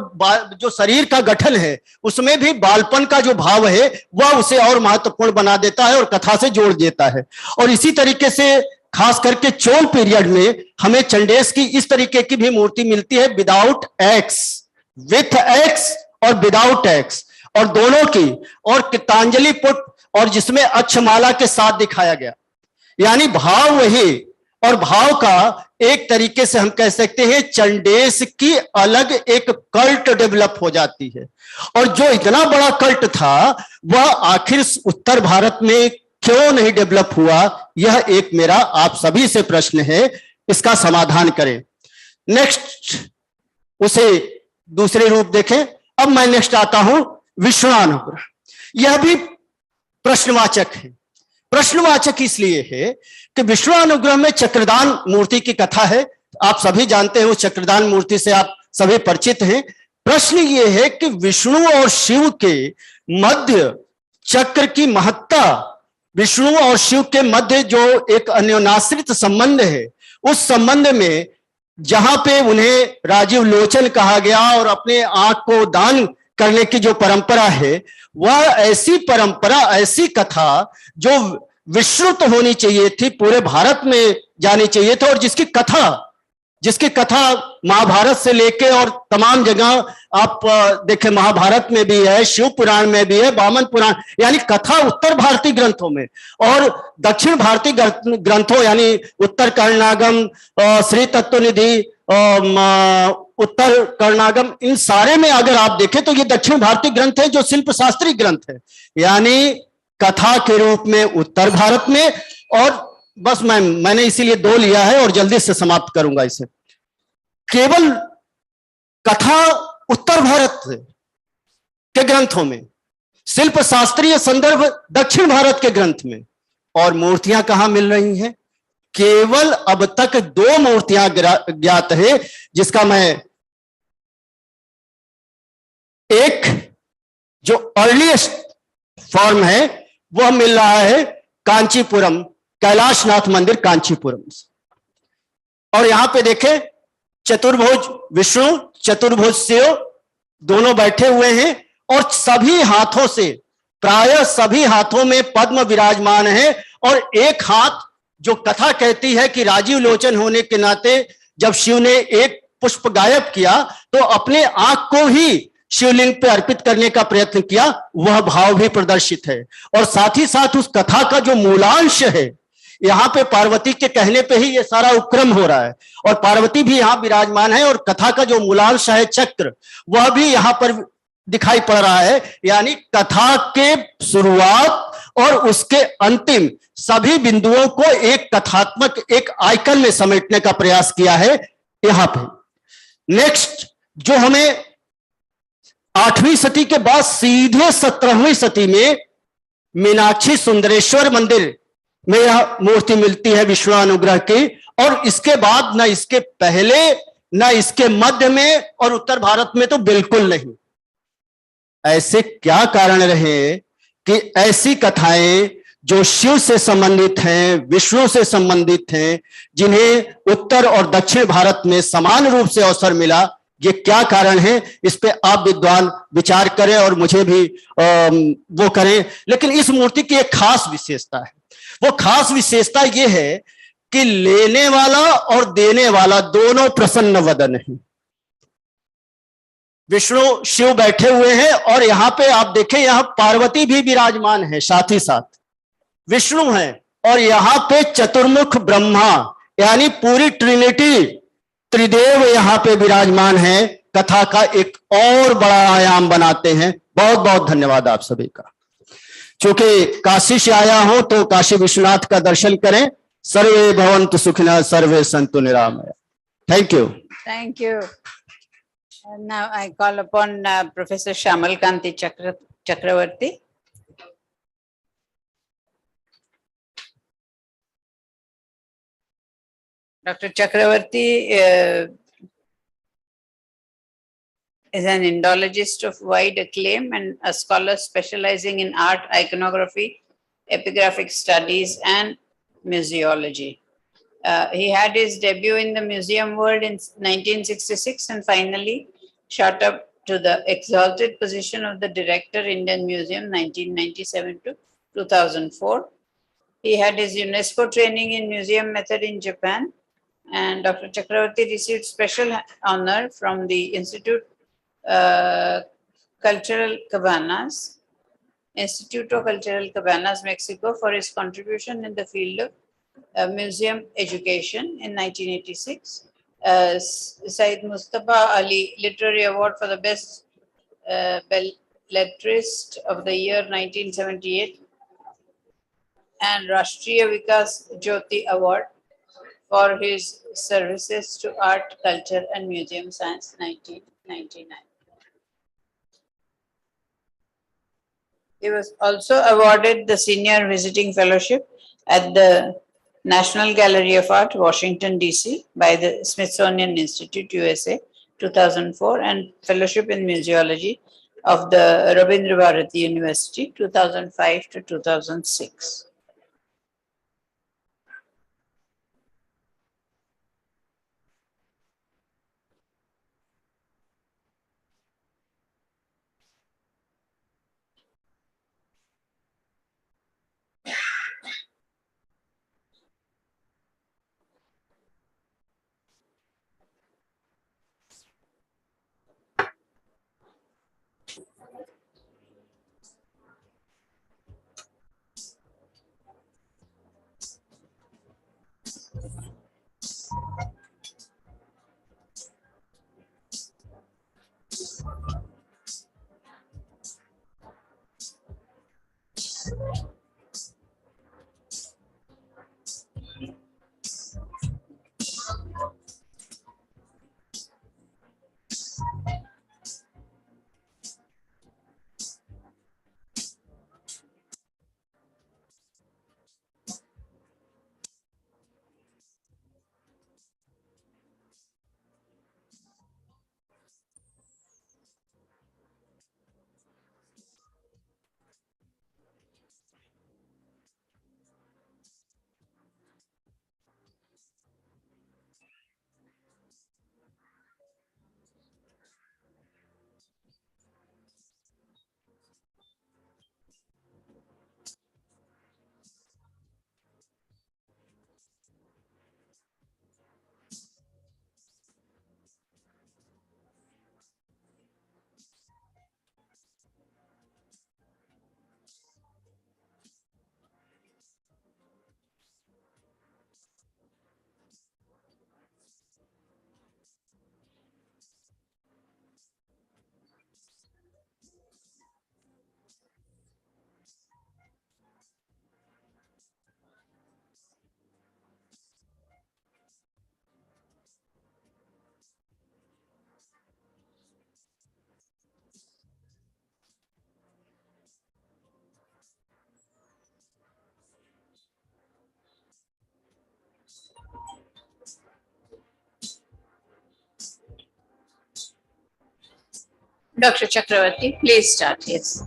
जो शरीर का गठन है उसमें भी बालपन का जो भाव है वह उसे और महत्वपूर्ण बना देता है और कथा से जोड़ देता है। और इसी तरीके से खास करके चोल पीरियड में हमें चंडेस की इस तरीके की भी मूर्ति मिलती है, विदाउट एक्स, विथ एक्स और विदाउट एक्स, और दोनों की, और गीतांजलि पुट, और जिसमें अक्षमाला के साथ दिखाया गया। यानी भाव वही, और भाव का एक तरीके से हम कह सकते हैं चंडेस की अलग एक कल्ट डेवलप हो जाती है। और जो इतना बड़ा कल्ट था वह आखिर उत्तर भारत में क्यों नहीं डेवलप हुआ, यह एक मेरा आप सभी से प्रश्न है, इसका समाधान करें। नेक्स्ट, उसे दूसरे रूप देखें। अब मैं नेक्स्ट आता हूं विश्वानुग्रह। यह भी प्रश्नवाचक है। प्रश्नवाचक इसलिए है कि विश्वानुग्रह में चक्रदान मूर्ति की कथा है, आप सभी जानते हैं, उस चक्रदान मूर्ति से आप सभी परिचित हैं। प्रश्न यह है कि विष्णु और शिव के मध्य चक्र की महत्ता, विष्णु और शिव के मध्य जो एक अन्योन्याश्रित संबंध है, उस संबंध में जहां पे उन्हें राजीव लोचन कहा गया और अपने आंख को दान करने की जो परंपरा है, वह ऐसी परंपरा, ऐसी कथा जो विश्रुत होनी चाहिए थी, पूरे भारत में जानी चाहिए थी, और जिसकी कथा महाभारत से लेके और तमाम जगह आप देखें, महाभारत में भी है, शिव पुराण में भी है, वामन पुराण, यानी कथा उत्तर भारतीय ग्रंथों में और दक्षिण भारतीय ग्रंथों यानी उत्तर कर्णागम, श्री तत्वनिधि, उत्तर कर्णागम, इन सारे में अगर आप देखें तो ये दक्षिण भारतीय ग्रंथ है जो शिल्प शास्त्रीय ग्रंथ है, यानी कथा के रूप में उत्तर भारत में। और बस मैंने इसीलिए 2 लिया है और जल्दी से समाप्त करूंगा इसे। केवल कथा उत्तर भारत के ग्रंथों में, शिल्प शास्त्रीय संदर्भ दक्षिण भारत के ग्रंथ में, और मूर्तियां कहां मिल रही हैं? केवल अब तक 2 मूर्तियां ज्ञात है, जिसका मैं एक जो अर्लीस्ट फॉर्म है वह मिल रहा है कांचीपुरम, कैलाशनाथ मंदिर कांचीपुरम से। और यहां पे देखें, चतुर्भुज विष्णु, चतुर्भुज शिव दोनों बैठे हुए हैं, और सभी हाथों से, प्रायः सभी हाथों में पद्म विराजमान है, और एक हाथ जो कथा कहती है कि राजीव लोचन होने के नाते जब शिव ने एक पुष्प गायब किया तो अपने आंख को ही शिवलिंग पे अर्पित करने का प्रयत्न किया, वह भाव भी प्रदर्शित है। और साथ ही साथ उस कथा का जो मूलांश है, यहाँ पे पार्वती के कहने पे ही ये सारा उपक्रम हो रहा है, और पार्वती भी यहाँ विराजमान है, और कथा का जो मूलांश है चक्र, वह भी यहाँ पर दिखाई पड़ रहा है। यानी कथा के शुरुआत और उसके अंतिम सभी बिंदुओं को एक कथात्मक एक आइकन में समेटने का प्रयास किया है यहां पे। नेक्स्ट, जो हमें 8वीं सदी के बाद सीधे 17वीं सदी में मीनाक्षी सुंदरेश्वर मंदिर में यह मूर्ति मिलती है विश्वानुग्रह की, और इसके बाद न इसके पहले न इसके मध्य में, और उत्तर भारत में तो बिल्कुल नहीं। ऐसे क्या कारण रहे कि ऐसी कथाएं जो शिव से संबंधित हैं, विष्णु से संबंधित हैं, जिन्हें उत्तर और दक्षिण भारत में समान रूप से अवसर मिला, ये क्या कारण है? इस पे आप विद्वान विचार करें और मुझे भी वो करें। लेकिन इस मूर्ति की एक खास विशेषता है, वो खास विशेषता ये है कि लेने वाला और देने वाला दोनों प्रसन्न वदन है। विष्णु शिव बैठे हुए हैं, और यहां पे आप देखें, यहां पार्वती भी विराजमान है, साथ ही साथ विष्णु है, और यहां पे चतुर्मुख ब्रह्मा यानी पूरी ट्रिनिटी, त्रिदेव यहां पे विराजमान है, कथा का एक और बड़ा आयाम बनाते हैं। बहुत बहुत धन्यवाद आप सभी का। चूंकि काशी से आया हूं तो काशी विश्वनाथ का दर्शन करें। सर्वे भवन्तु सुखिनः, सर्वे सन्तु निरामया। Thank you. Thank you. And now I call upon Professor Shamal Kanti Chakravarti. Dr. Chakravarti is an Indologist of wide acclaim and a scholar specializing in art, iconography, epigraphic studies, and museology. He had his debut in the museum world in 1966 and finally shot up to the exalted position of the Director, Indian Museum, 1997 to 2004. He had his UNESCO training in museum method in Japan, and Dr. Chakravarti received special honor from the Instituto Cultural Cabanas, Mexico, for his contribution in the field of museum education in 1986. Said Mustafa Ali Literary Award for the Best Belletrist of the year 1978, and Rashtriya Vikas Jyoti Award for his services to art, culture, and museum science, 1999. He was also awarded the Senior Visiting Fellowship at the National Gallery of Art, Washington, D.C. by the Smithsonian Institute, USA, 2004, and Fellowship in Museology of the Rabindra Bharati University, 2005 to 2006. Dr. Chakravarti, please start, yes.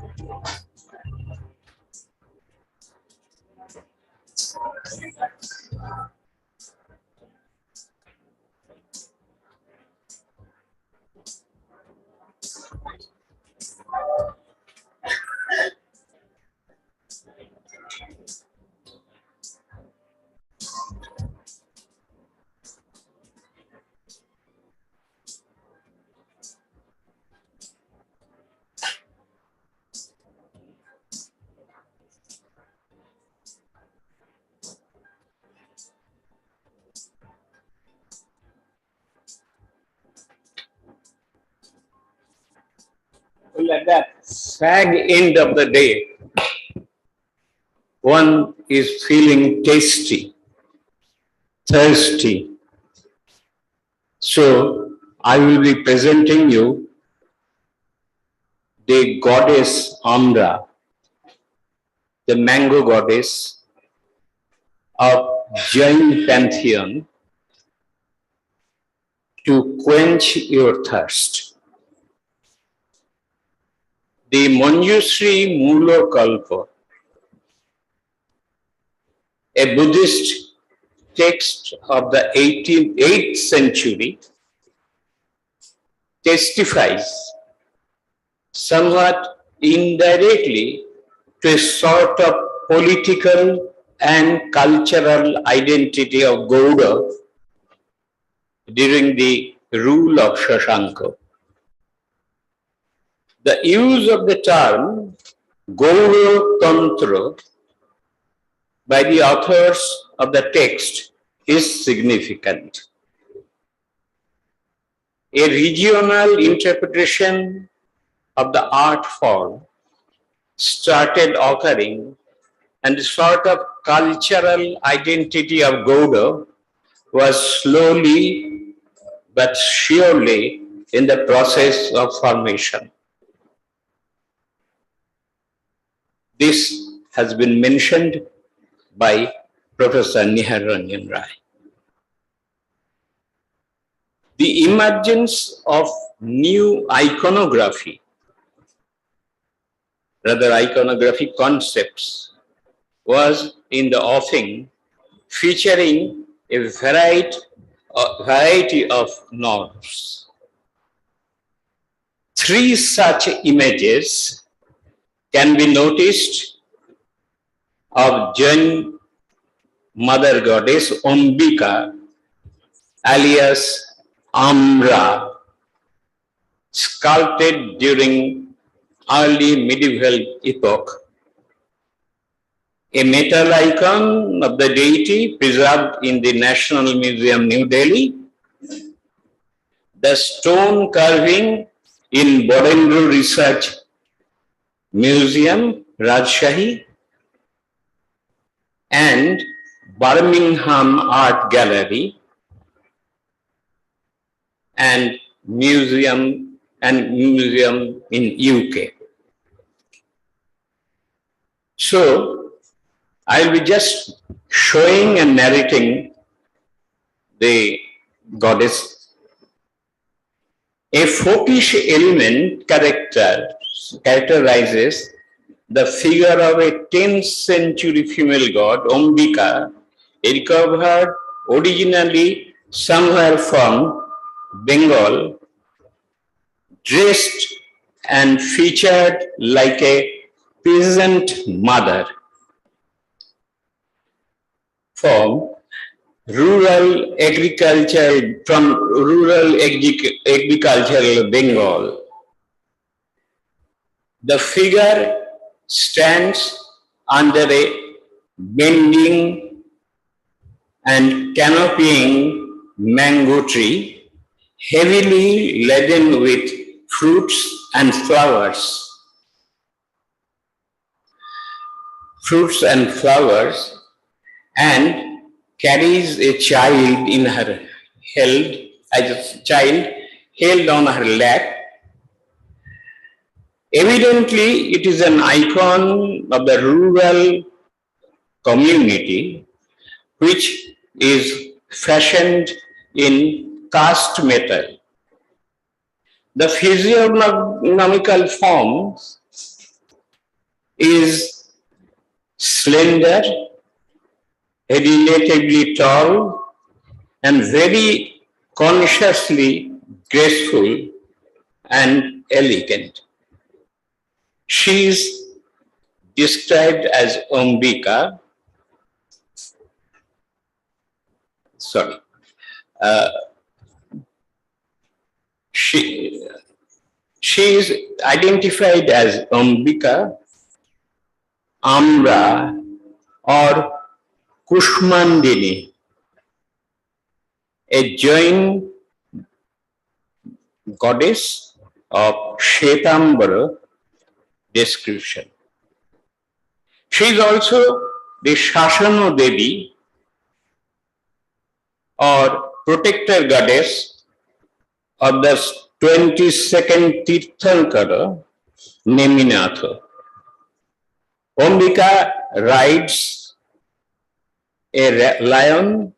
Well, at that fag end of the day, one is feeling tasty, thirsty. So I will be presenting you the goddess Amra, the mango goddess of Jain pantheon, to quench your thirst. the Manjusri Mulokalpa, a Buddhist text of the 8th century, testifies somewhat indirectly to a sort of political and cultural identity of Gauda during the rule of Shashanka. The use of the term Gauda Tantra by the authors of the text is significant. A regional interpretation of the art form started occurring, and the sort of cultural identity of Gauda was slowly but surely in the process of formation. This has been mentioned by Professor Nihar Ranjan Rai. The emergence of new iconography, rather iconographic concepts, was in the offing, featuring a variety of norms. Three such images can be noticed of Jain mother goddess Ambika, alias Amra, sculpted during early medieval epoch. A metal icon of the deity preserved in the National Museum, New Delhi. The stone carving in Bodendra Research Museum, Rajshahi, and Birmingham Art Gallery and museum in UK. So I'll be just showing and narrating the goddess. A folkish element characterizes the figure of a 10th century female god, Ambika, recovered originally somewhere from Bengal, dressed and featured like a peasant mother from rural agricultural Bengal. The figure stands under a bending and canopying mango tree, heavily laden with fruits and flowers. And carries a child in her held on her lap. Evidently, it is an icon of the rural community, which is fashioned in cast metal. The physiognomical form is slender, relatively tall, and very consciously graceful and elegant. She is described as Ambika. She is identified as Ambika, Amra, or Kushmandini, a Jain goddess of Shvetambara description. She is also the Shashano Devi, or protector goddess of the 22nd Tirthankara, Neminatha. Ambika rides a lion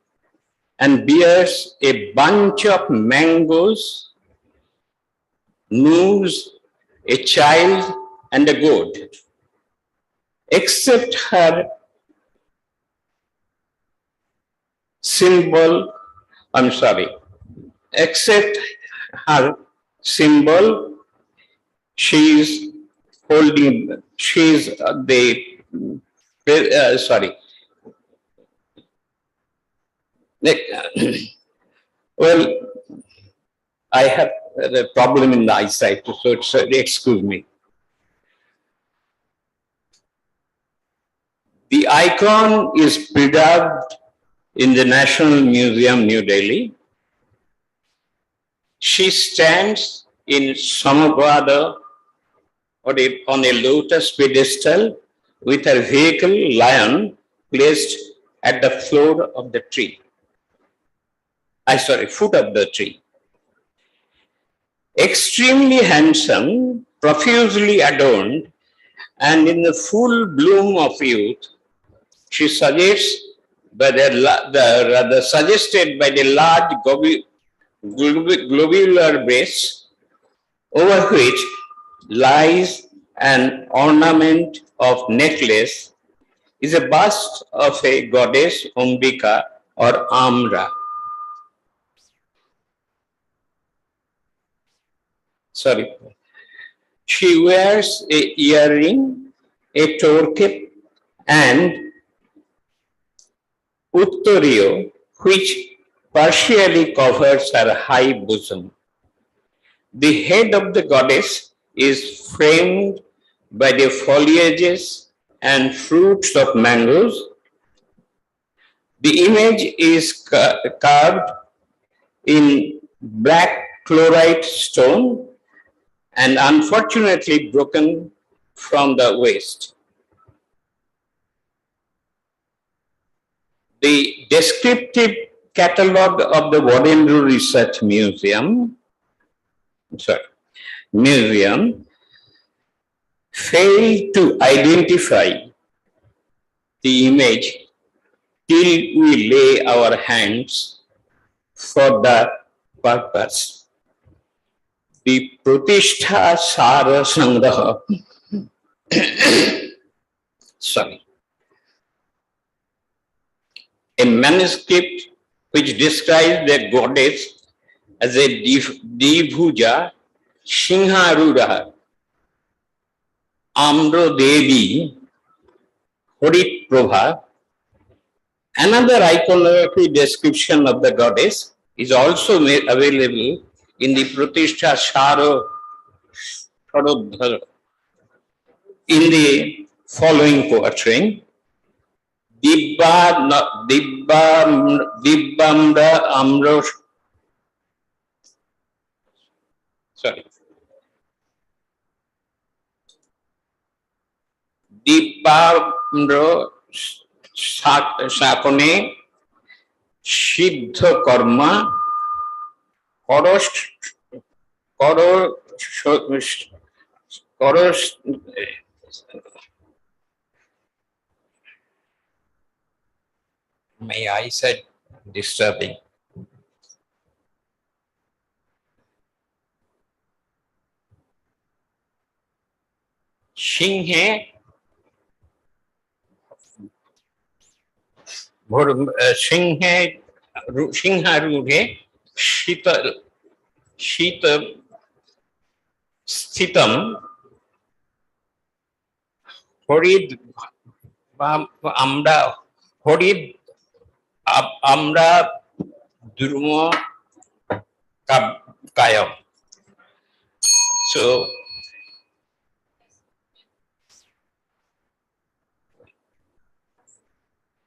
and bears a bunch of mangoes, moves a child and a goat, except her symbol, except her symbol, she is holding, she is well, I have a problem in the eyesight, so excuse me. The icon is preserved in the National Museum, New Delhi. She stands in Samavada on a lotus pedestal with her vehicle lion placed at the floor of the tree. Foot of the tree. Extremely handsome, profusely adorned, and in the full bloom of youth, she suggested by suggested by the large globular breasts, over which lies an ornament of necklace, is a bust of a goddess Ambika or Amra. She wears a earring, a torque, and uttorio, which partially covers her high bosom. The head of the goddess is framed by the foliages and fruits of mangoes. The image is carved in black chlorite stone and unfortunately broken from the waist. The descriptive catalogue of the Wadendru Research Museum failed to identify the image till we lay our hands for the purpose. The Pratishtha Sara Sangraha, a manuscript which describes the goddess as a Dibhuja Singharuda Amro Devi Horit Prabha. Another iconography description of the goddess is also available in the Pratishtha Sara in the following quatrain. Dibbamra Amro Dibbamro Sapone Siddha Karma my eyesight disturbing. Singhe Singharudhe Shita Stitam Horid Amra Horid Amra Durmo Kayam.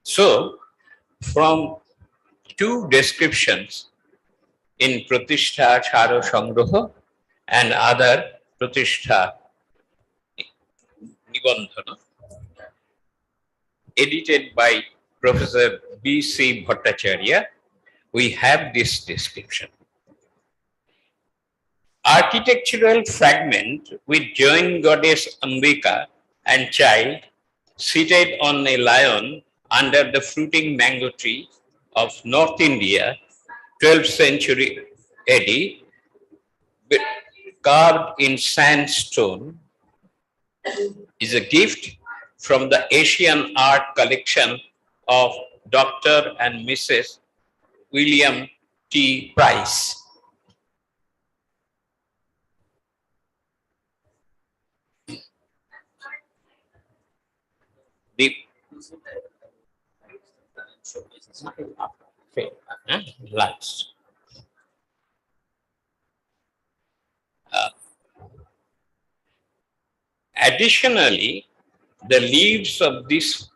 So, from two descriptions in Pratishtha Charo Sangraha and other Pratishtha Nibandhana, edited by Professor B.C. Bhattacharya, we have this description. Architectural fragment with joined goddess Ambika and child seated on a lion under the fruiting mango tree of North India, 12th century AD, carved in sandstone, is a gift from the Asian art collection of Dr. and Mrs. William T. Price. The lights. Additionally, the leaves of this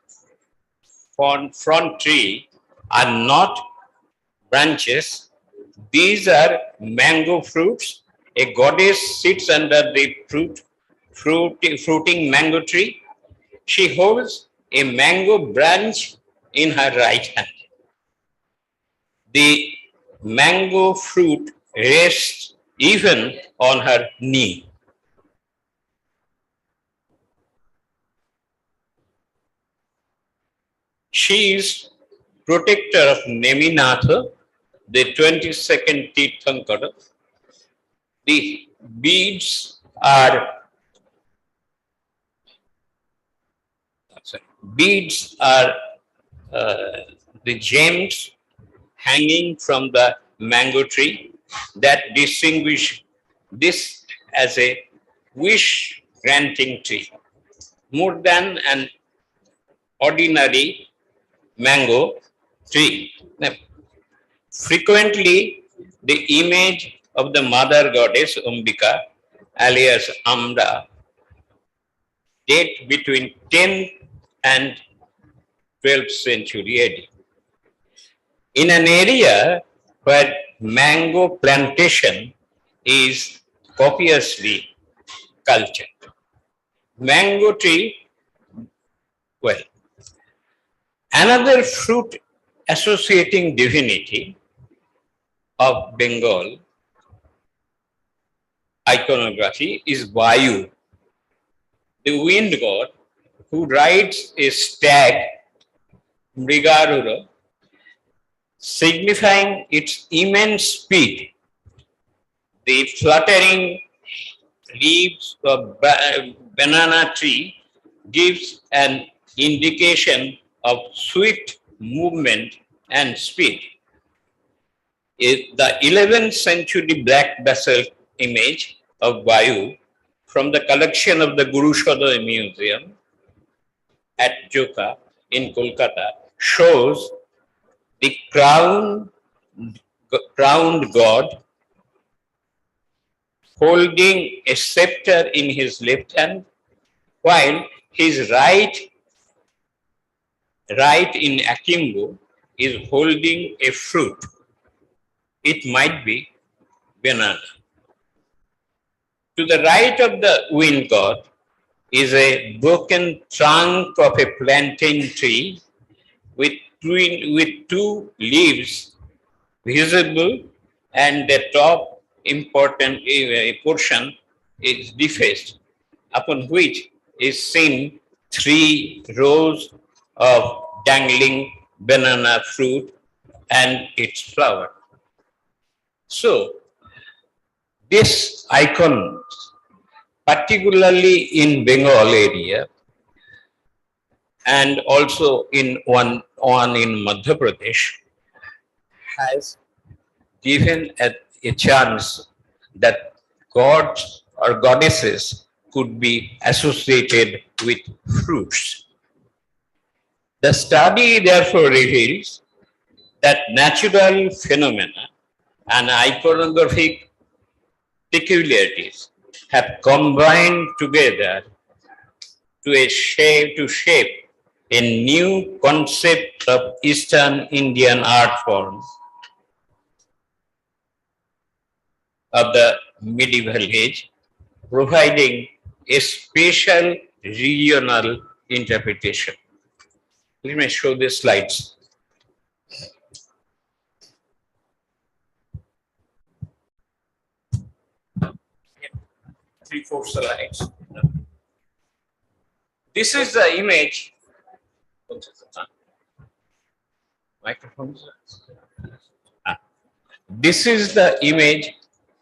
front tree are not branches. These are mango fruits. A goddess sits under the fruiting mango tree. She holds a mango branch in her right hand. The mango fruit rests even on her knee. She is protector of Neminatha, the 22nd Tirthankara. The beads are the gems hanging from the mango tree that distinguish this as a wish granting tree. More than an ordinary mango tree. Now, frequently, the image of the mother goddess Ambika, alias Amra, date between 10th and 12th century AD. In an area where mango plantation is copiously cultured. Mango tree, well, another fruit associating divinity of Bengal iconography is Vayu, the wind god who rides a stag, Mrigarura, signifying its immense speed. The fluttering leaves of banana tree gives an indication of swift movement and speed. The 11th century black basalt image of Vayu from the collection of the Guru Shodha Museum at Joka in Kolkata shows the crowned god holding a scepter in his left hand, while his right in akimbo is holding a fruit. It might be banana. To the right of the wind god is a broken trunk of a plantain tree with two leaves visible, and the top important portion is defaced, upon which is seen 3 rows of dangling banana fruit and its flower. So, this icon, particularly in Bengal area, and also in one in Madhya Pradesh, has given a chance that gods or goddesses could be associated with fruits. The study therefore reveals that natural phenomena and iconographic peculiarities have combined together to shape a new concept of Eastern Indian art form of the medieval age, providing a special regional interpretation. Let me show the slides. Three, 4 slides. This is the image. Microphones. This is the image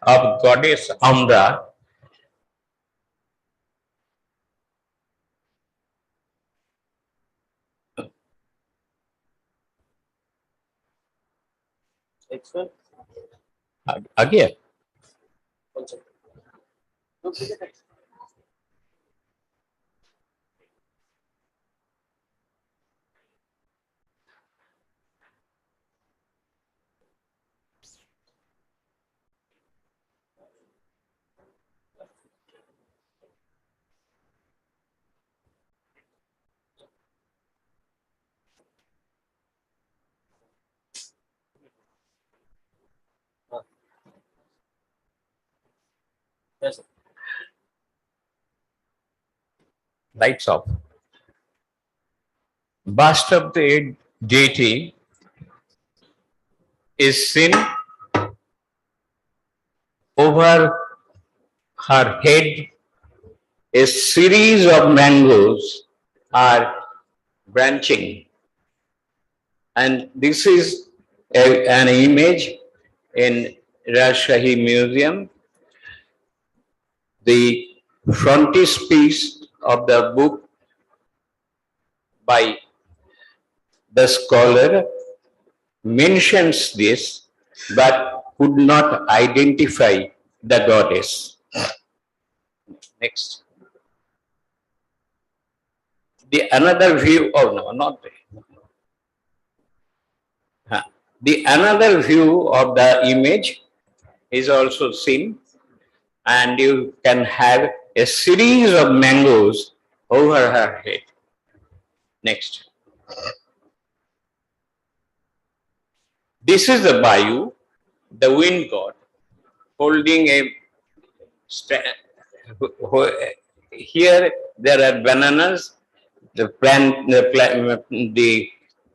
of goddess Amra Next one. Again. One second. Look at the text. Yes, sir. Lights off. Bust of the deity is seen over her head. A series of mangoes are branching, and this is an image in Rajshahi Museum. The frontispiece of the book by the scholar mentions this, but could not identify the goddess. Next. The another view, oh no, not there. The another view of the image is also seen, and you can have a series of mangoes over her head. Next. This is the Vayu, the wind god, holding a here there are bananas, the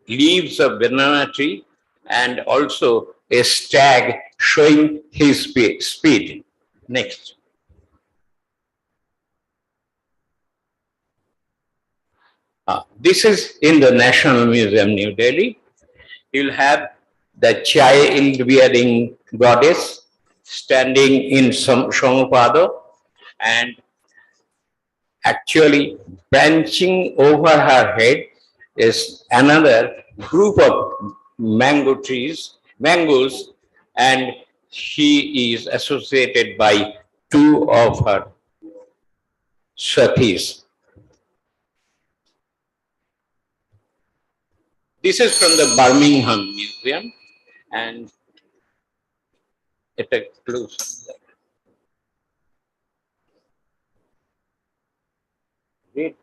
leaves of banana tree, and also a stag showing his speed. Next. This is in the National Museum, New Delhi. You'll have the child-bearing goddess standing in Somapada, and actually branching over her head is another group of mangoes, and she is associated by two of her satis. This is from the Birmingham Museum, and it includes read.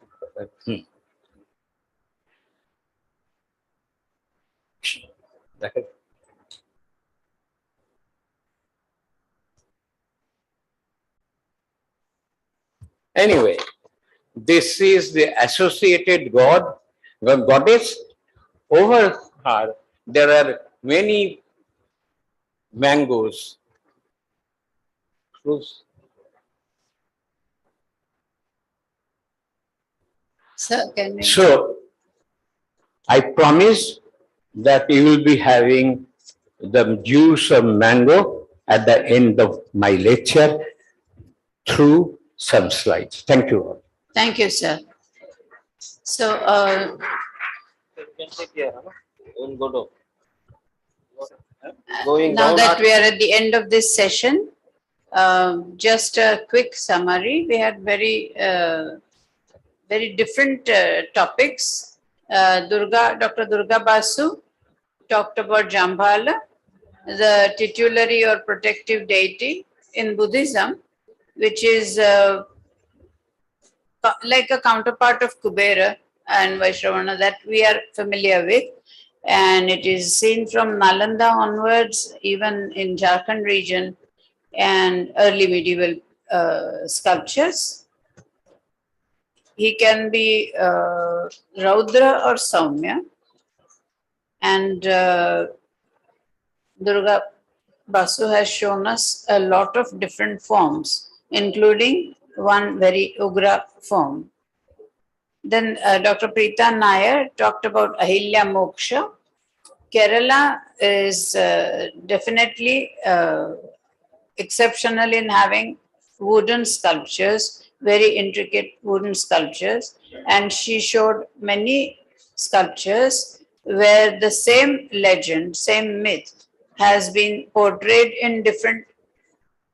Anyway, this is the associated goddess. Over her, there are many mangoes. So, I promise that you will be having the juice of mango at the end of my lecture through some slides. Thank you all. Thank you, sir. So, now that we are at the end of this session, just a quick summary. We had very different topics. Dr. Durga Basu talked about Jambhala, the titulary or protective deity in Buddhism, which is like a counterpart of Kubera and Vaishravana that we are familiar with. And it is seen from Nalanda onwards, even in Jharkhand region and early medieval sculptures. He can be Raudra or Saumya. And Durga Basu has shown us a lot of different forms, including one very Ugra form. Then Dr. Preeta Nair talked about Ahilya Moksha. Kerala is definitely exceptional in having wooden sculptures, very intricate wooden sculptures. And she showed many sculptures where the same legend, same myth has been portrayed in different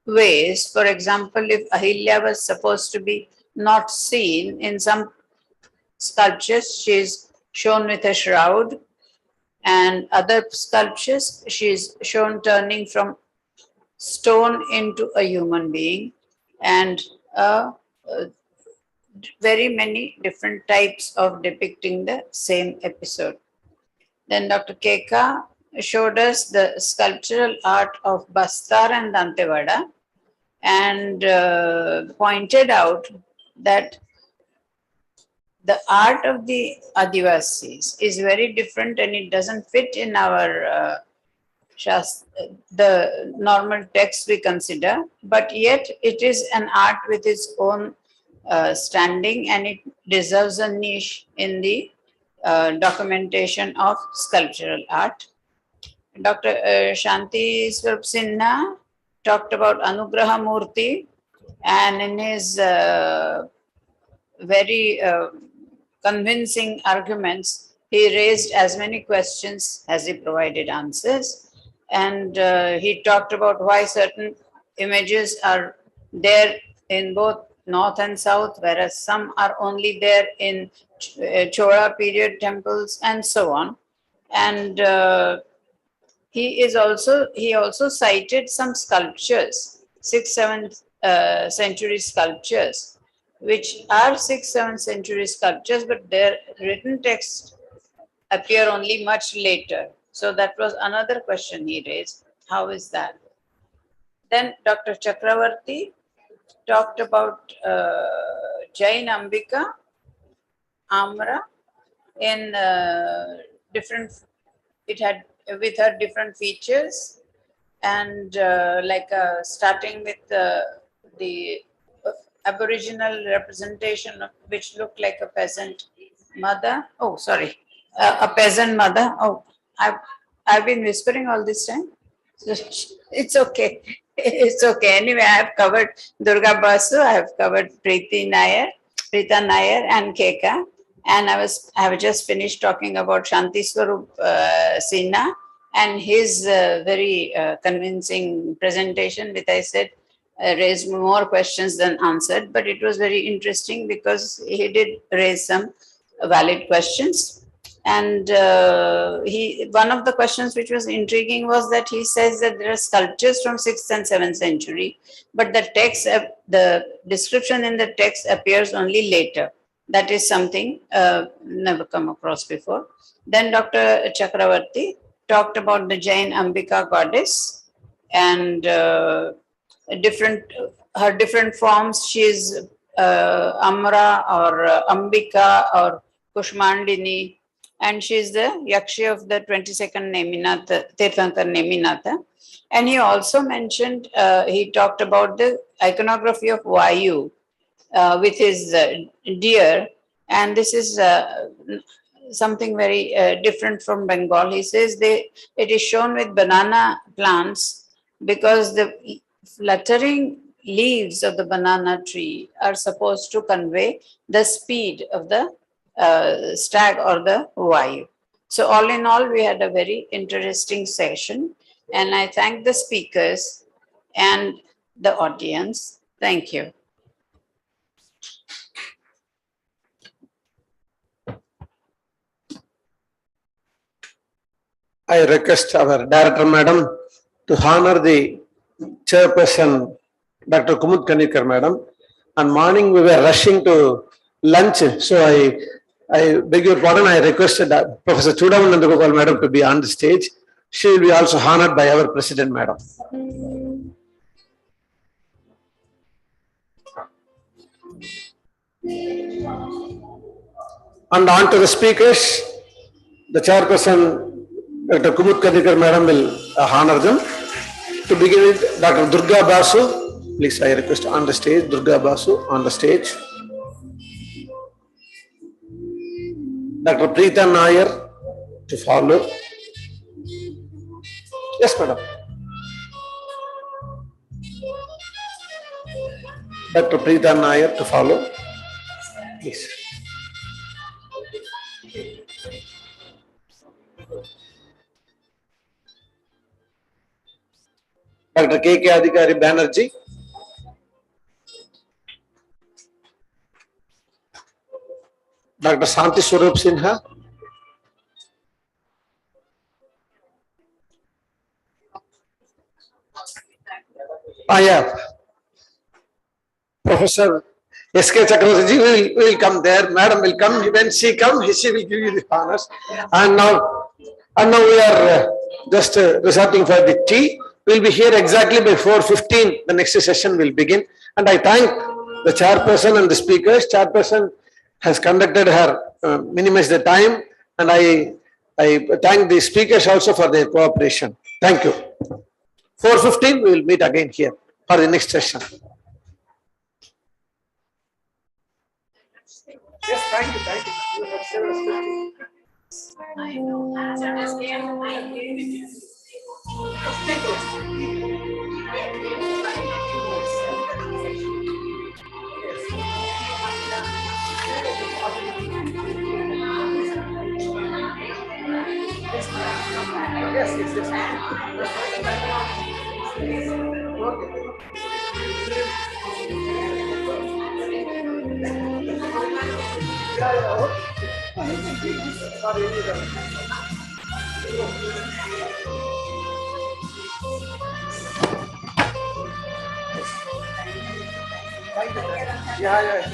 ways. For example, if Ahilya was supposed to be not seen in some sculptures, she is shown with a shroud, and other sculptures, she is shown turning from stone into a human being, and very many different types of depicting the same episode. Then Dr. Keka showed us the sculptural art of Bastar and Dantewada, and pointed out that the art of the Adivasis is very different, and it doesn't fit in our the normal text we consider, but yet it is an art with its own standing, and it deserves a niche in the documentation of sculptural art. Dr. Shanti Swarup Sinha talked about Anugraha Murti, and in his very convincing arguments, he raised as many questions as he provided answers. And he talked about why certain images are there in both north and south, whereas some are only there in Chola period temples and so on. And he also cited some sculptures, 6th, 7th century sculptures, which are 6th, 7th century sculptures, but their written texts appear only much later. So that was another question he raised. How is that? Then Dr. Chakravarti talked about Jain Ambika, Amra, in different, it had with her different features, and starting with the Aboriginal representation of, which looked like a peasant mother. Oh, sorry, a peasant mother. Oh, I've been whispering all this time. So it's okay. It's okay. Anyway, I have covered Durga Basu, I have covered Preeta Nair, and Keka. And I have just finished talking about Shanti Swarup Sinha and his very convincing presentation, which I said raised more questions than answered. But it was very interesting because he did raise some valid questions. And one of the questions which was intriguing was that he says that there are sculptures from 6th and 7th century, but the text, the description in the text appears only later. That is something never come across before. Then Dr. Chakravarti talked about the Jain Ambika goddess and her different forms. She is Amra or Ambika or Kushmandini, and she is the Yakshi of the 22nd Neminatha, Tirthankar Neminatha. And he also mentioned, he talked about the iconography of Vayu with his deer, and this is something very different from Bengal. He says it is shown with banana plants because the fluttering leaves of the banana tree are supposed to convey the speed of the stag or the Vayu. So all in all, we had a very interesting session, and I thank the speakers and the audience. Thank you. I request our director madam to honor the chairperson, Dr. Kumud Kanikar madam. And morning we were rushing to lunch, so I beg your pardon, I requested Professor Chudaman Nandagopal madam to be on the stage. She will be also honored by our president madam. And on to the speakers, the chairperson Dr. Kumud Kanikar madam will honor them. To begin with, Dr. Durga Basu, please I request on the stage, Durga Basu on the stage. Dr. Preeta Nair to follow. Yes, madam. Dr. Preeta Nair to follow. Please. Dr. K.K. Adhikari Banerjee, Dr. Santi Swarup Sinha, Professor S.K. Chakravarti will come there. Madam will come. When she comes, she will give you the honors. And now we are just resorting for the tea. We'll be here exactly by 4:15. The next session will begin. And I thank the chairperson and the speakers. Chairperson has conducted her minimize the time, and I thank the speakers also for their cooperation. Thank you. 4:15. We will meet again here for the next session. Yes, thank you, thank you. You have several Yeah.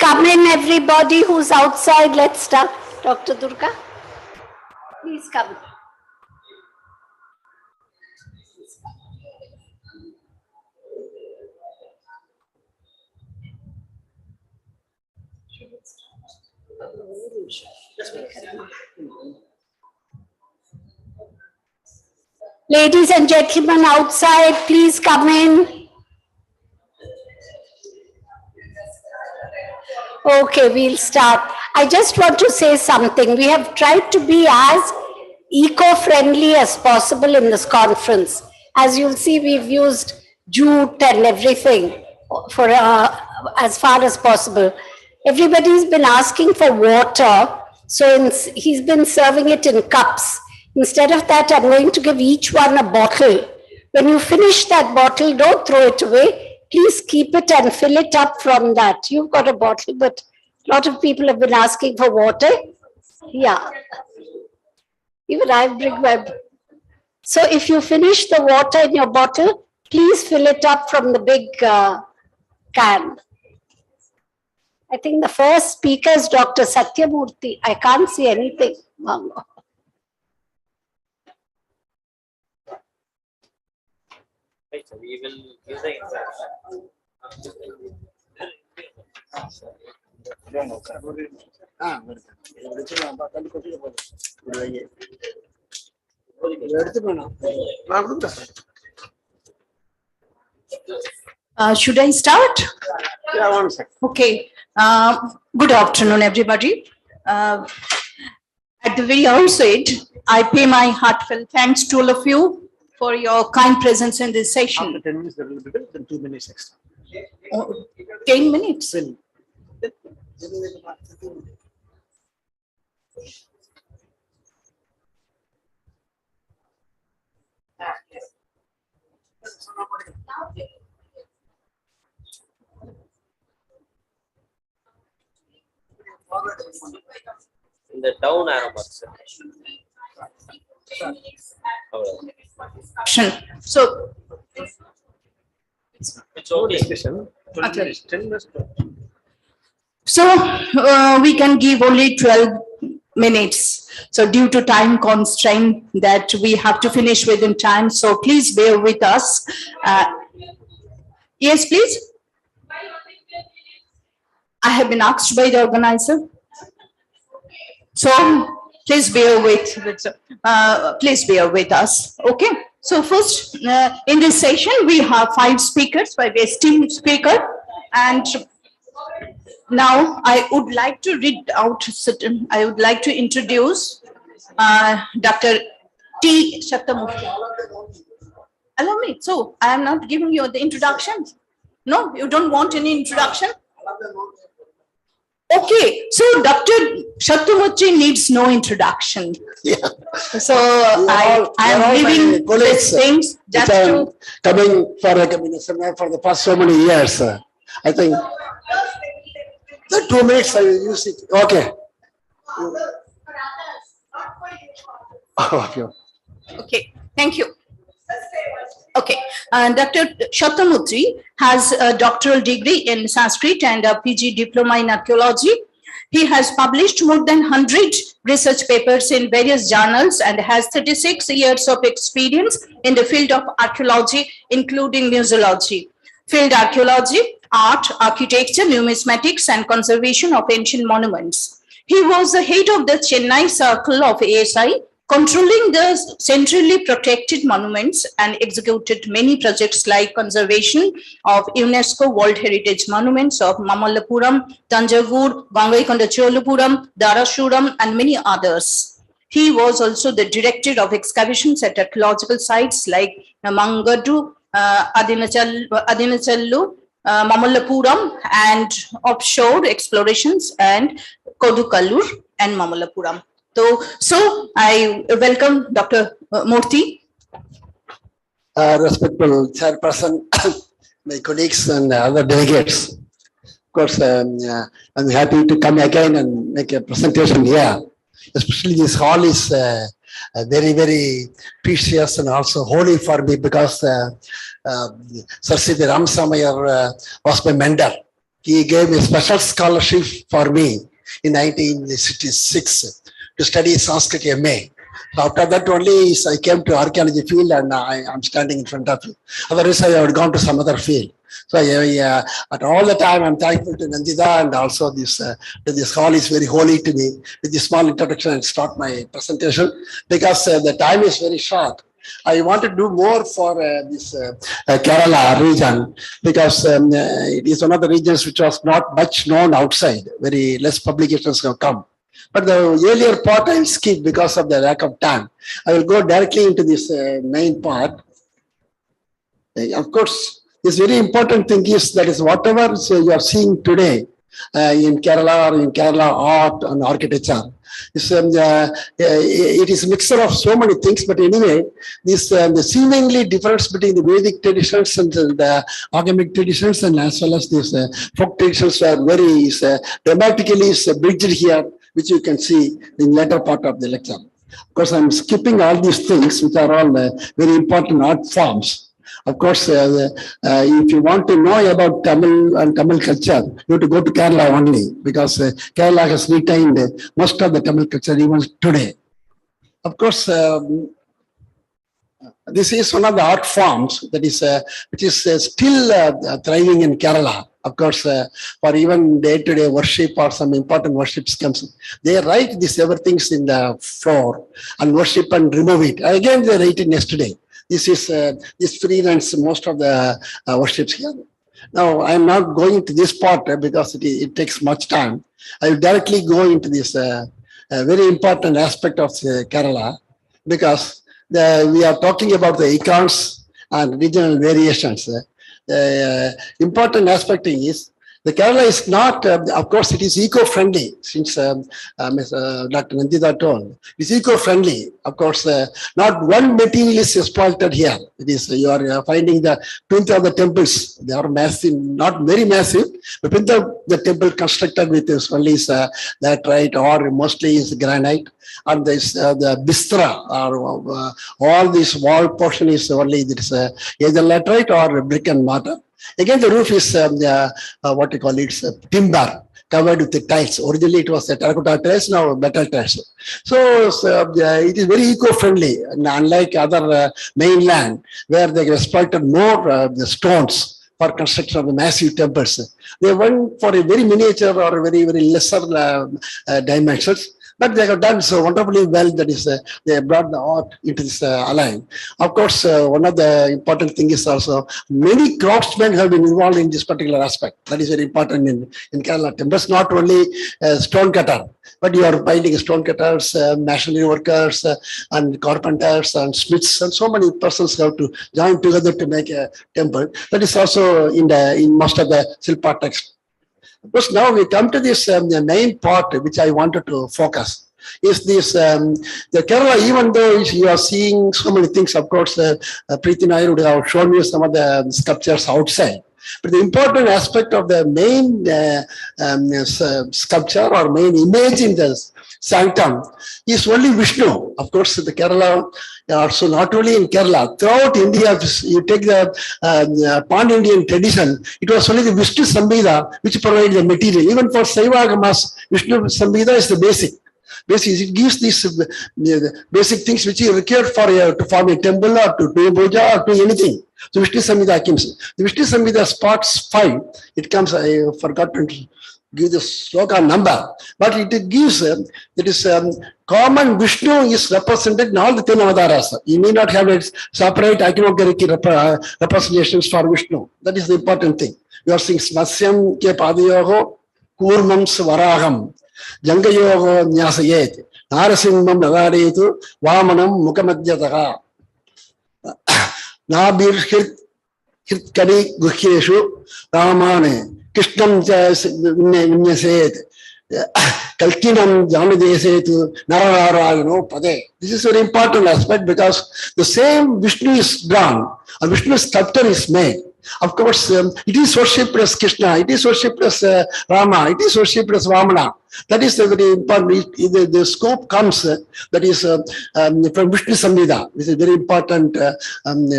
come in, everybody who's outside. Let's start. Dr. Durga, please come. Ladies and gentlemen outside, please come in. Okay, we'll start. I just want to say something. We have tried to be as eco-friendly as possible in this conference. As you'll see, we've used jute and everything for as far as possible. Everybody's been asking for water, so he's been serving it in cups. Instead of that, I'm going to give each one a bottle. When you finish that bottle, don't throw it away. Please keep it and fill it up from that. You've got a bottle, but a lot of people have been asking for water. Yeah. Even I bring my... So if you finish the water in your bottle, please fill it up from the big can. I think the first speaker is Dr. Satyamurthy. I can't see anything. We will give the instruction. Should I start? Yeah, 1 second. Okay. Good afternoon, everybody. At the very outset, I pay my heartfelt thanks to all of you for your kind presence in this session. After 10 minutes, there will be better than 2 minutes extra. 10 minutes? In the down arrow box. So, it's okay. Discussion. 20 minutes, 10 minutes. So we can give only 12 minutes. So due to time constraint that we have to finish within time. So please bear with us. Yes, please. I have been asked by the organizer. So please bear with us. Okay. So first, in this session, we have 5 speakers, 5 esteemed speakers, and now I would like to read out certain. I would like to introduce Dr. T. Shattamurthy. Allow me. So I am not giving you the introduction. No, you don't want any introduction. Okay, so Dr. Shattamurthy needs no introduction. Yeah. So I am leaving these things just to coming for recognition for the past so many years. I think the 2 minutes I will use it. Okay. Okay, thank you. Okay, Dr. Shattamurthy has a doctoral degree in Sanskrit and a PG diploma in archaeology. He has published more than 100 research papers in various journals and has 36 years of experience in the field of archaeology, including museology, field archaeology, art, architecture, numismatics, and conservation of ancient monuments. He was the head of the Chennai circle of ASI, controlling the centrally protected monuments, and executed many projects like conservation of UNESCO World Heritage Monuments of Mamallapuram, Tanjavur, Gangaikonda Darashuram, and many others. He was also the director of excavations at archaeological sites like Mangadu, Adinachallu, Mamallapuram, and offshore explorations and Kodukallur and Mamallapuram. So I welcome Dr. Murthy. Respectful chairperson, my colleagues and other delegates. Of course, I'm happy to come again and make a presentation here. Especially this hall is very, very precious and also holy for me because Sir C.P.R was my mentor. he gave a special scholarship for me in 1966 to study Sanskrit MA. So after that only I came to archaeology field and I am standing in front of you. Otherwise I would gone to some other field. So at all the time I'm thankful to Nandita, and also this hall is very holy to me. With this small introduction, I'll start my presentation because the time is very short. I want to do more for this Kerala region because it is one of the regions which was not much known outside. Very less publications have come. But the earlier part I'll skip because of the lack of time. I will go directly into this main part. Of course, this very important thing is that is whatever you are seeing today in Kerala or in Kerala art and architecture. It is a mixture of so many things, but anyway, this the seemingly difference between the Vedic traditions and the agamic traditions, and as well as these folk traditions are very dramatically bridged here, which you can see in the later part of the lecture. Of course, I'm skipping all these things, which are all very important art forms. Of course, if you want to know about Tamil and Tamil culture, you have to go to Kerala only, because Kerala has retained most of the Tamil culture even today. Of course, this is one of the art forms that is which is still thriving in Kerala. Of course, for even day-to-day worship or some important worships comes, they write these everything in the floor and worship and remove it. Again, they write it yesterday. This is this freelance most of the worships here. Now, I am not going to this part because it takes much time. I will directly go into this very important aspect of Kerala, because we are talking about the icons and regional variations. The important aspect is the Kerala is not, of course, it is eco-friendly, since Dr. Nandita told. It's eco-friendly. Of course, not one material is exploited here. It is, you are finding the plinth of the temples. They are massive, not very massive. The plinth of the temple constructed with this only is laterite or mostly is granite. And this, the Bastar, or all this wall portion is only this, either laterite or brick and mortar. Again, the roof is what you call it, timber covered with the tiles. Originally, it was a terracotta tiles, now metal tiles. So it is very eco-friendly, unlike other mainland where they exploited more the stones for construction of the massive temples. They went for a very miniature or very, very lesser dimensions. But they have done so wonderfully well, that is, they brought the art into this line. Of course, one of the important things is also many craftsmen have been involved in this particular aspect. That is very important in Kerala temples, not only stone cutter, but you are finding stone cutters, masonry workers, and carpenters and smiths, and so many persons have to join together to make a temple. That is also in most of the Shilpa text. Of course, now we come to this the main part which I wanted to focus is this the Kerala. Even though you are seeing so many things, of course, Preeti Nair would have shown you some of the sculptures outside. But the important aspect of the main sculpture or main image in the sanctum is only Vishnu. Of course, the Kerala, also not only in Kerala, throughout India, you take the Pan-Indian tradition, it was only the Vishnu Samhita which provided the material. Even for Shaiva Agamas, Vishnu Samhita is the basic. Basically, it gives these basic things which you require for to form a temple or to do puja or to anything. So Vishnu Samhita comes. The Vishnu Samhita parts 5, it comes, I forgot to give the sloka number, but it gives that is common Vishnu is represented in all the 10 avataras. You need not have a separate iconographic representations for Vishnu. That is the important thing. You are seeing Smasyam ke padayoho kurmam svaraham jangayoho nyasayet narasimham nagaretu vamanam mukamadhyataha nabir hirtkani guhyeshu ramane Krishnam Vinyasayet Kalkinam Janadesetu Nararayano Pade. This is a very important aspect because the same Vishnu is drawn and Vishnu sculpture is made. Of course, it is worshipped as Krishna, it is worshipped as Rama, it is worshipped as Vamana. That is the very important. The scope comes that is from Vishnu Samhita, which is a very important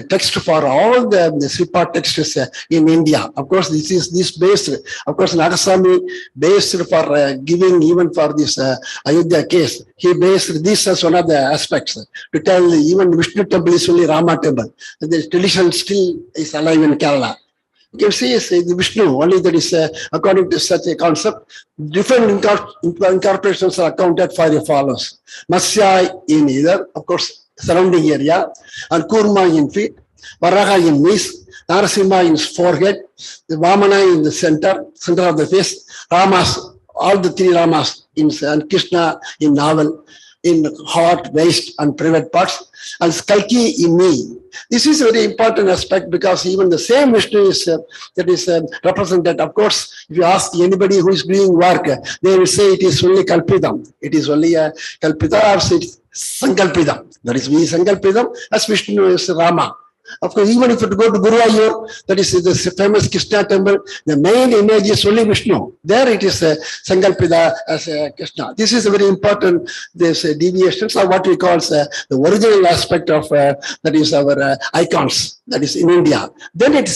text for all the C.P.R texts in India. Of course, this based. Of course, Nagaswami based for giving even for this Ayodhya case. He based this as one of the aspects to tell even Vishnu temple is only Rama temple. The tradition still is alive in Kerala. You can see the Vishnu, only that is according to such a concept. Different incorporations are accounted for as follows. Matsya in either, of course, surrounding area, and Kurma in feet, Varaha in knees, Narasimha in forehead, the Vamana in the center of the face, Ramas, all the three Ramas in and Krishna in navel, in heart, waist, and private parts, and Kalki in knee. This is a very important aspect because even the same Vishnu is represented. Of course, if you ask anybody who is doing work, they will say it is only Kalpitam. It is only a Kalpita or it's Sankalpitam. That is, we Sankalpitam as Vishnu is Rama. Of course, even if you go to Guruvayur, that is the famous Krishna temple, the main image is only Vishnu. There it is Sankalpita as Krishna. This is a very important deviations of what we call the original aspect of that is our icons, that is in India. Then it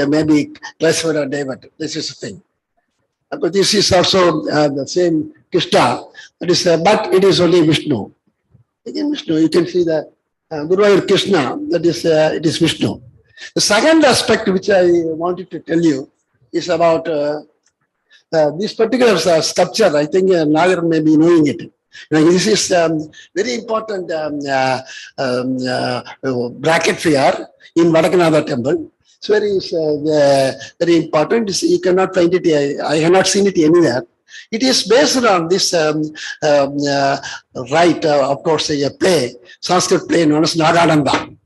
may be classified or diverted. This is the thing. But this is also the same Krishna, that is, but it is only Vishnu. Again, Vishnu, you can see that. Guruvayur Krishna, that is, it is Vishnu. The second aspect which I wanted to tell you is about this particular sculpture. I think Nagar may be knowing it. This is very important bracket fair in Vadakanatha temple. It's very important. You cannot find it. I have not seen it anywhere. It is based on this of course, a play, Sanskrit play known as Nagananda.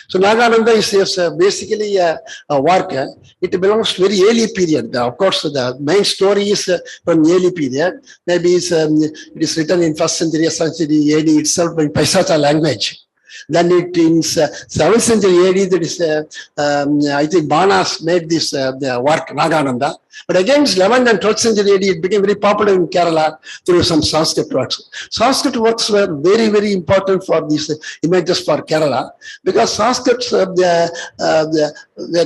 So Nagananda is basically a work. It belongs to very early period. Of course, the main story is from early period. Maybe it is written in 1st century, century AD itself in Paisata language. Then it in 7th century AD, that is, I think Banas made this work, Nagananda. But again, 11th and 12th century AD, it became very popular in Kerala through some Sanskrit works. Sanskrit works were very, very important for these images for Kerala because Sanskrit, the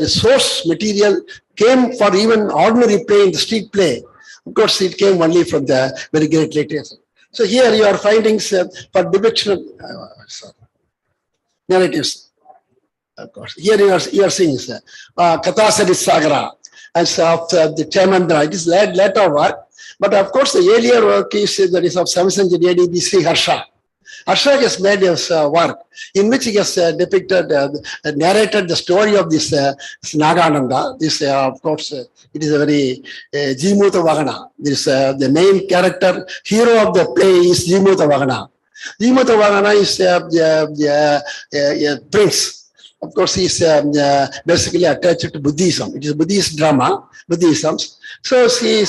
source material came for even ordinary play in the street play. Of course, it came only from the very great literature. So here you are findings for depiction of, narratives. Of course, here you are seeing Kathasarit Sagara as of the Chaimandra. It is later work, but of course the earlier work is that is of 7th century AD BC Harsha. Harsha has made his work in which he has depicted, narrated the story of this Nagananda. This, of course, it is a very Jimuta Vagana. This the main character, hero of the play is Jimuta Vagana. Jimuta Vagana is a prince. Of course, he is basically attached to Buddhism. It is Buddhist drama, Buddhism. So he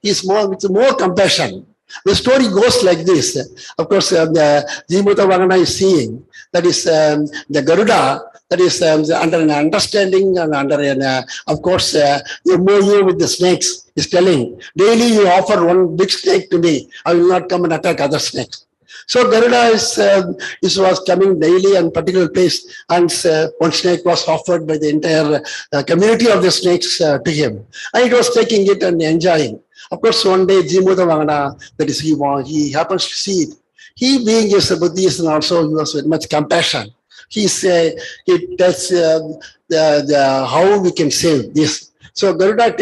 is more with more compassion. The story goes like this. Of course, the Jimuta Vagana is seeing that is the Garuda, that is under an understanding and under an, of course, the MOU with the snakes is telling, daily you offer one big snake to me, I will not come and attack other snakes. So Garuda was coming daily and particular place, and one snake was offered by the entire community of the snakes to him, and it was taking it and enjoying. Of course, one day Jimuta Vagana, that is he happens to see it. He being a Buddhist and also he was with much compassion. He tells how we can save this. So Garuda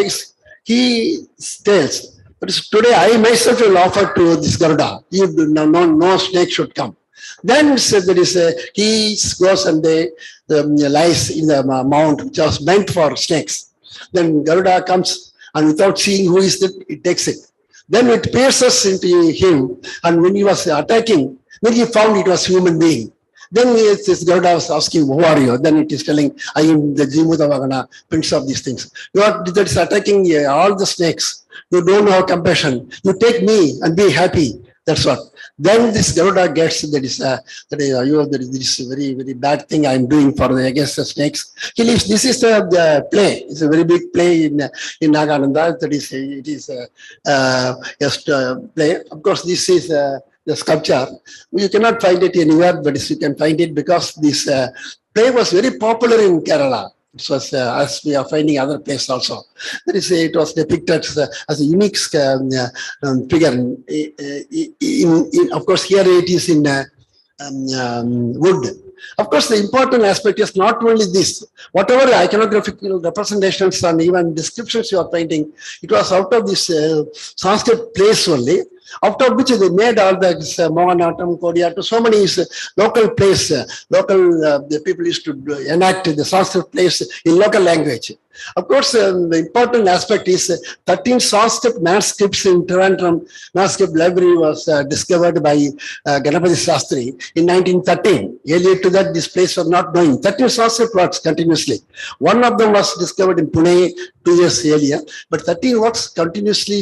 he tells, but today I myself will offer to this Garuda. No snake should come. Then he goes and lies in the mount which was meant for snakes. Then Garuda comes and without seeing who is it, it takes it. Then it pierces into him, and when he was attacking, then he found it was human being. Then this Garuda was asking, who are you? Then it is telling, I am the Jimuta Vagana, prince of these things. You are that is attacking all the snakes. You don't have compassion. You take me and be happy. That's what. Then this Garuda gets that is this very, very bad thing I'm doing for the against the snakes. He leaves. This is the play. It's a very big play in Nagananda. That is it is just play. Of course, this is the sculpture. You cannot find it anywhere, but you can find it because this play was very popular in Kerala. It was, as we are finding other places also. That is, it was depicted as a unique figure. Of course, here it is in wood. Of course, the important aspect is not only this. Whatever iconographic representations and even descriptions you are painting, it was out of this Sanskrit place only. After which they made all the Mohanattam, Kodiyatam, so many local plays, the people used to enact the Sanskrit plays in local language. Of course, the important aspect is 13 Sanskrit manuscripts in Trivandrum Manuscript Library was discovered by Ganapati Shastri in 1913. Earlier to that, this place was not known. 13 Sanskrit works continuously. One of them was discovered in Pune 2 years earlier, but 13 works continuously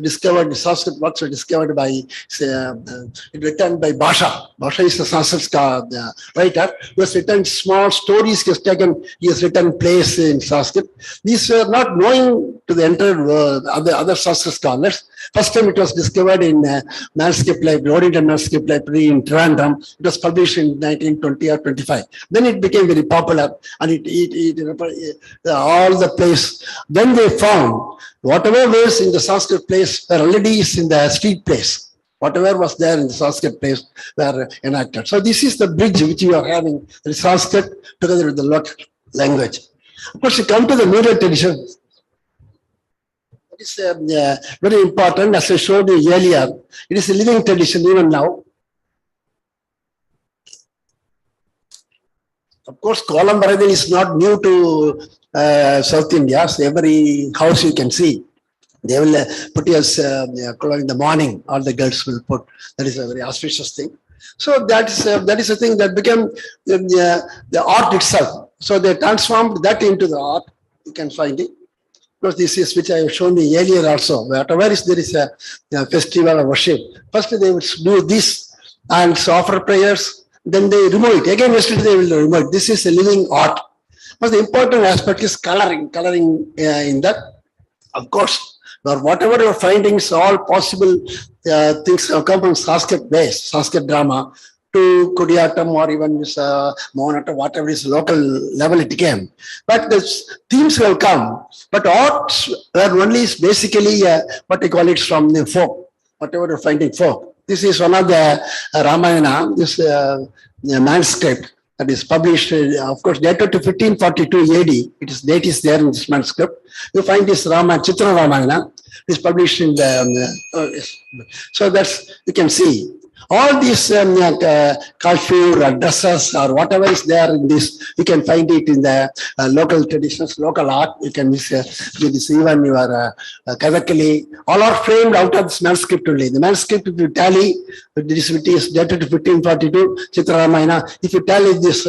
discovered. Sanskrit works were discovered by, written by Bastar. Bastar is a Sanskrit writer who has written small stories. He has written plays in Sanskrit. These were not known to the entire world, other Sanskrit scholars. First time it was discovered in Manuscript Library, Oriental Manuscript Library in Trivandrum. It was published in 1920 or 25. Then it became very popular, and all the plays. Then they found whatever was in the Sanskrit place were already in the street place. Whatever was there in the Sanskrit place were enacted. So this is the bridge which you are having, the Sanskrit together with the local language. Of course, you come to the mural tradition. It is very important, as I showed you earlier. It is a living tradition even now. Of course, column baradil is not new to South India. So every house you can see. They will put us in the morning, all the girls will put. That is a very auspicious thing. So that is a thing that became the art itself. So they transformed that into the art. You can find it. Because this is which I have shown you earlier also. Wherever there is a festival of worship, first they would do this and offer prayers. Then they remove it. Again, yesterday they will remove it. This is a living art. But the important aspect is coloring in that. Of course, or whatever your findings, all possible things have come from Sanskrit base, Sanskrit drama, to Kodiyatam or even this Mohanattam, whatever is local level it came. But the themes will come. But arts were only basically what they call it from the folk, whatever you're finding folk. This is one of the Ramayana, this manuscript that is published, of course, dated to 1542 AD. Its date is there in this manuscript. You find this Chitra Ramayana. It is published in the, so that's, you can see. All these kashmir dresses or whatever is there in this, you can find it in the local traditions, local art. You can see even your Kathakali. All are framed out of this manuscript only. The manuscript, if you tally, this is dated to 1542, Chitra Ramayana. If you tally this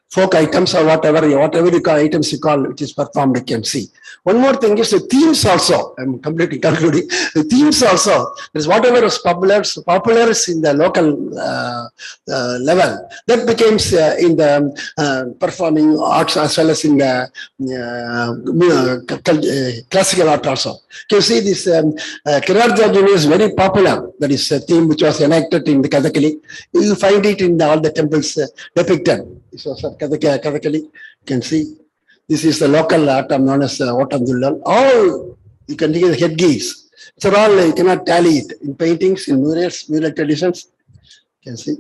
folk items or whatever you call items you call, which is performed, you can see. One more thing is the themes also. I'm completely concluding. The themes also is whatever is popular is in the local level. That becomes in the performing arts as well as in the classical art also. You can see this Kirarjajuni is very popular. That is a theme which was enacted in the Kathakali. You find it in all the temples depicted. This was Kathakali. You can see. This is the local art known as Otamdullal. All you can take the headgears. It's all you cannot tally it in paintings, in murals, mural traditions. You can see.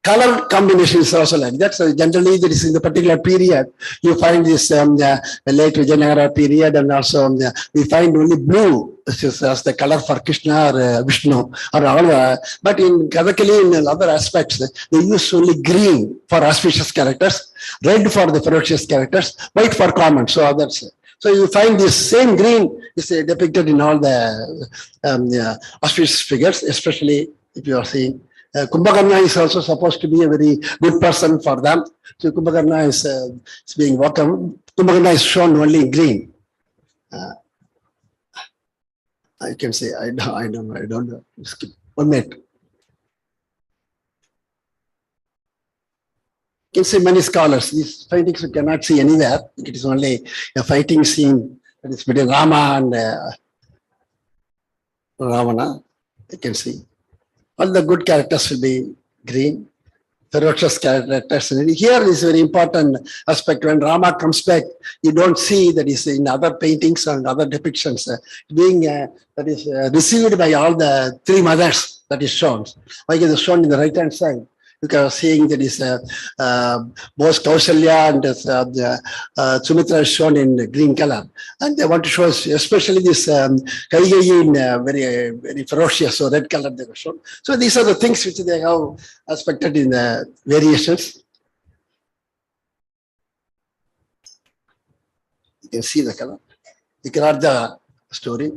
Color combinations also like that. So generally, there is in the particular period, you find this the late Vijayanagara period, and also we find only blue as the color for Krishna or Vishnu or all. But in Kathakali, in other aspects, they use only green for auspicious characters, red for the ferocious characters, white for common. So others. So you find this same green is depicted in all the auspicious figures, especially if you are seeing. Kumbhakarna is also supposed to be a very good person for them. So Kumbhakarna is being welcomed. Kumbhakarna is shown only in green. I can say, I don't know. Skip 1 minute. You can see many scholars. These paintings you cannot see anywhere. It is only a fighting scene that is between Rama and Ravana. You can see. All the good characters will be green. Ferocious characters. Here is very important aspect. When Rama comes back, you don't see that is in other paintings and other depictions being that is received by all the three mothers that is shown. Like it is shown in the right hand side. You can see that is both Kausalya and Sumitra is shown in green color. And they want to show us, especially this Kaigeyi in very ferocious, so red color they were shown. So these are the things which they have aspected in the variations. You can see the color. You can add the story.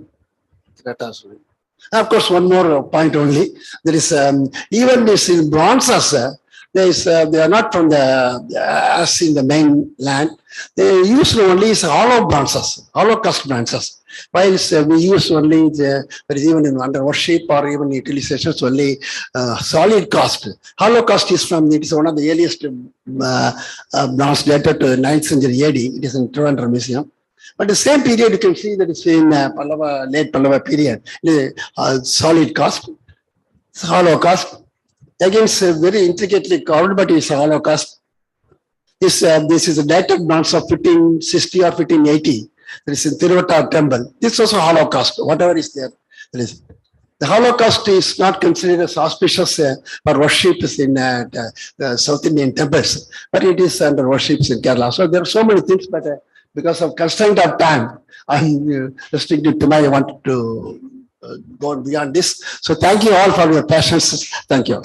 Of course, one more point only. There is even this in bronzes. They are not from the as in the mainland. They use only hollow bronzes, hollow cast bronzes. While we use only there is even in under worship or even utilizations only solid cast. Hollow cast is from it is one of the earliest bronze dated to 9th century AD. It is in Trivandrum Museum. But the same period, you can see that it's in Pallava, late Pallava period, solid cast, hollow cast. Again, it's very intricately carved, but it's a hollow cast. This is a dated bronze of 1560 or 1580. There is in Tiruvata temple. This is also hollow cast, whatever is there. There is. The hollow cast is not considered as auspicious for worships in South Indian temples, but it is under worships in Kerala. So there are so many things, but because of constraint of time, I'm restricted to I wanted to go beyond this. So thank you all for your patience. Thank you.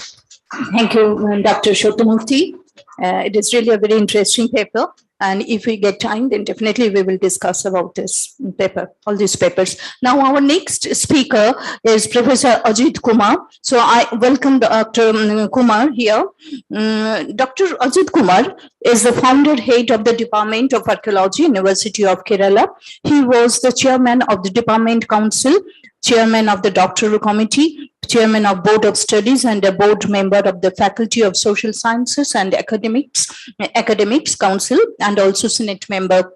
Thank you, Dr. Shotamurthy. It is really a very interesting paper. And if we get time, then definitely we will discuss about this paper, all these papers. Now, our next speaker is Professor Ajit Kumar. So I welcome Dr. Kumar here. Dr. Ajit Kumar is the founder head of the Department of Archaeology, University of Kerala. He was the chairman of the Department Council, chairman of the Doctoral Committee, chairman of Board of Studies, and a board member of the Faculty of Social Sciences and Academics Council, and also Senate member.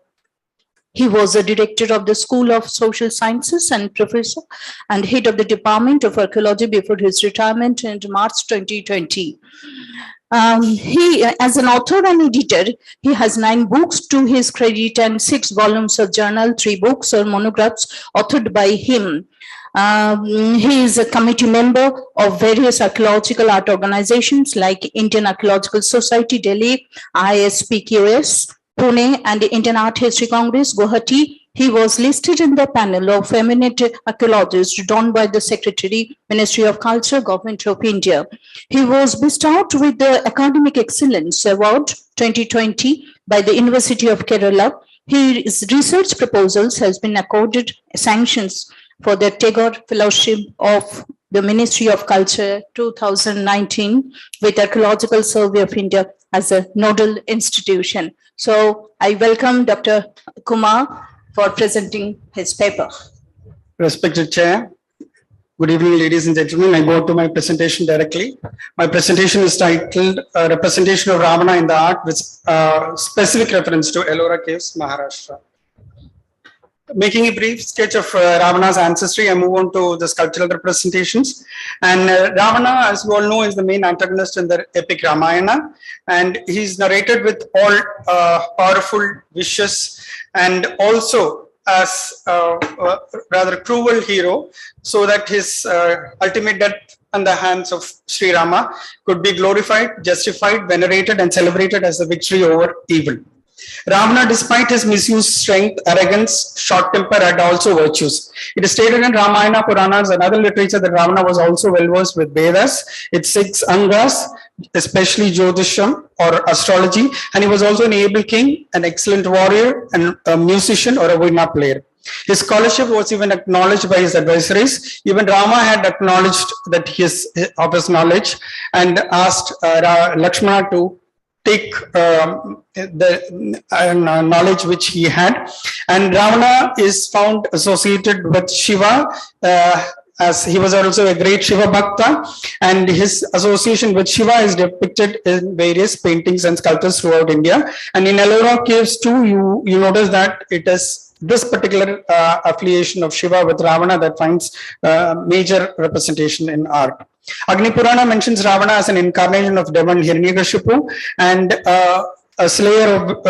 He was the director of the School of Social Sciences and professor and head of the Department of Archaeology before his retirement in March 2020. He, as an author and editor, he has 9 books to his credit and 6 volumes of journal, 3 books or monographs authored by him. He is a committee member of various archaeological art organizations like Indian Archaeological Society, Delhi, ISPQS, Pune, and the Indian Art History Congress, Guwahati. He was listed in the panel of eminent archaeologists drawn by the Secretary, Ministry of Culture, Government of India. He was bestowed with the Academic Excellence Award 2020 by the University of Kerala. His research proposals has been accorded sanctions for the Tagore Fellowship of the Ministry of Culture 2019 with Archaeological Survey of India as a nodal institution. So I welcome Dr. Kumar for presenting his paper. Respected Chair, good evening, ladies and gentlemen. I go to my presentation directly. My presentation is titled Representation of Ravana in the Art with specific reference to Ellora Caves, Maharashtra. Making a brief sketch of Ravana's ancestry, I move on to the sculptural representations. And Ravana, as you all know, is the main antagonist in the epic Ramayana. And he's narrated with all powerful wishes and also as a rather cruel hero, so that his ultimate death in the hands of Sri Rama could be glorified, justified, venerated, and celebrated as a victory over evil. Ravana, despite his misused strength, arrogance, short temper, had also virtues. It is stated in Ramayana, Puranas, and other literature that Ravana was also well versed with Vedas, its 6 angas, especially Jyotisham or astrology, and he was also an able king, an excellent warrior, and a musician or a veena player. His scholarship was even acknowledged by his adversaries. Even Rama had acknowledged that his knowledge and asked Lakshmana to take the knowledge which he had. And Ravana is found associated with Shiva, as he was also a great Shiva Bhakta, and his association with Shiva is depicted in various paintings and sculptures throughout India. And in Ellora caves too, you notice that it is this particular affiliation of Shiva with Ravana that finds major representation in art. Agni Purana mentions Ravana as an incarnation of demon Hiranyakashipu and a slayer of,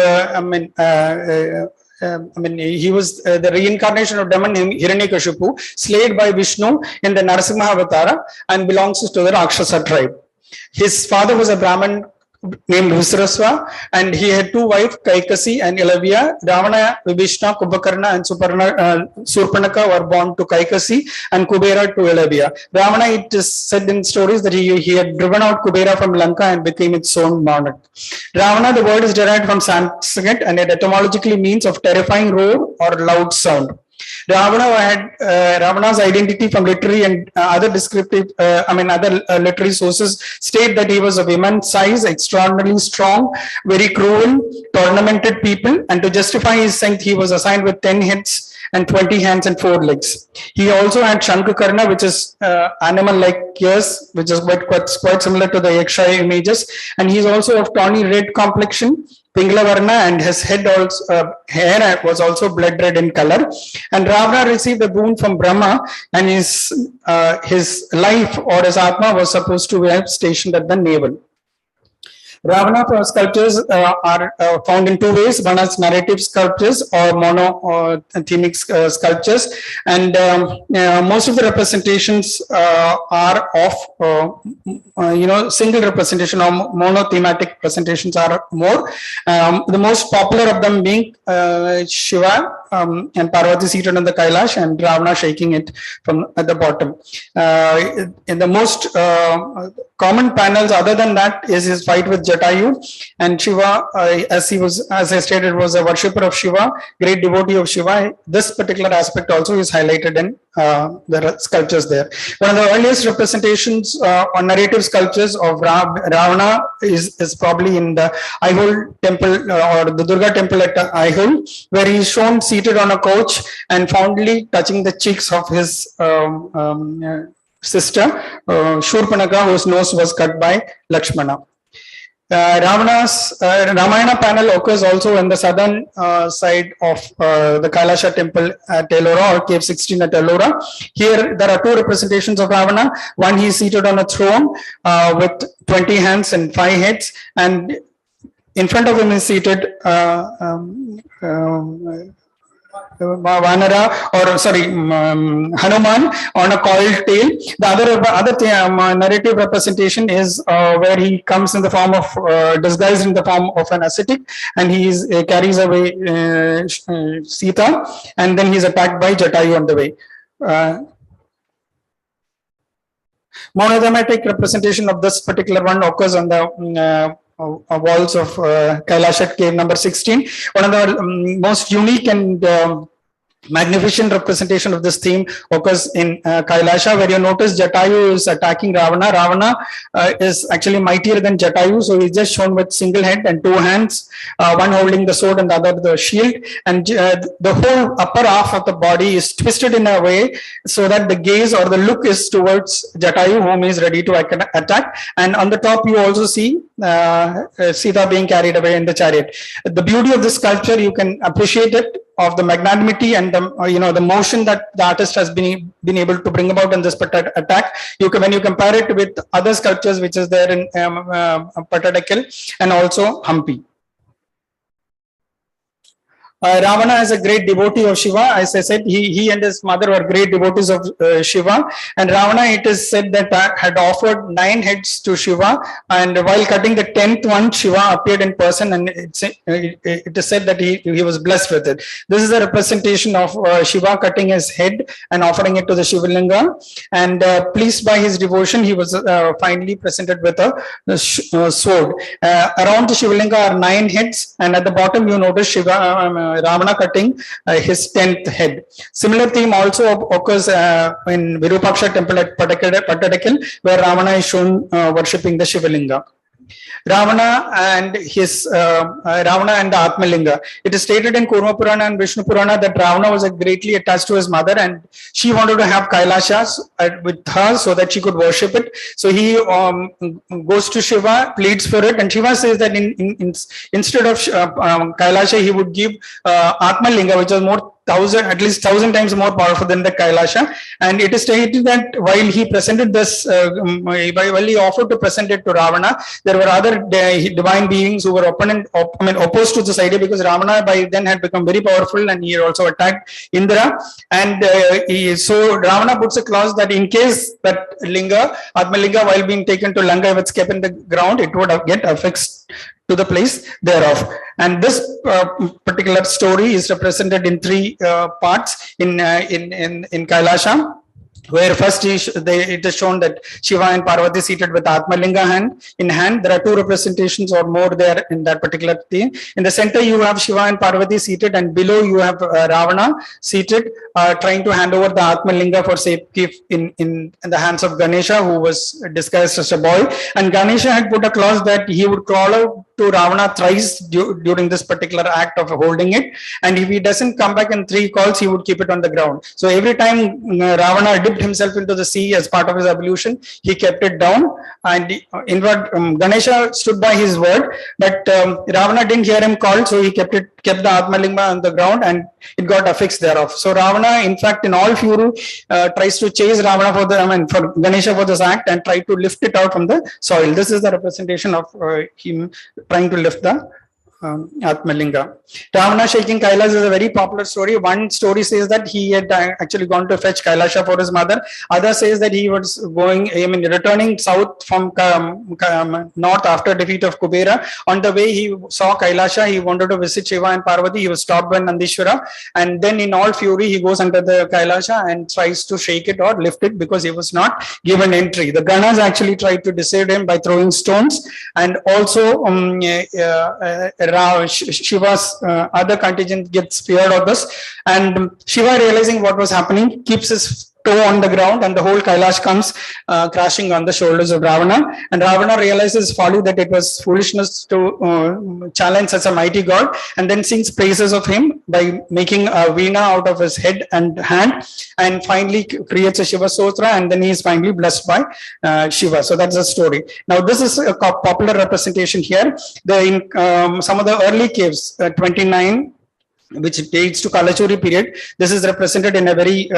he was the reincarnation of demon Hiranyakashipu, slayed by Vishnu in the Narasimha Avatara and belongs to the Rakshasa tribe. His father was a Brahmin named Visrasva, and he had two wives, Kaikasi and Ilavya. Ravana, Vibhishna, Kumbhakarna and Surpanaka were born to Kaikasi and Kubera to Ilavya. Ravana, it is said in stories that he had driven out Kubera from Lanka and became its own monarch. Ravana, the word is derived from Sanskrit and it etymologically means of terrifying roar or loud sound. Ravana had Ravana's identity from literary and other descriptive, other literary sources state that he was of immense size, extraordinarily strong, very cruel, tormented people, and to justify his strength, he was assigned with 10 heads and 20 hands and 4 legs. He also had Shankakarna, which is animal-like ears, which is quite similar to the Yakshaya images, and he is also of tawny red complexion, Pinglavarna, and his head also hair was also blood red in color. And Ravana received a boon from Brahma, and his life or his Atma was supposed to be stationed at the navel. Ravana sculptures are found in two ways. One is narrative sculptures or monothemic sculptures, and most of the representations are of single representation or monothematic presentations are more. The most popular of them being Shiva and Parvati seated on the Kailash and Ravana shaking it from at the bottom. In the most common panels other than that is his fight with Jatayu, and Shiva, as I stated, was a worshipper of Shiva, great devotee of Shiva. This particular aspect also is highlighted in the sculptures there. One of the earliest representations or narrative sculptures of Ravana is probably in the Aihole temple or the Durga temple at Aihole, where he is shown seated on a couch and fondly touching the cheeks of his sister Shurpanaka, whose nose was cut by Lakshmana. Ravana's Ramayana panel occurs also in the southern side of the Kailasha temple at Ellora or Cave 16 at Ellora. Here there are two representations of Ravana. One, he is seated on a throne with 20 hands and 5 heads, and in front of him is seated Vanara, or sorry, Hanuman on a coiled tail. The other narrative representation is where he comes in the form of disguised in the form of an ascetic, and he carries away Sita, and then he is attacked by Jatayu on the way. Monothematic representation of this particular one occurs on the walls of Kailasha cave number 16. One of the most unique and magnificent representation of this theme occurs in Kailasha, where you notice Jatayu is attacking Ravana. Ravana is actually mightier than Jatayu, so he's just shown with single head and 2 hands, one holding the sword and the other the shield, and the whole upper half of the body is twisted in a way so that the gaze or the look is towards Jatayu, whom is ready to attack, and on the top you also see Sita being carried away in the chariot. The beauty of this sculpture, you can appreciate it, of the magnanimity and the the motion that the artist has been able to bring about in this attack. When you compare it with other sculptures which is there in Pattadakal and also Hampi. Ravana is a great devotee of Shiva. As I said, he and his mother were great devotees of Shiva. And Ravana, it is said that had offered 9 heads to Shiva, and while cutting the 10th one, Shiva appeared in person, and it is said that he was blessed with it. This is a representation of Shiva cutting his head and offering it to the Shivalinga. And pleased by his devotion, he was finally presented with a sword. Around the Shivalinga are 9 heads, and at the bottom you notice Ravana cutting his 10th head. Similar theme also occurs in Virupaksha temple at Pattadakal, where Ravana is shown worshipping the Shivalinga. Ravana and Ravana and the Atmalinga. It is stated in Kurma Purana and Vishnu Purana that Ravana was greatly attached to his mother, and she wanted to have Kailashas with her so that she could worship it. So he goes to Shiva, pleads for it, and Shiva says that instead of Kailasha, he would give Atmalinga, which was more at least 1,000 times more powerful than the Kailasha. And it is stated that while he presented this, while he offered to present it to Ravana, there were other divine beings who were opposed to this idea, because Ravana by then had become very powerful and he also attacked Indra. And so Ravana puts a clause that in case that Atmalinga, while being taken to Lanka, if it's kept in the ground, it would get affixed to the place thereof. And this particular story is represented in three parts in Kailasha, where first it is shown that Shiva and Parvati seated with Atmalinga in hand. There are two representations or more there in that particular thing. In the center, you have Shiva and Parvati seated, and below you have Ravana seated, trying to hand over the Atmalinga for safekeep in the hands of Ganesha, who was disguised as a boy. And Ganesha had put a clause that he would crawl out to Ravana thrice during this particular act of holding it, and if he doesn't come back in 3 calls, he would keep it on the ground. So every time Ravana dipped himself into the sea as part of his ablution, he kept it down, and Ganesha stood by his word, but Ravana didn't hear him call, so he kept the Atmalinga on the ground, and it got affixed thereof. So Ravana, in fact, in all fury, tries to chase Ravana for Ganesha for this act, and try to lift it out from the soil. This is the representation of him trying to lift the Atmalinga. Ravana shaking Kailash is a very popular story. One story says that he had actually gone to fetch Kailasha for his mother. Other says that he was returning south from north after defeat of Kubera. On the way, he saw Kailasha. He wanted to visit Shiva and Parvati. He was stopped by Nandishwara, and then in all fury, he goes under the Kailasha and tries to shake it or lift it because he was not given entry. The Ganas actually tried to dissuade him by throwing stones, and also Shiva's other contingent gets feared of this, and Shiva, realizing what was happening, keeps his toe on the ground, and the whole Kailash comes crashing on the shoulders of Ravana. And Ravana realizes folly, that it was foolishness to challenge such a mighty god, and then sings praises of him by making a veena out of his head and hand, and finally creates a Shiva Sotra, and then he is finally blessed by Shiva. So that's the story. Now this is a popular representation here. Some of the early caves, 29, which dates to Kalachuri period. This is represented in a very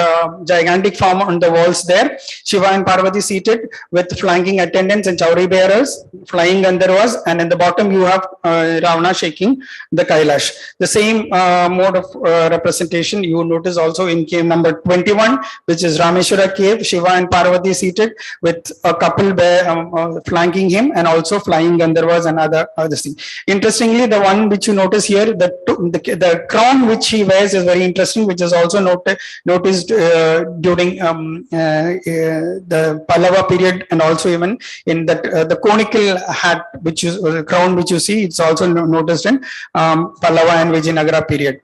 gigantic form on the walls there. Shiva and Parvati seated with flanking attendants and Chauri bearers, flying Gandharvas, and in the bottom you have Ravana shaking the Kailash. The same mode of representation you notice also in cave number 21, which is Rameshwara cave. Shiva and Parvati seated with a couple flanking him, and also flying Gandharvas and other things. Interestingly, the one which you notice here, the crown which he wears is very interesting, which is also noticed during the Pallava period, and also even in that the conical hat, which is crown which you see, it's also noticed in Pallava and Vijayanagara period.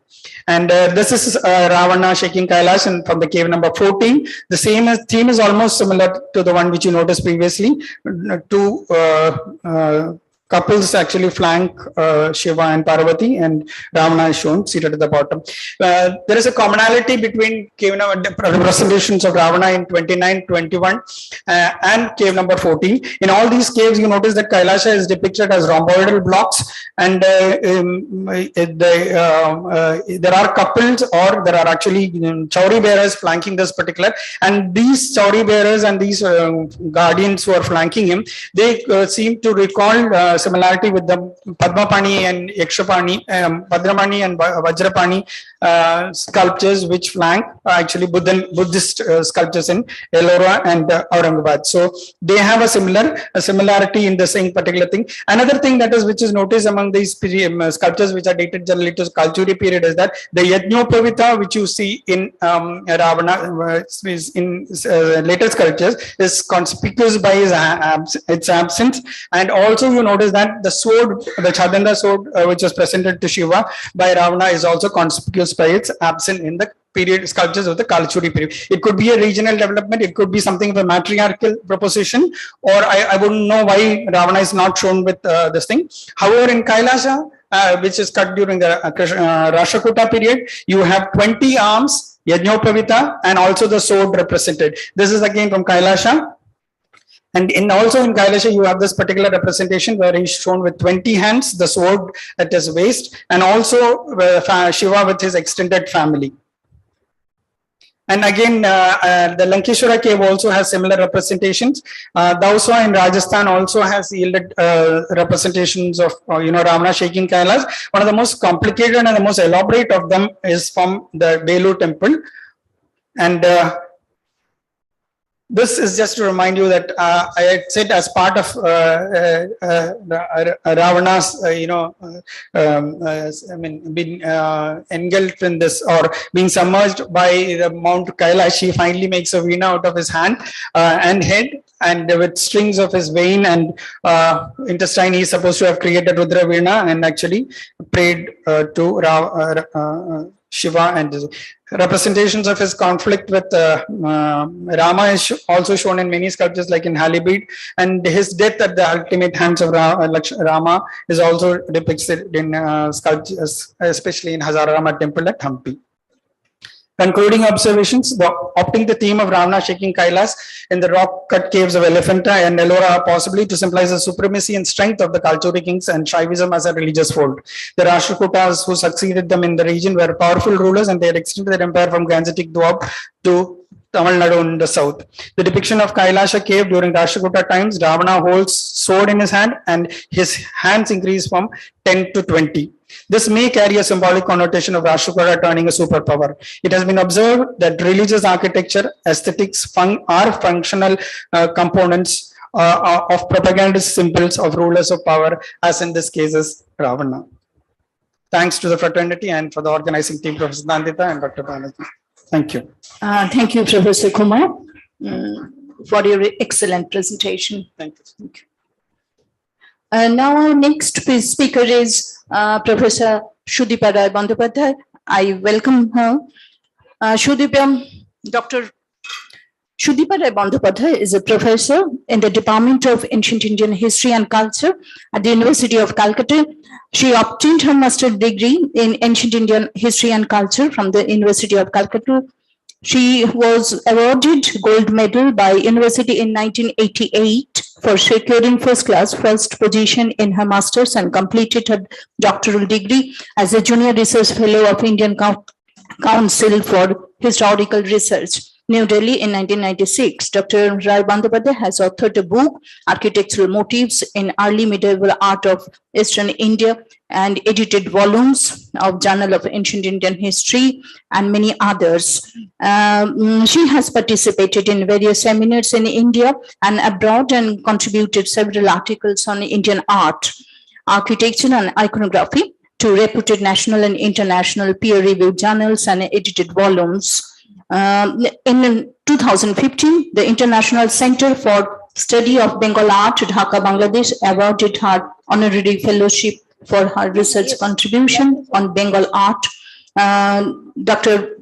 And this is Ravana shaking Kailash, and from the cave number 14. The same theme is almost similar to the one which you noticed previously. Two couples actually flank Shiva and Parvati, and Ravana is shown seated at the bottom. There is a commonality between cave representations of Ravana in 29, 21 and cave number 14. In all these caves, you notice that Kailasha is depicted as rhomboidal blocks, and there are couples, or there are actually Chauri bearers flanking this particular, and these Chauri bearers and these guardians who are flanking him, they seem to recall similarity with the Padmapani and Yakshapani, Bhadramani and Vajrapani sculptures, which flank actually Buddhist sculptures in Ellora and Aurangabad. So they have a similarity in the same particular thing. Another thing which is noticed among these sculptures, which are dated generally to Kalchuri period, is that the Yajnopavita, which you see in Ravana in later sculptures, is conspicuous by its absence, and also you notice is that the sword, the Chadanda sword, which was presented to Shiva by Ravana, is also conspicuous by its absence in the period sculptures of the Kalachuri period. It could be a regional development, it could be something of a matriarchal proposition, or I wouldn't know why Ravana is not shown with this thing. However, in Kailasa, which is cut during the Rashtrakuta period, you have 20 arms, Yajnopavita, and also the sword represented. This is again from Kailasha. And also in Kailasha, you have this particular representation where he is shown with 20 hands, the sword at his waist, and also Shiva with his extended family. And again, the Lankeshwara cave also has similar representations. Dausa in Rajasthan also has yielded representations of, Ravana shaking Kailas. One of the most complicated and the most elaborate of them is from the Belur temple. And this is just to remind you that I had said as part of Ravana's, being engulfed in this or being submerged by the Mount Kailash, he finally makes a veena out of his hand and head, and with strings of his vein and intestine, he is supposed to have created Rudra Veena and actually prayed to Shiva, and representations of his conflict with Rama is also shown in many sculptures like in Halibut, and his death at the ultimate hands of Rama is also depicted in sculptures, especially in Hazarama temple at Hampi. Concluding observations, opting the theme of Ravana shaking Kailas in the rock-cut caves of Elephanta and Ellora possibly to symbolize the supremacy and strength of the Kalachuri kings and Shaivism as a religious fold. The Rashtrakutas who succeeded them in the region were powerful rulers, and they had extended their empire from Gangetic Doab to Tamilnadu in the south. The depiction of Kailasha cave during Rashtrakuta times, Ravana holds sword in his hand and his hands increase from 10 to 20. This may carry a symbolic connotation of Rashtrakuta turning a superpower. It has been observed that religious architecture, aesthetics are functional components of propagandist symbols of rulers of power, as in this case is Ravana. Thanks to the fraternity and for the organizing team, Professor Nandita and Dr. Balaji. Thank you. Thank you, Professor Kumar, for your excellent presentation. Thank you. Now our next speaker is Professor Shudipa Rai Bandyopadhyay. I welcome her. Dr. Shudipa Rai Bandyopadhyay is a professor in the Department of Ancient Indian History and Culture at the University of Calcutta. She obtained her master's degree in Ancient Indian History and Culture from the University of Calcutta. She was awarded gold medal by University in 1988 for securing first position in her master's and completed her doctoral degree as a junior research fellow of Indian Council for Historical Research, New Delhi in 1996. Dr. Rai Bandyopadhyay has authored a book, Architectural Motifs in Early Medieval Art of Eastern India, and edited volumes of Journal of Ancient Indian History and many others. She has participated in various seminars in India and abroad and contributed several articles on Indian art, architecture and iconography to reputed national and international peer-reviewed journals and edited volumes. In 2015, the International Center for Study of Bengal Art, Dhaka, Bangladesh, awarded her honorary fellowship for her research contribution on Bengal art. Dr.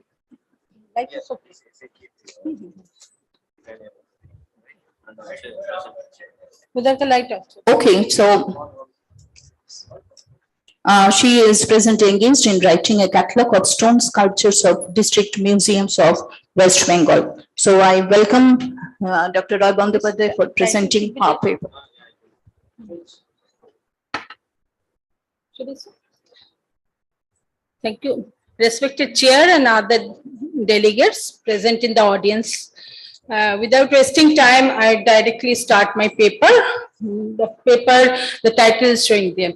Okay, so she is presently engaged in writing a catalog of stone sculptures of district museums of West Bengal. So I welcome Dr. Rai Bandyopadhyay for presenting her paper. Thank you. Respected Chair and other delegates present in the audience. Without wasting time, I directly start my paper. The title is showing them.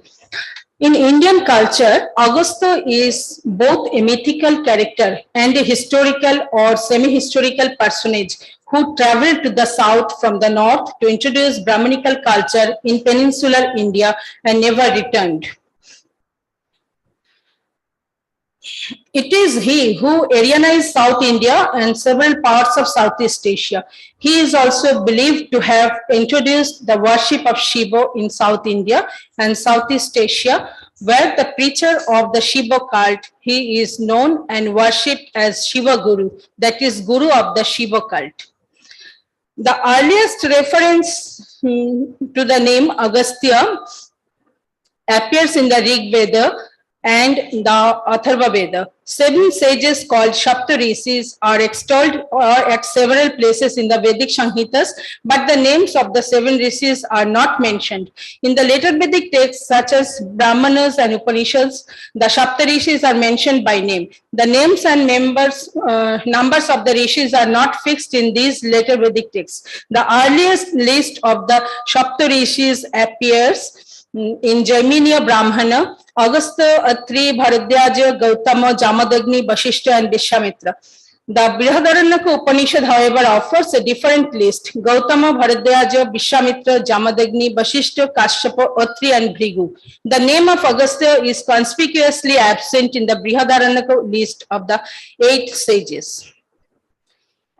In Indian culture, Augusto is both a mythical character and a historical or semi-historical personage who traveled to the south from the north to introduce Brahminical culture in peninsular India and never returned. It is he who Aryanized South India and several parts of Southeast Asia. He is also believed to have introduced the worship of Shiva in South India and Southeast Asia, where the preacher of the Shiva cult, he is known and worshipped as Shiva Guru, that is Guru of the Shiva cult. The earliest reference to the name Agastya appears in the Rig Veda and the Atharva Veda. 7 sages called Shaptarishis are extolled at several places in the Vedic Samhitas, but the names of the 7 rishis are not mentioned. In the later Vedic texts, such as Brahmanas and Upanishads, the Shaptarishis are mentioned by name. The names and numbers of the rishis are not fixed in these later Vedic texts. The earliest list of the Shaptarishis appears in Jaiminiya Brahmana, Agastya, Atri, Bharadwaja, Gautama, Jamadagni, Vashishta, and Vishwamitra. The Brihadaranyaka Upanishad, however, offers a different list: Gautama, Bharadwaja, Vishwamitra, Jamadagni, Vashishta, Kashyapa, Atri, and Bhrigu. The name of Agastya is conspicuously absent in the Brihadaranyaka list of the 8 sages.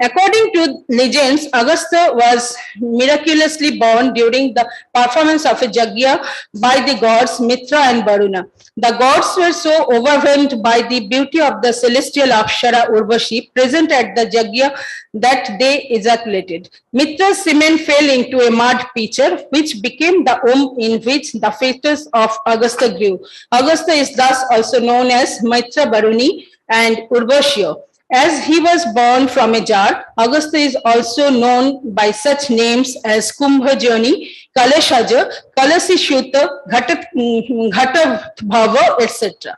According to legends, Agastya was miraculously born during the performance of a yajna by the gods Mitra and Varuna. The gods were so overwhelmed by the beauty of the celestial Apsara Urvashi present at the yajna that they ejaculated. Mitra's semen fell into a mud pitcher, which became the womb in which the fetus of Agastya grew. Agastya is thus also known as Mitra Varuni and Urvashya. As he was born from a jar, Agastya is also known by such names as Kumbhajani, Kalashaja, Kalasishuta, Ghatabhava, etc.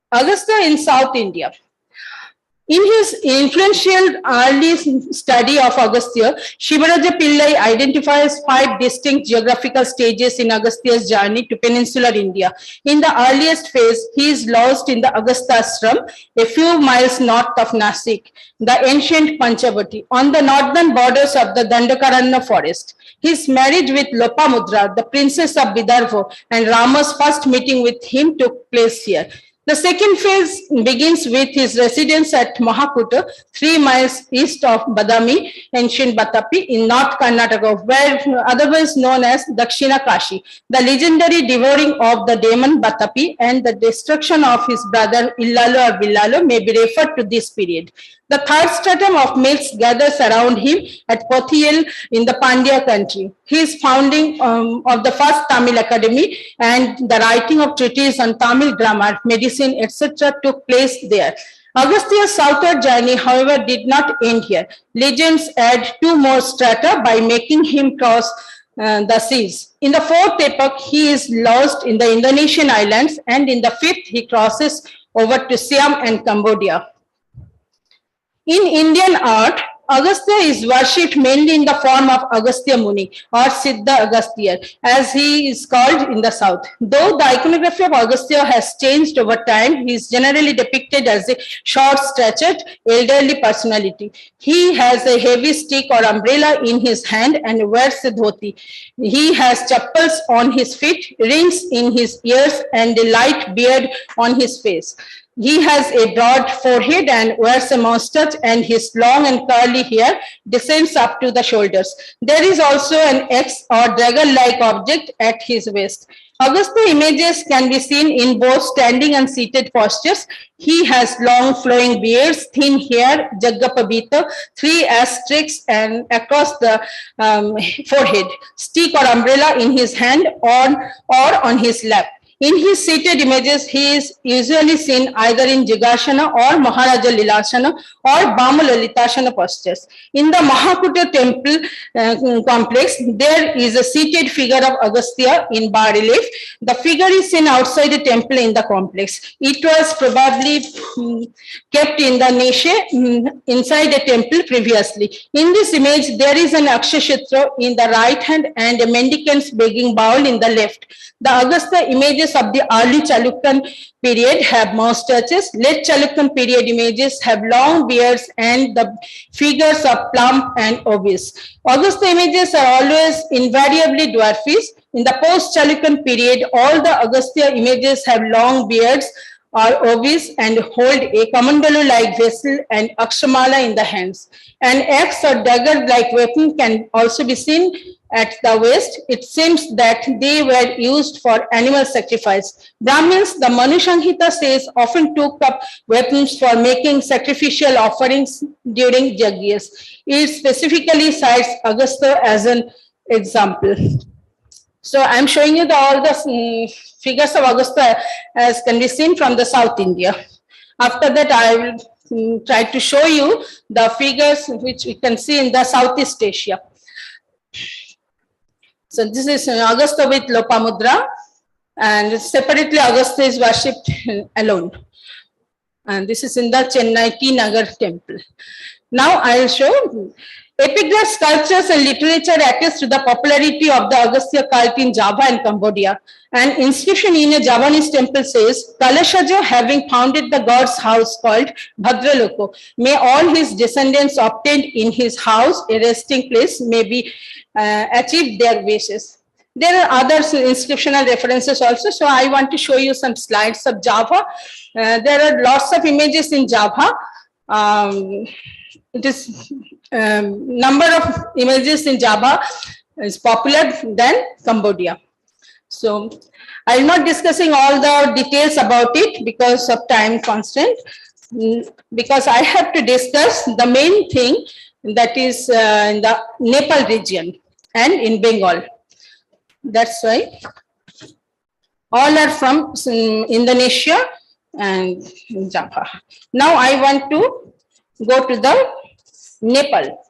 Agastya in South India. In his influential early study of Agastya, Shivaraja Pillai identifies 5 distinct geographical stages in Agastya's journey to peninsular India. In the earliest phase, he is lodged in the Agastya Ashram, a few miles north of Nasik, the ancient Panchavati, on the northern borders of the Dandakaranya forest. His marriage with Lopamudra, the princess of Vidarbha, and Rama's first meeting with him took place here. The second phase begins with his residence at Mahakuta, 3 miles east of Badami, ancient Batapi, in North Karnataka, where otherwise known as Dakshina Kashi. The legendary devouring of the demon Batapi and the destruction of his brother Illalo or Villalo may be referred to this period. The third stratum of myths gathers around him at Pothiyal in the Pandya country. His founding of the first Tamil Academy and the writing of treatises on Tamil grammar, medicine, etc. took place there. Agastya's southward journey, however, did not end here. Legends add 2 more strata by making him cross the seas. In the 4th epoch, he is lost in the Indonesian islands, and in the 5th, he crosses over to Siam and Cambodia. In Indian art, Agastya is worshipped mainly in the form of Agastya Muni or Siddha Agastya, as he is called in the south. Though the iconography of Agastya has changed over time, he is generally depicted as a short-statured, elderly personality. He has a heavy stick or umbrella in his hand and wears a dhoti. He has chappals on his feet, rings in his ears, and a light beard on his face. He has a broad forehead and wears a moustache, and his long and curly hair descends up to the shoulders. There is also an X or dragon-like object at his waist. Agastya images can be seen in both standing and seated postures. He has long flowing beards, thin hair, jaggapabita, 3 asterisks and across the forehead, stick or umbrella in his hand or on his lap. In his seated images, he is usually seen either in Jigashana or Maharaja Lilasana or Bama Lalitasana postures. In the Mahakuta temple complex, there is a seated figure of Agastya in bas-relief. The figure is seen outside the temple in the complex. It was probably kept in the niche inside the temple previously. In this image, there is an Akshashatra in the right hand and a mendicant's begging bowl in the left. The Agastya images of the early Chalukyan period have moustaches. Late Chalukyan period images have long beards and the figures of plump and obese. Agastya images are always invariably dwarfish. In the post-Chalukyan period, all the Agastya images have long beards or ovis and hold a kamandalu-like vessel and akshamala in the hands. An axe or dagger-like weapon can also be seen at the waist. It seems that they were used for animal sacrifice. Brahmins, the Manu Sanhita says, often took up weapons for making sacrificial offerings during yajnas. It specifically cites Agastya as an example. So I'm showing you all the figures of Agastya as can be seen from the South India. After that, I will try to show you the figures which we can see in the Southeast Asia. So this is Agastya with Lopamudra, and separately Agastya is worshipped alone. And this is in the Chennai T Nagar temple. Now I will show epigraph sculptures and literature attest to the popularity of the Agastya cult in Java and Cambodia. An inscription in a Javanese temple says, Kalashaja, having founded the god's house called Bhadraloko, may all his descendants obtained in his house a resting place, may be achieve their wishes. There are other inscriptional references also. So I want to show you some slides of Java. There are lots of images in Java. It is number of images in Java is popular than Cambodia. So I am not discussing all the details about it because of time constraint, because I have to discuss the main thing that is in the Nepal region and in Bengal. That's why all are from Indonesia and Java. Now I want to go to the Nepal.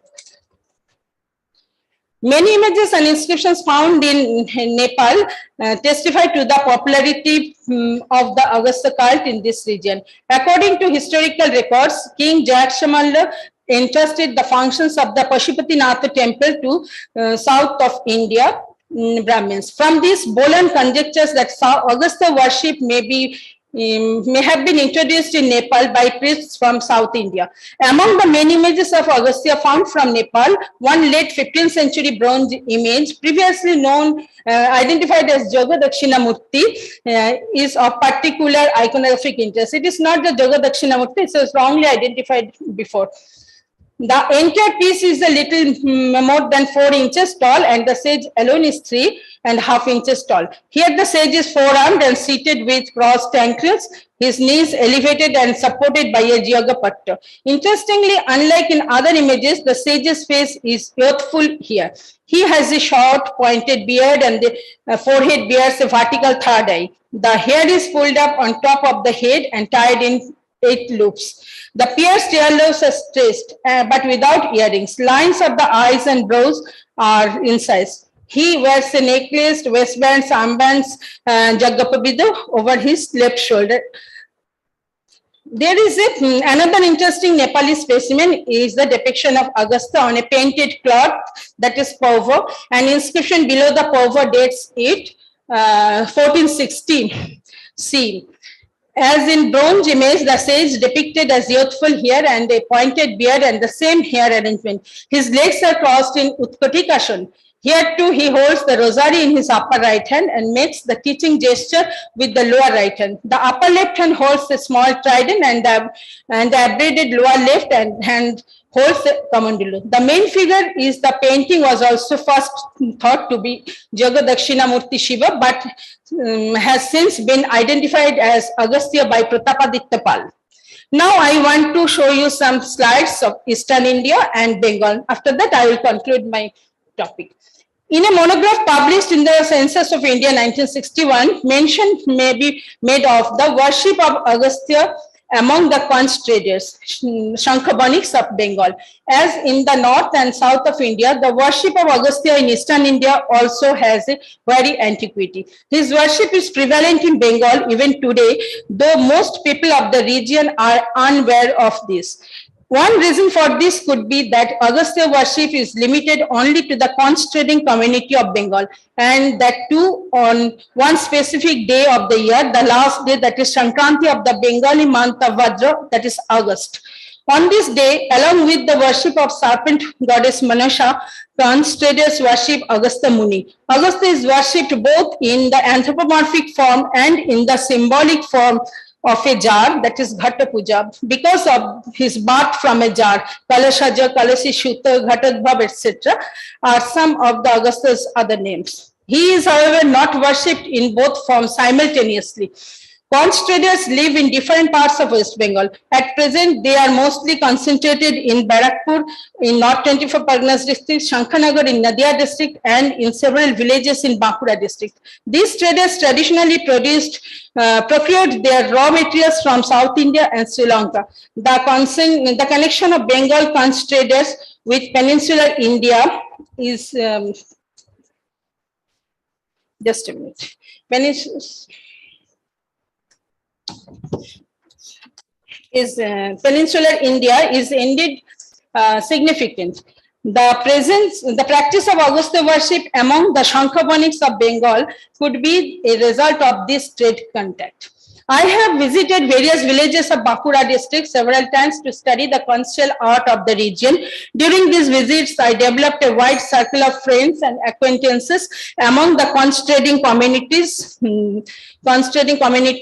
Many images and inscriptions found in Nepal testify to the popularity of the Agastya cult in this region. According to historical records, King Jayakshamala entrusted the functions of the Pashupatinath temple to south of India Brahmins. From this, Bolan conjectures that Agastya worship may have been introduced in Nepal by priests from South India. Among the many images of Agastya found from Nepal, one late 15th century bronze image, previously known, identified as Jogadakshinamurti, is of particular iconographic interest. It is not the Jogadakshinamurti, it was wrongly identified before. The entire piece is a little more than 4 inches tall, and the sage alone is 3.5 inches tall. Here the sage is forearmed and seated with crossed ankles, his knees elevated and supported by a Jyogapatta. Interestingly, unlike in other images, the sage's face is youthful here. He has a short pointed beard and the forehead bears a vertical third eye. The hair is pulled up on top of the head and tied in 8 loops. The pierced earlobes are traced, but without earrings. Lines of the eyes and brows are incised. He wears a necklace, waistbands, armbands, and jaggapabidu over his left shoulder. There is another interesting Nepali specimen is the depiction of Agastya on a painted cloth, that is Pauva. An inscription below the Pauva dates it 1416 C. As in bronze image, the sage depicted as youthful hair and a pointed beard and the same hair arrangement. His legs are crossed in Utkatikasana. Here too, he holds the rosary in his upper right hand and makes the teaching gesture with the lower right hand. The upper left hand holds a small trident and the abraded lower left hand holds the kamandalu. The main figure is the painting was also first thought to be Jagadakshinamurti Shiva, but has since been identified as Agastya by Pratapaditya Pal. Now I want to show you some slides of Eastern India and Bengal. After that, I will conclude my topic. In a monograph published in the Census of India 1961, mention may be made of the worship of Agastya among the Conch traders, Shankhabaniks of Bengal. As in the north and south of India, the worship of Agastya in Eastern India also has a very antiquity. His worship is prevalent in Bengal even today, though most people of the region are unaware of this. One reason for this could be that Agastya worship is limited only to the conch trading community of Bengal, and that too on one specific day of the year, the last day, that is Sankranti of the Bengali month of Vajra, that is August. On this day, along with the worship of serpent goddess Manasha, Conch traders worship Agastya Muni. Agastya is worshipped both in the anthropomorphic form and in the symbolic form of a jar, that is Ghatta Puja, because of his birth from a jar. Kalashaja, Kalasi Shuta, Ghatadbhav, etc. are some of the Agastya's other names. He is, however, not worshipped in both forms simultaneously. Conch traders live in different parts of West Bengal. At present, they are mostly concentrated in Barakpur, in North 24 Parganas district, Shankhanagar in Nadia district, and in several villages in Bankura district. These traders traditionally procured their raw materials from South India and Sri Lanka. The connection of Bengal conch traders with peninsular India is, just a minute. Peninsular India is indeed significant. The practice of Agastya worship among the Shankhabonics of Bengal could be a result of this trade contact. I have visited various villages of Bankura district several times to study the conchal art of the region. During these visits, I developed a wide circle of friends and acquaintances among the conch trading community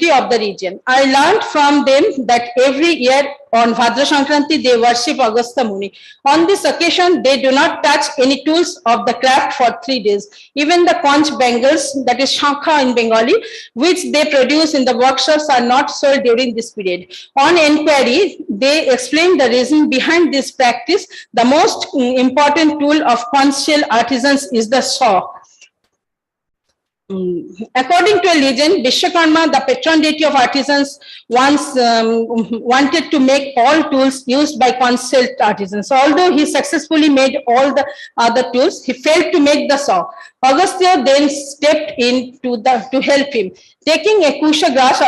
of the region. I learned from them that every year on Bhadra Sankranti, they worship Agastya Muni. On this occasion, they do not touch any tools of the craft for 3 days. Even the conch bangles, that is shankha in Bengali, which they produce in the workshops, are not sold during this period. On inquiry, they explain the reason behind this practice. The most important tool of conchal artisans is the saw. According to a legend, Vishwakarma, the patron deity of artisans, once wanted to make all tools used by conchal artisans. Although he successfully made all the other tools, he failed to make the saw. Agastya then stepped in to help him. Taking a kusha grass,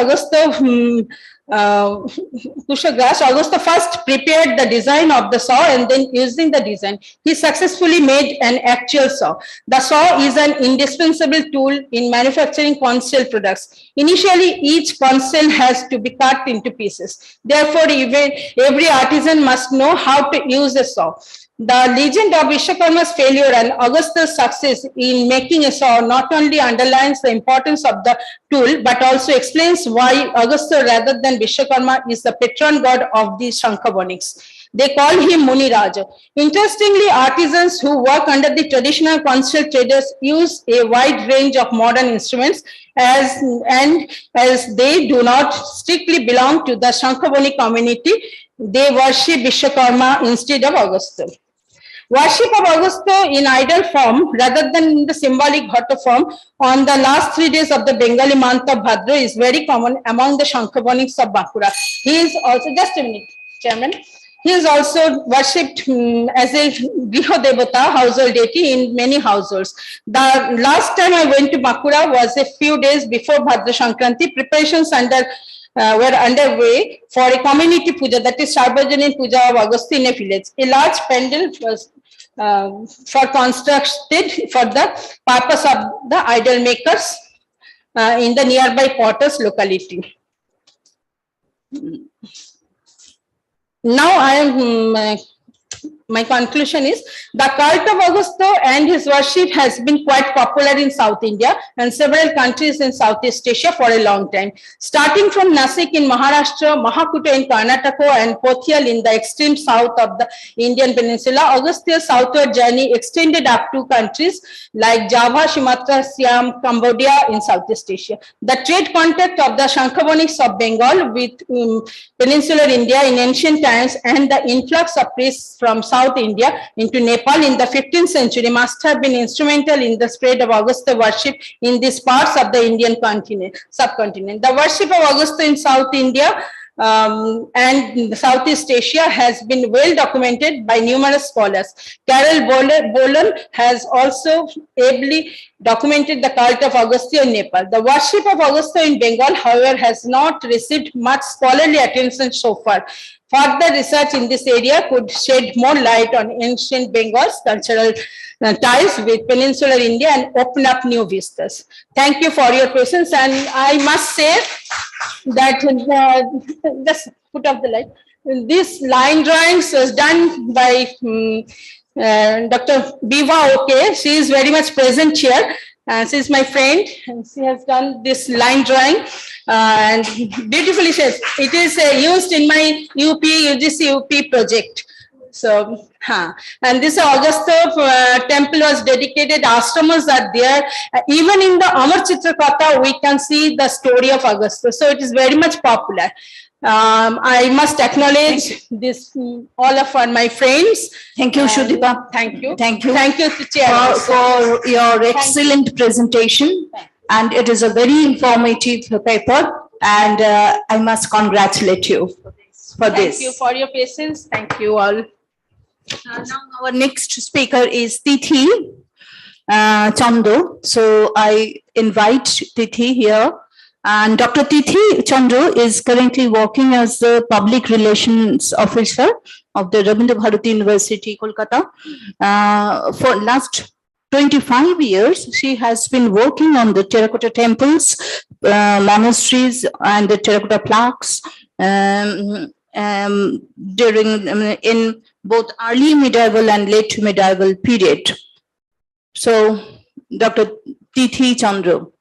Agastya first prepared the design of the saw, and then using the design, he successfully made an actual saw. The saw is an indispensable tool in manufacturing conchal products. Initially, each conchal has to be cut into pieces. Therefore, every artisan must know how to use a saw. The legend of Vishwakarma's failure and Agastya's success in making a saw not only underlines the importance of the tool, but also explains why Agastya rather than Vishwakarma is the patron god of the Shankhabonics. They call him Muni Raja. Interestingly, artisans who work under the traditional conchal traders use a wide range of modern instruments, as they do not strictly belong to the Shankhaboni community. They worship Vishwakarma instead of Agastya. Worship of Agastya in idol form rather than in the symbolic Ghatta form on the last 3 days of the Bengali month of Bhadra is very common among the Shankhabonics of Bankura. He is also, just a minute, Chairman, he is also worshipped as a Griha Devata, household deity, in many households. The last time I went to Bankura was a few days before Bhadra Sankranti. Preparations were underway for a community puja, that is Sarvajanin Puja of Agastya in a village. A large pandal was constructed for the purpose of the idol makers in the nearby Potters locality. Now my conclusion is the cult of Agastya and his worship has been quite popular in South India and several countries in Southeast Asia for a long time. Starting from Nasik in Maharashtra, Mahakuta in Karnataka, and Pothial in the extreme south of the Indian peninsula, Agastya's southward journey extended up to countries like Java, Sumatra, Siam, Cambodia in Southeast Asia. The trade contact of the Shankhabonics of Bengal with peninsular India in ancient times and the influx of priests from South India into Nepal in the 15th century must have been instrumental in the spread of Agastya worship in these parts of the Indian subcontinent. The worship of Agastya in South India and Southeast Asia has been well documented by numerous scholars. Carol Bolan has also ably documented the cult of Agastya in Nepal. The worship of Agastya in Bengal, however, has not received much scholarly attention so far. Further research in this area could shed more light on ancient Bengal's cultural ties with peninsular India and open up new vistas. Thank you for your patience, and I must say that just put up the light. This line drawings was done by Dr. Biva, okay, she is very much present here. She is my friend, and she has done this line drawing, and beautifully shaped. It is used in my UGC UP project. So, and this Augusta temple was dedicated. Ashramas are there. Even in the Amar Chitrakatha, we can see the story of Augusta. So it is very much popular. I must acknowledge this, all of my friends. Thank you, Shudipa. Thank you. Thank you. Thank you, Chair. For your excellent presentation. And it is a very informative paper. And I must congratulate you for this. Thank you for your patience. Thank you all. Now our next speaker is Tithi Chandu. So I invite Tithi here. And Dr. Tithi Chandu is currently working as the Public Relations Officer of the Rabindra Bharati University, Kolkata. For last 25 years, she has been working on the terracotta temples, monasteries, and the terracotta plaques in both early medieval and late medieval period. So, Dr. Tithi Chandu.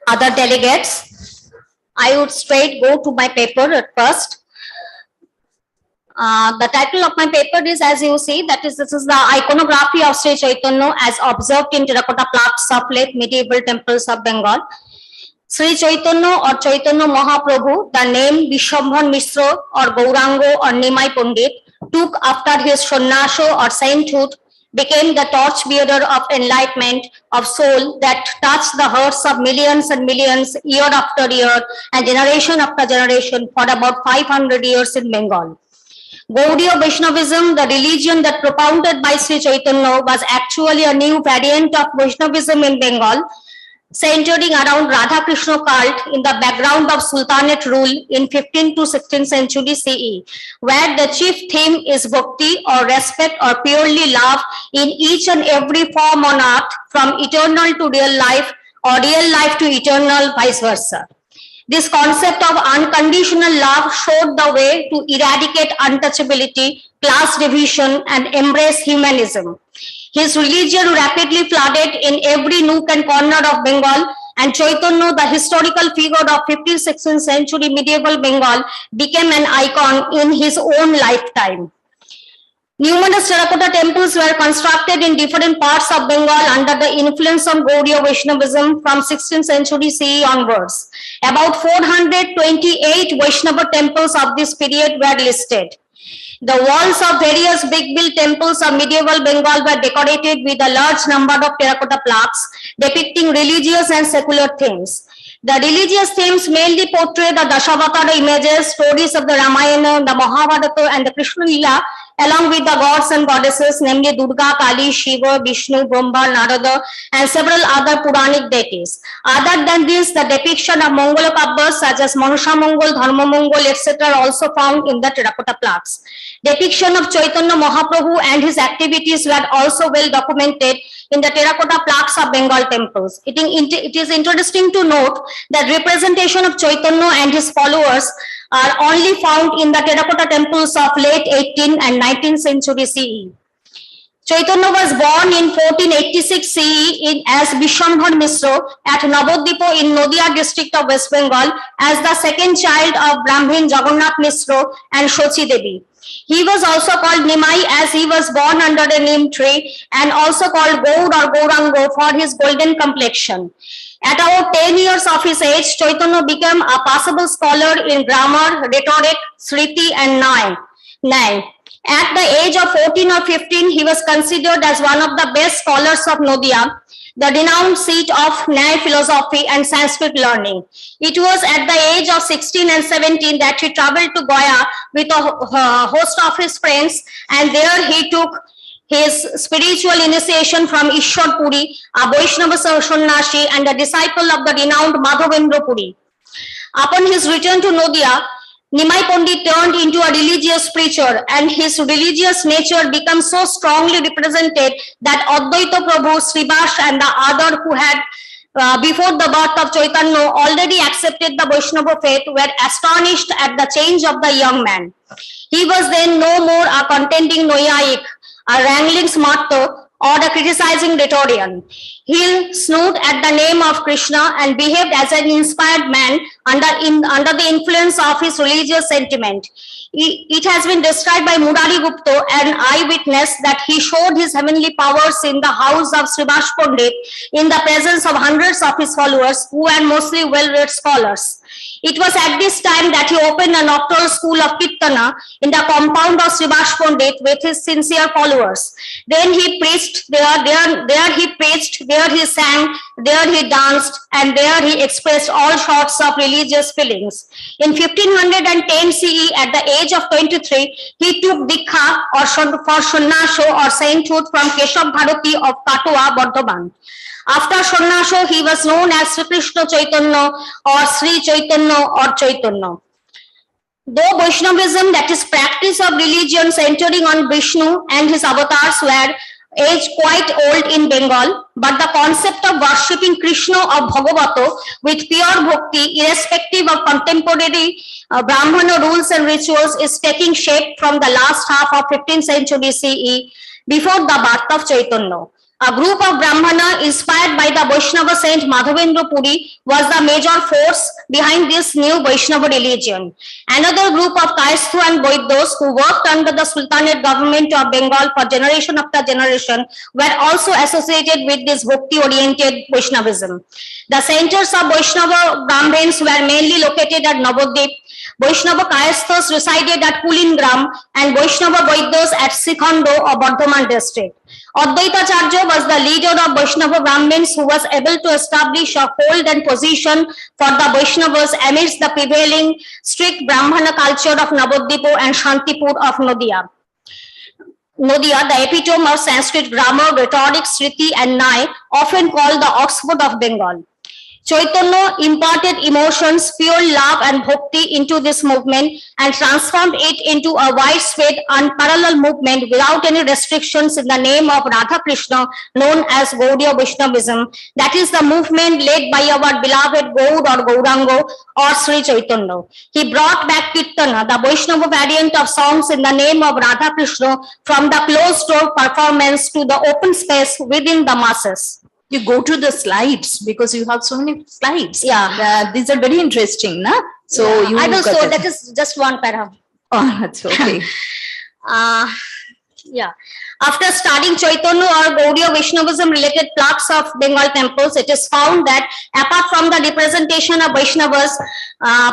Other delegates, I would straight go to my paper at first. The title of my paper is, as you see, this is the iconography of Sri Chaitanya as observed in terracotta plaques of late medieval temples of Bengal. Sri Chaitanya or Chaitanya Mahaprabhu, the name Vishwambhar Mishra or Gaurango or Nimai Pandit, took after his Sannyaso or sainthood, became the torchbearer of enlightenment of soul that touched the hearts of millions and millions year after year and generation after generation for about 500 years in Bengal. Gaudiya Vaishnavism, the religion that propounded by Sri Chaitanya, was actually a new variant of Vaishnavism in Bengal, centering around Radha Krishna cult in the background of Sultanate rule in 15th to 16th century CE, where the chief theme is bhakti or respect or purely love in each and every form on earth, from eternal to real life or real life to eternal, vice versa. This concept of unconditional love showed the way to eradicate untouchability, class division, and embrace humanism. His religion rapidly flooded in every nook and corner of Bengal, and Chaitanya, the historical figure of 15th, 16th century medieval Bengal, became an icon in his own lifetime. Numerous terracotta temples were constructed in different parts of Bengal under the influence of Gaudiya Vaishnavism from 16th century CE onwards. About 428 Vaishnava temples of this period were listed. The walls of various big-built temples of medieval Bengal were decorated with a large number of terracotta plaques depicting religious and secular themes. The religious themes mainly portray the Dashavatara images, stories of the Ramayana, the Mahabharata, and the Krishna Lila, along with the gods and goddesses, namely Durga, Kali, Shiva, Vishnu, Brahma, Narada, and several other Puranic deities. Other than this, the depiction of Mongol Kabbas such as Manusha Mongol, Dharma Mongol, etc. are also found in the terracotta plaques. Depiction of Chaitanya Mahaprabhu and his activities were also well documented in the terracotta plaques of Bengal temples. It is interesting to note that representation of Chaitanya and his followers are only found in the terracotta temples of late 18th and 19th century CE. Chaitanya was born in 1486 CE as Vishwambhar Mishra at Navodipo in Nadia district of West Bengal as the second child of Brahmin Jagannath Mishra and Shochi Devi. He was also called Nimai as he was born under a neem tree, and also called Gaur or Gaurango for his golden complexion. At about 10 years of his age, Chaitanya became a passable scholar in grammar, rhetoric, Sriti, and Nyaya. At the age of 14 or 15, he was considered as one of the best scholars of Nadia, the renowned seat of Nyaya philosophy and Sanskrit learning. It was at the age of 16 and 17 that he traveled to Gaya with a host of his friends, and there he took his spiritual initiation from Ishwar Puri, a Vaishnava Sannyasi and a disciple of the renowned Madhavendra Puri. Upon his return to Nadia, Nimai Pandit turned into a religious preacher, and his religious nature becomes so strongly represented that Advaita Prabhu, Srivas and the other who had before the birth of Chaitanya already accepted the Vaishnava faith were astonished at the change of the young man. He was then no more a contending Noahic, a wrangling smarter, or a criticizing rhetorician. He snored at the name of Krishna and behaved as an inspired man under the influence of his religious sentiment. It has been described by Murari Gupta, an eyewitness, that he showed his heavenly powers in the house of Srivas Pandit in the presence of hundreds of his followers, who were mostly well-read scholars. It was at this time that he opened a nocturnal school of Kirtana in the compound of Srivas Pandit with his sincere followers. Then he preached, there he preached, there he sang, there he danced, and there he expressed all sorts of religious feelings. In 1510 CE, at the age of 23, he took Dikha for Sannyaso or sainthood from Keshav Bharati of Katua, Bardhaman. After Sannyaso, he was known as Sri Krishna Chaitanya or Sri Chaitanya or Chaitanya. Though Vaishnavism, that is practice of religion centering on Vishnu and his avatars, were age quite old in Bengal, but the concept of worshipping Krishna or Bhagavato with pure bhakti, irrespective of contemporary Brahmana rules and rituals, is taking shape from the last half of 15th century CE, before the birth of Chaitanya. A group of Brahmana inspired by the Vaishnava saint Madhavendra Puri was the major force behind this new Vaishnava religion. Another group of Kayasthu and Vaidya's who worked under the Sultanate government of Bengal for generation after generation were also associated with this bhakti-oriented Vaishnavism. The centers of Vaishnava Brahmins were mainly located at Navadvip. Vaishnava Kayasthas resided at Kulingram and Vaishnava Vaidyas at Sikhando or Bardhaman district. Advaita Charya was the leader of Vaishnava Brahmins who was able to establish a hold and position for the Vaishnavas amidst the prevailing strict Brahmana culture of Navadvipa and Shantipur of Nadia. Nadia, the epitome of Sanskrit grammar, rhetoric, Sriti and Nai, often called the Oxford of Bengal. Chaitanya imparted emotions, pure love and bhakti into this movement and transformed it into a widespread, unparalleled movement without any restrictions in the name of Radha Krishna, known as Gaudiya Vaishnavism. That is the movement led by our beloved Gaur or Gaurango or Sri Chaitanya. He brought back Kirtana, the Vaishnava variant of songs in the name of Radha Krishna, from the closed-door performance to the open space within the masses. You go to the slides because you have so many slides. Yeah. These are very interesting, na? So I know, so that is just one paragraph. Oh, that's okay. Yeah. After studying Chaitanya or Gaudiya Vaishnavism related plaques of Bengal temples, it is found that apart from the representation of Vaishnavas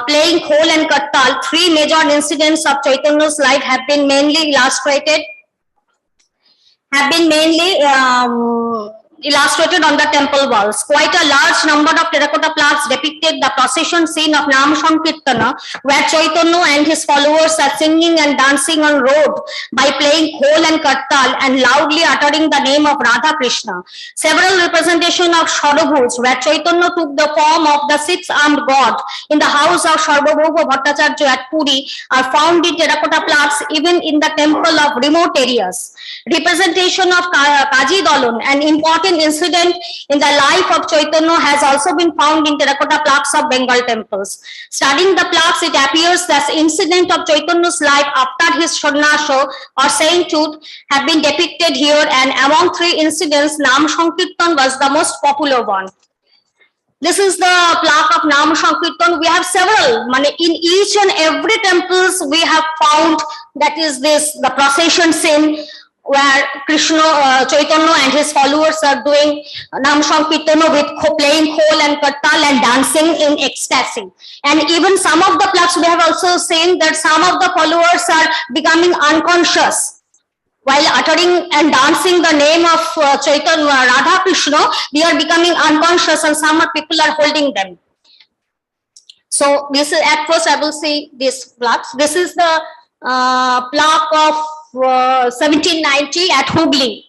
playing Khol and Kattal, three major incidents of Chaitanya's life have been mainly illustrated on the temple walls. Quite a large number of terracotta plaques depicted the procession scene of Nam Sankirtana, where Chaitanya and his followers are singing and dancing on road by playing Khol and Kattal and loudly uttering the name of Radha Krishna. Several representations of Sarabhuj, where Chaitanya took the form of the six-armed god in the house of Sarvabhauma Bhattacharya at Puri, are found in terracotta plaques even in the temple of remote areas. Representation of Kaji Dalan, an important incident in the life of Chaitanya, has also been found in terracotta plaques of Bengal temples. Studying the plaques, it appears that incident of Chaitanya's life after his Sannyaso or sainthood have been depicted here, and among three incidents, Nam Sankirtan was the most popular one. This is the plaque of Nam Sankirtan. We have several. In each and every temples, we have found that is the procession scene where Krishna, Chaitanya and his followers are doing Nam Sankirtana with playing Khol and Kattal and dancing in ecstasy. And even some of the plaques, we have also seen that some of the followers are becoming unconscious while uttering and dancing the name of Chaitanya, Radha Krishna. They are becoming unconscious and some people are holding them. So this is, at first I will see these plaques. This is the plaque of 1790 at Hooghly.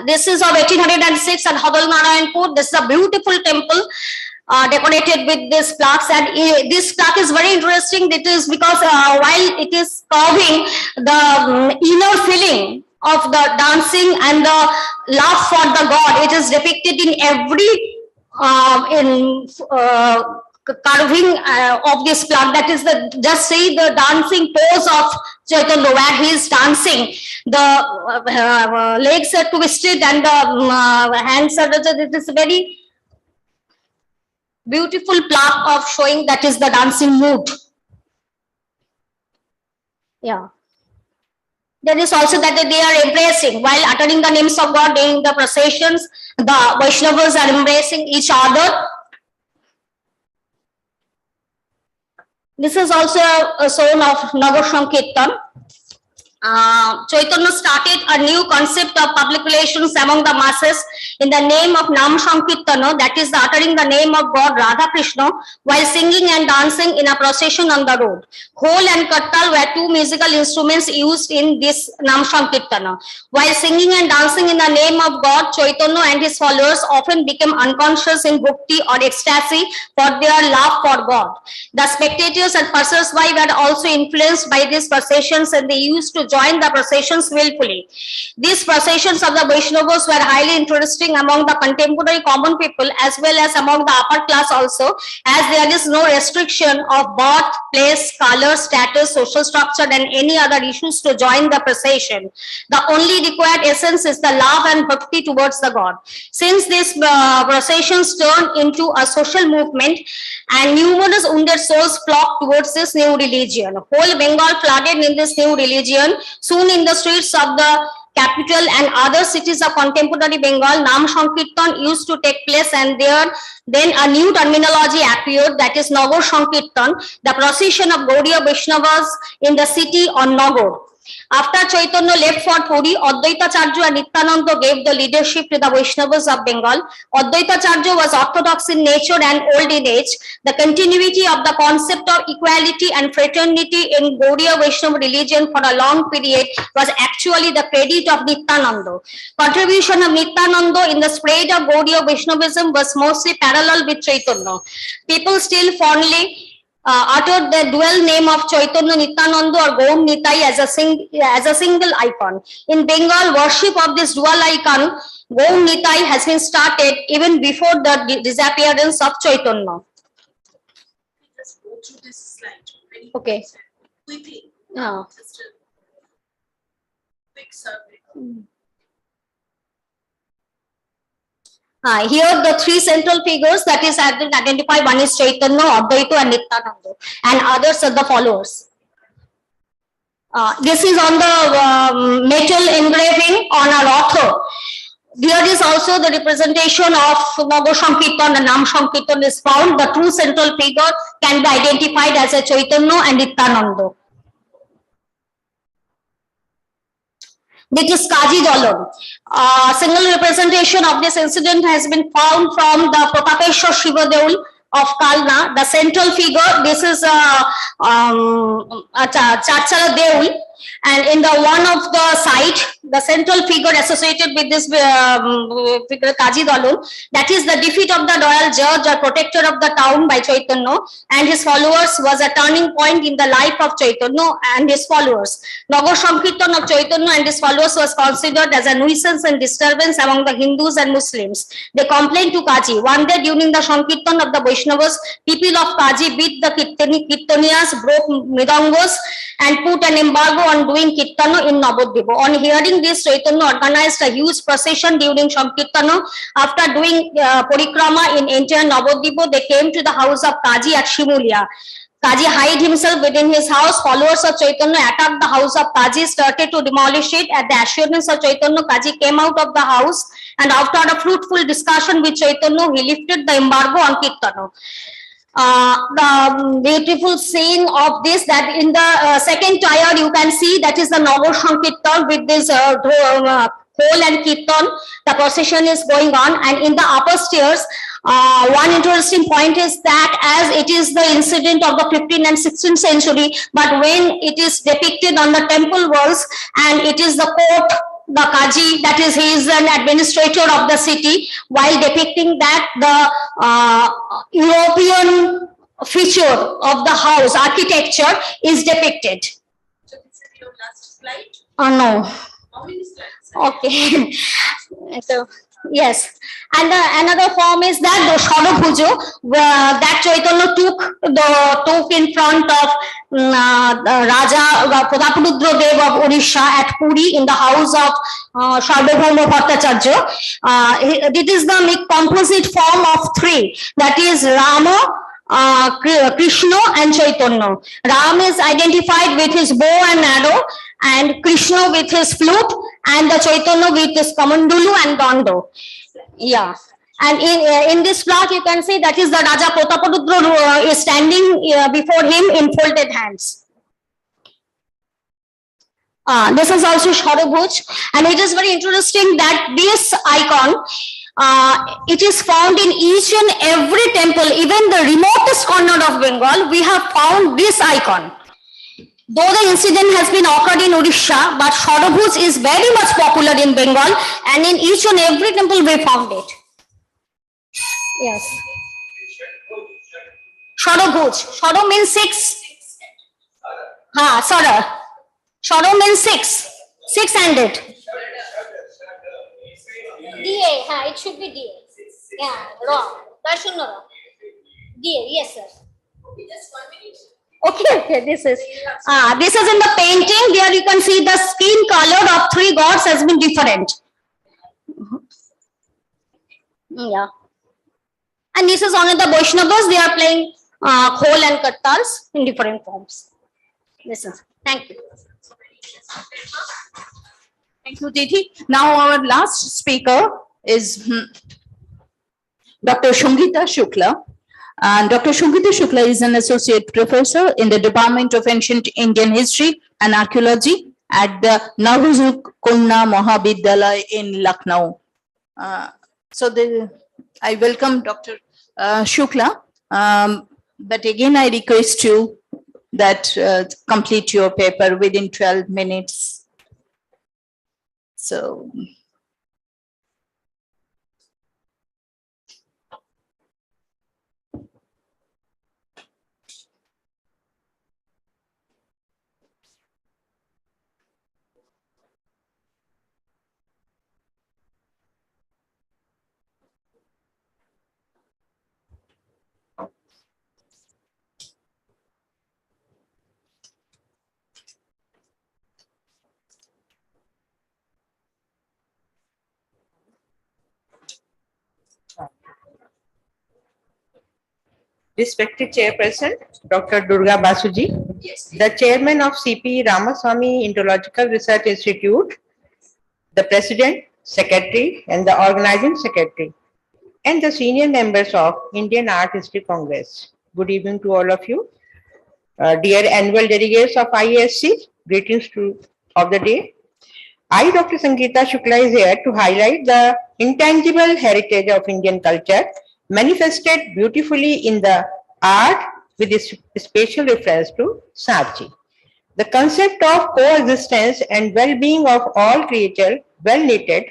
This is of 1806 at Hadal Narayanpur. This is a beautiful temple. decorated with these plaques, and this plaque is very interesting. It is because while it is carving the inner feeling of the dancing and the love for the god, it is depicted in every carving of this plaque. That is the, just see the dancing pose of Chaitanya where he is dancing. The legs are twisted and the hands are, it is very beautiful plaque of showing that is the dancing mood. Yeah. There is also that they are embracing while uttering the names of God during the processions. The Vaishnavas are embracing each other. This is also a zone of Nagar Sankirtan. Chaitanya started a new concept of public relations among the masses in the name of Nam Sankirtana, that is the uttering the name of God Radha Krishna while singing and dancing in a procession on the road. Khol and Kattal were two musical instruments used in this Nam Sankirtana. While singing and dancing in the name of God, Chaitanya and his followers often became unconscious in bhakti or ecstasy for their love for God. The spectators and passers-by were also influenced by these processions, and they used to join the processions willfully. These processions of the Vaishnavas were highly interesting among the contemporary common people as well as among the upper class also, as there is no restriction of birth, place, color, status, social structure and any other issues to join the procession. The only required essence is the love and bhakti towards the God. Since these processions turned into a social movement and numerous wounded souls flocked towards this new religion. Whole Bengal flooded in this new religion. Soon in the streets of the capital and other cities of contemporary Bengal, Nam Sankirtan used to take place, and then a new terminology appeared, that is Nagar Sankirtan, the procession of Gaudiya Vaishnavas in the city on Nagar. After Chaitanya left for Puri, Advaita Charya and Nityananda gave the leadership to the Vaishnavas of Bengal. Advaita Charya was orthodox in nature and old in age. The continuity of the concept of equality and fraternity in Gaudiya Vaishnava religion for a long period was actually the credit of Nityananda. Contribution of Nityananda in the spread of Gaudiya Vaishnavism was mostly parallel with Chaitanya. People still fondly uttered the dual name of Chaitanya Nityananda or Gaur Nitai as a single icon. In Bengal, worship of this dual icon, Gaur Nitai, has been started even before the disappearance of Chaitanya. Just go through this slide very Okay. quickly. Yeah. Just a quick survey. Here the three central figures that is identified, one is Chaitanya, Advaita and Nityananda, and others are the followers. This is on the metal engraving on a rotha. There is also the representation of Nagar Sankirtan and Nam Sankirtan is found. The true central figure can be identified as a Chaitanya and Nityananda. This is Kaji Dalam. Single representation of this incident has been found from the Pratapeshwar Shiva Deul of Kalna. The central figure, this is Chachala Deul, and in the one of the side, the central figure associated with this figure Kaji Dalam, that is the defeat of the royal judge or protector of the town by Chaitanya and his followers was a turning point in the life of Chaitanya and his followers. Nagar Sankirtan of Chaitanya and his followers was considered as a nuisance and disturbance among the Hindus and Muslims. They complained to Kaji. One day during the Sankirtan of the Vaishnavas, people of Kaji beat the Kirtaniyas, broke Mridangos and put an embargo on doing Kirtana in Navadvipa. On hearing this, Chaitanya organized a huge procession during Sankirtana. After doing parikrama in entire Navadvipa, they came to the house of Kaji at Shimulia. Kaji hid himself within his house. Followers of Chaitanya attacked the house of Kaji, started to demolish it. At the assurance of Chaitanya, Kaji came out of the house, and after a fruitful discussion with Chaitanya, he lifted the embargo on Kirtana. The beautiful scene of this, that in the second tier you can see that is the Nagar Sankirtan with this whole and Kirtan. The procession is going on, and in the upper stairs, one interesting point is that as it is the incident of the 15th and 16th century, but when it is depicted on the temple walls and it is the court the Kaji, that is, he is an administrator of the city, while depicting that the European feature of the house, architecture, is depicted. So this is your last slide? No. How many slides? Okay. So, yes. And another form is that the Shadabhujo, that Chaitanya took in front of Raja Pratapurudra Dev of Odisha at Puri in the house of Sarvabhauma Bhattacharya. It is the composite form of three, that is Rama, Krishna and Chaitanya. Ram is identified with his bow and arrow, and Krishna with his flute, and the Chaitanya with his kamandulu and dando. Yeah. And in this plot, you can see that is the Raja Pratapurudra is standing before him in folded hands. This is also Shadabhuj, and it is very interesting that this icon, it is found in each and every temple, even the remotest corner of Bengal, we have found this icon. Though the incident has been occurred in Odisha, but Shadabhuj is very much popular in Bengal, and in each and every temple we found it. Yes. Shadabhuj. Shada means 6. Sada. Shada means 6. 6-handed. DA. It should be DA. Yeah, wrong. Darshan wrong. DA. Yes, sir. Okay, this is in the painting. There you can see the skin color of 3 gods has been different. Yeah. And this is only the Vaishnavas. They are playing khol and kattars in different forms. This is. Thank you. Thank you, Didi. Now our last speaker is Dr. Shungita Shukla. And Dr. Shungita Shukla is an associate professor in the Department of Ancient Indian History and Archaeology at the Navazukunda Mahavidyalaya in Lucknow. I welcome Dr. Shukla, but again I request you that complete your paper within 12 minutes. So. Respected Chairperson, Dr. Durga Basuji, the Chairman of C.P. Ramaswamy Indological Research Institute, the President, Secretary, and the Organizing Secretary, and the senior members of Indian Art History Congress. Good evening to all of you. Dear annual delegates of IASC, greetings of the day. I, Dr. Sangeeta Shukla, is here to highlight the intangible heritage of Indian culture manifested beautifully in the art with its special reference to Sanchi. The concept of coexistence and well-being of all creatures well knitted,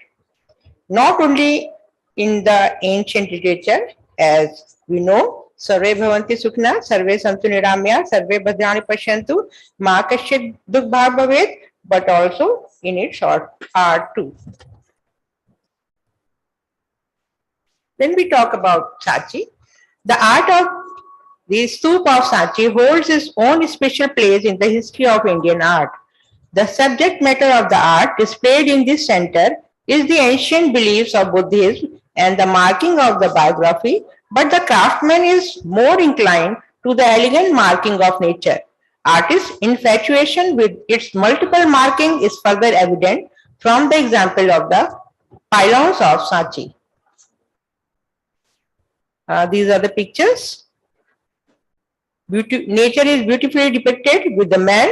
not only in the ancient literature, as we know, Sarve Bhavanti Sukhna, Sarve Santu Niramya, Sarve Bhadrani Pashyantu, Ma Kasyat Dukh Bhav Bhavet, but also in its art too. When we talk about Sanchi, the art of the stupa of Sanchi holds its own special place in the history of Indian art. The subject matter of the art displayed in this center is the ancient beliefs of Buddhism and the marking of the biography, but the craftsman is more inclined to the elegant marking of nature. Artist's infatuation with its multiple marking is further evident from the example of the pylons of Sanchi. These are the pictures. Nature is beautifully depicted with the man.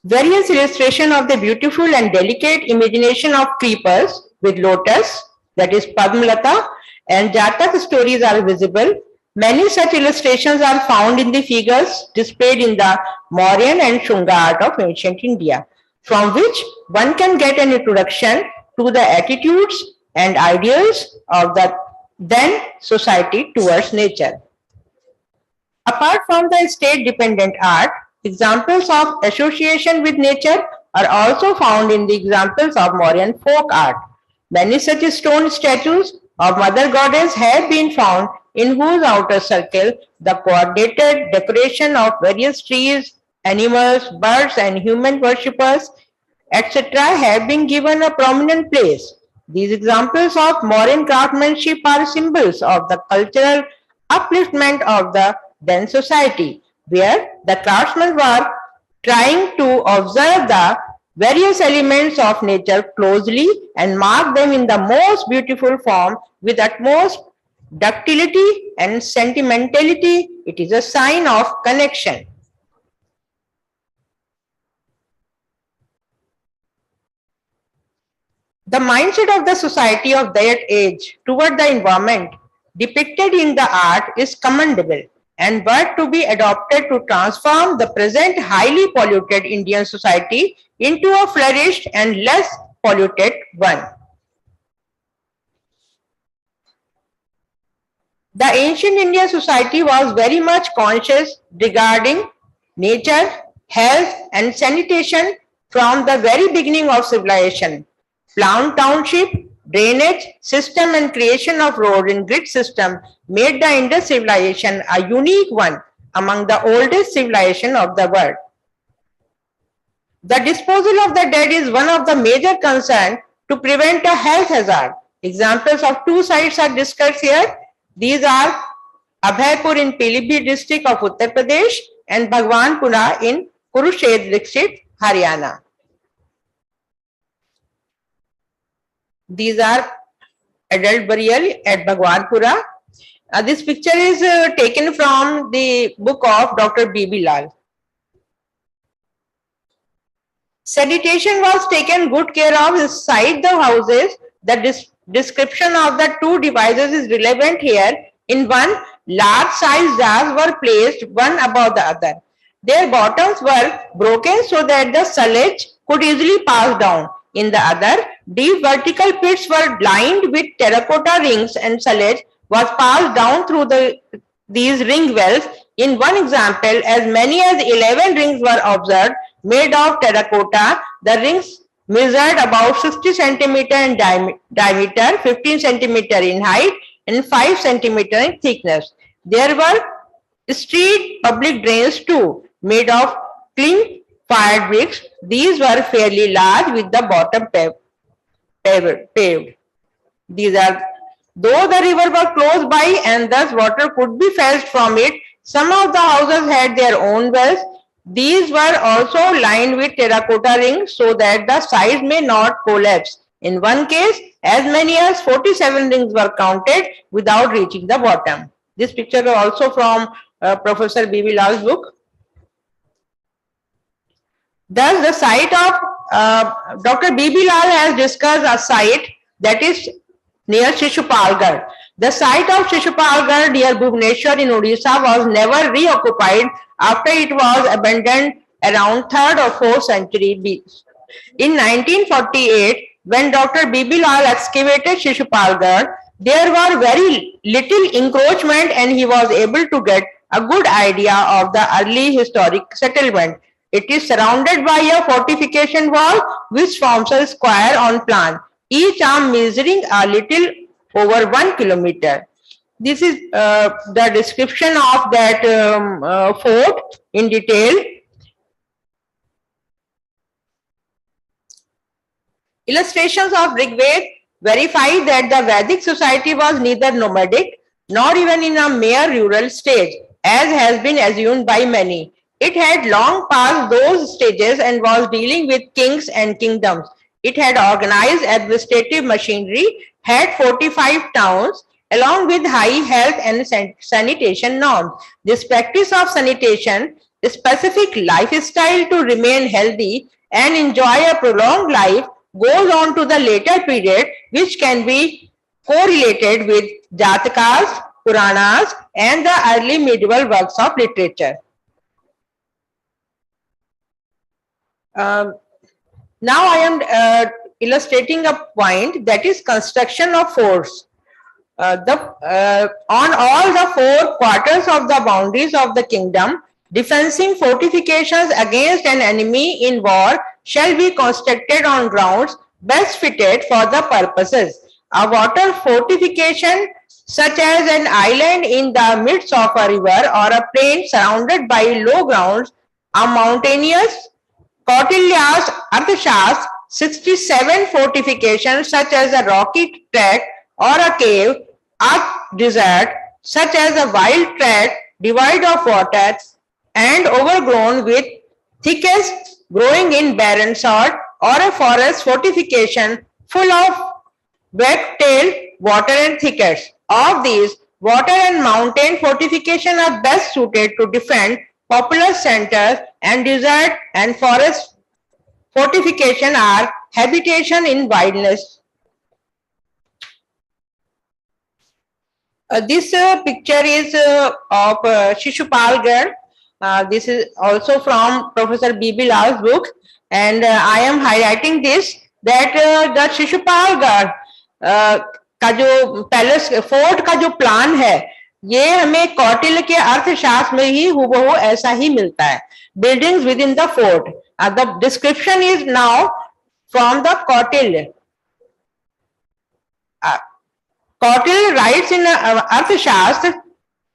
Various illustration of the beautiful and delicate imagination of creepers with lotus, that is Padmalata, and Jatak stories are visible. Many such illustrations are found in the figures displayed in the Mauryan and Shunga art of ancient India, from which one can get an introduction to the attitudes and ideals of the then society towards nature. Apart from the state-dependent art, examples of association with nature are also found in the examples of Mauryan folk art. Many such stone statues of Mother Goddess have been found in whose outer circle the coordinated decoration of various trees, animals, birds and human worshippers, etc. have been given a prominent place. These examples of Mauryan craftsmanship are symbols of the cultural upliftment of the then society, where the craftsmen were trying to observe the various elements of nature closely and mark them in the most beautiful form with utmost ductility and sentimentality. It is a sign of connection. The mindset of the society of that age toward the environment depicted in the art is commendable and were to be adopted to transform the present highly polluted Indian society into a flourished and less polluted one. The ancient Indian society was very much conscious regarding nature, health and sanitation from the very beginning of civilization. Plant township, drainage system and creation of road and grid system made the Indus civilization a unique one among the oldest civilization of the world. The disposal of the dead is one of the major concerns to prevent a health hazard. Examples of two sites are discussed here. These are Abhaipur in Pilibhit district of Uttar Pradesh and Bhagwanpura in Kurukshetra district, Haryana. These are adult burial at Bhagwanpura. This picture is taken from the book of Dr. B.B. Lal. Sanitation was taken good care of inside the houses. The description of the two devices is relevant here. In one, large sized jars were placed one above the other. Their bottoms were broken so that the silage could easily pass down. In the other, deep vertical pits were lined with terracotta rings and silage was passed down through these ring wells. In one example, as many as 11 rings were observed made of terracotta. The rings measured about 60 centimeter in diameter, 15 centimeter in height and 5 centimeter in thickness. There were street public drains too, made of clean fired bricks. These were fairly large with the bottom paved. These are, though the river was close by and thus water could be fetched from it, some of the houses had their own wells. These were also lined with terracotta rings so that the sides may not collapse. In one case, as many as 47 rings were counted without reaching the bottom. This picture is also from Professor B.B. Lal's book. Thus, the site of Dr. B.B. Lal has discussed a site that is near Shishupalgarh. The site of Shishupalgarh near Bhubaneswar in Odisha was never reoccupied after it was abandoned around 3rd or 4th century BC. In 1948, when Dr. B.B. Lal excavated Shishupalgarh, there were very little encroachment and he was able to get a good idea of the early historic settlement. It is surrounded by a fortification wall which forms a square on plan, each arm measuring a little over 1 kilometer. This is the description of that fort in detail. Illustrations of Rigved verify that the Vedic society was neither nomadic nor even in a mere rural stage, as has been assumed by many. It had long passed those stages and was dealing with kings and kingdoms. It had organized administrative machinery, had 45 towns, along with high health and sanitation norms. This practice of sanitation, a specific lifestyle to remain healthy and enjoy a prolonged life, goes on to the later period, which can be correlated with Jatakas, Puranas, and the early medieval works of literature. Now I am illustrating a point, that is construction of forts. On all the 4 quarters of the boundaries of the kingdom, defensive fortifications against an enemy in war shall be constructed on grounds best fitted for the purposes. A water fortification, such as an island in the midst of a river or a plain surrounded by low grounds, a mountainous Kautilya's Arthashastra 67 fortifications, such as a rocky tract or a cave, a desert, such as a wild tract devoid of water and overgrown with thickets growing in barren sod, or a forest fortification full of wet-tailed water and thickets. Of these, water and mountain fortification are best suited to defend populous centers, and desert and forest fortification are habitation in wilderness. This picture is of Shishupal Garh. This is also from Professor B.B. Lal's book, and I am highlighting this, that the Shishupal Garh का जो palace fort का जो plan है, ये हमें कौटिल्य के अर्थशास्त्र में ही हुबहू ऐसा ही मिलता है. Buildings within the fort. The description is now from the Kautilya. Kautilya writes in Arthashastra,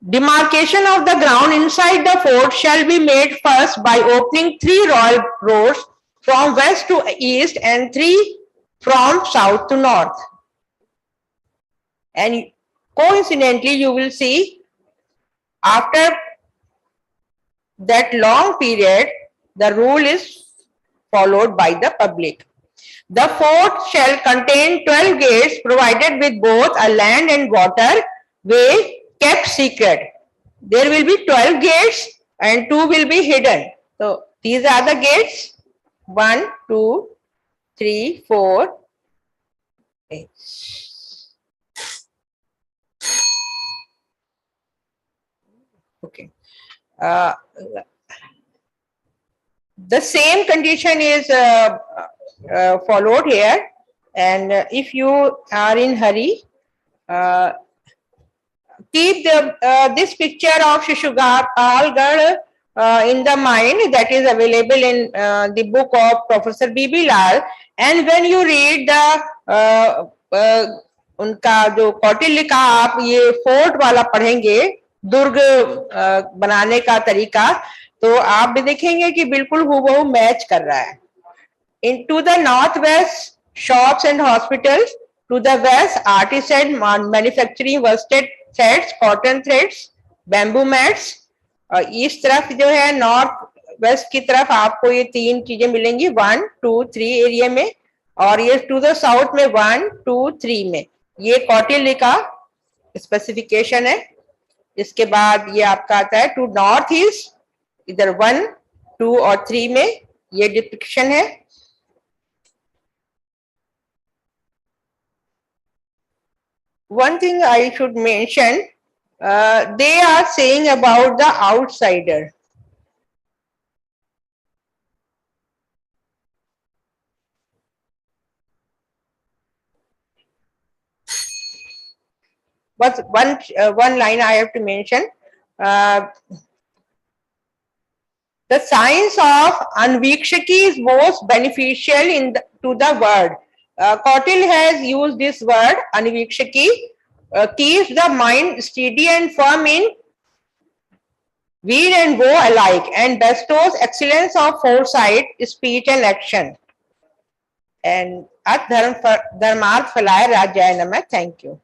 demarcation of the ground inside the fort shall be made first by opening 3 royal roads from west to east and 3 from south to north. And coincidentally, you will see after that long period, the rule is followed by the public. The fort shall contain 12 gates provided with both a land and water way kept secret. There will be 12 gates and 2 will be hidden. So these are the gates. 1, 2, 3, 4, 8. Okay. The same condition is followed here, and if you are in hurry, keep this picture of Shishupal Garh in the mind, that is available in the book of Professor B.B. Lal, and when you read the उनका जो कौटिल्य का आप ये fort वाला पढ़ेंगे, दुर्ग बनाने का तरीका, तो आप भी देखेंगे कि बिल्कुल हूबहू मैच कर रहा है. Into the northwest, shops and hospitals. To the west, artisan manufacturing worsted threads, cotton threads, bamboo mats. और इस तरफ जो है नॉर्थ वेस्ट की तरफ आपको ये 3 चीजें मिलेंगी 1, 2, 3 एरिया में, और ये टू द साउथ में 1, 2, 3 में. ये कौटिल्य का स्पेसिफिकेशन है. इसके बाद ये आपका आता है टू नॉर्थ ईस्ट, इधर 1, 2 और 3 में ये डिपिक्शन है. One thing I should mention, they are saying about the outsider. But one line I have to mention. The science of anvikshaki is most beneficial to the world. Kautilya has used this word, anvikshaki, keeps the mind steady and firm in weal and woe alike, and bestows excellence of foresight, speech and action. And at dharmarth phalaya rajaya namah. Thank you.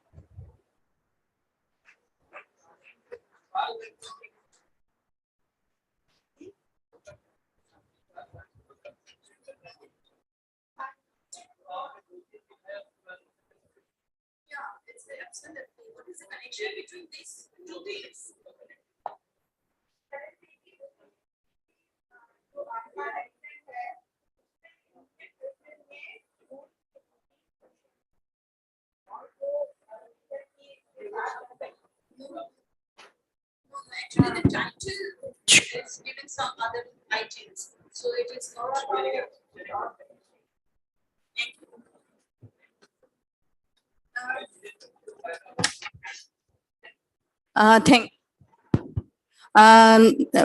What is the connection between these two things? until it's given some other items. So it is not. Thank you.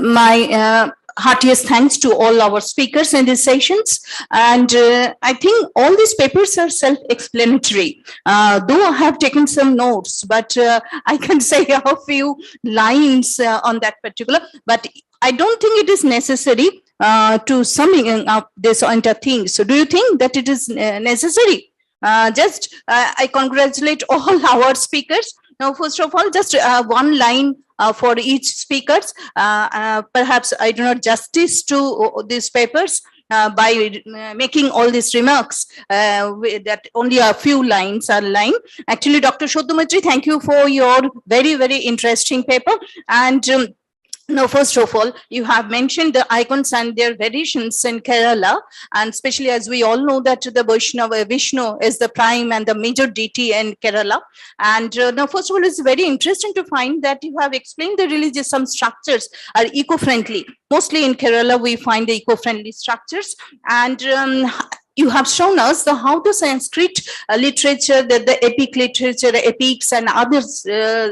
My heartiest thanks to all our speakers in these sessions. And I think all these papers are self-explanatory. Though I have taken some notes, but I can say a few lines on that particular, but I don't think it is necessary to summing up this entire thing. So do you think that it is necessary? I congratulate all our speakers. Now, first of all, just one line for each speakers. Perhaps I do not justice to these papers by making all these remarks that only a few lines are lying. Actually, Dr. Shodhumatri, thank you for your very, very interesting paper. And now, first of all, you have mentioned the icons and their variations in Kerala, and especially as we all know that the Vishnu is the prime and the major deity in Kerala. And now, first of all, it's very interesting to find that you have explained the religious, some structures are eco-friendly. Mostly in Kerala, we find the eco-friendly structures. And you have shown us how the Sanskrit literature, the epic literature, epics and other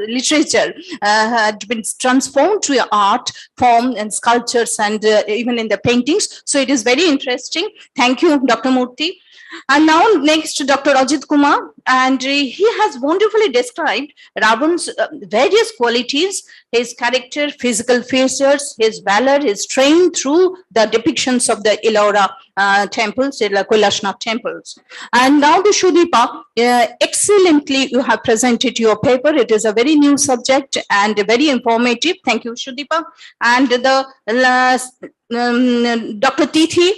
literature had been transformed to art form and sculptures and even in the paintings. So it is very interesting. Thank you, Dr. Murthy. And now next, Dr. Ajit Kumar, and he has wonderfully described Ravan's various qualities, his character, physical features, his valor, his strength through the depictions of the Ellora temples, Kailashnath temples. And now the Shudipa, excellently you have presented your paper. It is a very new subject and very informative. Thank you, Shudipa. And the Dr. Tithi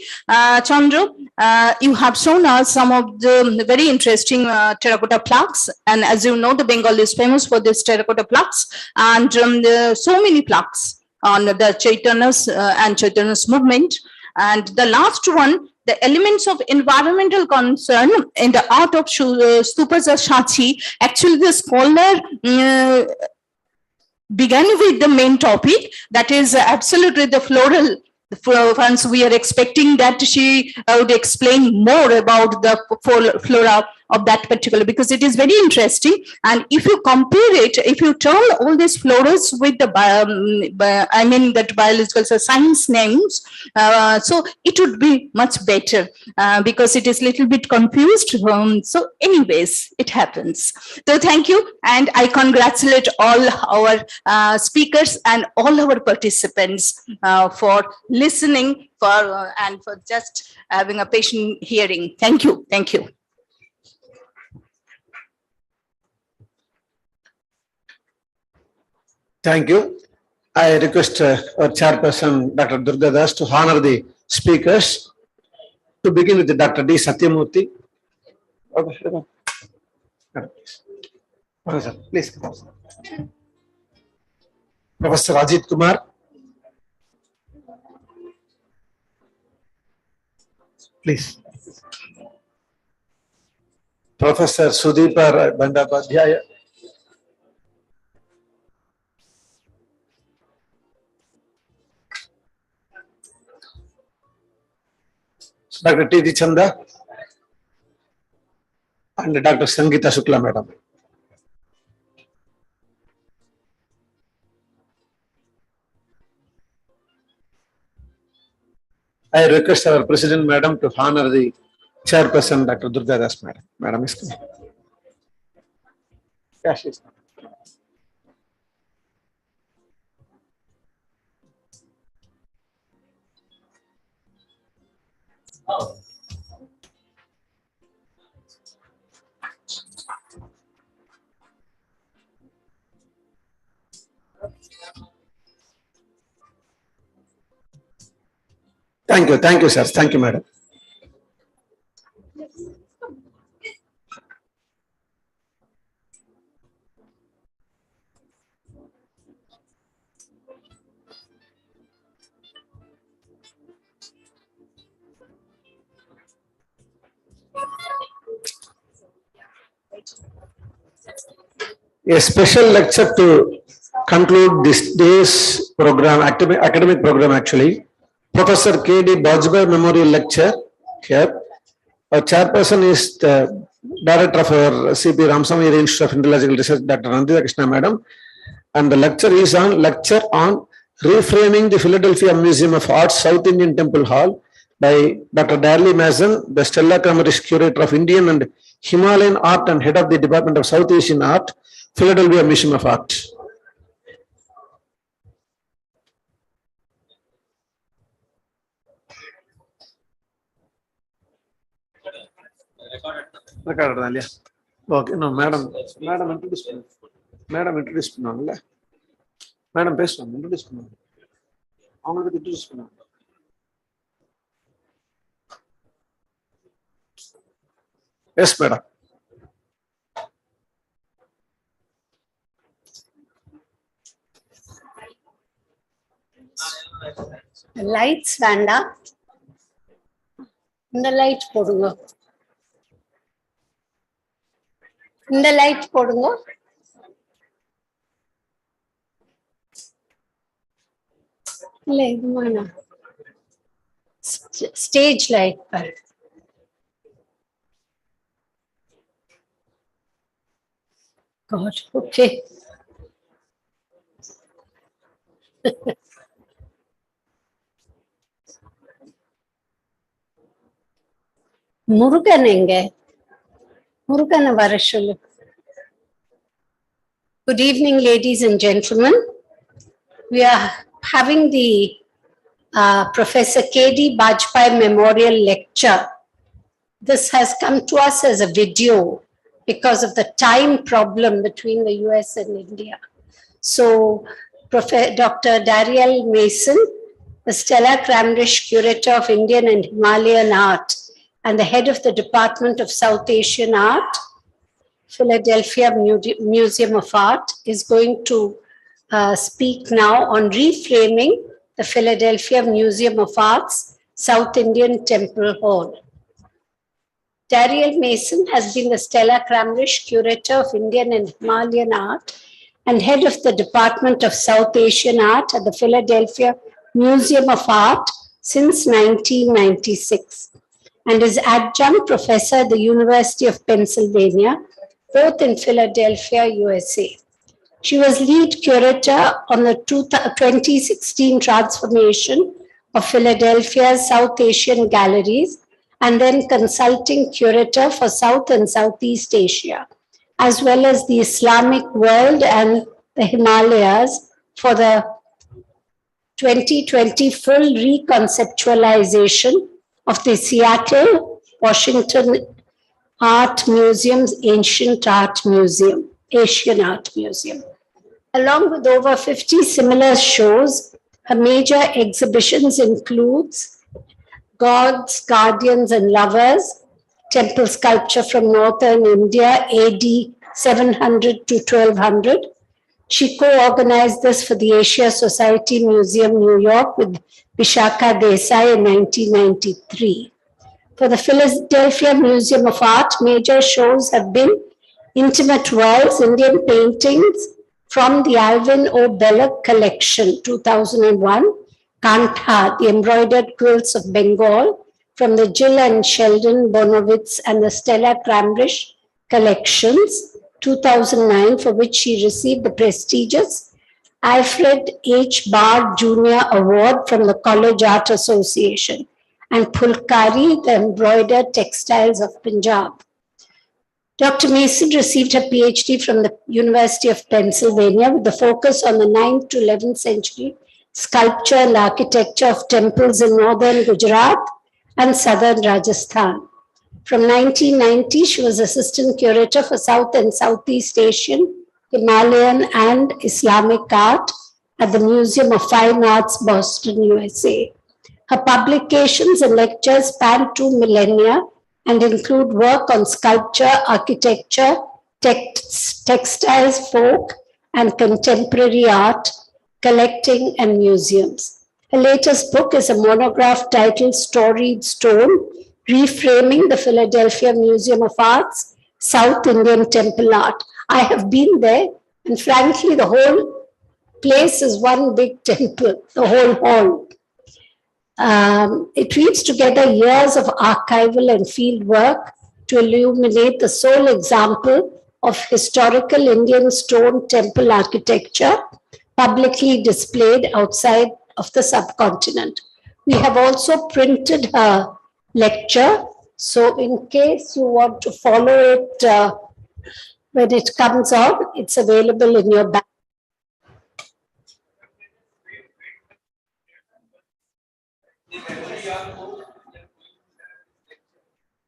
Chandra, you have shown us some of the very interesting terracotta plaques. And as you know, the Bengal is famous for this terracotta plaques. And so many plaques on the Chaitanya's and Chaitanya's movement. And the last one, the elements of environmental concern in the art of stupas of Sanchi. Actually, the scholar began with the main topic, that is absolutely the floral. Once we are expecting that she would explain more about the flora of that particular, because it is very interesting. And if you compare it, if you turn all these floras with the that biological science names, so it would be much better because it is a little bit confused. So anyways, it happens. So thank you. And I congratulate all our speakers and all our participants for listening and for just having a patient hearing. Thank you. Thank you. Thank you. I request our chairperson, Dr. Durga Das, to honor the speakers. To begin with Dr. D. Satyamurthy. Okay, please. Professor Ajit Kumar. Please. Professor C.P.R. Bandyopadhyay. Dr. T.D. Chanda and Dr. Sangeeta Shukla, madam. I request our President, madam, to honor the chairperson, Dr. Durga Das, madam. Madam is coming. Yeah, she is coming. Oh. Thank you, sir. Thank you, madam. A special lecture to conclude this day's program, academic program actually. Professor KD Bajpai Memorial Lecture here. Our chairperson is the director of our C.P. Ramaswamy Institute of Indological Research, Dr. Nandita Krishna Madam. And the lecture is on reframing the Philadelphia Museum of Art, South Indian Temple Hall by Dr. Darley Mason, the Stella Kramarish Curator of Indian and Himalayan Art and Head of the Department of South Asian Art, Philadelphia Museum of Art. Okay, no, madam introduce me. Madam introduce me. Madam best one, introduce me. I'm going to introduce me. Yes, madam. Lights வேண்டாம். இந்த light போடுங்க. இந்த light போடுங்க. இல்ல இது வேணாம். Stage light பாரு. God, okay. Murugan எங்க? முருகனை வர சொல்லு. Good evening, ladies and gentlemen. We are having the Professor KD Bajpai Memorial Lecture. This has come to us as a video because of the time problem between the US and India. So, Dr. Dariel Mason, the Stella Kramarish Curator of Indian and Himalayan Art and the head of the Department of South Asian Art, Philadelphia Museum of Art, is going to speak now on reframing the Philadelphia Museum of Art's South Indian Temple Hall. Dariel Mason has been the Stella Kramarish Curator of Indian and Himalayan Art and head of the Department of South Asian Art at the Philadelphia Museum of Art since 1996 and is adjunct professor at the University of Pennsylvania, both in Philadelphia, USA. She was lead curator on the 2016 transformation of Philadelphia's South Asian galleries and then consulting curator for South and Southeast Asia, as well as the Islamic world and the Himalayas for the 2020 full reconceptualization of the Seattle, Washington Art Museum's Asian Art Museum. Along with over 50 similar shows, her major exhibitions includes Gods, Guardians and Lovers, temple sculpture from northern India, AD 700 to 1200. She co-organized this for the Asia Society Museum, New York with Vishaka Desai in 1993. For the Philadelphia Museum of Art, major shows have been Intimate Worlds, Indian Paintings from the Alvin O. Belloc Collection, 2001, Kantha, the Embroidered Quilts of Bengal from the Jill and Sheldon Bonowitz and the Stella Kramarish Collections, 2009, for which she received the prestigious Alfred H. Bard Jr. Award from the College Art Association, and Pulkari, the Embroidered Textiles of Punjab. Dr. Mason received her PhD from the University of Pennsylvania with the focus on the 9th to 11th century sculpture and architecture of temples in northern Gujarat and southern Rajasthan. From 1990, she was assistant curator for South and Southeast Asian, Himalayan and Islamic art at the Museum of Fine Arts, Boston, USA. Her publications and lectures span 2 millennia and include work on sculpture, architecture, textiles, folk, and contemporary art, collecting, and museums. Her latest book is a monograph titled Storied Stone, Reframing the Philadelphia Museum of Art's South Indian Temple Art. I have been there, and frankly, the whole place is one big temple, the whole hall. It weaves together years of archival and field work to illuminate the sole example of historical Indian stone temple architecture publicly displayed outside of the subcontinent. We have also printed her lecture, so in case you want to follow it when it comes out, it's available in your bag.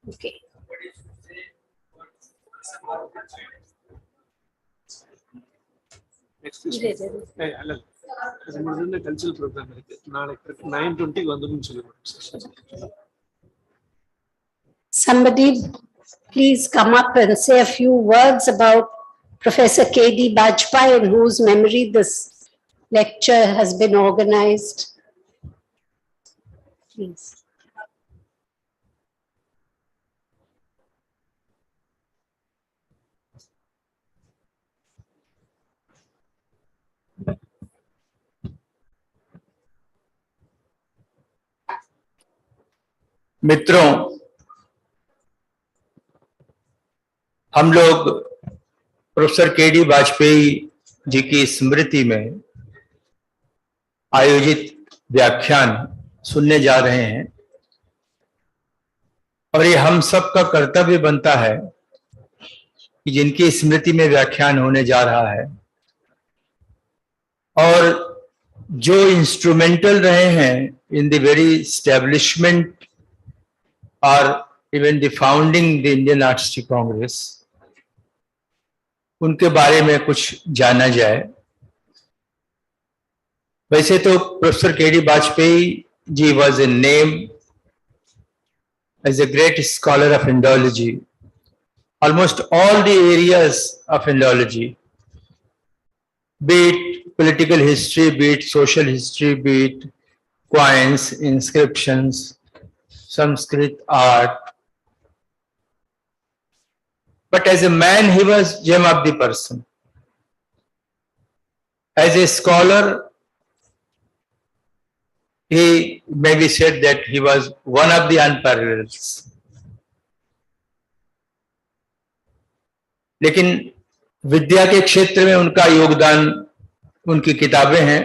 Okay. Cultural programme ಇರುತ್ತೆ ನಾಳೆ 9:20 ಒಂದು Somebody please come up and say a few words about Professor KD Bajpai, in whose memory this lecture has been organized. Please. मित्रों, हम लोग professor KD Vajpeyi जी की स्मृति में आयोजित व्याख्यान सुनने जा रहे हैं और ये हम सब का कर्तव्य बनता है कि जिनकी स्मृति में व्याख्यान होने जा रहा है और जो इंस्ट्रूमेंटल रहे हैं इन द वेरी एस्टेब्लिशमेंट और even the founding the Indian Artistic Congress, उनके बारे में कुछ जाना जाए। वैसे तो professor KD Vajpeyi ji was a name as a great scholar of Indology, almost all the areas of Indology, be it political history, be it social history, be it coins, inscriptions, Sanskrit art. But as a man, he was gem of the person. As a scholar, he maybe said that he was one of the unparalleled. लेकिन विद्या के क्षेत्र में उनका योगदान, उनकी किताबें हैं,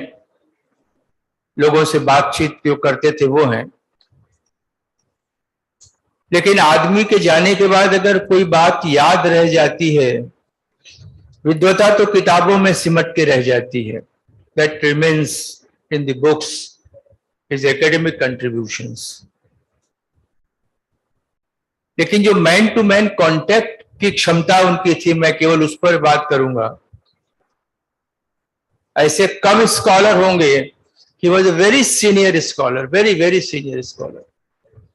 लोगों से बातचीत जो करते थे वो हैं। लेकिन आदमी के जाने के बाद अगर कोई बात याद रह जाती है, विद्वता तो किताबों में सिमट के रह जाती है। That remains in the books, his academic contributions. लेकिन जो मैन टू मैन कांटेक्ट की क्षमता उनकी थी, मैं केवल उस पर बात करूंगा। ऐसे कम स्कॉलर होंगे। He was a very senior scholar, very senior scholar.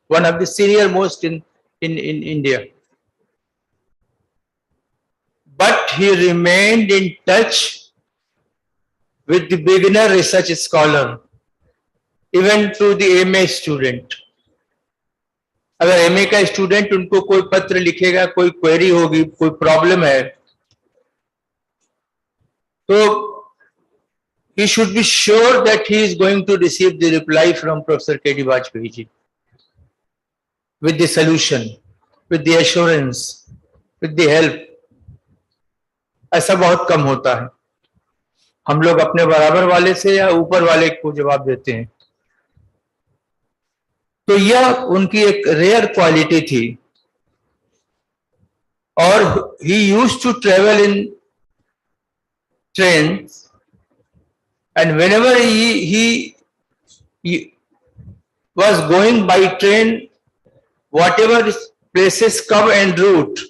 One of the senior most in India. But he remained in touch with the beginner research scholar, even to the MA student. अगर MA का student उनको कोई पत्र लिखेगा, कोई query होगी, कोई problem है, तो he should be sure that he is going to receive the reply from Professor KD Bajpai ji. With the solution, with the assurance, with the help. ऐसा बहुत कम होता है। हम लोग अपने बराबर वाले से या ऊपर वाले को जवाब देते हैं। तो यह उनकी एक रेयर क्वालिटी थी। और he used to travel in trains, and whenever he was going by train, whatever places come en route,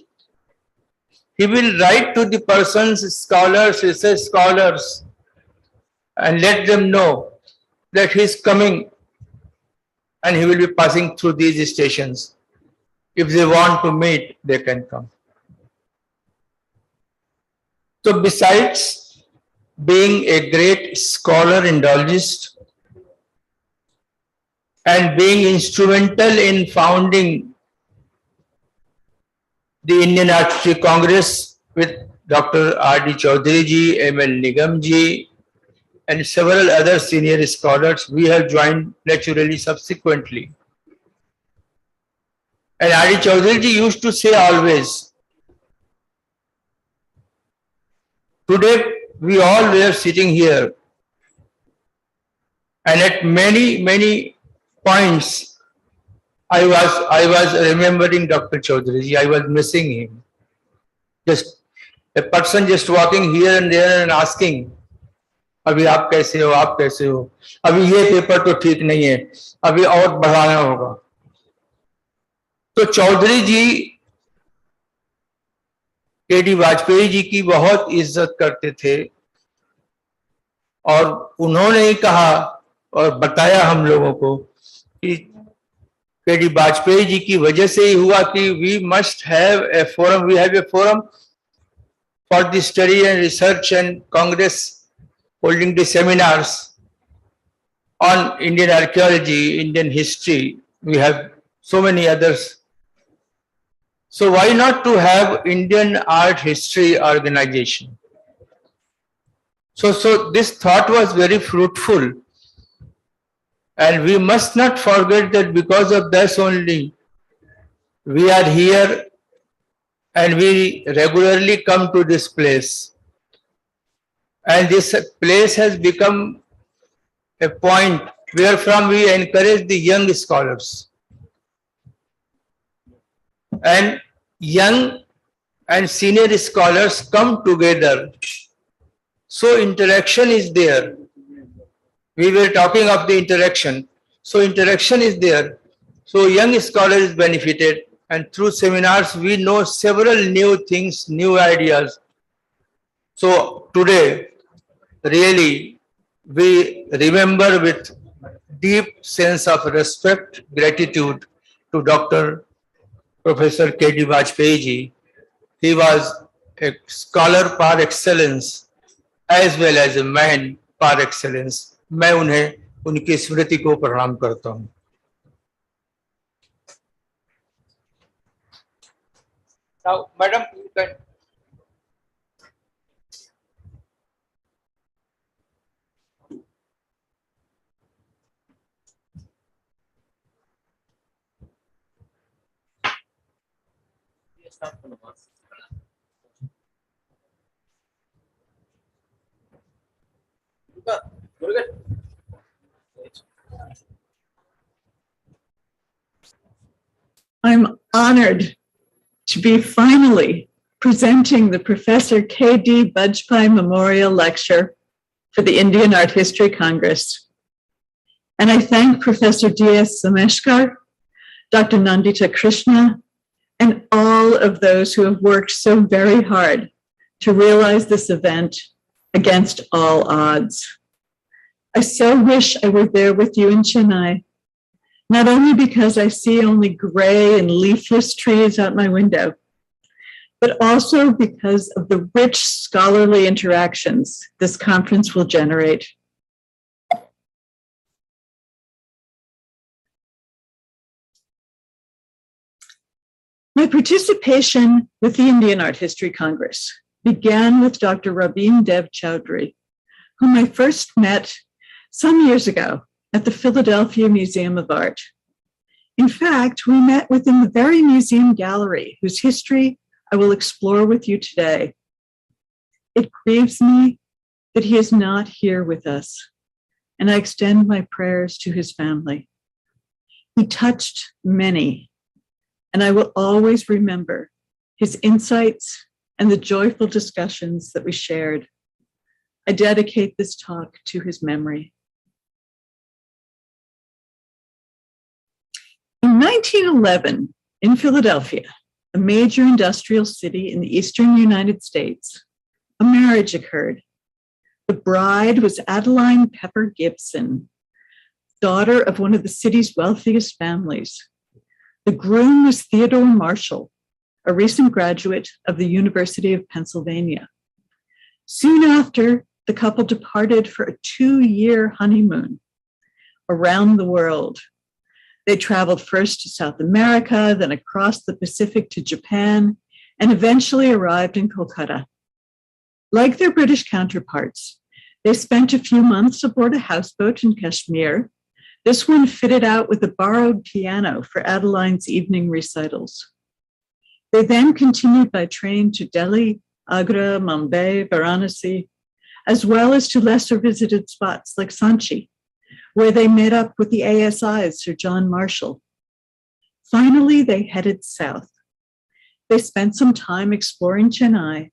he will write to the persons, scholars, research scholars, and let them know that he is coming and he will be passing through these stations. If they want to meet, they can come. So besides being a great scholar, Indologist, and being instrumental in founding the Indian Artistic Congress with Dr. R.D. Chaudhary ji, M.L. Nigam ji, and several other senior scholars, we have joined naturally subsequently. And Adi Chaudhary ji used to say always, today we all were sitting here, and at many points I was remembering Dr. Chaudhary ji, I was missing him. Just a person just walking here and there and asking, अभी आप कैसे हो, आप कैसे हो, अभी ये paper तो ठीक नहीं है, अभी और बढ़ाना होगा. तो चौधरी जी केडी वाजपेयी जी की बहुत इज्जत करते थे और उन्होंने ही कहा और बताया हम लोगों को कि केडी वाजपेयी जी की वजह से ही हुआ कि we must have a forum, we have a forum for the study and research and Congress holding the seminars on Indian archaeology, Indian history. We have so many others. So why not to have Indian art history organization? So this thought was very fruitful, and we must not forget that because of this only we are here and we regularly come to this place. And this place has become a point where from we encourage the young scholars. And young and senior scholars come together. So interaction is there. We were talking of the interaction. So interaction is there. So young scholar is benefited, and through seminars we know several new things, new ideas. So today, really, we remember with deep sense of respect, gratitude to Dr. Professor KD Bajpai ji. He was a scholar par excellence as well as a man par excellence. मैं उन्हें उनकी स्मृति को प्रणाम करता हूँ. Now, madam, you can. I'm honored to be finally presenting the Professor KD Bajpai Memorial Lecture for the Indian Art History Congress. And I thank Professor D.S. Sameshkar, Dr. Nandita Krishna, and all of those who have worked so very hard to realize this event against all odds. I so wish I were there with you in Chennai, not only because I see only gray and leafless trees out my window, but also because of the rich scholarly interactions this conference will generate. My participation with the Indian Art History Congress began with Dr. Rabin Dev Chowdhury, whom I first met some years ago at the Philadelphia Museum of Art. In fact, we met within the very museum gallery whose history I will explore with you today. It grieves me that he is not here with us, and I extend my prayers to his family. He touched many, and I will always remember his insights and the joyful discussions that we shared. I dedicate this talk to his memory. In 1911, in Philadelphia, a major industrial city in the eastern United States, a marriage occurred. The bride was Adeline Pepper Gibson, daughter of one of the city's wealthiest families. The groom was Theodore Marshall, a recent graduate of the University of Pennsylvania. Soon after, the couple departed for a 2-year honeymoon around the world. They traveled first to South America, then across the Pacific to Japan, and eventually arrived in Kolkata. Like their British counterparts, They spent a few months aboard a houseboat in Kashmir, this one fitted out with a borrowed piano for Adeline's evening recitals. They then continued by train to Delhi, Agra, Mumbai, Varanasi, as well as to lesser visited spots like Sanchi, where they met up with the ASI's Sir John Marshall. Finally, they headed south. They spent some time exploring Chennai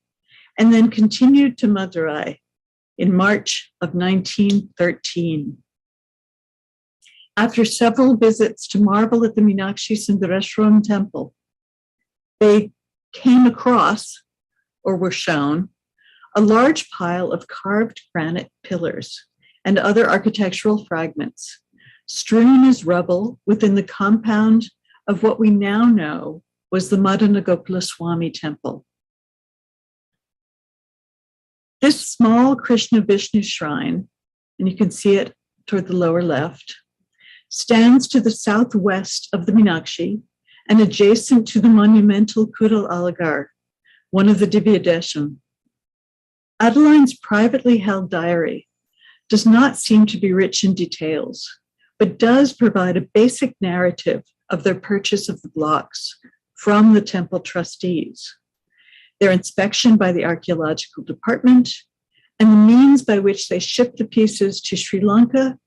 and then continued to Madurai in March of 1913. After several visits to marvel at the Meenakshi Sundareshwaram temple, they came across, or were shown, a large pile of carved granite pillars and other architectural fragments, strewn as rubble within the compound of what we now know was the Madanagopala Swami temple. This small Krishna Vishnu shrine, and you can see it toward the lower left, stands to the southwest of the Meenakshi and adjacent to the monumental Kudal Alagar, one of the Divyadesham. Adeline's privately held diary does not seem to be rich in details, but does provide a basic narrative of their purchase of the blocks from the temple trustees, their inspection by the archaeological department, and the means by which they shipped the pieces to Sri Lanka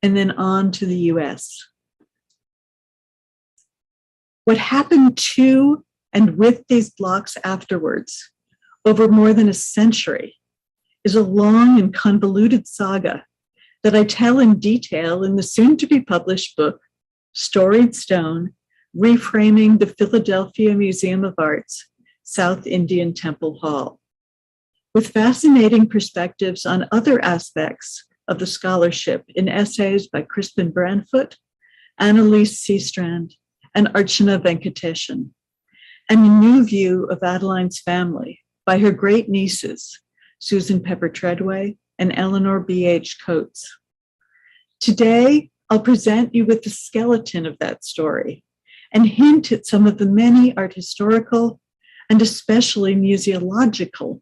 and then on to the US. What happened to and with these blocks afterwards, over more than a century, is a long and convoluted saga that I tell in detail in the soon-to-be-published book, Storied Stone, Reframing the Philadelphia Museum of Art's South Indian Temple Hall, with fascinating perspectives on other aspects of the scholarship in essays by Crispin Brandfoot, Annalise Seastrand, and Archana Venkatesan, and a new view of Adeline's family by her great nieces, Susan Pepper Treadway and Eleanor B.H. Coates. Today, I'll present you with the skeleton of that story and hint at some of the many art historical and especially museological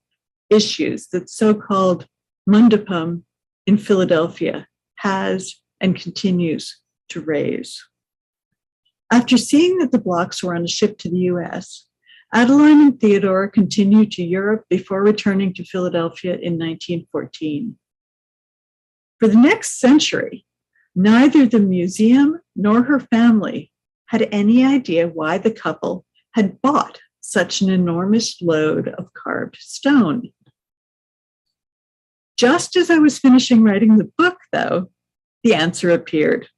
issues that so-called Mandapam in Philadelphia has and continues to raise. After seeing that the blocks were on a ship to the US, Adeline and Theodore continued to Europe before returning to Philadelphia in 1914. For the next century, neither the museum nor her family had any idea why the couple had bought such an enormous load of carved stone. Just as I was finishing writing the book, though, the answer appeared.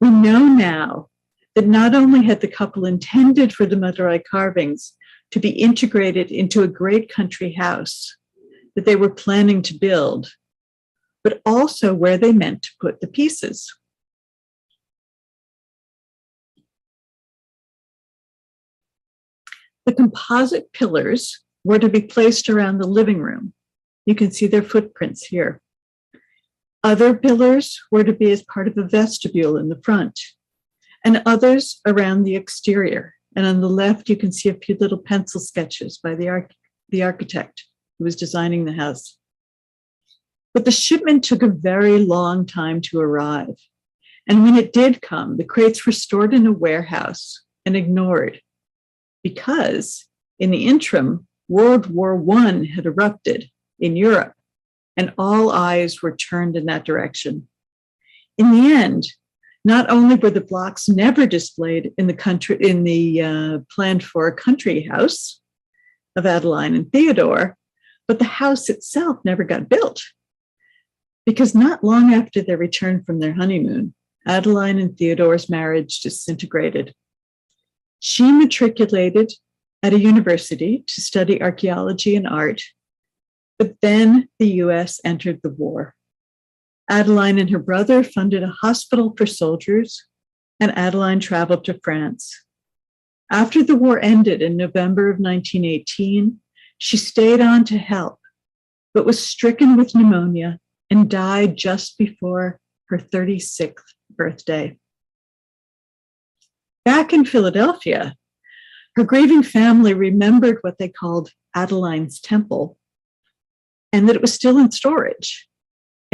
We know now that not only had the couple intended for the Madurai carvings to be integrated into a great country house that they were planning to build, but also where they meant to put the pieces. The composite pillars were to be placed around the living room. You can see their footprints here. Other pillars were to be as part of a vestibule in the front, and others around the exterior. And on the left, you can see a few little pencil sketches by the architect who was designing the house. But the shipment took a very long time to arrive. And when it did come, the crates were stored in a warehouse and ignored because in the interim, World War I had erupted in Europe and all eyes were turned in that direction. In the end, not only were the blocks never displayed in the planned for country house of Adeline and Theodore, but the house itself never got built. Because not long after their return from their honeymoon, Adeline and Theodore's marriage disintegrated. She matriculated at a university to study archaeology and art, but then the US entered the war. Adeline and her brother funded a hospital for soldiers, and Adeline traveled to France. After the war ended in November of 1918, she stayed on to help, but was stricken with pneumonia and died just before her 36th birthday. Back in Philadelphia, her grieving family remembered what they called Adeline's temple, and that it was still in storage.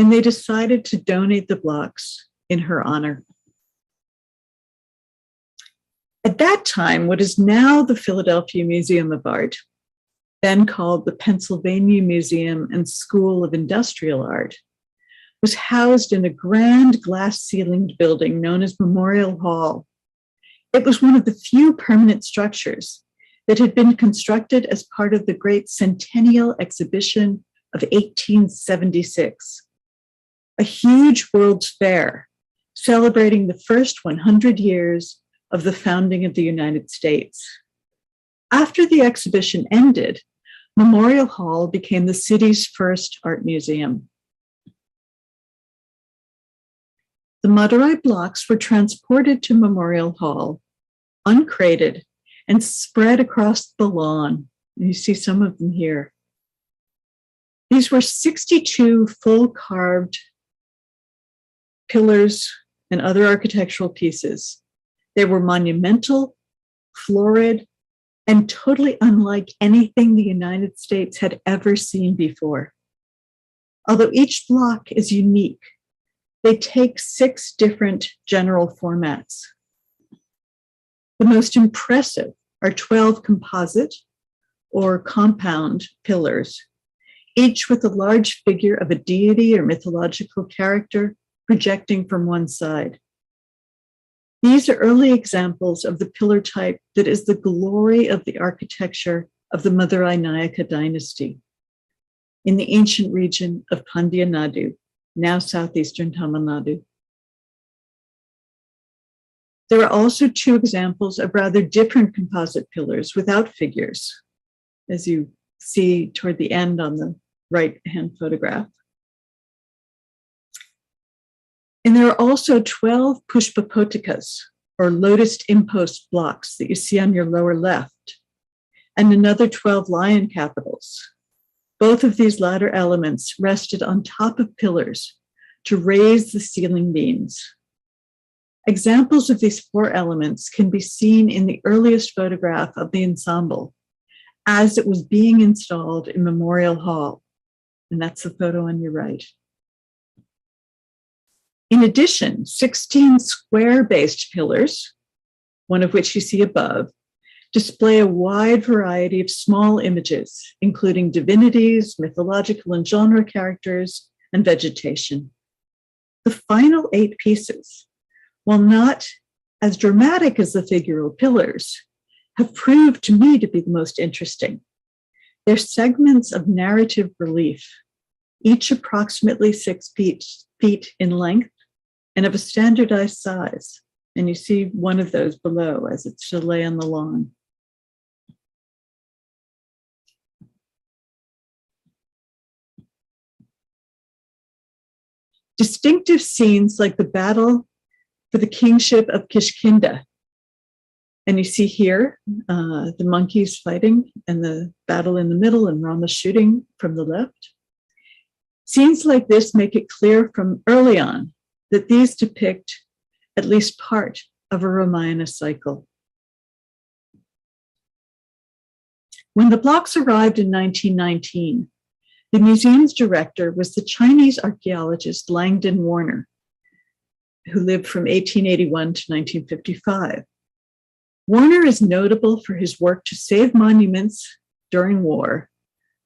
and they decided to donate the blocks in her honor. At that time, what is now the Philadelphia Museum of Art, then called the Pennsylvania Museum and School of Industrial Art, was housed in a grand glass-ceilinged building known as Memorial Hall. It was one of the few permanent structures that had been constructed as part of the Great Centennial Exhibition of 1876, a huge World's Fair celebrating the first 100 years of the founding of the United States. After the exhibition ended, Memorial Hall became the city's first art museum. The Madurai blocks were transported to Memorial Hall, uncrated, and spread across the lawn. And you see some of them here. These were 62 full carved pillars and other architectural pieces. They were monumental, florid, and totally unlike anything the United States had ever seen before. Although each block is unique, they take 6 different general formats. The most impressive are 12 composite or compound pillars, each with a large figure of a deity or mythological character projecting from one side. These are early examples of the pillar type that is the glory of the architecture of the Madurai Nayaka dynasty in the ancient region of Pandya Nadu, now southeastern Tamil Nadu. There are also 2 examples of rather different composite pillars without figures, as you see toward the end on the right-hand photograph. And there are also 12 pushpapotikas, or lotus impost blocks that you see on your lower left, and another 12 lion capitals. Both of these latter elements rested on top of pillars to raise the ceiling beams. Examples of these 4 elements can be seen in the earliest photograph of the ensemble as it was being installed in Memorial Hall. And that's the photo on your right. In addition, 16 square-based pillars, one of which you see above, display a wide variety of small images, including divinities, mythological and genre characters, and vegetation. The final 8 pieces, while not as dramatic as the figural pillars, have proved to me to be the most interesting. They're segments of narrative relief, each approximately 6 feet in length and of a standardized size. And you see one of those below as it's still lay on the lawn. Distinctive scenes like the battle for the kingship of Kishkinda. And you see here the monkeys fighting and the battle in the middle and Rama shooting from the left. Scenes like this make it clear from early on that these depict at least part of a Ramayana cycle. When the blocks arrived in 1919, the museum's director was the Chinese archaeologist Langdon Warner, who lived from 1881 to 1955. Warner is notable for his work to save monuments during war,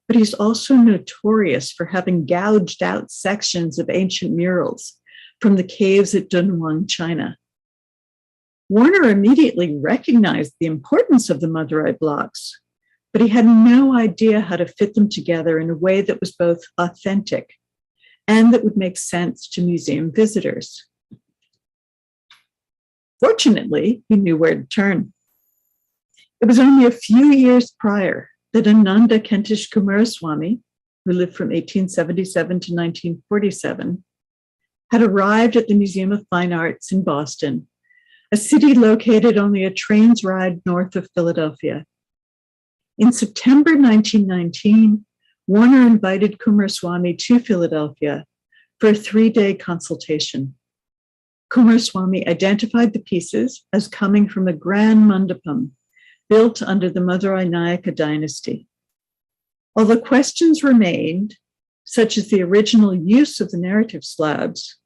but he's also notorious for having gouged out sections of ancient murals from the caves at Dunhuang, China. Warner immediately recognized the importance of the Madurai blocks, but he had no idea how to fit them together in a way that was both authentic and that would make sense to museum visitors. Fortunately, he knew where to turn. It was only a few years prior that Ananda Kentish Kumaraswamy, who lived from 1877 to 1947, had arrived at the Museum of Fine Arts in Boston, a city located only a train's ride north of Philadelphia. In September 1919, Warner invited Kumaraswamy to Philadelphia for a 3-day consultation. Kumaraswamy identified the pieces as coming from a grand mandapam built under the Madurai Nayaka dynasty. Although questions remained such as the original use of the narrative slabs,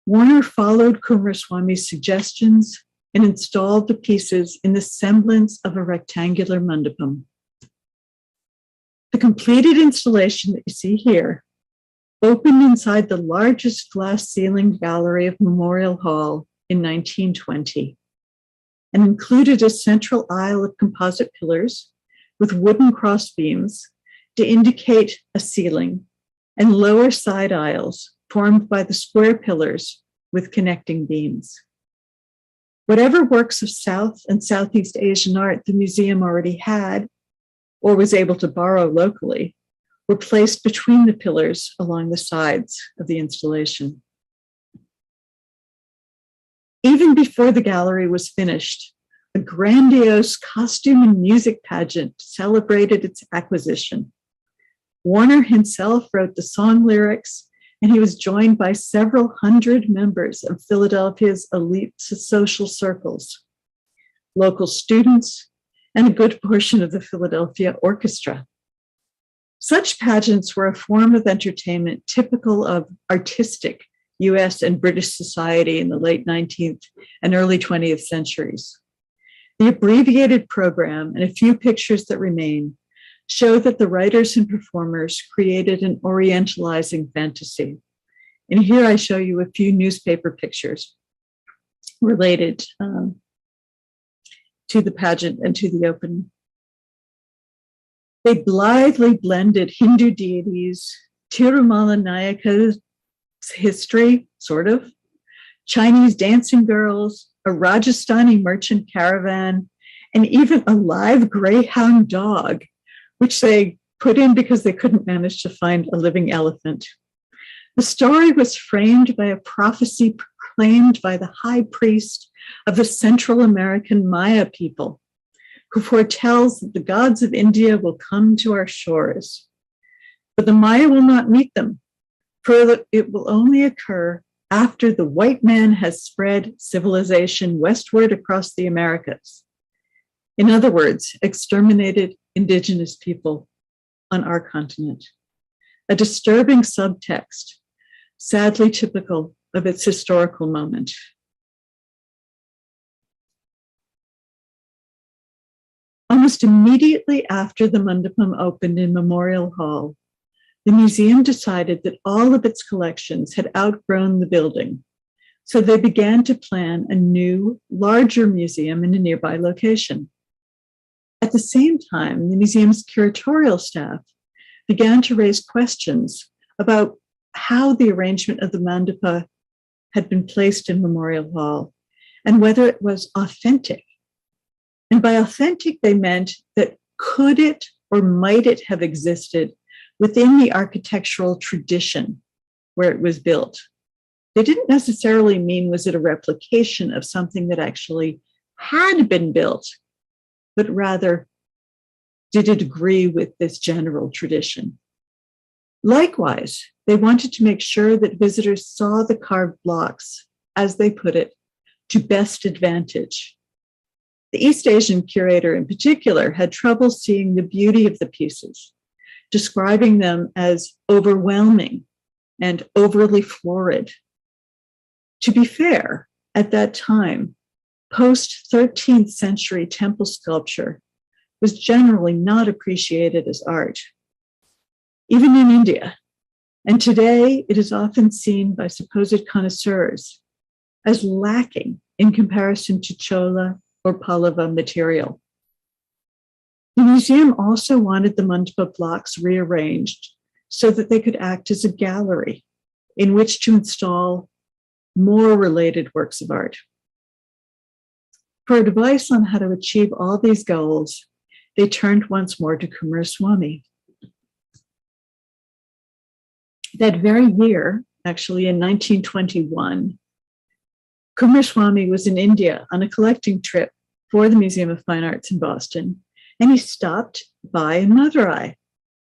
Warner followed Coomaraswamy's suggestions and installed the pieces in the semblance of a rectangular mandapam. The completed installation that you see here opened inside the largest glass-ceilinged gallery of Memorial Hall in 1920 and included a central aisle of composite pillars with wooden crossbeams to indicate a ceiling and lower side aisles formed by the square pillars with connecting beams. Whatever works of South and Southeast Asian art the museum already had or was able to borrow locally were placed between the pillars along the sides of the installation. Even before the gallery was finished, a grandiose costume and music pageant celebrated its acquisition. Warner himself wrote the song lyrics, and he was joined by several hundred members of Philadelphia's elite social circles, local students, and a good portion of the Philadelphia Orchestra. Such pageants were a form of entertainment typical of artistic US and British society in the late 19th and early 20th centuries. The abbreviated program and a few pictures that remain show that the writers and performers created an orientalizing fantasy. And here I show you a few newspaper pictures related to the pageant and to the opening. They blithely blended Hindu deities, Tirumala Nayaka's history, sort of, Chinese dancing girls, a Rajasthani merchant caravan, and even a live greyhound dog, which they put in because they couldn't manage to find a living elephant. The story was framed by a prophecy proclaimed by the high priest of the Central American Maya people, who foretells that the gods of India will come to our shores. But the Maya will not meet them, for it will only occur after the white man has spread civilization westward across the Americas. In other words, exterminated indigenous people on our continent. A disturbing subtext, sadly typical of its historical moment. Almost immediately after the mandapam opened in Memorial Hall, the museum decided that all of its collections had outgrown the building, so they began to plan a new, larger museum in a nearby location. At the same time, the museum's curatorial staff began to raise questions about how the arrangement of the mandapa had been placed in Memorial Hall and whether it was authentic. And by authentic, they meant that could it or might it have existed within the architectural tradition where it was built. They didn't necessarily mean was it a replication of something that actually had been built, but rather, did it agree with this general tradition? Likewise, they wanted to make sure that visitors saw the carved blocks, as they put it, to best advantage. The East Asian curator in particular had trouble seeing the beauty of the pieces, describing them as overwhelming and overly florid. To be fair, at that time, post-13th century temple sculpture was generally not appreciated as art, even in India. And today it is often seen by supposed connoisseurs as lacking in comparison to Chola or Pallava material. The museum also wanted the mandapa blocks rearranged so that they could act as a gallery in which to install more related works of art. For advice on how to achieve all these goals, they turned once more to Coomaraswamy. That very year, actually in 1921, Coomaraswamy was in India on a collecting trip for the Museum of Fine Arts in Boston, and he stopped by in Madurai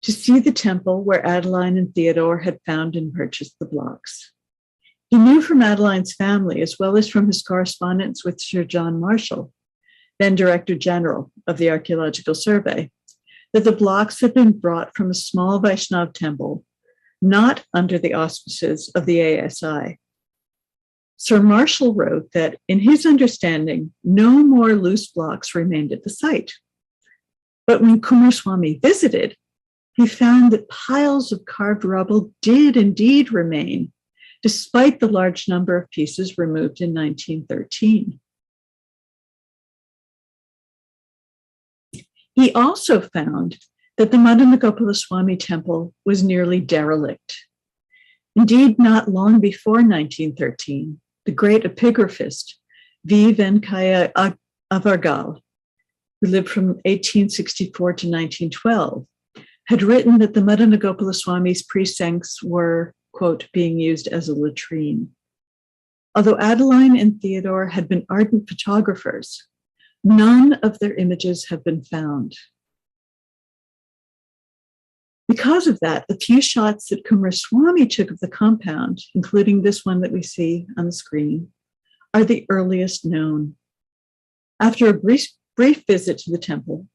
to see the temple where Adeline and Theodore had found and purchased the blocks. He knew from Adeline's family, as well as from his correspondence with Sir John Marshall, then Director General of the Archaeological Survey, that the blocks had been brought from a small Vaishnav temple, not under the auspices of the ASI. Sir Marshall wrote that, in his understanding, no more loose blocks remained at the site. But when Coomaraswamy visited, he found that piles of carved rubble did indeed remain, despite the large number of pieces removed in 1913. He also found that the Madanagopala temple was nearly derelict. Indeed, not long before 1913, the great epigraphist V. Venkaya Avargal, who lived from 1864 to 1912, had written that the Madanagopala precincts were, quote, being used as a latrine. Although Adeline and Theodore had been ardent photographers, none of their images have been found. Because of that, the few shots that Coomaraswamy took of the compound, including this one that we see on the screen, are the earliest known. After a brief visit to the temple,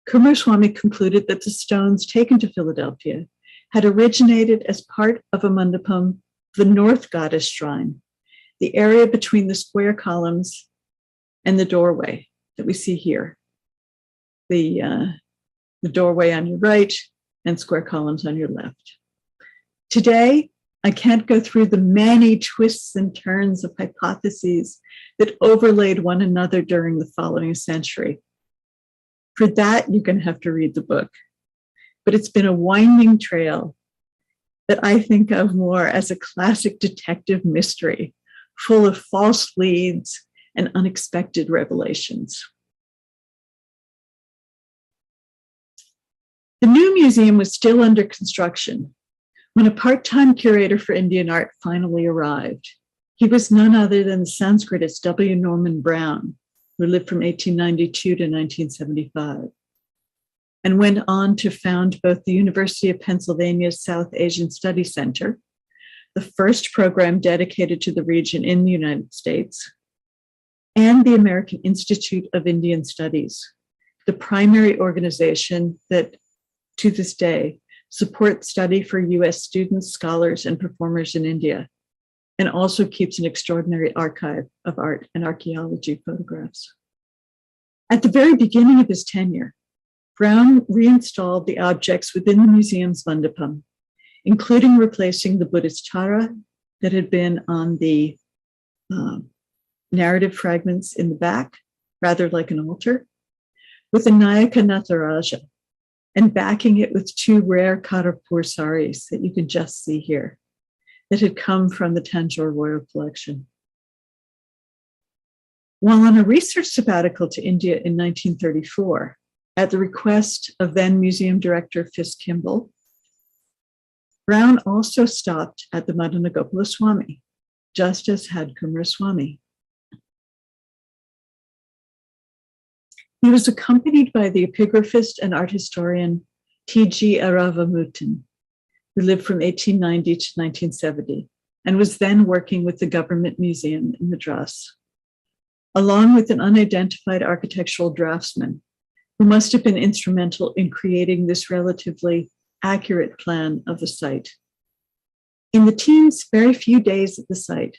Coomaraswamy concluded that the stones taken to Philadelphia had originated as part of a mandapam, the North Goddess Shrine, the area between the square columns and the doorway that we see here. The doorway on your right and square columns on your left. Today, I can't go through the many twists and turns of hypotheses that overlaid one another during the following century. For that, you're going to have to read the book. But it's been a winding trail that I think of more as a classic detective mystery, full of false leads and unexpected revelations. The new museum was still under construction when a part-time curator for Indian art finally arrived. He was none other than the Sanskritist W. Norman Brown, who lived from 1892 to 1975, and went on to found both the University of Pennsylvania's South Asian Studies Center, the first program dedicated to the region in the United States, and the American Institute of Indian Studies, the primary organization that to this day supports study for US students, scholars, and performers in India, and also keeps an extraordinary archive of art and archaeology photographs. At the very beginning of his tenure, Brown reinstalled the objects within the museum's mandapam, including replacing the Buddhist Tara that had been on the narrative fragments in the back, rather like an altar, with a Nayaka Nataraja, and backing it with two rare Karapur saris that you can just see here, that had come from the Tanjore Royal Collection. While on a research sabbatical to India in 1934, at the request of then museum director Fisk Kimball, Brown also stopped at the Madanagopala, just as had Coomaraswamy. He was accompanied by the epigraphist and art historian T.G. Aravamutan, who lived from 1890 to 1970 and was then working with the Government Museum in Madras, along with an unidentified architectural draftsman who must have been instrumental in creating this relatively accurate plan of the site. In the team's very few days at the site,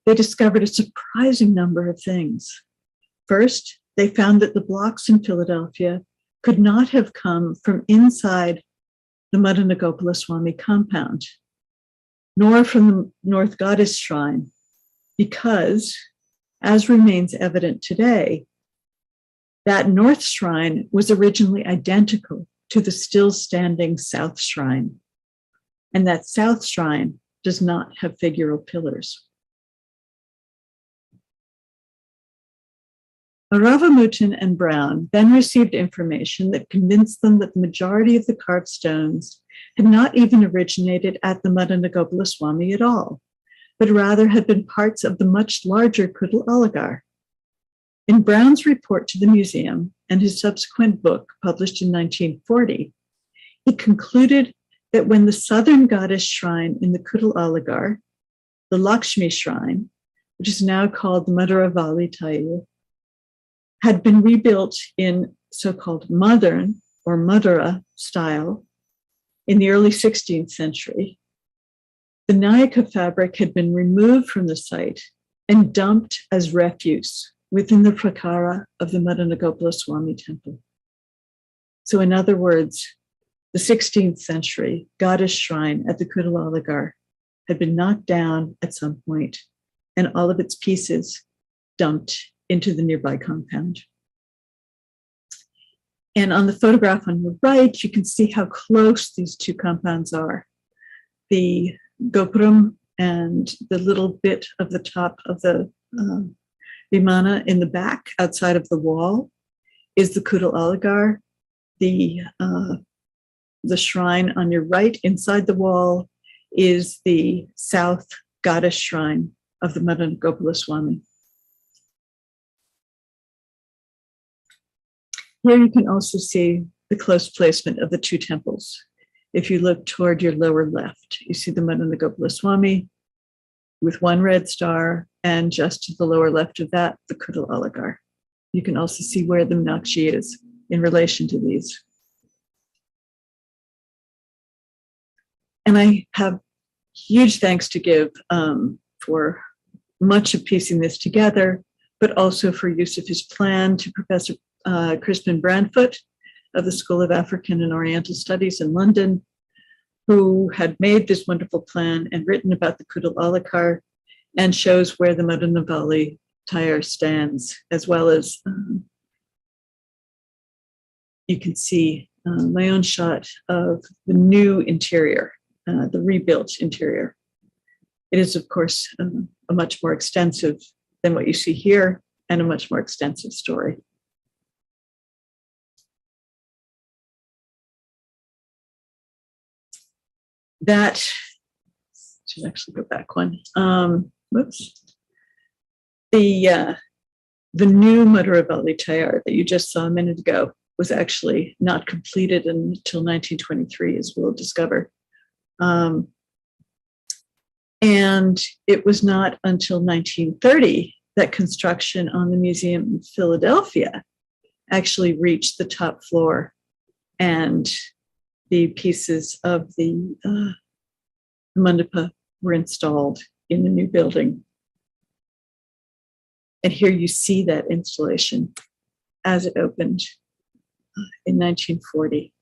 they discovered a surprising number of things. First, they found that the blocks in Philadelphia could not have come from inside the Madanagopala compound, nor from the North Goddess Shrine, because, as remains evident today, that North Shrine was originally identical to the still standing South Shrine, and that South Shrine does not have figural pillars. Aravamutan and Brown then received information that convinced them that the majority of the carved stones had not even originated at the Madanagopala at all, but rather had been parts of the much larger Kudal Aligarh. In Brown's report to the museum and his subsequent book, published in 1940, he concluded that when the southern goddess shrine in the Kudal Aligarh, the Lakshmi shrine, which is now called the Maduravali Tayu, had been rebuilt in so-called modern or Madura style in the early 16th century, the Nayaka fabric had been removed from the site and dumped as refuse within the prakara of the Madanagopala Swami temple. So in other words, the 16th century goddess shrine at the Kudalalagar had been knocked down at some point and all of its pieces dumped into the nearby compound. And on the photograph on your right, you can see how close these two compounds are. The Gopuram and the little bit of the top of the Vimana in the back outside of the wall is the Kudalalagar. The shrine on your right inside the wall is the south goddess shrine of the Madanagopala Swami. Here you can also see the close placement of the two temples. If you look toward your lower left, you see the Madanagopala Swami with one red star, and just to the lower left of that, the Kudalalagar. You can also see where the Meenakshi is in relation to these. And I have huge thanks to give for much of piecing this together, but also for use of his plan to Professor Crispin Brandfoot of the School of African and Oriental Studies in London, who had made this wonderful plan and written about the Kudalalagar and shows where the Madanavali Tayar stands, as well as you can see my own shot of the new interior, the rebuilt interior. It is, of course, a much more extensive than what you see here and a much more extensive story. That should actually go back one. Whoops. The new Maduravali Tayar that you just saw a minute ago was actually not completed until 1923, as we'll discover. And it was not until 1930 that construction on the museum in Philadelphia actually reached the top floor, and the pieces of the mandapa were installed in the new building. And here you see that installation as it opened in 1940.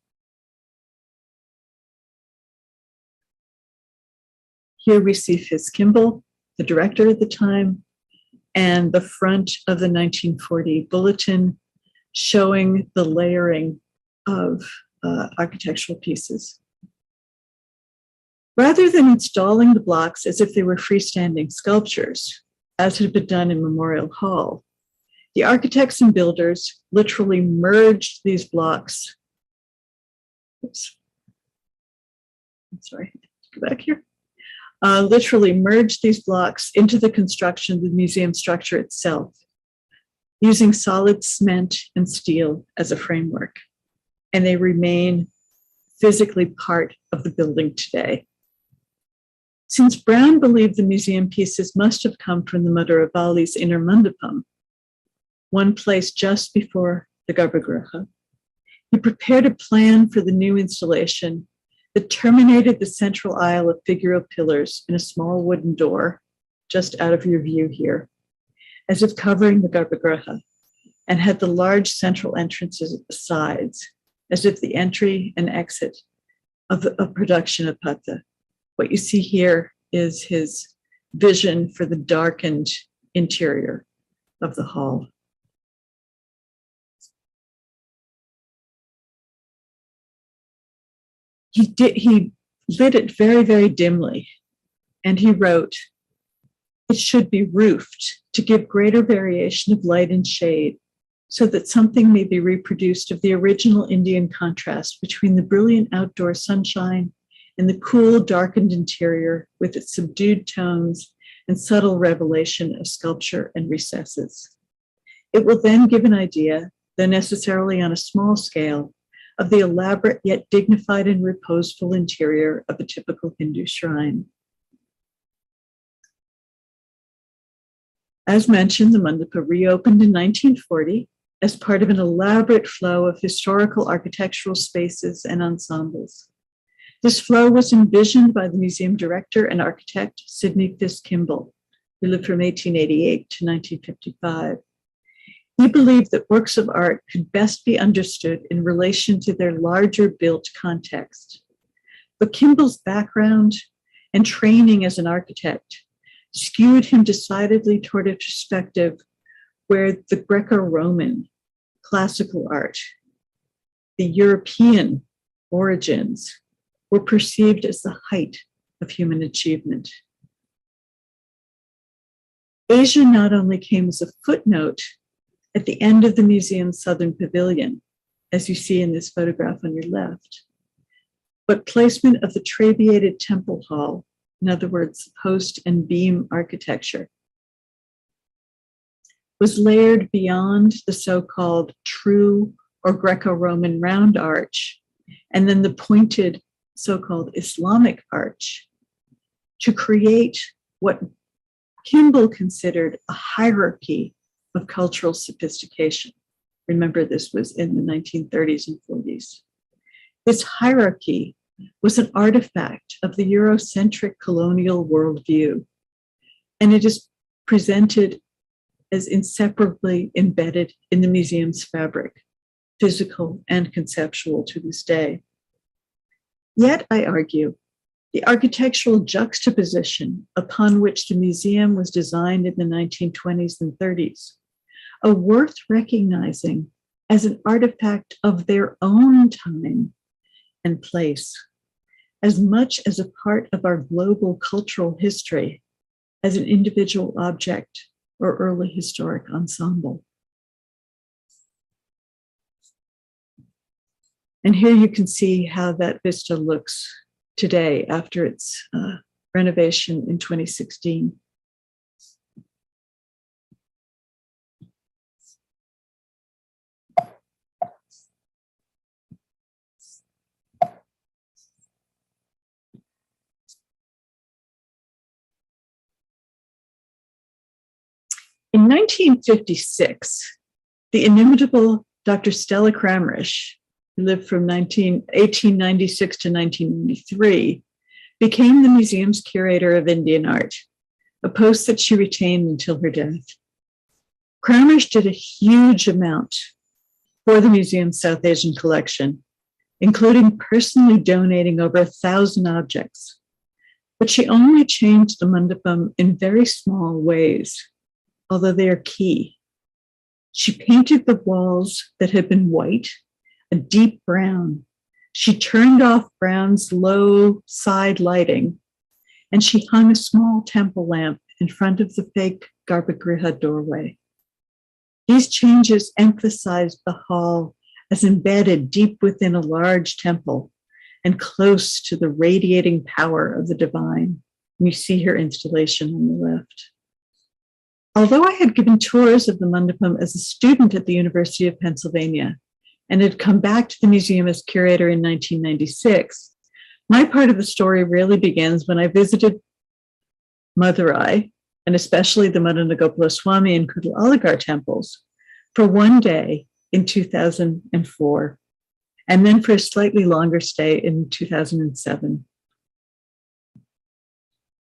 Here we see Fitz Kimball, the director at the time, and the front of the 1940 bulletin showing the layering of architectural pieces. Rather than installing the blocks as if they were freestanding sculptures, as had been done in Memorial Hall, the architects and builders literally merged these blocks. Oops. I'm sorry, go back here. Literally merged these blocks into the construction of the museum structure itself, using solid cement and steel as a framework. And they remain physically part of the building today. Since Brown believed the museum pieces must have come from the Maduravali's inner mandapam, one place just before the Garbhagriha, he prepared a plan for the new installation that terminated the central aisle of figural pillars in a small wooden door, just out of your view here, as if covering the Garbhagriha, and had the large central entrances at the sides, as if the entry and exit of a production of Pata. What you see here is his vision for the darkened interior of the hall. He lit it very, very dimly, and he wrote, "It should be roofed to give greater variation of light and shade, so that something may be reproduced of the original Indian contrast between the brilliant outdoor sunshine and the cool, darkened interior with its subdued tones and subtle revelation of sculpture and recesses. It will then give an idea, though necessarily on a small scale, of the elaborate yet dignified and reposeful interior of a typical Hindu shrine." As mentioned, the mandapa reopened in 1940 as part of an elaborate flow of historical architectural spaces and ensembles. This flow was envisioned by the museum director and architect, Sidney Fisk Kimball, who lived from 1888 to 1955. He believed that works of art could best be understood in relation to their larger built context. But Kimball's background and training as an architect skewed him decidedly toward a perspective where the Greco-Roman classical art, the European origins, were perceived as the height of human achievement. Asia not only came as a footnote at the end of the museum's southern pavilion, as you see in this photograph on your left, but placement of the trabeated temple hall, in other words, post and beam architecture, was layered beyond the so-called true or Greco-Roman round arch, and then the pointed so-called Islamic arch, to create what Kimball considered a hierarchy of cultural sophistication. Remember, this was in the 1930s and 40s. This hierarchy was an artifact of the Eurocentric colonial worldview, and it is presented as inseparably embedded in the museum's fabric, physical and conceptual to this day. Yet, I argue, the architectural juxtaposition upon which the museum was designed in the 1920s and 30s are worth recognizing as an artifact of their own time and place, as much as a part of our global cultural history as an individual object or early historic ensemble. And here you can see how that vista looks today after its renovation in 2016. In 1956, the inimitable Dr. Stella Kramrisch, who lived from 1896 to 1993, became the museum's curator of Indian art, a post that she retained until her death. Kramrisch did a huge amount for the museum's South Asian collection, including personally donating over 1,000 objects. But she only changed the mandapam in very small ways, although they are key. She painted the walls that had been white a deep brown. She turned off brown's low side lighting, and she hung a small temple lamp in front of the fake Garbhagriha doorway. These changes emphasized the hall as embedded deep within a large temple and close to the radiating power of the divine. And you see her installation on the left. Although I had given tours of the mandapam as a student at the University of Pennsylvania and had come back to the museum as curator in 1996, my part of the story really begins when I visited Madurai, and especially the Madana Swami and Kudal Aligarh temples, for one day in 2004, and then for a slightly longer stay in 2007.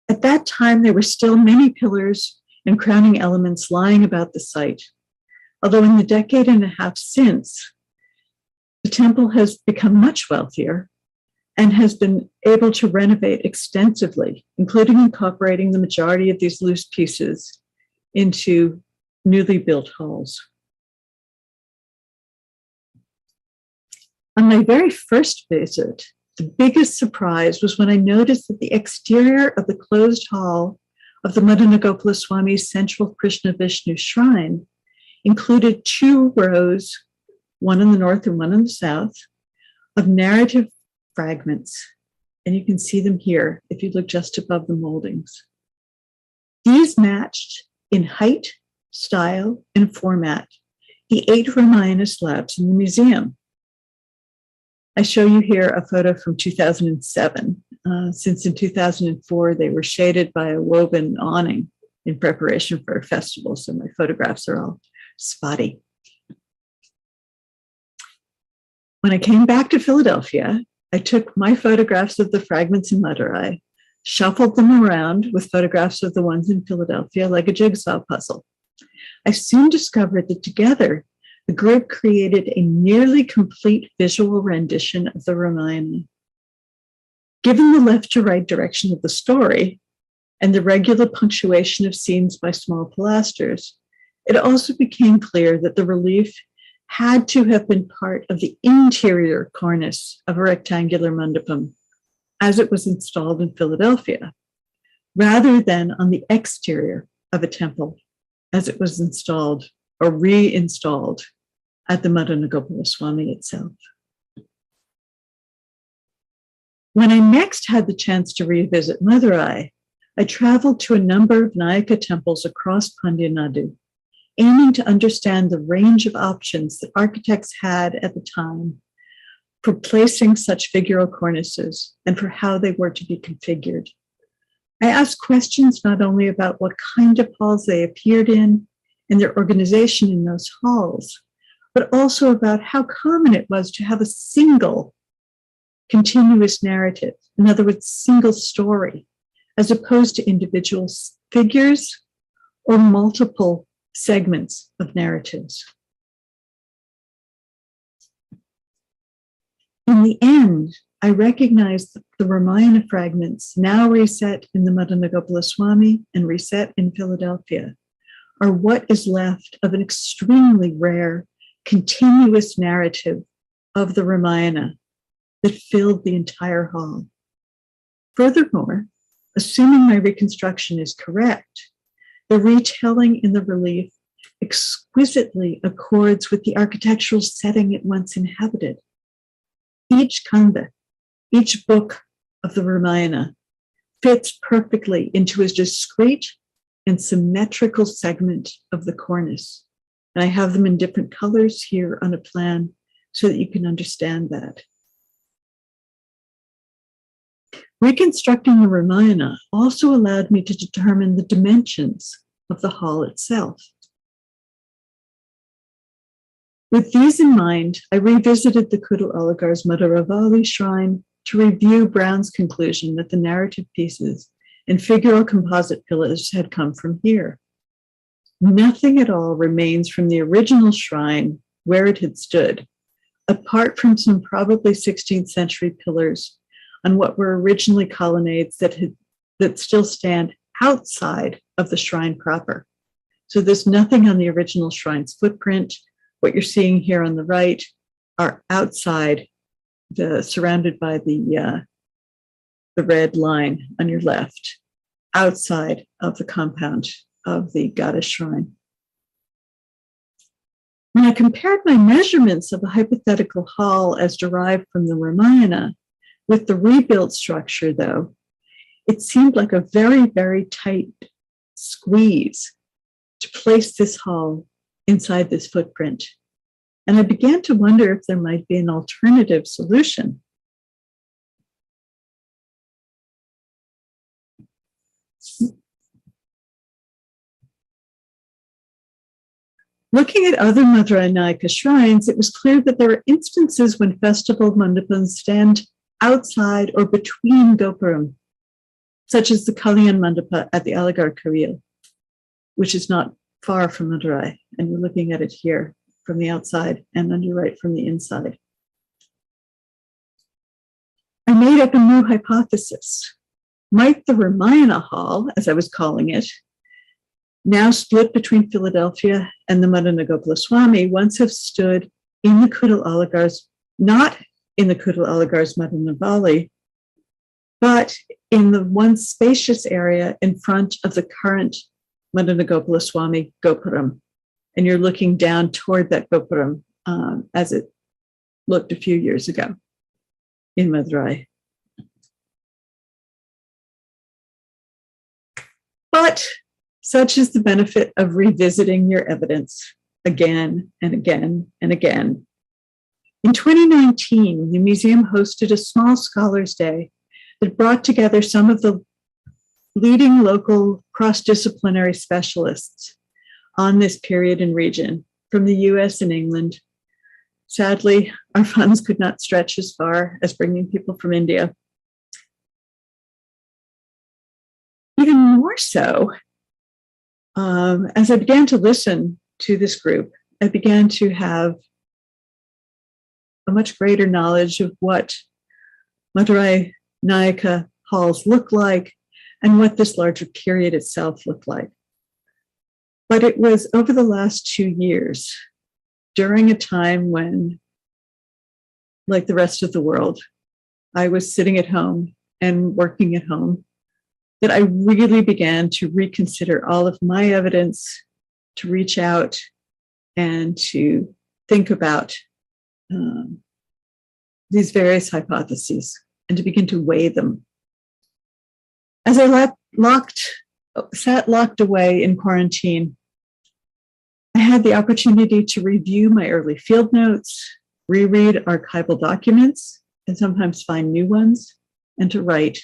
At that time, there were still many pillars and crowning elements lying about the site, although in the decade and a half since, the temple has become much wealthier and has been able to renovate extensively, including incorporating the majority of these loose pieces into newly built halls. On my very first visit, the biggest surprise was when I noticed that the exterior of the closed hall of the Madana Swami's central Krishna Vishnu shrine included 2 rows, one in the north and one in the south, of narrative fragments. And you can see them here if you look just above the moldings. These matched in height, style, and format the 8 Ramayana slabs in the museum. I show you here a photo from 2007, since in 2004 they were shaded by a woven awning in preparation for a festival, so my photographs are all spotty. When I came back to Philadelphia, I took my photographs of the fragments in Madurai, shuffled them around with photographs of the ones in Philadelphia like a jigsaw puzzle. I soon discovered that together, the group created a nearly complete visual rendition of the Ramayana. Given the left to right direction of the story and the regular punctuation of scenes by small pilasters, it also became clear that the relief had to have been part of the interior cornice of a rectangular mandapam as it was installed in Philadelphia, rather than on the exterior of a temple as it was installed or reinstalled at the Madanagopala Swami itself. When I next had the chance to revisit Madurai, I traveled to a number of Nayaka temples across Tamilnadu, aiming to understand the range of options that architects had at the time for placing such figural cornices and for how they were to be configured. I asked questions not only about what kind of halls they appeared in and their organization in those halls, but also about how common it was to have a single continuous narrative, in other words, single story, as opposed to individual figures or multiple segments of narratives. In the end, I recognized that the Ramayana fragments, now reset in the Madanagopala Swami and reset in Philadelphia, are what is left of an extremely rare, continuous narrative of the Ramayana that filled the entire hall. Furthermore, assuming my reconstruction is correct, the retelling in the relief exquisitely accords with the architectural setting it once inhabited. Each kanda, each book of the Ramayana, fits perfectly into a discrete and symmetrical segment of the cornice. And I have them in different colors here on a plan so that you can understand that. Reconstructing the Ramayana also allowed me to determine the dimensions of the hall itself. With these in mind, I revisited the Kudal Aligarh's Madhuravali shrine to review Brown's conclusion that the narrative pieces and figural composite pillars had come from here. Nothing at all remains from the original shrine where it had stood, apart from some probably 16th century pillars on what were originally colonnades that still stand outside of the shrine proper. So there's nothing on the original shrine's footprint. What you're seeing here on the right are outside, surrounded by the red line on your left, outside of the compound of the goddess shrine. When I compared my measurements of the hypothetical hall as derived from the Ramayana with the rebuilt structure, though, it seemed like a very, very tight squeeze to place this hall inside this footprint. And I began to wonder if there might be an alternative solution. Looking at other Madurai Nayaka shrines, it was clear that there are instances when festival mandapams stand outside or between Gopuram, such as the Kalyan Mandapa at the Aligarh Kareel, which is not far from Madurai, and you're looking at it here from the outside and on your right from the inside. I made up a new hypothesis. Might the Ramayana Hall, as I was calling it, now split between Philadelphia and the Madanagopala Swami, once have stood in the Kudal Aligarh's, not in the Kudal Aligarh's Madanavali, but in the once spacious area in front of the current Madanagopala Swami Gopuram. And you're looking down toward that Gopuram as it looked a few years ago in Madurai. But such is the benefit of revisiting your evidence again and again and again. In 2019, the museum hosted a small Scholars' Day that brought together some of the leading local cross-disciplinary specialists on this period and region from the US and England Sadly, our funds could not stretch as far as bringing people from India. Even more so, as I began to listen to this group, I began to have a much greater knowledge of what Madurai Nayaka halls look like and what this larger period itself looked like. But it was over the last 2 years, during a time when, like the rest of the world, I was sitting at home and working at home, that I really began to reconsider all of my evidence, to reach out and to think about these various hypotheses and to begin to weigh them. As I sat locked away in quarantine, I had the opportunity to review my early field notes, reread archival documents, and sometimes find new ones, and to write.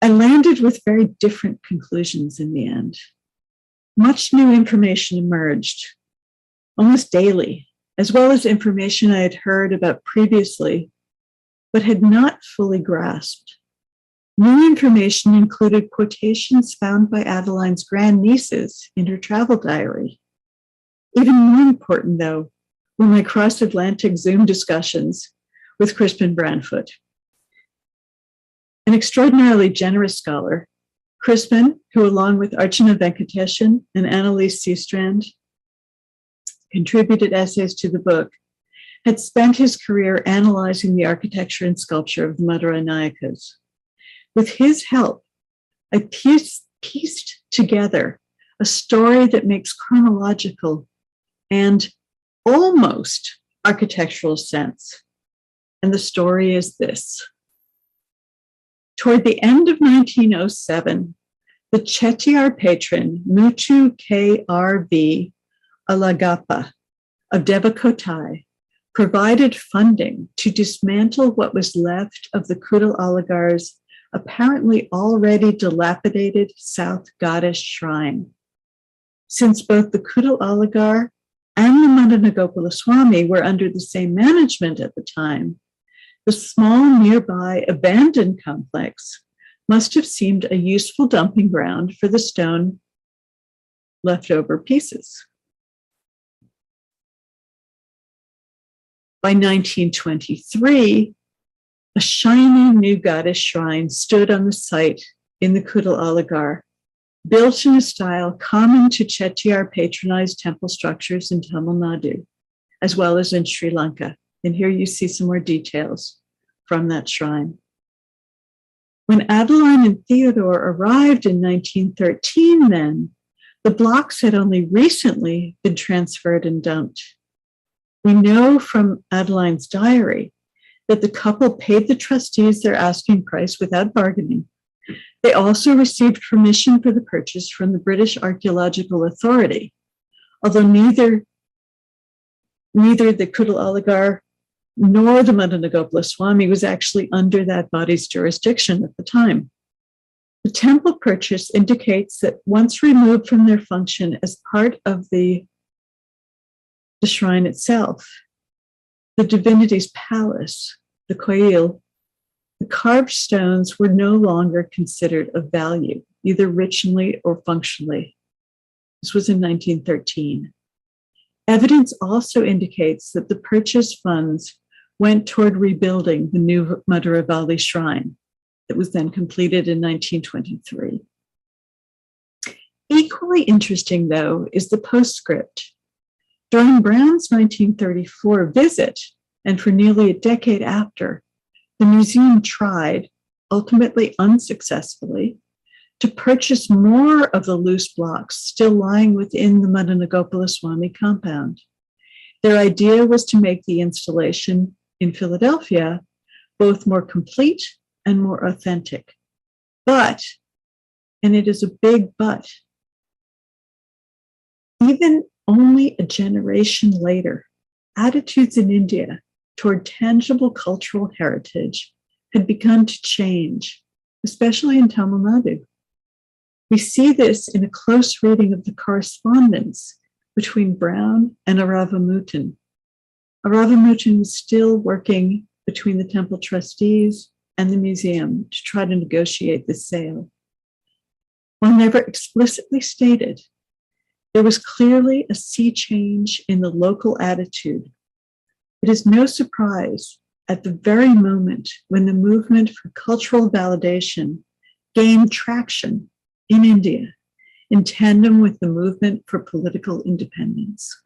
I landed with very different conclusions in the end. Much new information emerged, almost daily, as well as information I had heard about previously, but had not fully grasped. New information included quotations found by Adeline's grandnieces in her travel diary. Even more important, though, were my cross-Atlantic Zoom discussions with Crispin Branfoot. An extraordinarily generous scholar, Crispin, who along with Archana Venkateshan and Annalise Seastrand contributed essays to the book, had spent his career analyzing the architecture and sculpture of the Madurai Nayakas. With his help, I pieced together a story that makes chronological and almost architectural sense. And the story is this. Toward the end of 1907, the Chettiar patron Muthu K.R.V. Alagappa of Devakotai provided funding to dismantle what was left of the Kudal Alagar's apparently already dilapidated South Goddess shrine. Since both the Kudal Alagar and the Madanagopala Swami were under the same management at the time, the small nearby abandoned complex must have seemed a useful dumping ground for the stone leftover pieces. By 1923, a shiny new goddess shrine stood on the site in the Kudal Alagar, built in a style common to Chettiar patronized temple structures in Tamil Nadu, as well as in Sri Lanka. And here you see some more details from that shrine. When Adeline and Theodore arrived in 1913, then, the blocks had only recently been transferred and dumped. We know from Adeline's diary that the couple paid the trustees their asking price without bargaining. They also received permission for the purchase from the British Archaeological Authority, although neither the Kudal Alagar nor the Madanagopala Swami was actually under that body's jurisdiction at the time. The temple purchase indicates that once removed from their function as part of the shrine itself, the divinity's palace, the koil, the carved stones were no longer considered of value, either ritually or functionally. This was in 1913. Evidence also indicates that the purchase funds went toward rebuilding the new Madurai Valley shrine that was then completed in 1923. Equally interesting, though, is the postscript. During Brown's 1934 visit, and for nearly a decade after, the museum tried, ultimately unsuccessfully, to purchase more of the loose blocks still lying within the Madanagopala Swami compound. Their idea was to make the installation in Philadelphia both more complete and more authentic. But, and it is a big but, even only a generation later, attitudes in India toward tangible cultural heritage had begun to change, especially in Tamil Nadu. We see this in a close reading of the correspondence between Brown and Aravamutan, Aravamuchan was still working between the temple trustees and the museum to try to negotiate the sale. While never explicitly stated, there was clearly a sea change in the local attitude. It is no surprise at the very moment when the movement for cultural validation gained traction in India in tandem with the movement for political independence.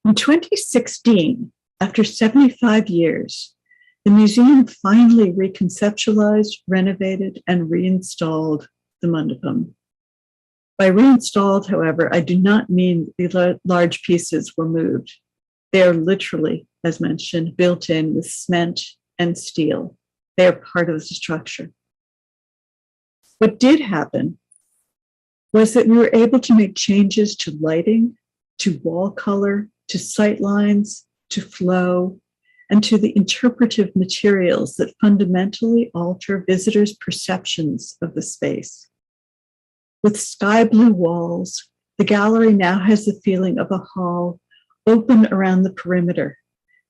In 2016, after 75 years, the museum finally reconceptualized, renovated, and reinstalled the mandapam. By reinstalled, however, I do not mean the large pieces were moved. They are literally, as mentioned, built in with cement and steel. They are part of the structure. What did happen was that we were able to make changes to lighting, to wall color, to sight lines, to flow, and to the interpretive materials that fundamentally alter visitors' perceptions of the space. With sky blue walls, the gallery now has the feeling of a hall open around the perimeter,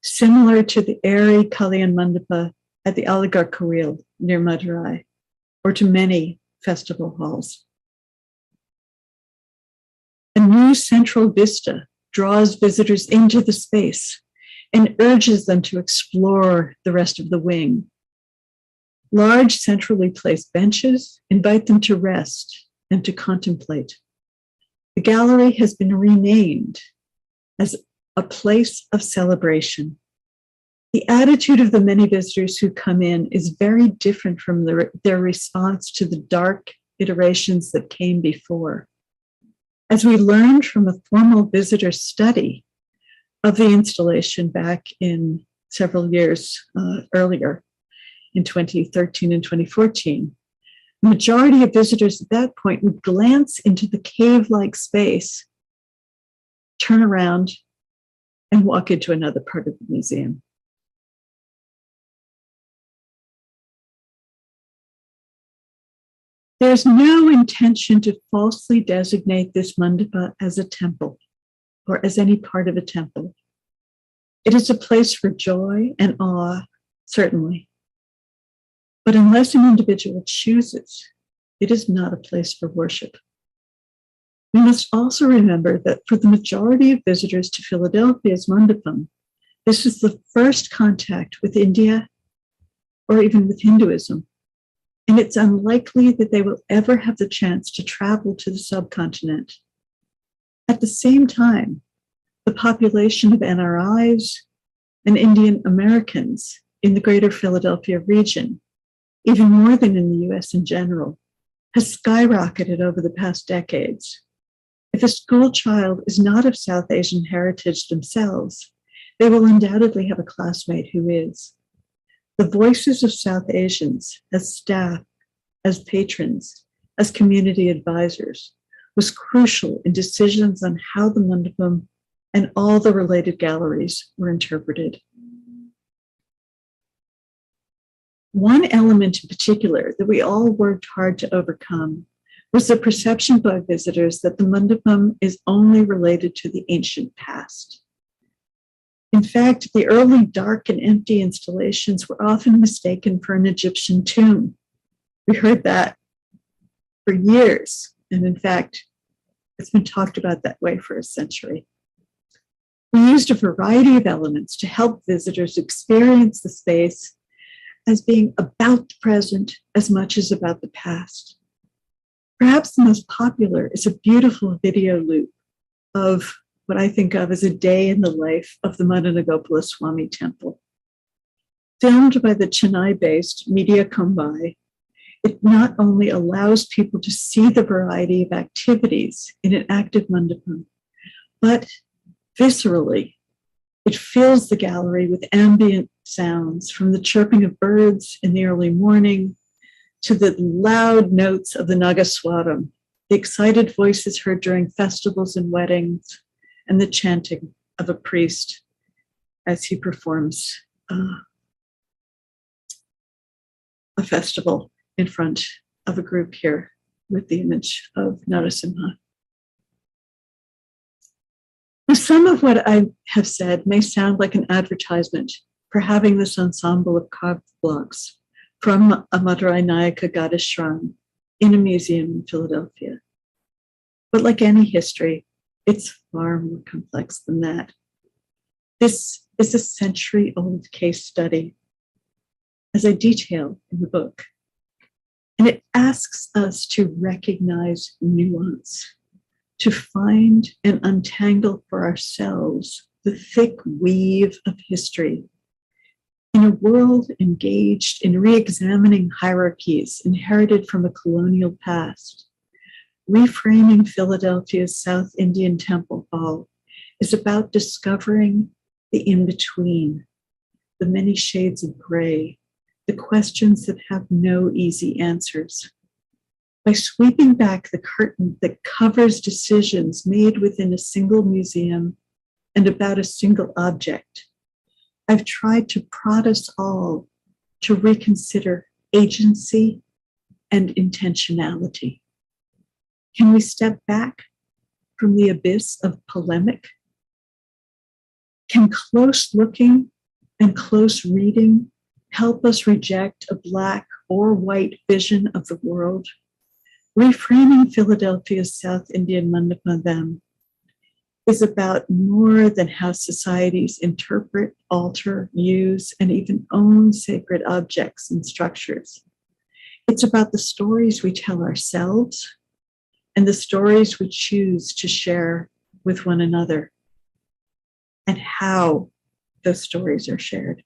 similar to the airy Kalyan Mandapa at the Aligarh Koil near Madurai, or to many festival halls. A new central vista draws visitors into the space and urges them to explore the rest of the wing. Large centrally placed benches invite them to rest and to contemplate. The gallery has been renamed as a place of celebration. The attitude of the many visitors who come in is very different from their response to the dark iterations that came before. As we learned from a formal visitor study of the installation back in several years earlier, in 2013 and 2014, the majority of visitors at that point would glance into the cave-like space, turn around, and walk into another part of the museum. There's no intention to falsely designate this mandapa as a temple or as any part of a temple. It is a place for joy and awe, certainly. But unless an individual chooses, it is not a place for worship. We must also remember that for the majority of visitors to Philadelphia's mandapam, this is the first contact with India or even with Hinduism. And it's unlikely that they will ever have the chance to travel to the subcontinent. At the same time, the population of NRIs and Indian Americans in the greater Philadelphia region, even more than in the US in general, has skyrocketed over the past decades. If a school child is not of South Asian heritage themselves, they will undoubtedly have a classmate who is. The voices of South Asians as staff, as patrons, as community advisors was crucial in decisions on how the mandapam and all the related galleries were interpreted. One element in particular that we all worked hard to overcome was the perception by visitors that the mandapam is only related to the ancient past. In fact, the early dark and empty installations were often mistaken for an Egyptian tomb. We heard that for years, and in fact, it's been talked about that way for a century. We used a variety of elements to help visitors experience the space as being about the present as much as about the past. Perhaps the most popular is a beautiful video loop of what I think of as a day in the life of the Madanagopala Swami temple. Filmed by the Chennai-based Media Combine, it not only allows people to see the variety of activities in an active mandapam, but viscerally, it fills the gallery with ambient sounds, from the chirping of birds in the early morning to the loud notes of the Nagaswaram, the excited voices heard during festivals and weddings, and the chanting of a priest as he performs a festival in front of a group here with the image of Narasimha. Now, some of what I have said may sound like an advertisement for having this ensemble of carved blocks from a Madurai Nayaka goddess shrine in a museum in Philadelphia. But like any history, it's far more complex than that. This is a century-old case study, as I detail in the book. And it asks us to recognize nuance, to find and untangle for ourselves the thick weave of history in a world engaged in re-examining hierarchies inherited from a colonial past. Reframing Philadelphia's South Indian Temple Hall is about discovering the in-between, the many shades of gray, the questions that have no easy answers. By sweeping back the curtain that covers decisions made within a single museum and about a single object, I've tried to prod us all to reconsider agency and intentionality. Can we step back from the abyss of polemic? Can close looking and close reading help us reject a black or white vision of the world? Reframing Philadelphia's South Indian Mandapam is about more than how societies interpret, alter, use, and even own sacred objects and structures. It's about the stories we tell ourselves and the stories we choose to share with one another, and how those stories are shared.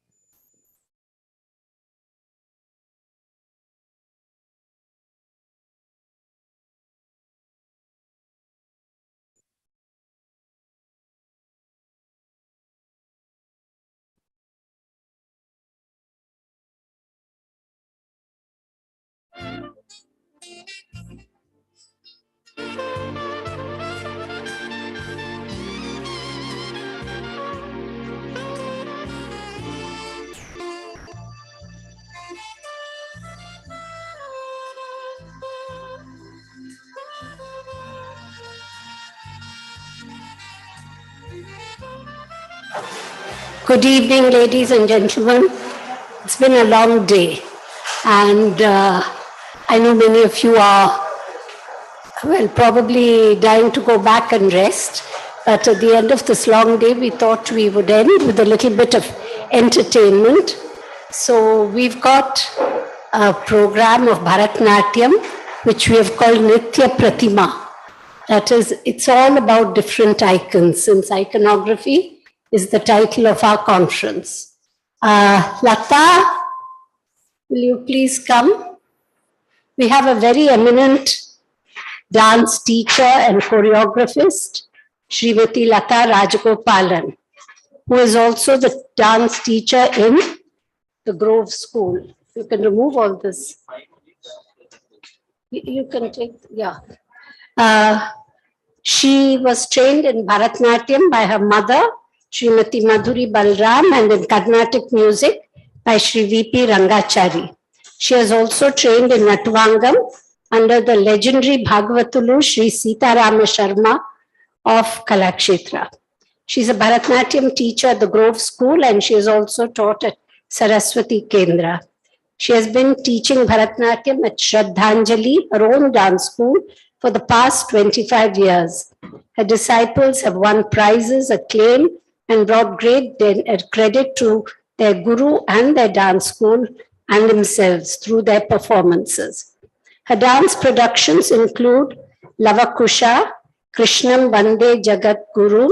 Good evening, ladies and gentlemen. It's been a long day, and I know many of you are, well, probably dying to go back and rest. But at the end of this long day, we thought we would end with a little bit of entertainment. So we've got a program of Bharatanatyam, which we have called Nitya Pratima. That is, it's all about different icons, since iconography is the title of our conference. Lata, will you please come? We have a very eminent dance teacher and choreographist, Srimati Lata Rajagopalan, who is also the dance teacher in the Grove School. You can remove all this. You can take, yeah. She was trained in Bharatanatyam by her mother, Srimati Madhuri Balram, and in Carnatic music by Sri V.P. Rangachari. She has also trained in Natvangam under the legendary Bhagavatulu Sri Sitarama Sharma of Kalakshetra. She's a Bharatanatyam teacher at the Grove School, and she has also taught at Saraswati Kendra. She has been teaching Bharatanatyam at Shraddhanjali, her own dance school, for the past 25 years. Her disciples have won prizes, acclaim, and brought great credit to their guru and their dance school and themselves through their performances. Her dance productions include Lavakusha, Krishnam Bande Jagat Puram,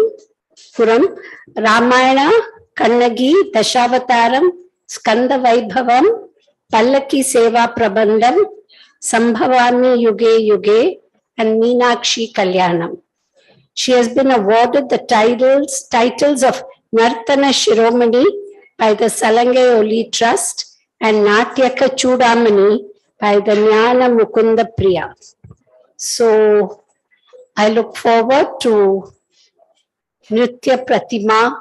Ramayana, Kannagi, Dashavataram, Skanda Vaibhavam, Pallaki Seva Prabandham, Sambhavani Yuge Yuge, and Meenakshi Kalyanam. She has been awarded the titles of Nartana Shiromani by the Salangayoli Trust and Natyaka Chudamani by the Jnana Mukunda Priya. So I look forward to Nritya Pratima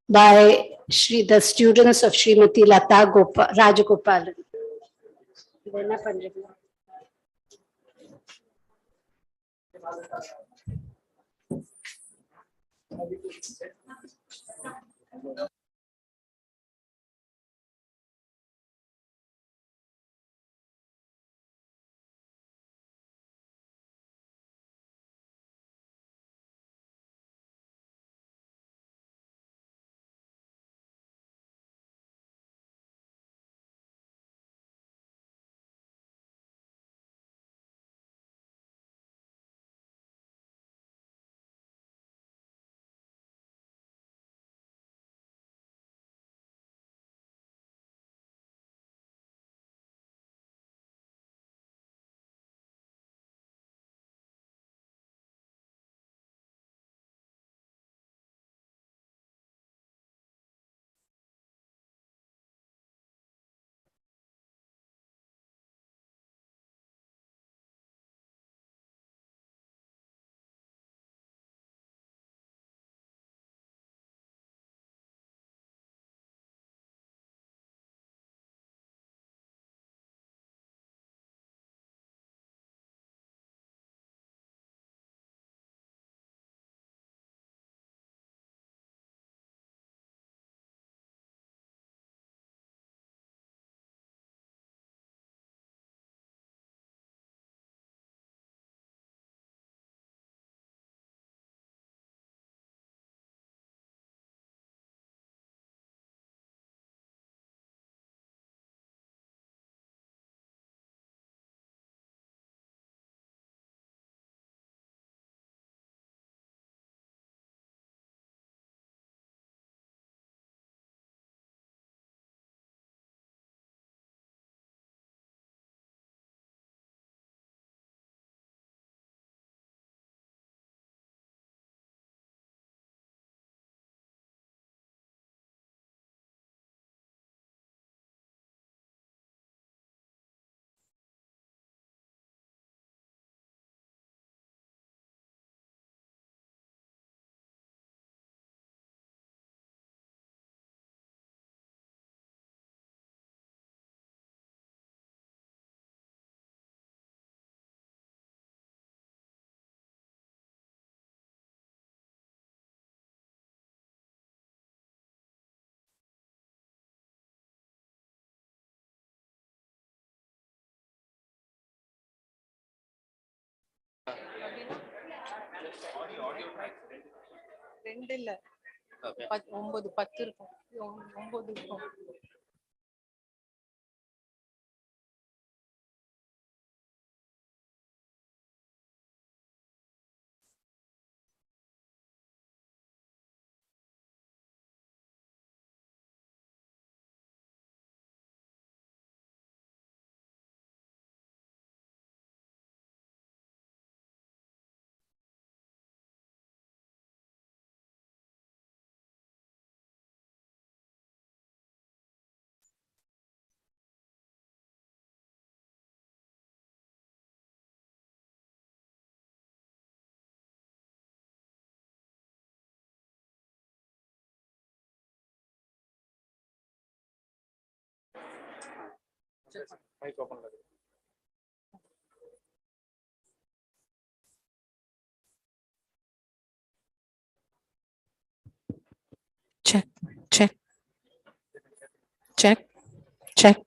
by the students of Srimati Lata Rajagopalan. ரெண்டு இல்ல Okay. 9 10 இருக்கும் 9 இருக்கும். Mic open. Check, check, check, check.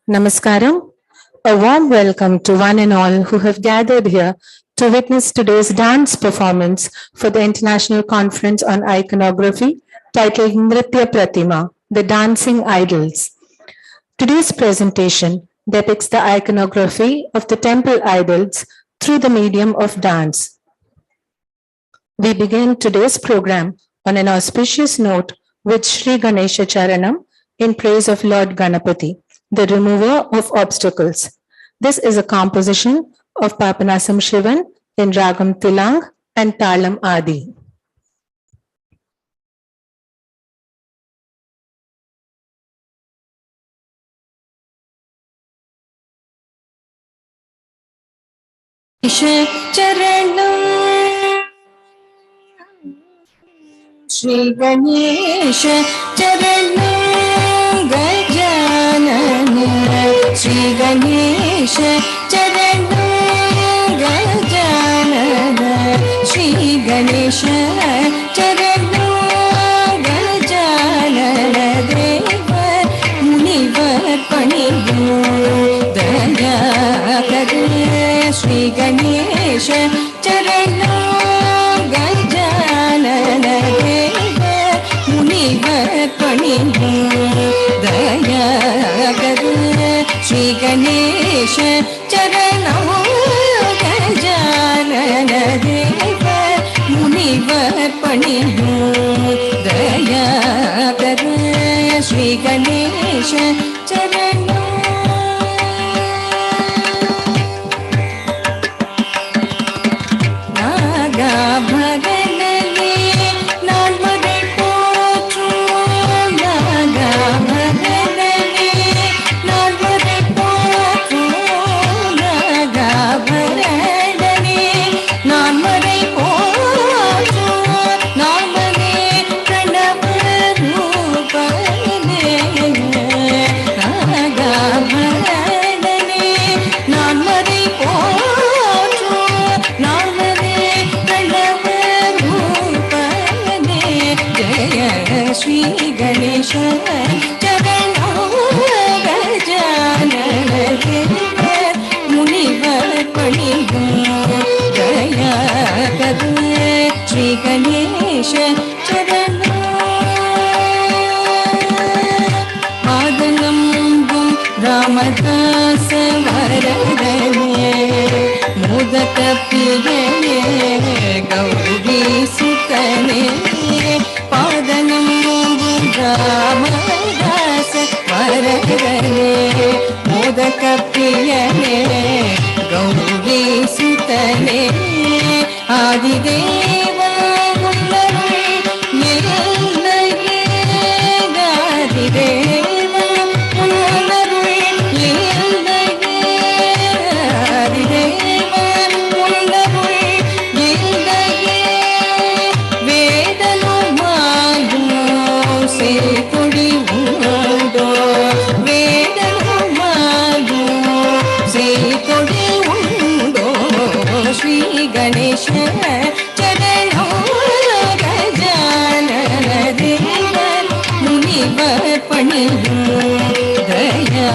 Namaskaram. A warm welcome to one and all who have gathered here to witness today's dance performance for the International Conference on Iconography titled Nritya Pratima, The Dancing Idols. Today's presentation depicts the iconography of the temple idols through the medium of dance. We begin today's program on an auspicious note with Sri Ganesha Charanam in praise of Lord Ganapati, the remover of obstacles. This is a composition of Papanasam Shivan in Ragam Tilang and Talam Adi. Charanam Shri Ganesha Charanam Gajanana Shri Ganesha Charanam Gajanana Shri Ganesha Charanam Gajanana Deva Munivar Panibu Daya Kare Shri Ganesha Charanam Gajanana Deva Munivar Panibu Daya Kare Shri Ganesha Charanam Gajanana Deva Munivar Panibu Daya Kare Shri Ganesha Charanam Shri Ganesha Charanam Gajanana Deva Munivar Panibu Daya Kare Shri Ganesha Charanam Adanambum Ramadasa Varadane Mudaka Piyane Gauri Sutane Padanam Ramadasa Varadane Modaka Priyane Gauri Sutane Adideva Ullaru Nilaye Adideva Ullaru Nilaye Adideva Ullaru Nilaye Vedanu Madu Se Kodi Undo Vedanu Madu Se Kodi Undo Shri Ganesha Charanam Gajanana Deva Munivar Panibu Daya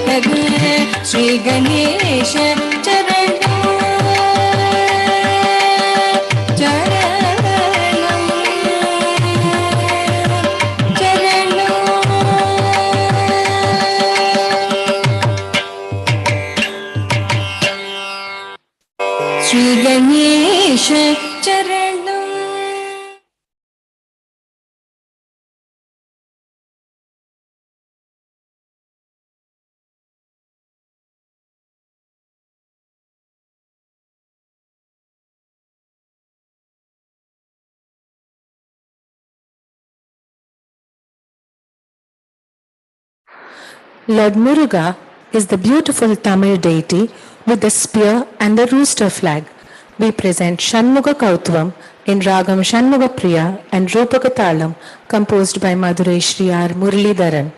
Kare Shri Ganesha Charanam Charanam Charanam Shri Ganesha Charanam Lord Muruga is the beautiful Tamil deity with the spear and the rooster flag. We present Shanmuga Kautvam in Ragam Shanmuga Priya and Rupaka Talam composed by Madurai Shri R. Muralidharan.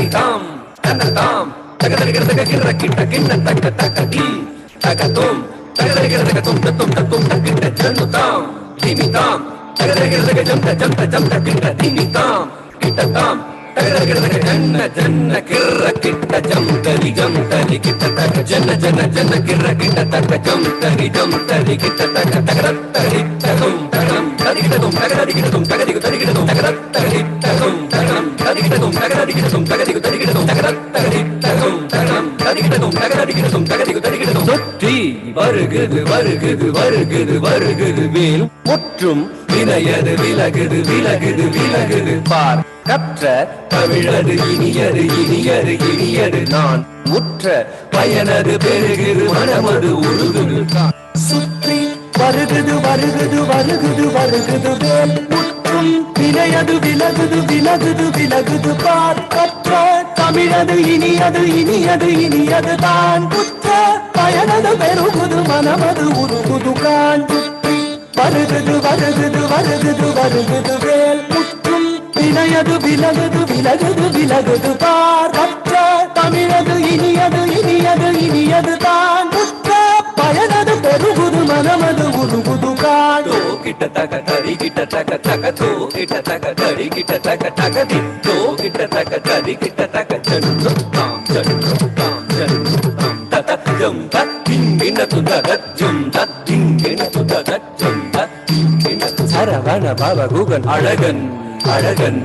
tam tanatam tagadarigadaka kirra kitta kinna takka takati tagatum tagadarigadaka tum tatum tatum takitta jannutam dimitam tagadarigadaka jamta jamta jamta kitta dimitam kittatam tagadarigadaka janna janna kirra kitta jamtari jamtari kitta taka janna janna janna kirra kitta taka jamtari jamtari kitta taka tagarattari tatum tagadam tadigidatum tagadarigidatum tagadigu tadigidatum tagarattari tatum tagadam tadigidatum tagadarigidatum tagadigu tadigidatum tagarattari tatum tagadam tadigidatum tagadarigidatum tagadigu tadigidatum சுற்றி வருகுது வருகுது வருகுது வருகுது வேல் முற்றும் வினையது விலகுது விலகுது விலகுது பார் கற்ற தமிழது இனியது இனியது இனியது நான் முற்ற பயனது பெருகுது மனமது உருகுது சுற்றி வருகுது வருகுது வருகுது வருகுது வேல் முற்றும் வினையது விலகுது விலகுது விலகுது பார் கற்ற தமிழது இனியது இனியது இனியது தான் முற்ற பயனது பெருகுது மனமது உருகுது கான் சுற்றி வருகுது வருகுது வருகுது வருகுது வேல் முற்றும் வினையது விலகுது விலகுது விலகுது பார் கற்ற தமிழது இனியது இனியது இனியது தான் முற்ற பயனது பெருகுது மனமது உருகுது காடோ கிட்ட தக தடி கிட்ட தக தக தோ கிட்ட தக தடி கிட்ட தக தக தி தோ கிட்ட தக தடி கிட்ட தக ஜன்னு தாம் ஜன்னு தாம் ஜன்னு தாம் தத ஜம் தத் திங்கின து தத ஜம் தத் திங்கின து தத ஜம் தத் திங்கின து சரவண பவ குகன் அழகன் அழகன்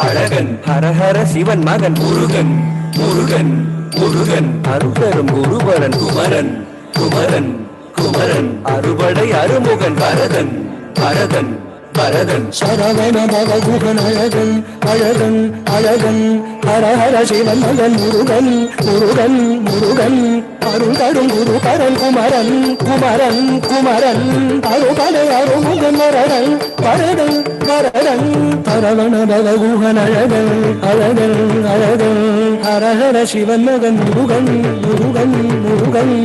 அழகன் ஹரஹர சிவன் மகன் முருகன் முருகன் முருகன் அருபெரும் குருபரன் குமரன் குமரன் குமரன் அறுபடை அருமுகன் பரதன் பரதன் பரதன் சரவண பவகுகன் அழகன் அழகன் அழகன் ஹரஹர சிவன் மகன் முருகன் முருகன் முருகன் அருங்கரும் குருபரன் குமரன் குமரன் குமரன் அறுபடை அருமுகன் வரதன் பரதன் பரதன் சரவண பவகுகன் அழகன் அழகன் அழகன் ஹரஹர சிவன் மகன் முருகன் முருகன் முருகன்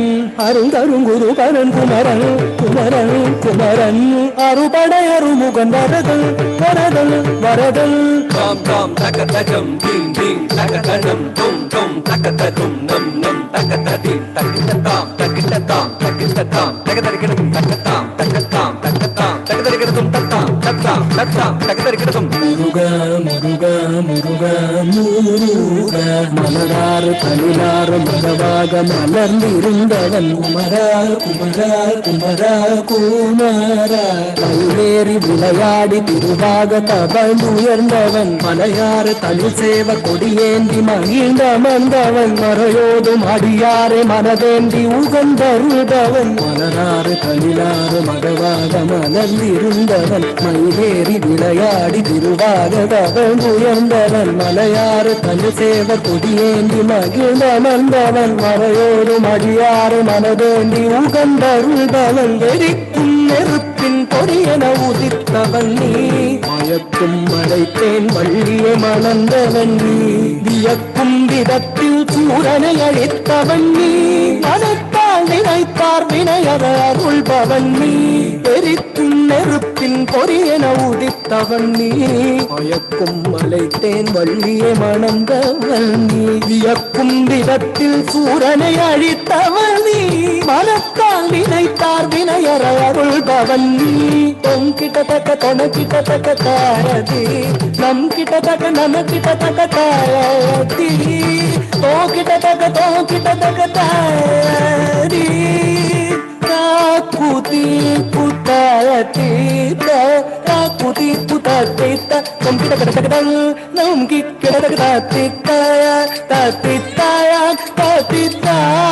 அருங்கரும் குருபரன் குமரன் குமரன் குமரன் அறுபடை அருமுகன் வரதன் வரதன் வரதன் தாம் தாம் தக தகம் திங் திங் தக தகம் தும் தும் தக தகும் நம் நம் தக ததி தகிட்டதாம் தகிட்டதாம் தகிட்டதாம் தகதரிகிடதும் தகதாம் தகதாம் தகதாம் தகதரிகிடதும் தத்தாம் தத்தாம் தத்தாம் தகதரிகிடதும் முருகா முருகா முருகா முருகா மலராறு தனிலாறு மகவாக மலர்ந்திருந்தவன் குமரா குமரா குமரா குமாரா கல்லேறி விளையாடி திருவாக தவழ்ந்துயர்ந்தவன் மலையாறு தனி சேவ கொடியேந்தி மகிழ்ந்த மந்தவன் மறையோதும் அடியாரை மனதேந்தி உகந்தருதவன் மலராறு தனிலாறு மகவாக மலர்ந்திருந்தவன் மயிலேறி விளையாடி திருவாக தவழ்ந்துயர்ந்தவன் மலையாறு தனி சேவ கொடியேந்தி மகிழ்ந்த மந்தவன் மறையோதும் அடியாரை மனதேந்தி உகந்தருதவன் வெறிக்கும் நெருப்பின் பொறியென உதித்தவன் நீ மயக்கும் மலைத்தேன் வள்ளியை மணந்தவன் நீ வியக்கும் விதத்தில் சூரனை அழித்தவன் நீ மனத்தால் நினைத்தார் வினையத அருள்பவன் நீ எரிக்கும் நெருப்பின் பொறியென உதித்தவன் நீ மயக்கும் மலைத்தேன் வள்ளியை மணந்தவன் நீ வியக்கும் விதத்தில் சூரனை அழித்தவன் நீ மனத்தால் நினைத்தார் வினையற அருள்பவன் நீ தொம் கிட்டத்தக்க தொண கிட்டத்தக்க தாயதி நம் கிட்டத்தக்க நம கிட்டத்தக்க தாயதி தோ கிட்டத்தக்க தாயதி காக்குதி புத்தாயதி காக்குதி புத்தாயதி தொம் கிட்டத்தக்க நம் கிட்டத்தக்க தாத்தித்தாய தாத்தித்தாய தாத்தித்தாய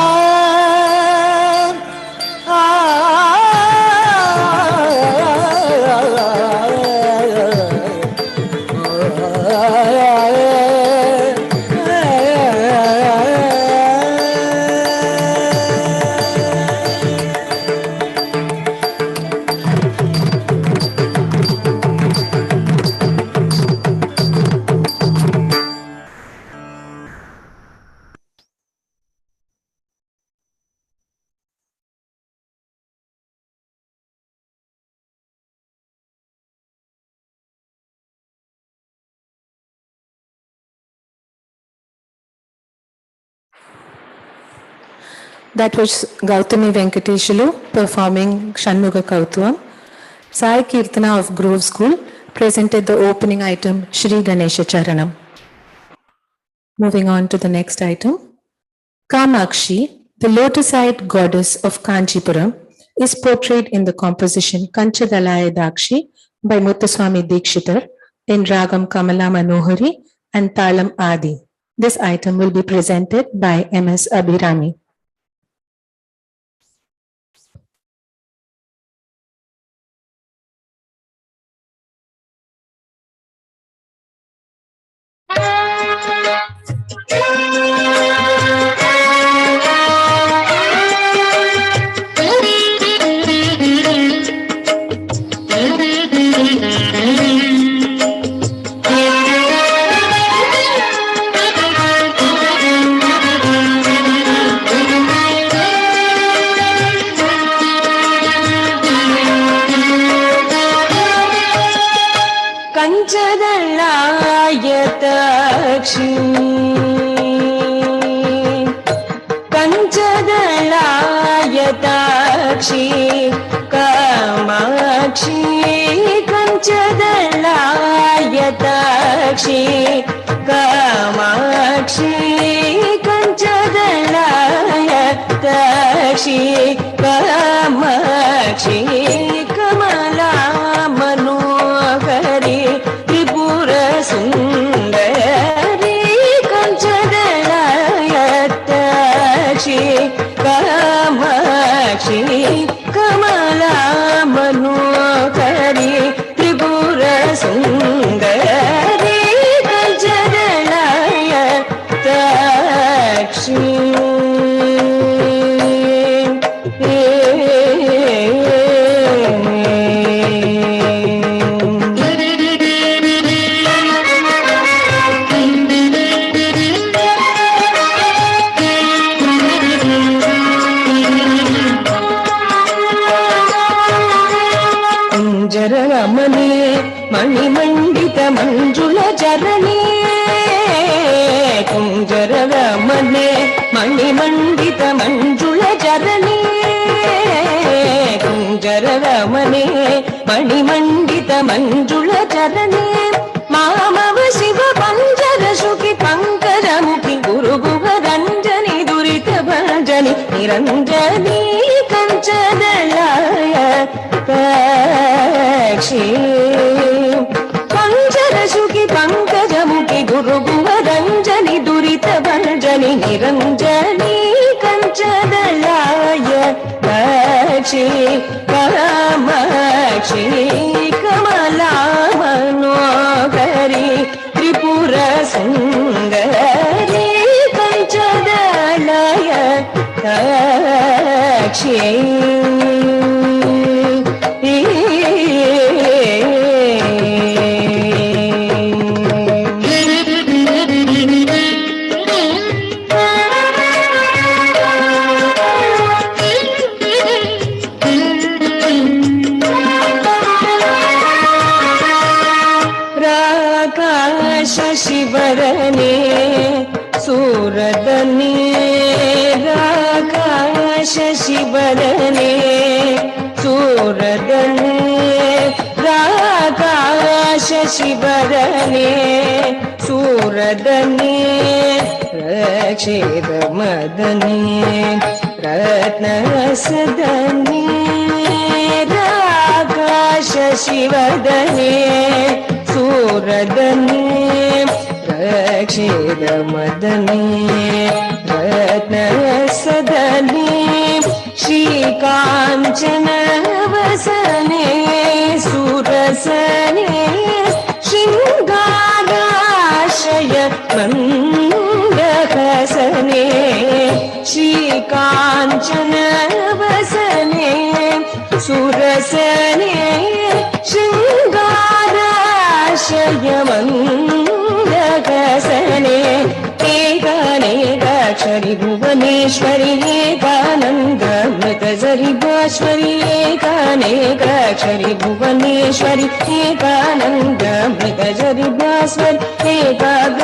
That was Gautami Venkateshulu performing Shanmuga Kautvam. Sai Kirtana of Grove School presented the opening item Shri Ganesha Charanam. Moving on to the next item. Kamakshi, the lotus-eyed goddess of Kanchipuram, is portrayed in the composition Kanchadalaya Dakshi by Muthuswami Dikshitar in Ragam Kamala Manohari and Talam Adi. This item will be presented by M.S. Abhirami.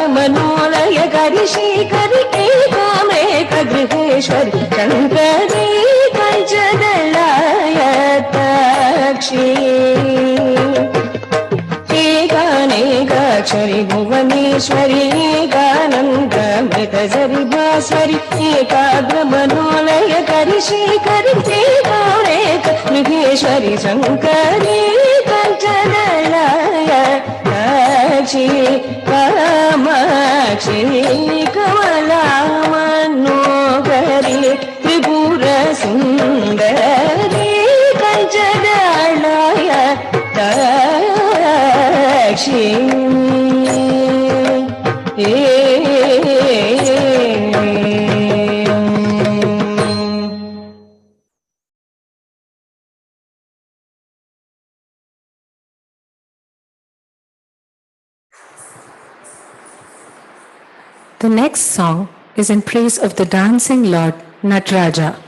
Manolaya Kari Shikari Ekam Eka गृहेश्वरि शङ्करी पञ्चदलायताक्षी एकानेकाक्षरि Bhuvaneshwari एकानन्दमृतझरि भास्वरि एकाग्रमनोलयकरि श्रीकरि एकारेक गृहेश्वरि शङ्करी पञ्चदलायताक्षी Kamakshi Kamala मनोहरि Tripura Sundari पञ्चदलायताक्षी The next song is in praise of the dancing Lord Nataraja.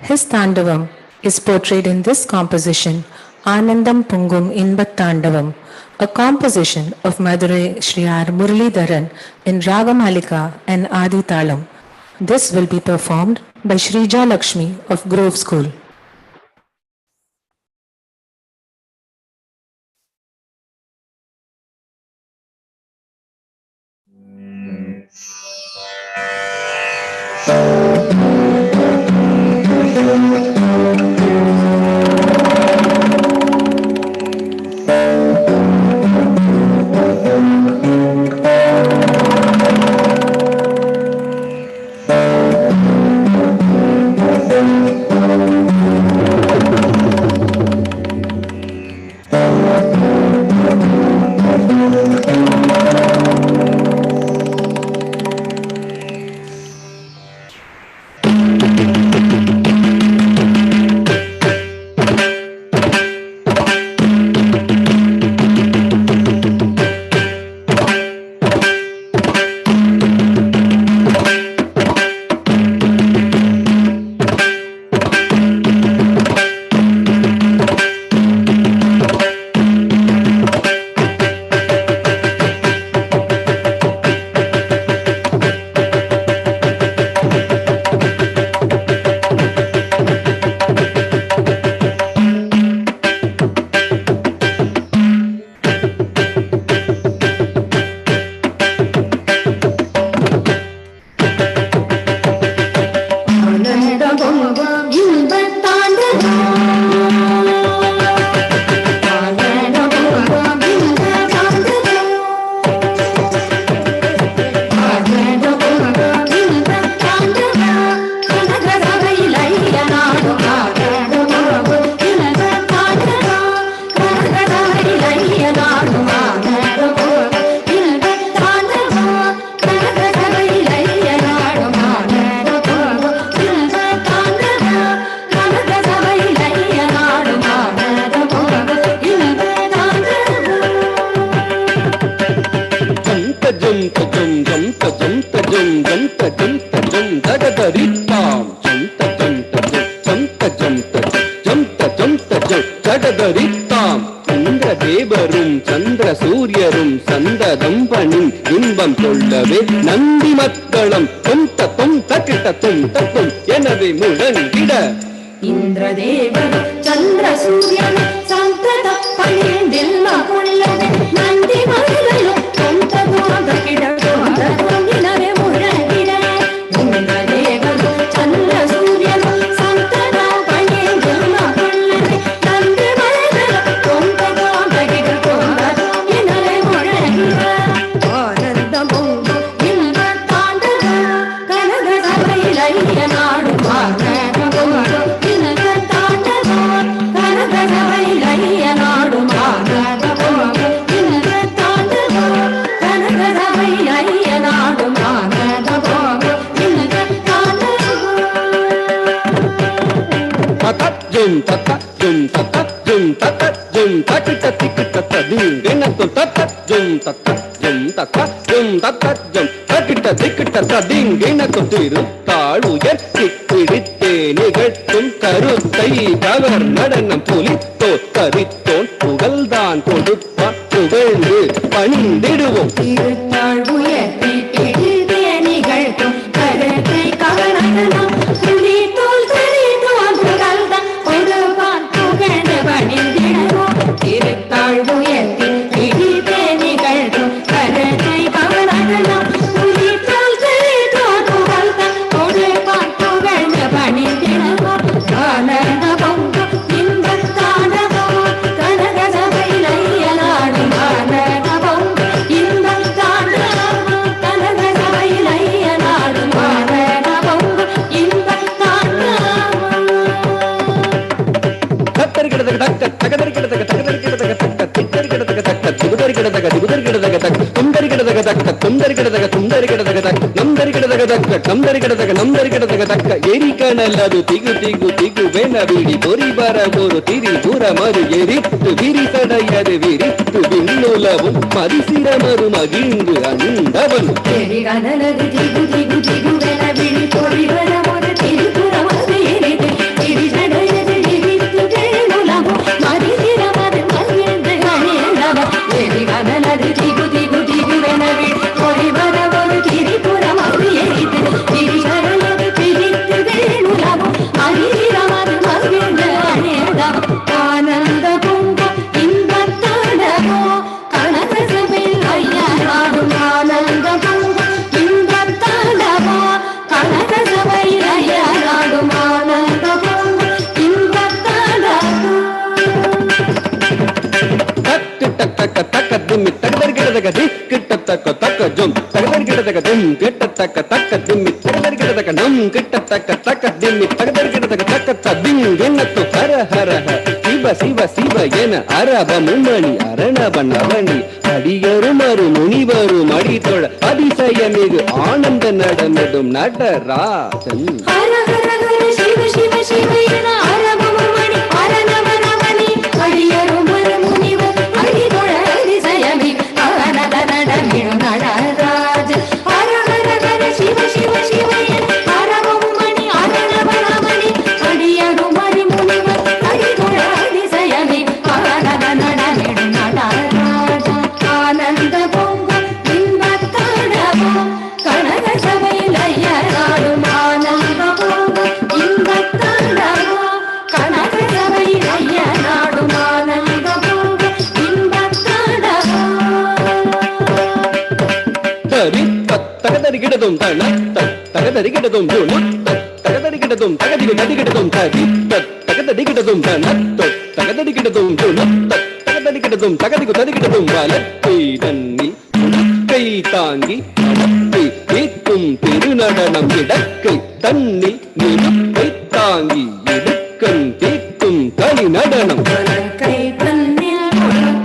His Tandavam is portrayed in this composition, Anandam Pungum Inbat Tandavam, a composition of Madurai Sri R. Muralidharan in Ragamalika and Adi Talam. This will be performed by Shrija Lakshmi of Grove School. திருத்தாழ்வுயர்த்தி பிடித்தே நிகழ்த்தும் கருத்தை கவனம் ತಕ್ಕ ನಮ್ದರಿ ಗಿಡತಕ ನಮ್ದರಿ ಗಿಡತಕ ತಕ್ಕ ಏರಿ ಕಾಣಲ್ಲದು ತಿಗು ತಿಗು ತಿಗು ಬೇನ ಬೀಡಿ ಬೋರಿ ಬಾರ bore ತಿರಿ ದೂರ ಮರು ಏರಿತ್ತು ಬಿರಿ ತಡೆಯದೆ ವಿರಿತ್ತು ಬಿನ್ನೂಲವು ಮರಿಸಿರ ಮರು ಮಗಿಂದು ಅಂದವನು ಗಣಲದು ತಿಗು ತಿಗು ತಿಗು ಬೇನ ಬೀಡಿ ಬೋರಿ ಬಾರ ಬೋರು ತಿರಿ ದೂರ ಮರು ಏರಿತ್ತು ಬಿರಿ ತಡೆಯದೆ ವಿರಿತ್ತು ಬಿನ್ನೂಲವು ಮರಿಸಿರ ಮರು ಮಗಿಂದು ಅಂದವನು ಗಣಲದು ತಿಗು ತಿಗು ತಿಗು ಬೇನ ಬೀಡಿ ಬೋರಿ ಬಾರ ಬೋರು ತಿರಿ ದೂರ ಮರು ಏರಿತ್ತು ಬಿರಿ ತಡೆಯದೆ ವಿರಿತ್ತು ಬಿನ್ನೂಲವು ಮರಿಸಿರ ಮರು ಮಗಿಂದು ಅಂದವನು ಆನಂದ ಪುಂಗ ಇಂಬತ್ತಾಡವೋ ಕಣಕ ಸಭೆಯಲ್ಲಿ ಅಯ್ಯನಾಡು ಆನಂದ ಪುಂಗ ಇಂಬತ್ತಾಡವೋ ಕಣಕ ಸಭೆಯಲ್ಲಿ ಅಯ್ಯನಾಡು ಆನಂದ ಪುಂಗ ಇಂಬತ್ತಾಡವೋ ತಕ್ಕ ತಕ್ಕ ದಿಮ್ಮಿ ತಗದರ್ ಗಿಡದಗ ದಿಕ್ಕಿಟ್ಟ ತಕ್ಕ ತಕ್ಕ ಜುಮ್ ತಗದರ್ ಗಿಡದಗ ದಿಮ್ ಗಿಟ್ಟ ತಕ್ಕ ತಕ್ಕ ದಿಮ್ಮಿ ತಗದರ್ ಗಿಡದಗ ನಮ್ ಗಿಟ್ಟ ತಕ್ಕ ತಕ್ಕ ದಿಮ್ಮಿ ತಗದರ್ ಗಿಡದಗ ತಕ್ಕ ದಿಂಗ್ ಎನ್ನತ್ತು ಹರ ಹರ ಹ ಶಿವ ಶಿವ ಶಿವ ಏನ ಅರಬ ಮುಮ್ಮಣಿ ಅರಣಬ ನವಣಿ ಅಡಿಯರು ಮರು ಮುನಿವರು ಮಡಿತೊಳ அதிசய மிகு ஆனந்த நடமிடும் நடராஜன் ಹರ ಹರ ಹರ ಶಿವ ಶಿವ ಶಿವ ಎನ ಅರಬ ಮುಮ್ಮಣಿ ಅರಣಬ ನವಣಿ ಅಡಿಯರು ಮರು ಮುನಿವರು ಅಡಿತೊಳ அதிசய மிகு ಆನಂದ நடமிடும் நடರಾಜ ಹರ ಹರ ಹರ ಶಿವ ಶಿವ ಶಿವ ಎನ ಅರಬ ಮುಮ್ಮಣಿ ಅರಣಬ ನವಣಿ ಅಡಿಯರು ಮರು ಮುನಿವರು ಅಡಿತೊಳ அதிசய மிகு ಆನಂದ நடமிடும் நடராಜ ಆನಂದ ಪೊಂಗ ಇಂಬತ್ತಾಡವೋ ಕಣಕ ಸಭೆಯಲ್ಲಿ ಅಯ್ಯನಾಡು ಆನಂದ ಪೊಂಗ ಇಂಬತ್ತಾಡವೋ ಕಣಕ ಸಭೆಯಲ್ಲಿ ಅಯ್ಯನಾಡು ಆನಂದ ಪೊಂಗ ಇಂಬತ್ತಾಡವೋ ಹರಿ ತಗದರಿ ಗಿಡದುಂ ತಣ ತಗದರಿ ಗಿಡದುಂ ಜುಣು ತಗದರಿ ಗಿಡದುಂ ತಗದಿಗೆ ನದಿ ಗಿಡದುಂ ತಗಿ ತಗದರಿ ಗಿಡದುಂ ತಣ ತಗದರಿ ಗಿಡದುಂ ಜುಣು ತಗದರಿ ಗಿಡದುಂ ತಗದಿಗೆ ನದಿ ಗಿಡದುಂ வலக்கை தன்னி கை தாங்கி நடக்கை தீக்கும் திருநடனம் இடக்கை தன்னில் நிலுக்கை தாங்கி இடுக்கண் தீக்கும் களி நடனம் ಕೈ ತನ್ನಿಲ್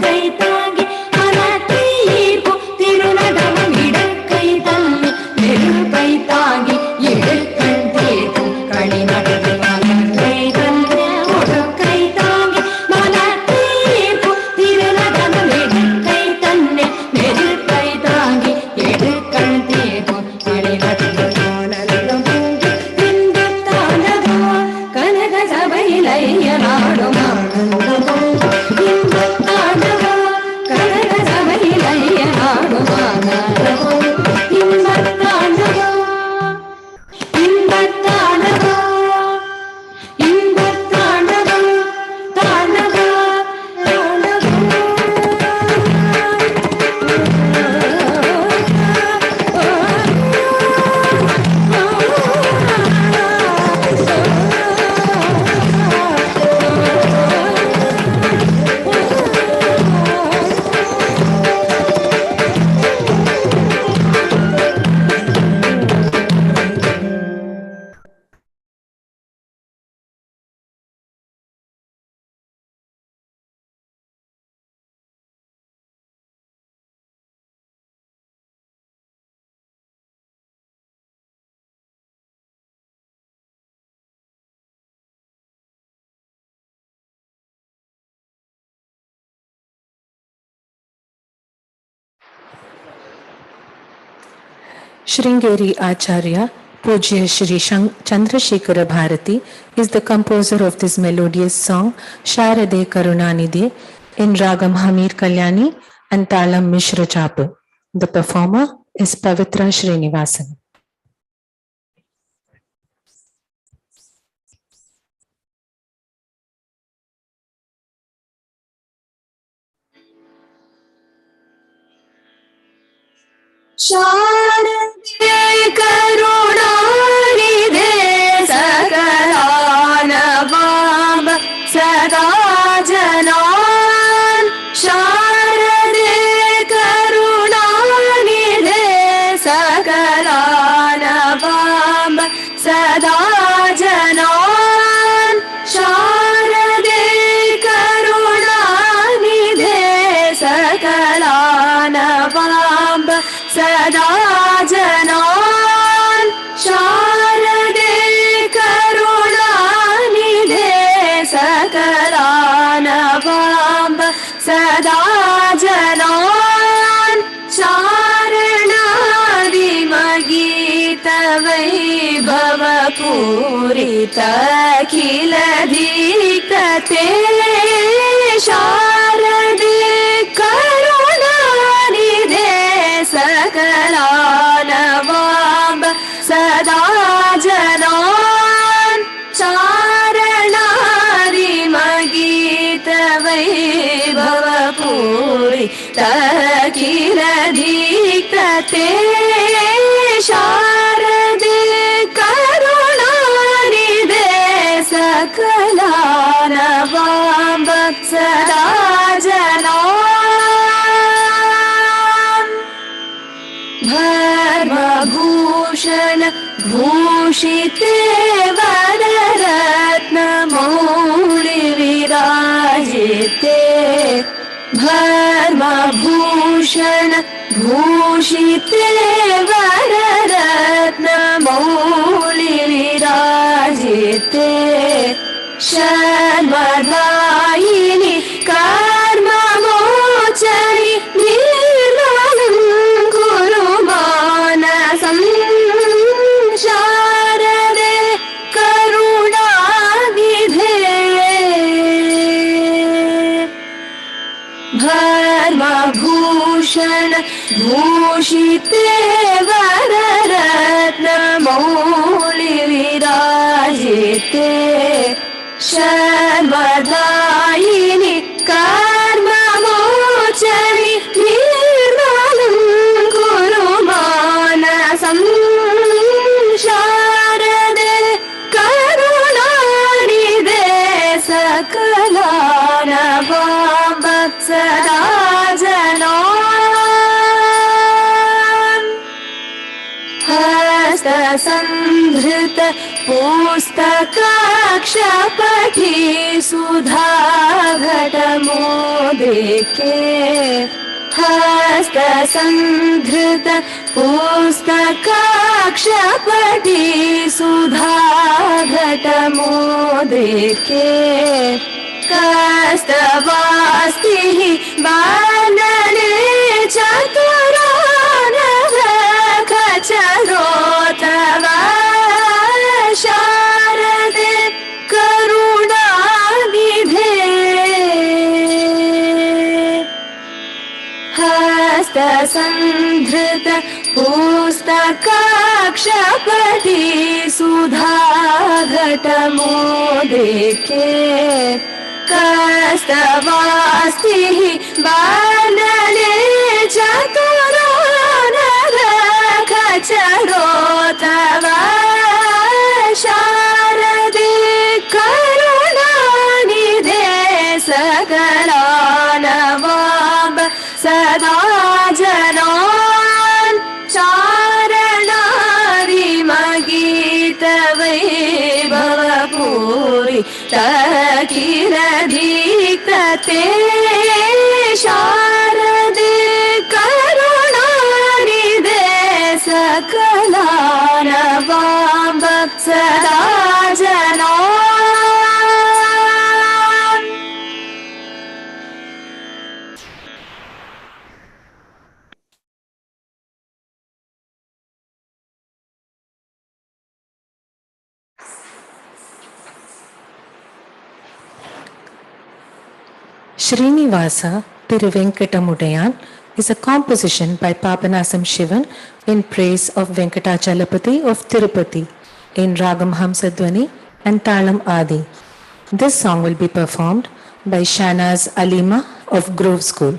ಕೈ ತಾಗಿ ಮನತೀರ್ಪು ತಿರುನಡಮ ಇಡಕ್ಕೈ ತನ್ನಿ ನಿರುಕೈ ತಾಗಿ ಇಡುಕಣ್ ತೀರ್ಪು ಕಳಿ ನಡೆದು ಕೈ ತನ್ನಿಲ್ ಕೈ ತಾಗಿ ಮನತೀರ್ಪು ತಿರುನಡಮ ಇಡಕ್ಕೈ ತನ್ನಿ ನಿರುಕೈ ತಾಗಿ ಇಡುಕಣ್ ತೀರ್ಪು ಕಳಿ ನಡೆದು ಆನಂದ ಪೂಜೆ ಇಂಬತ್ತಾಡವೋ ಕನಕ ಸಭೆಯಲ್ಲಿ ಅಯ್ಯನಾಡು ಆನಂದ ಪೂಜೆ ಇಂಬತ್ತಾಡವೋ ಕನಕ ಸಭೆಯಲ್ಲಿ ಅಯ್ಯನಾಡು ಆನಂದ ಪೂಜೆ ಇಂಬತ್ತಾಡವೋ ಇಂಬತ್ತಾಡವೋ ಇಂಬತ್ತಾಡವೋ ತಾಡವೋ Sringeri Acharya, Pujya Shri Chandrasekhara Bharati, is the composer of this melodious song, Sharade Karunanidhe, in Ragam Hamir Kalyani and Talam Mishra Chapu. The performer is Pavitra Srinivasan. ಶಾರದೆ ಕರುಣಾನಿಧೆ ಸಕಲಾನ ಬಾಬ ಸದಾ ಜನಾನ್ ಶಾರದೆ ಕರುಣಾನಿಧೆ ಸಕಲಾನ ಬಾಬ ಸದಾ ಜನಾನ್ ಶಾರದೆ ಕರುಣಾನಿಧೆ ಸಕಲಾನ ಬಾಬ ಸದಾ ಜನಾನ್ वैभव पूरिताखिल दीप्तते शारदे करुणानिधे सकलानवाम्ब सदा जनान् चारणारिमगीत वैभव पूरिताखिल दीप्तते शारदे करुणानिधे सकलानवाम्ब सदा जनान् धर्मभूषण भूषिते वररत्नमौळि विराजिते धर्मभूषण भूषिते वररत्नमौळि विराजिते शर्मदायिनि कर्ममोचनि निर्मलं कुरु मानसं शारदे करुणानिधे धर्मभूषण भूषिते वररत्नमौळि विराजिते शर्मदायिनि कर्ममोचनि निर्मलं कुरु मानसं शारदे करुणानिधे सकलानवाम्ब सदा जनान् हस्तसंधृत पुस्तकाक्षपठी सुधाघटमोदिके हस्तसंधृत पुस्तकाक्षपठी सुधाघटमोदिके कस्तवास्तिः वानने चतुरानखचरोतवा शारदे करुणानिधे हस्तसंधृत पुस्तकाक्षपठी सुधाघटमोदिके कस्तवास्तिः वानने चतुरानखचरोतवा शारदे करुणानिधे सकलानवाम्ब सदा जनान् चारणारिमगीत वैभव पूरिताखिल दीप्तते शारदे करुणानिधे सकलानवाम्ब सदा जनान् Srinivasa Tiruvenkatamudayan is a composition by Papanasam Shivan in praise of Venkatachalapati of Tirupati in Ragam Hamsadwani and Talam Adi. This song will be performed by Shanaz Alima of Grove School.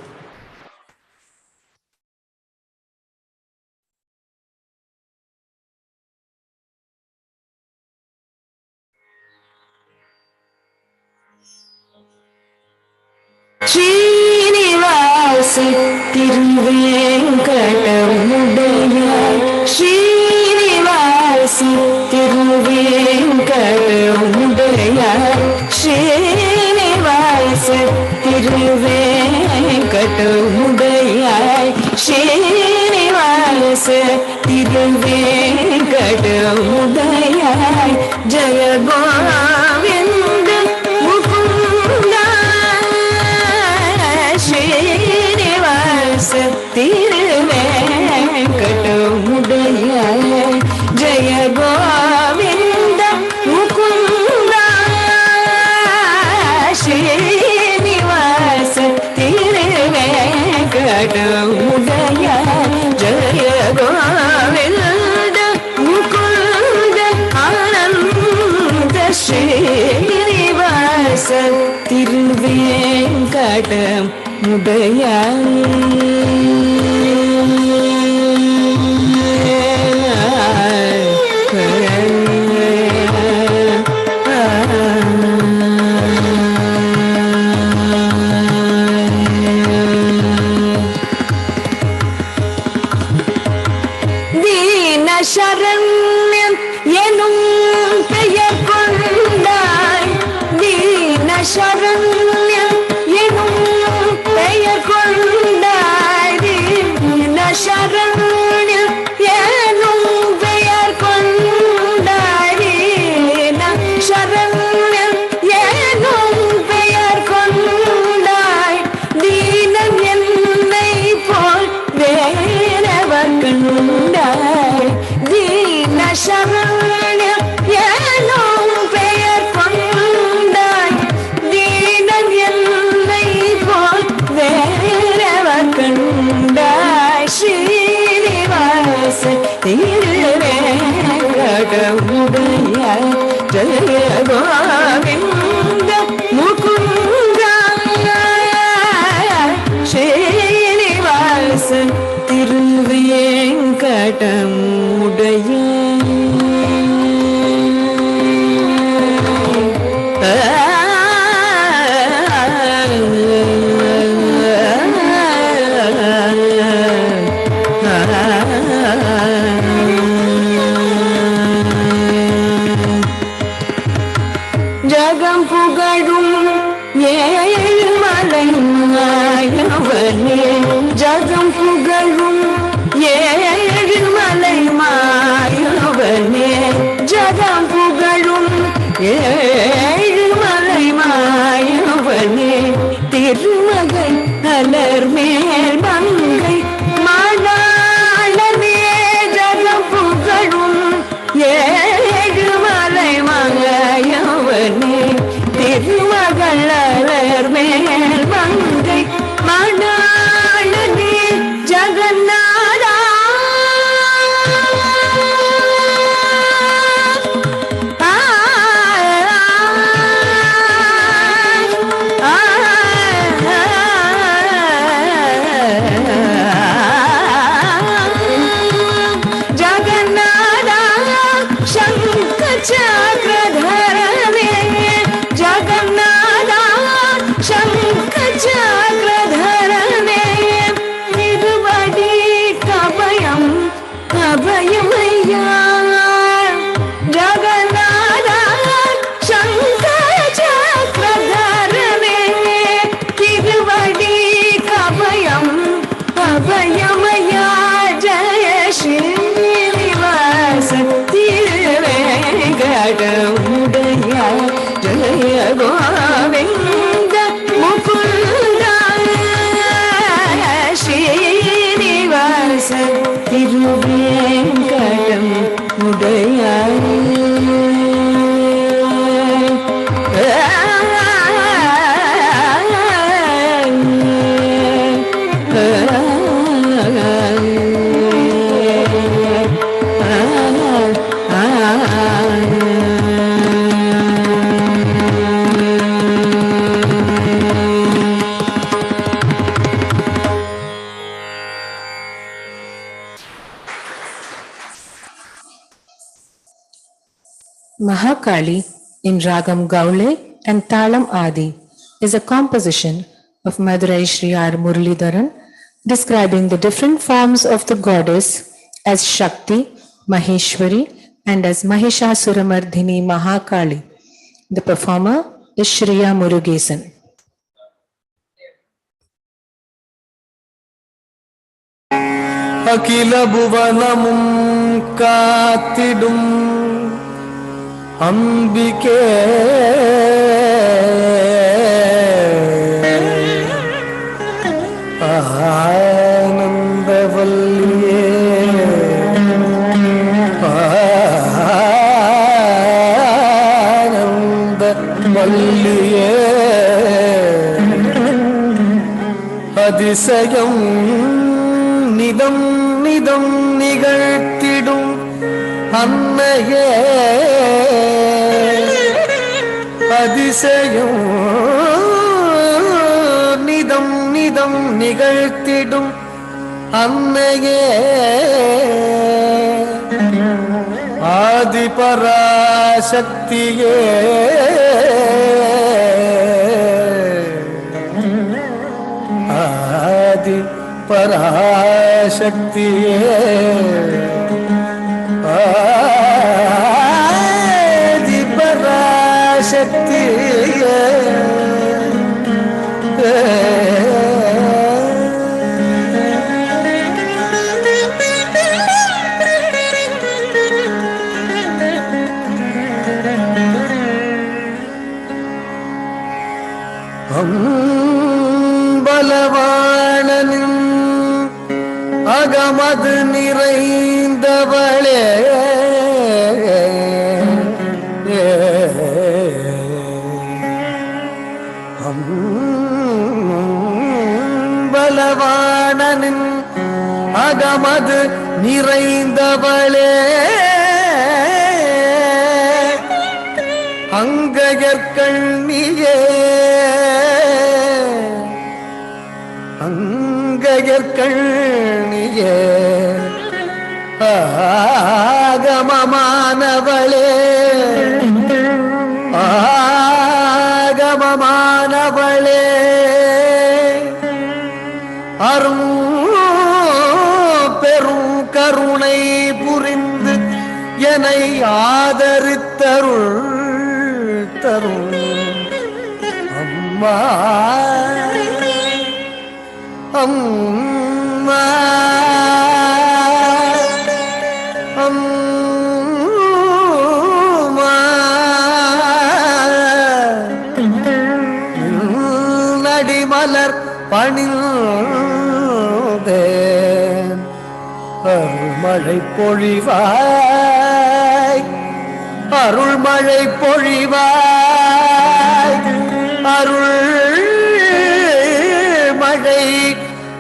Srinivasa Tiruvenkatamudayan Srinivasa Tiruvenkatamudayan Srinivasa Tiruvenkatamudayan Srinivasa Tiruvenkatamudayan Jaya Govinda Mukunda Srinivasa Tiruvenkatamudayan Jaya Govinda Mukunda Srinivasa Tiruvenkadamudaya Jaya Govinda Mukunda Ananda Srinivasa Tiruvenkadamudaya Sharanyan enum பெயர் கொண்டாய் தீன சரண்யம் எனும் பெயர் கொண்டாய் தீன சரண்யம் எனும் பெயர் கொண்டாய் தீன சரண்யம் எனும் பெயர் கொண்டாய் தீனம் என்னை போல் வேறவர் கண்டாய் தீன சரண்யம் எனும் பெயர் கொண்டாய் தீனம் என்னை போல் வேறவர் கண்டாய் ஸ்ரீனிவாச திருவேங்கடமுடைய ஜய கோவிந்த முகுந்த ஸ்ரீனிவாச திருவேங்கடமுடைய ஜகம் புகழும் ஏழுமலை மாயவனே ஜகம் புகழும் ஏழுமலை மாயவனே ஜகம் புகழும் ஏழுமலை மாயவனே திருமகை அலர் மேல் மங்கை மாடாளனே ஜகம் புகழும் ஏழுமலை மாயவனே திருமகள் அலர் மேல் மங்கை மாடாளனே ஜகநாதா ஜகநாதா சங்க சக்கரதரனே ஜகநாதா சங்க சக்கரதரனே திருவடி கபயம் கபயமையா ஜகநாதா சங்க சக்கரதரனே திருவடி கபயம் கபயமையா ஜய ஸ்ரீனிவாச திருவேங்கடமுடைய ஜய கோவிந்த முகுந்த ஸ்ரீனிவாச திருவேங்கடம் உடைய Mahakali in Ragam Gaule and Talam Adi is a composition of Madurai Sri R. Muralidharan describing the different forms of the goddess as Shakti, Maheshwari and as Mahishasuramardhini Mahakali. The performer is Shriya Murugesan. Akila Bhuvanamum Katidum Ambike Anandavalliye வள்ளியே அதிசயம் நிதம் நிதம் நிகழ்த்திடும் அன்னையே அதிசயம் நிதம் நிதம் நிகழ்த்திடும் அன்னையே ஆதி பராசக்தியே ஆதி பராசக்தியே ஆதி பராசக்தியே பலவாணனின் அகமது நிறைந்தவளே பலவாணனின் அகமது நிறைந்தவளே அங்கயற்கண்ணியே அங்கயற்கண்ணியே ஆகமமானவளே ஆகமமானவளே அரும் பெரும் கருணை புரிந்து என்னை ஆதரித்தருள் தரும் அம்மா அம்மா அம்மா நடிமலர் பணிந்தேன் அருள்மழை பொழிவாய் அருள்மழை பொழிவாய் அருள் மழை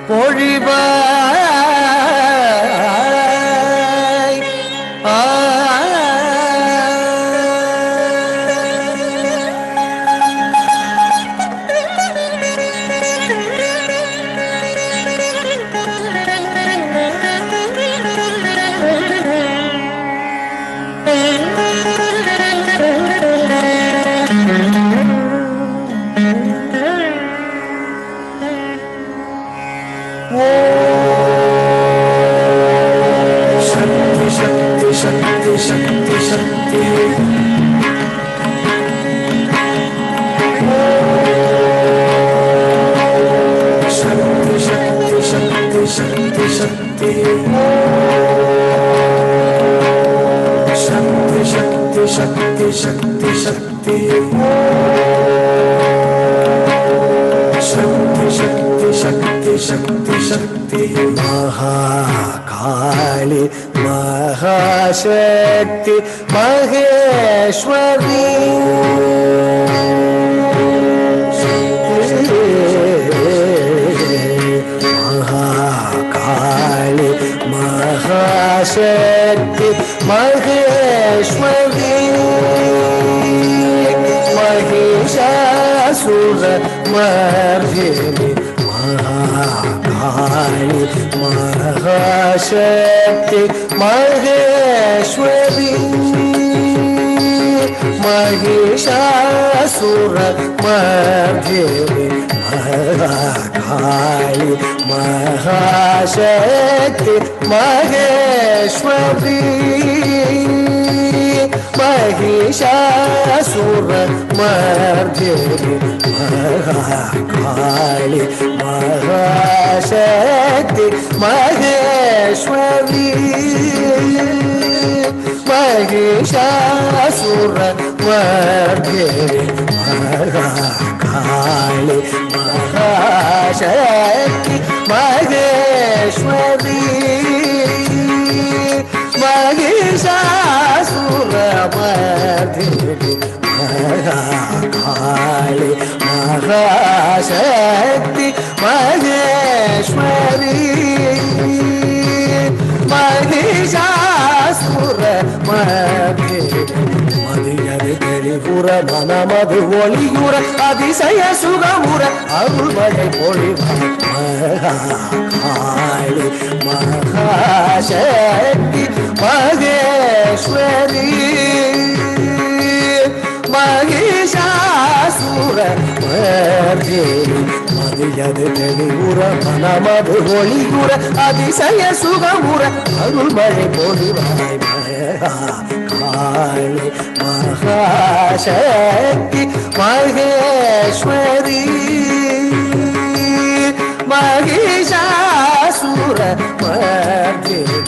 பொழிவாய் महाकाली महाशक्ति महेश्वरी महाकाली महाशक्ति महेश्वरी महिषासुर मर्दिनी महाकाली महाशक्ति महेश्वरी महिषासुर मर्दिनी महाकाली महाशक्ति महेश्वरी महिषासुर मर्दिनी महाकाली महाशक्ति महेश्वरी महिषासुर मर्दिनी महाकाली महाशक्ति महेश्वरी महिषासुर मर्दिनी महाकाली மதியது தெளிவுற மனமது ஒளியுற அதிசய சுகமுற அருள்மழை பொழிவாய் மகாசக்தி மகேஸ்வரி மகிஷாசுர மர்தினி மதியது தெளிவுற மனமது ஒளியுற அதிசய சுகமுற அருள்மழை பொழிவாய் காளி மகாசக்தி மகேஸ்வரி மகிஷாசுர மர்தினி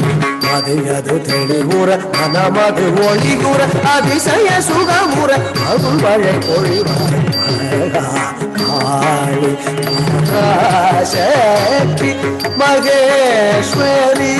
மதியது தெளிவுற மனமது ஒளிகுற அதிசய சுகமுற அருள்மழை பொழிவாய் காளி மகாசக்தி மகேஸ்வரி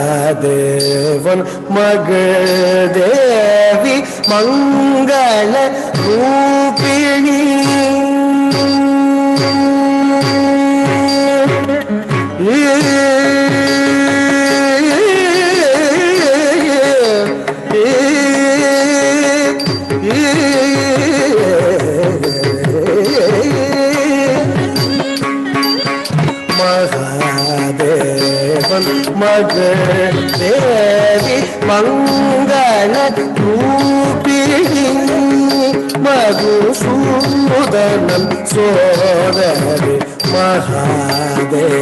மகாதேவன் மகள் தேவி மங்கள ரூபிணி மகள் தேவி மங்கள ரூபிணி மதுசூதனம் சோதரி மகாதேவன்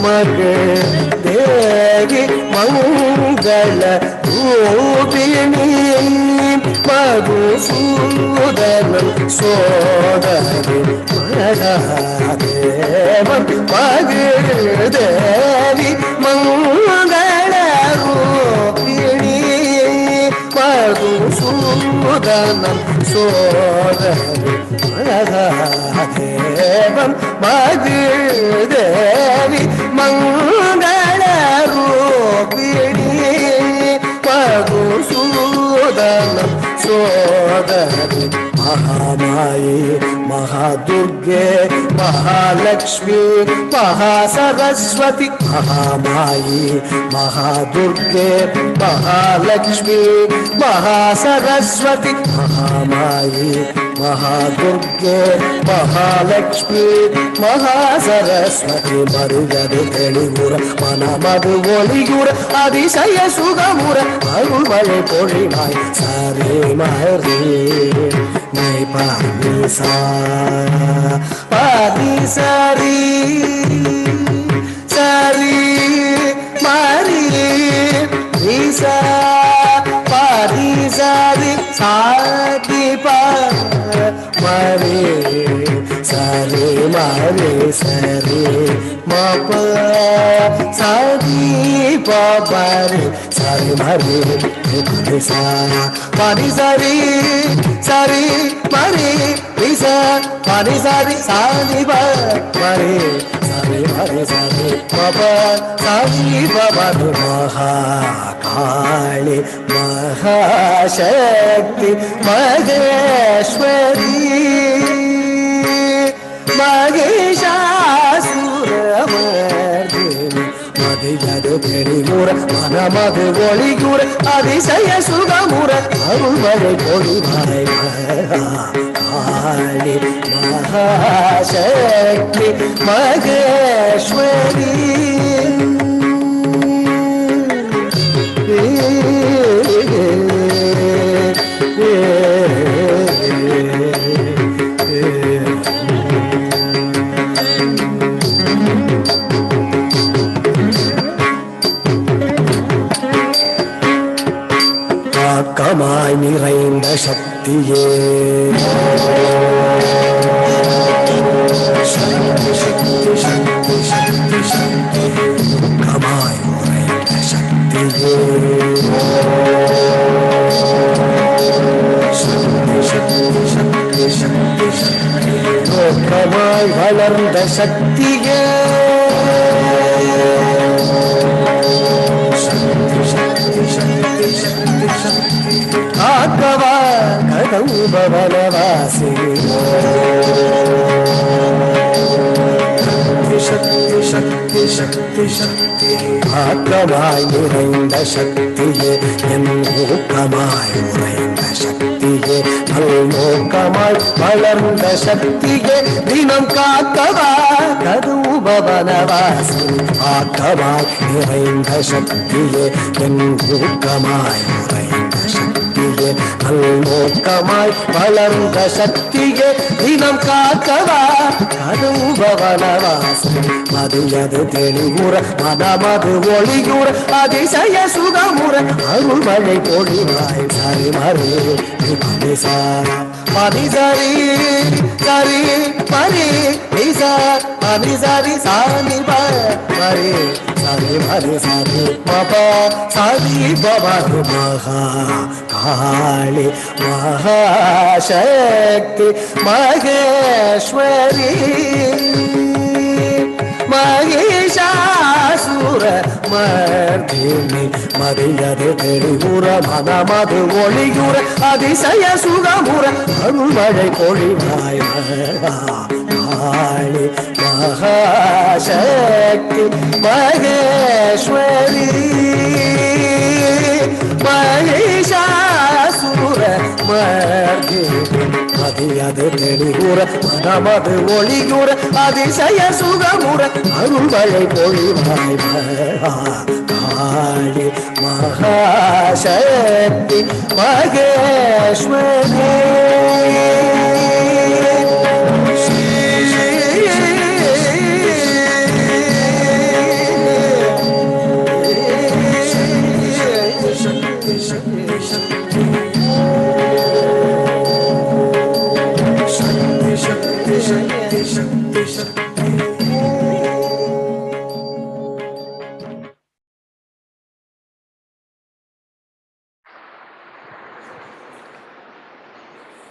மகள் தேவி மங்கள ரூபிணி மதுசூதனம் சோதரி மகாதேவன் மகள் தேவி மங்கள ரூபிணி மதுசூதனம் சோதரி மகாதேவன் மகள் தேவி மங்கள ரூபிணி மதுசூதனம் சோதரி மகாமாயி மகாதுர்गे महालक्ष्मी महासरस्वती महामायी महादुर्गे महालक्ष्मी महासरस्वती महामायी महादुर्गे महालक्ष्मी महासरस्वती मरुगदु तेलिगुर मनमदु ओलिगुर அதிசய சுகமுற அருள்மழை பொழிவாய் சாரே மரி மை பாதி சா பாதி சரி சரி மரி ரிசா பாதி சரி சாதி பா மரி சரி மரி சரி மப சரி பபரி சரி மரி ரிசா பாதி சரி சரி மரி ரிசா பாதி சரி சாதி ப மரி சரி மரி சரி பப சரி பபரி மகாகாளி மகாசக்தி மகேஸ்வரி மகிஷாசுரமர்தினி மதியது தெளிவுற மனமது ஒளிகுற அதிசய சுகமுற அருள்மழை பொழிவாய் காளி மகாசக்தி மகேஸ்வரி கமாய் நிறைந்த சக்தியே சக்தி சக்தி சக்தி சக்தி சக்தி கமாய் நிறைந்த சக்தியே சக்தி சக்தி சக்தி சக்தி சக்தி கமாய் வளர்ந்த சக்தியே சக்தி சக்தி சக்தி சக்தி சக்தி கதவு பவனவாசினி சக்தி சக்தி சக்தி சக்தி ஆக்கமாய் நிறைந்த சக்தியே என் ஊக்கமாய் உறைந்த சக்தியே நல்நோக்கமாய் வளர்ந்த சக்தியே தினம் காக்கவா கதவு பவனவாசினி ஆக்கமாய் நிறைந்த சக்தியே என் ஊக்கமாய் உறைந்த சக்தியே நல்நோக்கமாய் வளர்ந்த சக்தியே தினம் காக்கவா கதவு பவனவாசினி மதியது தெளிவுற மனமது ஒளியுற அதிசய சுகமுற அருள்மழை பொழிவாய் சரி மறு நிசா மதி சரி சரி மரி நிசா மதி சரி சாமி மரி சரி மரி சரி மப சரி பவது மகா காளி மகாசக்தி மகேஸ்வரி மகிஷாசுர மர்தினி மதியது தெளிவுற மனமது ஒளியுற அதிசய சுகமுற அருள்மழை பொழிவாய் காளி மகாசக்தி மகேஸ்வரி மகிஷாசுர மர்தினி மதியது தெளிவுற மனமது ஒளியுற அதிசய சுகமுற அருள்மழை பொழிவாய் காளி மகாசக்தி Maheswari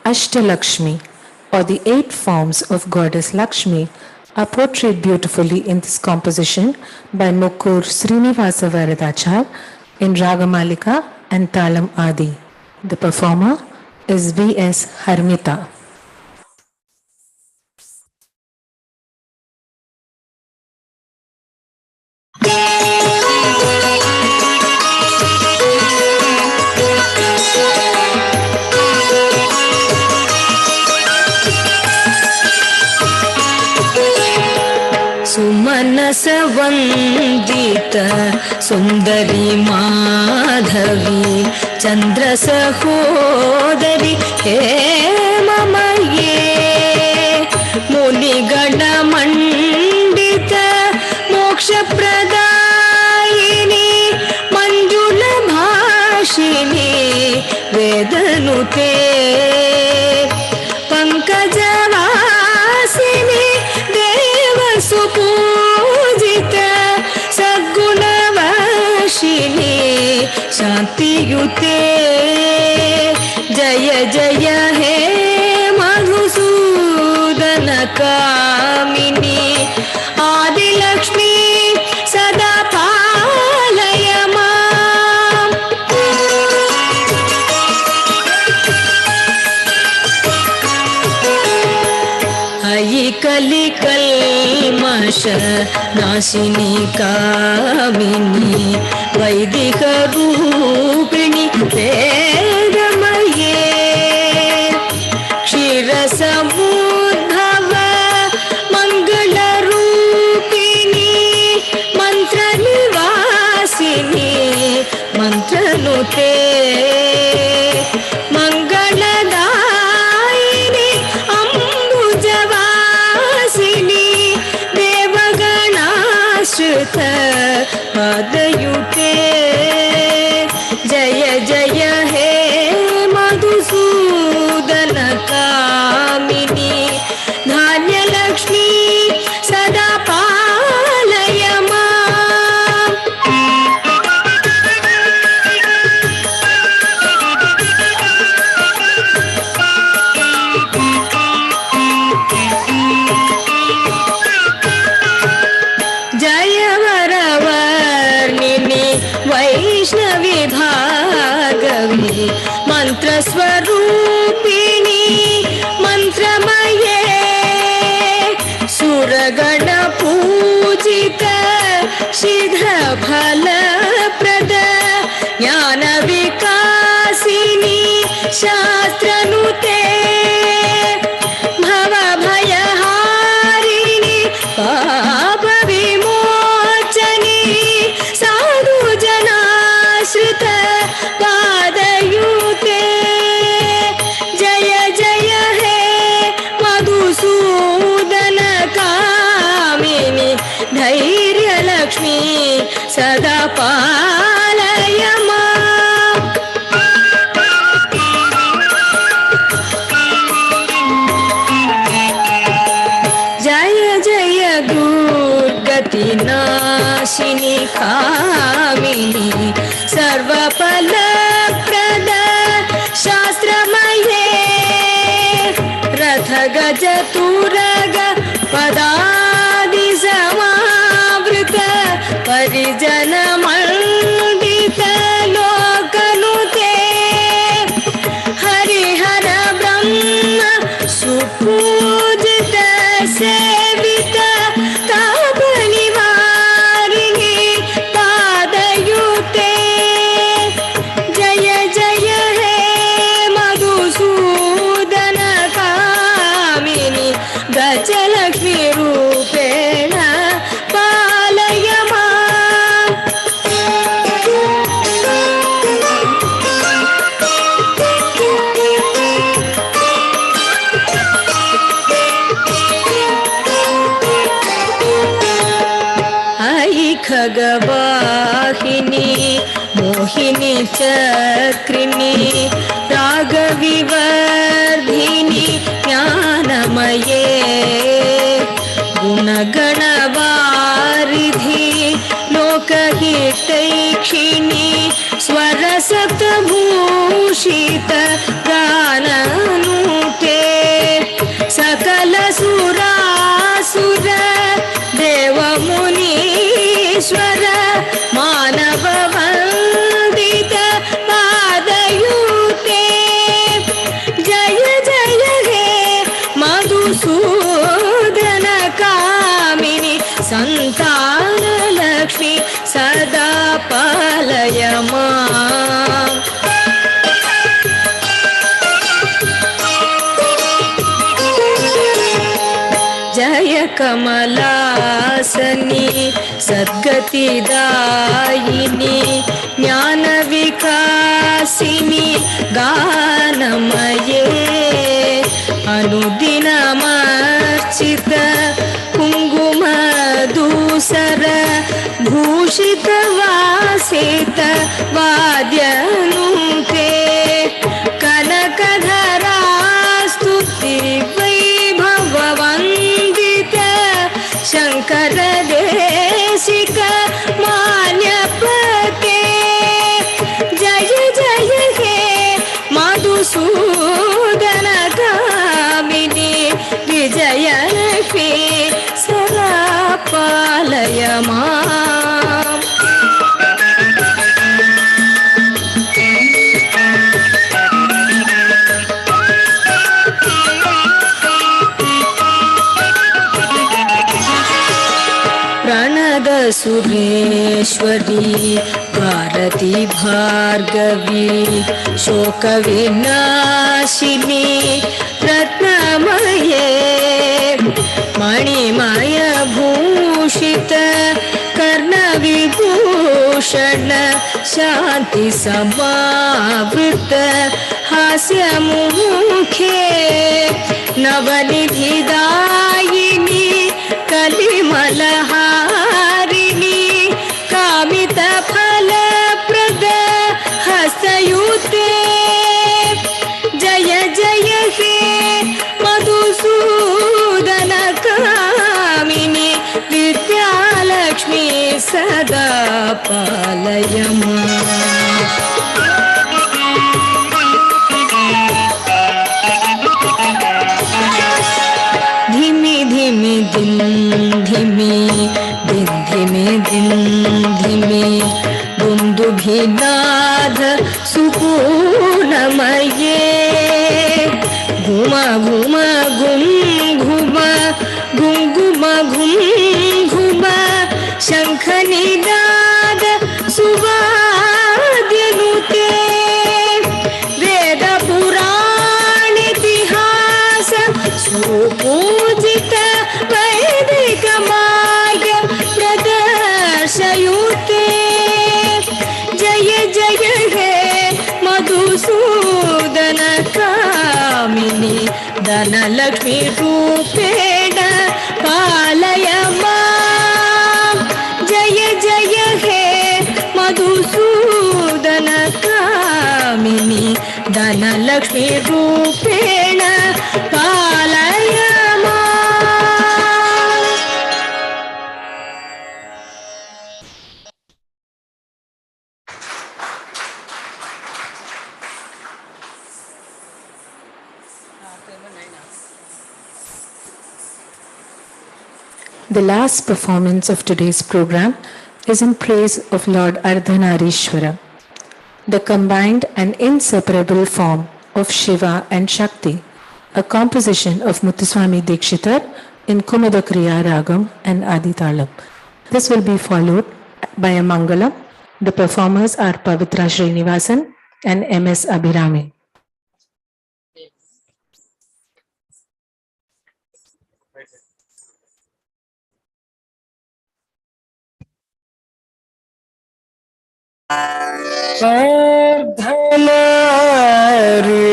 Ashtalakshmi, or the 8 forms of goddess Lakshmi, are portrayed beautifully in this composition by Mukkur Srinivasa Varadachar in Ragamalika and Talam Adi. The performer is V.S. Harmita. सुमनस वंदित सुंदरी माधवी चंद्र सहोदरी हे ममये मुनिगण मंडित मोक्ष प्रदायिनी मंजुल भाषिनी वेदनुते पंकजवासिनी सुपूजित सद्गुणवाशिनी शांतियुते जय जय हे मधुसूदन कामिनी आदिलक्ष्मी सदा पालय माम् अयि कलिकल्मष नाशिनी कामिनी वैदिक रूपिणी वेदमये क्षीरसमुद्भव मंगल रूपिणी मंत्र निवासिनी मंत्रनुते मंगलदायिनी अम्बुजवासिनी देवगणाश्रित पदयुते जय जय हे मधुसूदन कामिनी धान्यलक्ष्मी सदा पालय माम् जय वरवर्णिनी वैष्णवी भागवी मंत्र स्वरूपी Gajalakshmi Sada Palaya Mam. Jaya Jaya Durgati Nashini Kamini Sarva Palaprada Shastramaye Ratha Gaja Turaga Padadi Samavrita Parijana Mandita Lokanute Harihara Brahma Supujita Sevita Tapanivarini Padayute Jaya Jaya He Madhusudana Kamini Gajalakshmi Rupena Palayama. Khagavahini Mohini Chakrini Ragavivardhini Jnanamaye Gunaganavaridhi Lokahitaikshini Swarasata Bhushita Gananute Sakala Surasura Deva Munishwara Manava Vandita Padayute Jaya Jaya He Madhusudana Kamini Santana Lakshmi Sada Palayama. Jaya Kamalasani Sadgati Dayini Jnana Vikasini Ganamaye Anudina Marchita Kunguma Dusara Bhushita Vasita Vadyanute Kanakadhara Stuti Vaibhavavandita Shankara Desika Manyapate Jaya Jaya He Madhusudana Kamini Vijayalakshmi Sarapalayama. Sureshwari Bharati Bhargavi Shoka Vinashini Ratnamaye Manimaya Bhushita Karna Vibhushana Shanti Samavrita Hasya Mukhe Navanidhi Dayini Kalimalaharini Kamita Phala Prada Hasayute Jaya Jaya He Madhusudana Kamini Vidyalakshmi Sada Palayama. Dhimi dhimi din dhimi din dhimi din dhimi bundu bhinadha sukunamaye Ghuma ghuma gum ghuma gum guma gum ghuma Shankhani dada suvadyanute Veda Purana Itihasa Supujita Vaidika Marga Pradarshayute Jaya Jaya He Madhusudana Kamini Dhanalakshmi Rupena Palayama. Jaya Lakshmi रूपेण पालय The last performance of today's program is in praise of Lord Ardhanarishwara, the combined and inseparable form of Shiva and Shakti, a composition of Muthuswami Dikshitar in Kumadakriya Ragam and Aditalam. This will be followed by a Mangalam. The performers are Pavitra Srinivasan and M.S. Abhirami.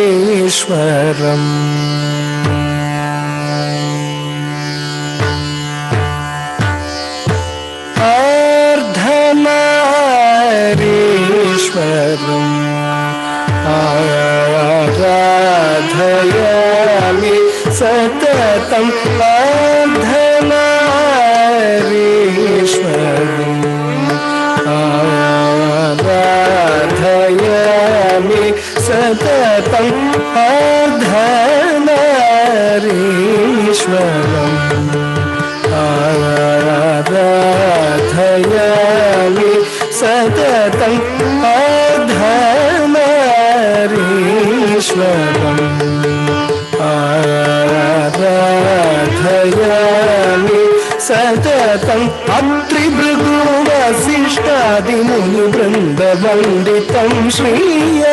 अर्धनारीश्वरम् अर्धनारीश्वरम् आराधयामि सततम् अर्धनारीश्वरम् आराधयामि सततम् अर्धनारीश्वरम् आराधयामि सततम् अर्धनारीश्वरम् आराधयामि सततम् अत्रिभृगुवसिष्ठादिमुनिवृन्दवन्दितं श्रीयर्धनारीश्वरम्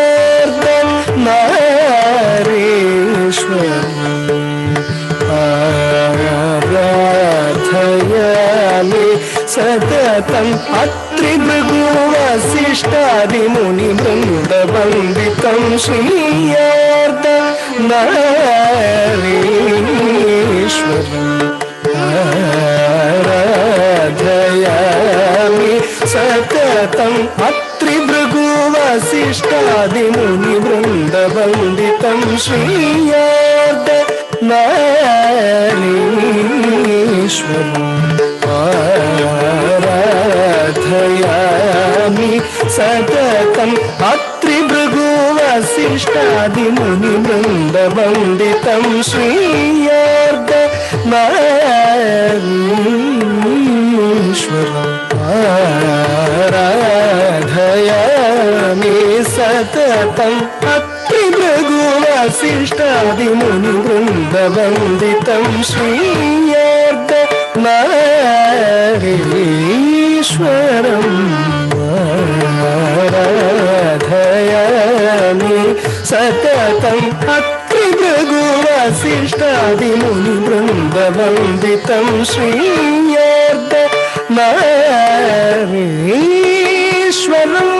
आराधयामि सततम् अत्रिभृगुवसिष्ठादिमुनिवृन्दवन्दितं श्रीयर्धनारीश्वरम् आराधयामि सततम् अत्रिभृगुवसिष्ठादिमुनिवृन्दवन्दितं श्रीयर्धनारीश्वरम् आराधयामि सततम् अत्रिभृगुवसिष्ठादिमुनिवृन्दवन्दितं श्रीयर्धनारीश्वरम् आराधयामि सततम् अत्रिभृगुवसिष्ठादिमुनिवृन्दवन्दितं श्रीयर्धनारीश्वरम् आराधयामि सततम् अत्रिभृगुवसिष्ठादिमुनिवृन्दवन्दितं श्रीयर्धनारीश्वरम्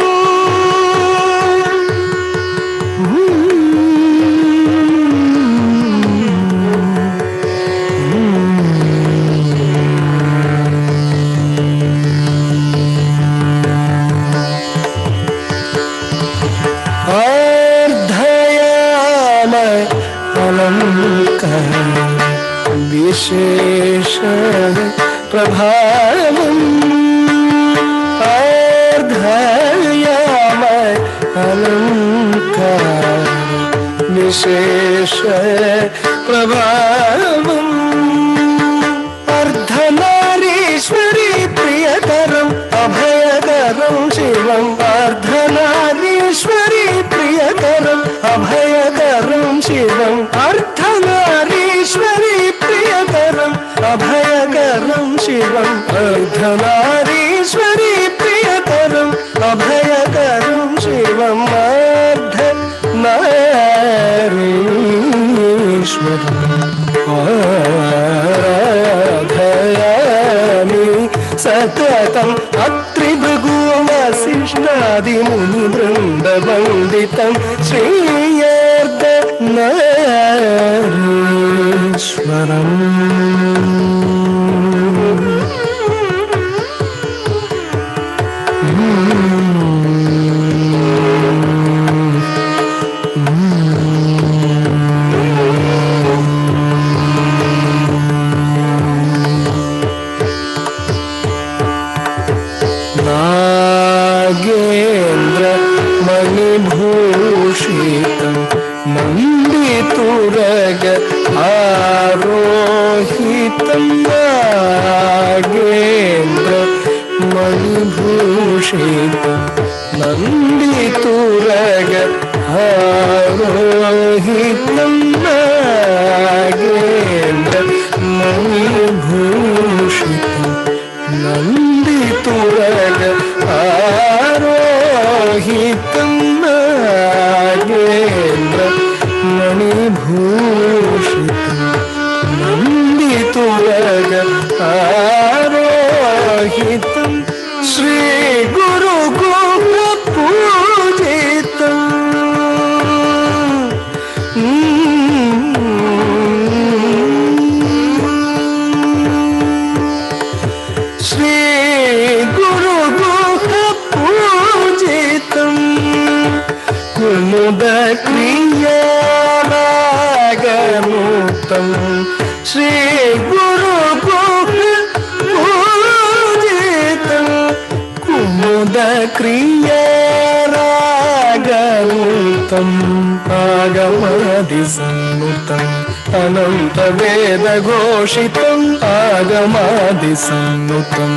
विशेष प्रभावम् अर्धयाम अलङ्कार विशेष प्रभावम् अर्धनारीश्वरी प्रियकरम् अभयकरं शिवम् अर्धनारीश्वरी प्रियकरम् अभयकरं शिवम् अर्धनारीश्वरी प्रियकरम् अभयकरं शिवम् अर्धनारीश्वरी प्रियकरम् अभयकरं शिवम् अर्धनारीश्वरम् आराधयामि सततम् अत्रिभृगुवसिष्ठादिमुनिवृन्दवन्दितं श्रीयर्धनारीश्वरम् నందితురగ ఆరోహితం నాగేంద్ర మణిభూషితం నందితురగ ఆరోహితం నాగేంద్ర మణిభూషితం నందితురగ ఆరోహితం నాగేంద్ర మణిభూషితం నందితురగ ఆరోహితం శ్రీ గురు గోప పూజితం శ్రీ గురు గోప పూజితం కుముద క్రియారాగముతం శ్రీ గురు గోప పూజితం కుముద క్రియారాగముతం ఆగమాది సన్నుతం అనంత వేద ఘోషితం ఆగమాది సన్నుతం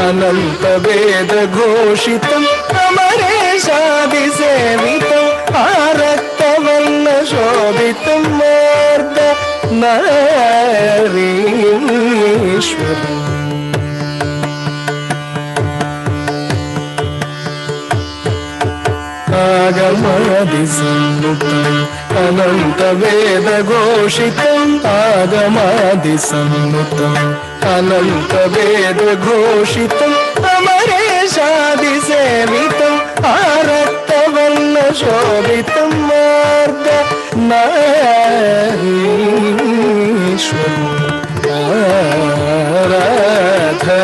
అనంత వేద ఘోషితం అమరేశాది సేవితం ఆరక్తవర్ణ శోభితం మార్ద నారీశ్వరం ఆగమాది సన్నుతం అనంత వేద ఘోషితం ఆగమాది సన్నుతం అనంత వేద ఘోషితం అమరేశాది సేవితం ఆరక్తవర్ణ శోభితం మార్ద నారీశ్వరం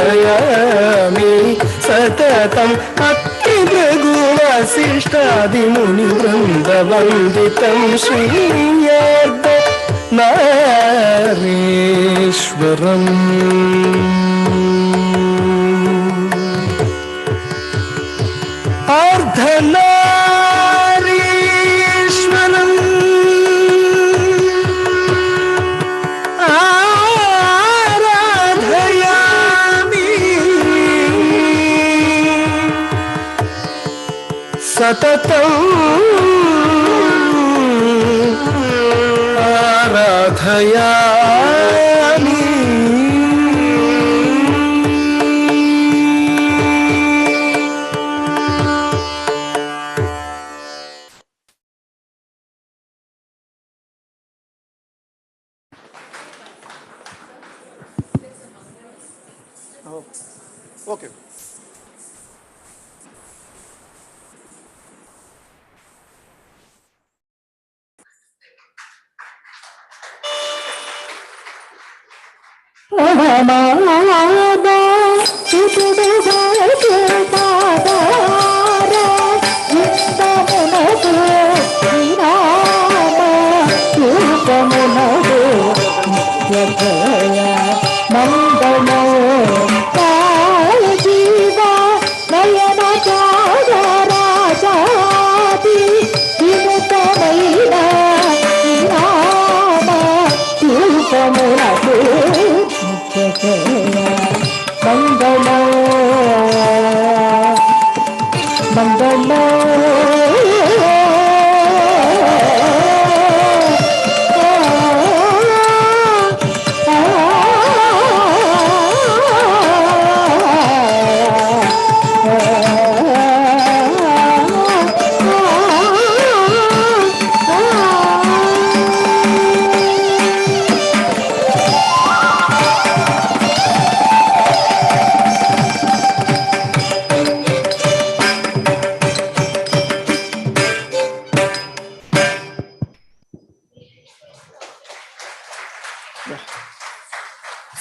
ఆరాధయామి సతతం అత్రి భృగు వశిష్టాది ముని బృంద వందితం శ్రీయార్ద నారీశ్వరం అర్ధనారీశ్వరం ఆరాధయామి సతతం ఆరాధయామి Okay.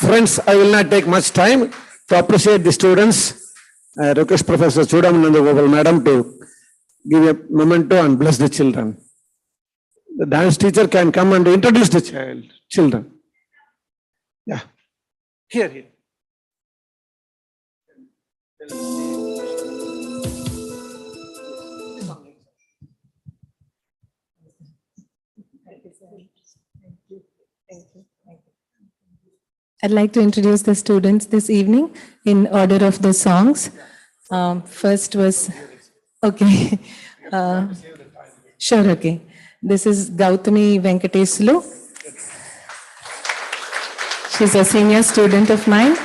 Friends, I will not take much time to appreciate the students. I request Professor Chudamananda Madam to give a memento and bless the children. The dance teacher can come and introduce the children. Yeah. Here. I'd like to introduce the students this evening in order of the songs. First was, okay. Sure, okay. This is Gautami Venkateslu. She's a senior student of mine.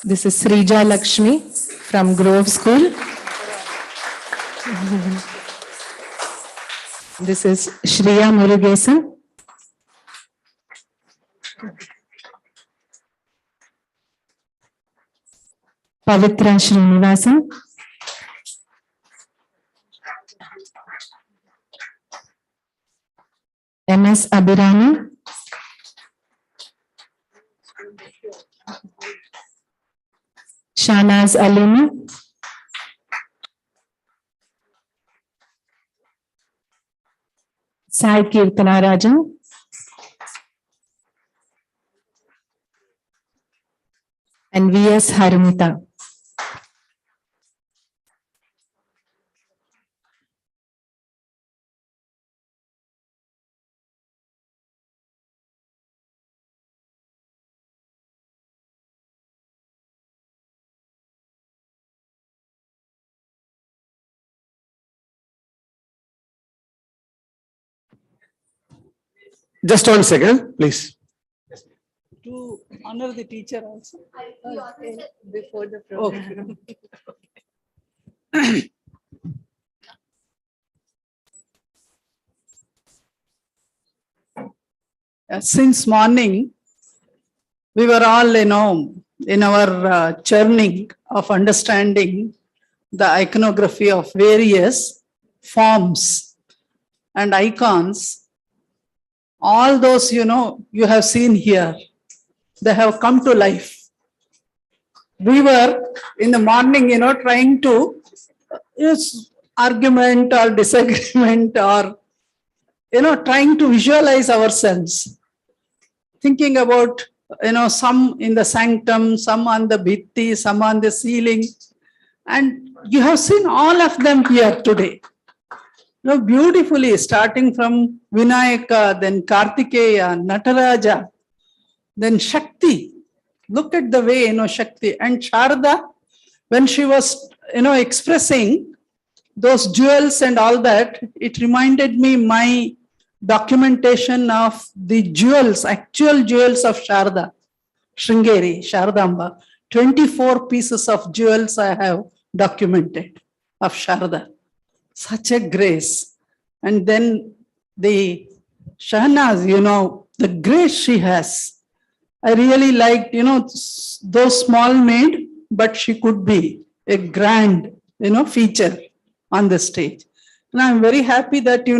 This is Srija Lakshmi from Grove School. This is Shriya Murugesan. Pavitra Srinivasan. MS Abhirani. Shanaz Alimi. Sai Kirtana Rajan. And VS Harimita. Just 1 second, please. To honor the teacher also. Before the program. Okay. Since morning, we were all, in our churning of understanding the iconography of various forms and icons. All those, you have seen here, they have come to life. We were in the morning, trying to use argument or disagreement or, trying to visualize ourselves. Thinking about, some in the sanctum, some on the bhitti, some on the ceiling. And you have seen all of them here today. Beautifully, starting from Vinayaka, then Kartikeya, Nataraja, then Shakti. Look at the way, Shakti. And Sharda, when she was, expressing those jewels and all that, it reminded me my documentation of the jewels, actual jewels of Sharda, Sringeri, Shardamba. 24 pieces of jewels I have documented of Sharda. Such a grace. And then the Shahnaz, the grace she has. I really liked, those small made, but she could be a grand, feature on the stage. And I'm very happy that, in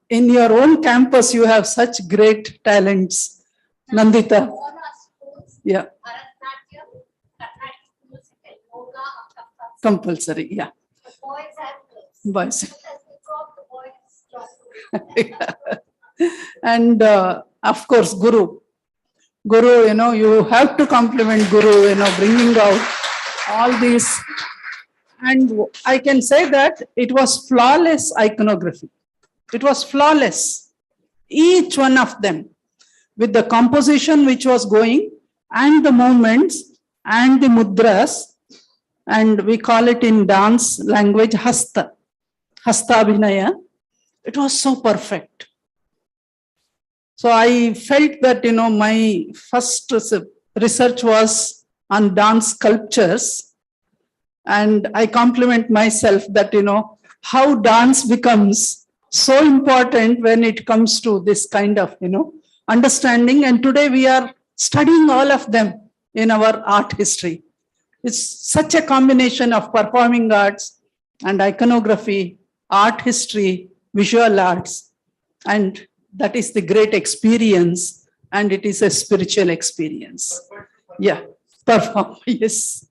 your own campus, you have such great talents. Nandita. Yeah. Compulsory, yeah. Boys. And of course, Guru. Guru, you have to compliment Guru, bringing out all these. And I can say that it was flawless iconography. It was flawless. Each one of them, with the composition which was going, and the movements, and the mudras, and we call it in dance language, hasta abhinaya. It was so perfect. So I felt that, my first research was on dance sculptures. And I compliment myself that, how dance becomes so important when it comes to this kind of, understanding. And today we are studying all of them in our art history. It's such a combination of performing arts and iconography, art history, visual arts, and that is the great experience, and it is a spiritual experience. Yeah, perform, yes.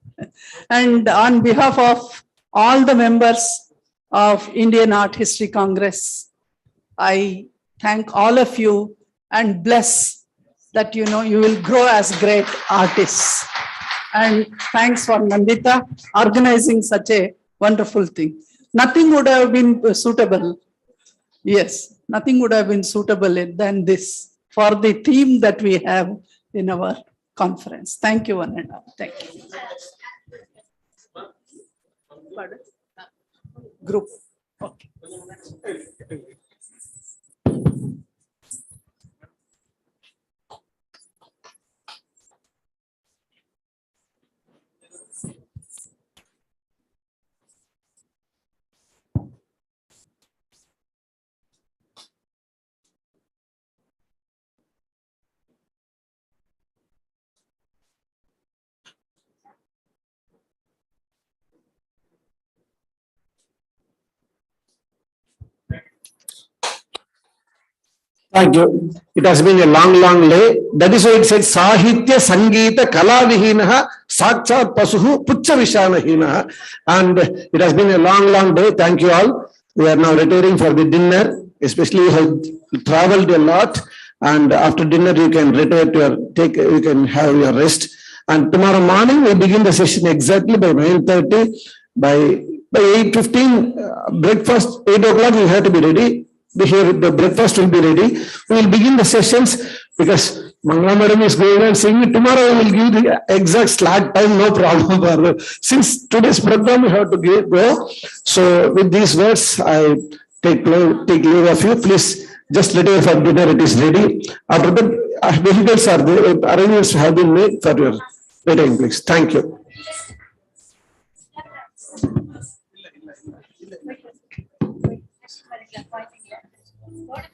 And on behalf of all the members of Indian Art History Congress, I thank all of you and bless that, you will grow as great artists. And thanks for Nandita organizing such a wonderful thing. nothing would have been suitable. Yes, nothing would have been suitable than this for the theme that we have in our conference. Thank you, one and all. Thank you. Pardon? Group. Okay. Thank you. It has been a long day. That is why it says Sahitya Sangeeta Kala Vihinaha Sakchat Pasuhu Pucha Vishanahinaha. And it has been a long day. Thank you all. We are now retiring for the dinner. Especially you have traveled a lot. And after dinner you can retire to your you can have your rest. And tomorrow morning we begin the session exactly by 9:30. By 8:15 breakfast, 8 o'clock you have to be ready. Here the breakfast will be ready. We will begin the sessions because Mangala Madam is going and saying tomorrow I will give the exact slot time, no problem. Since today's program we have to go. So with these words, I take leave of you. Please just retire for dinner. It is ready. After that, vehicles are there. Arrangements have been made for your retiring, please. Thank you. What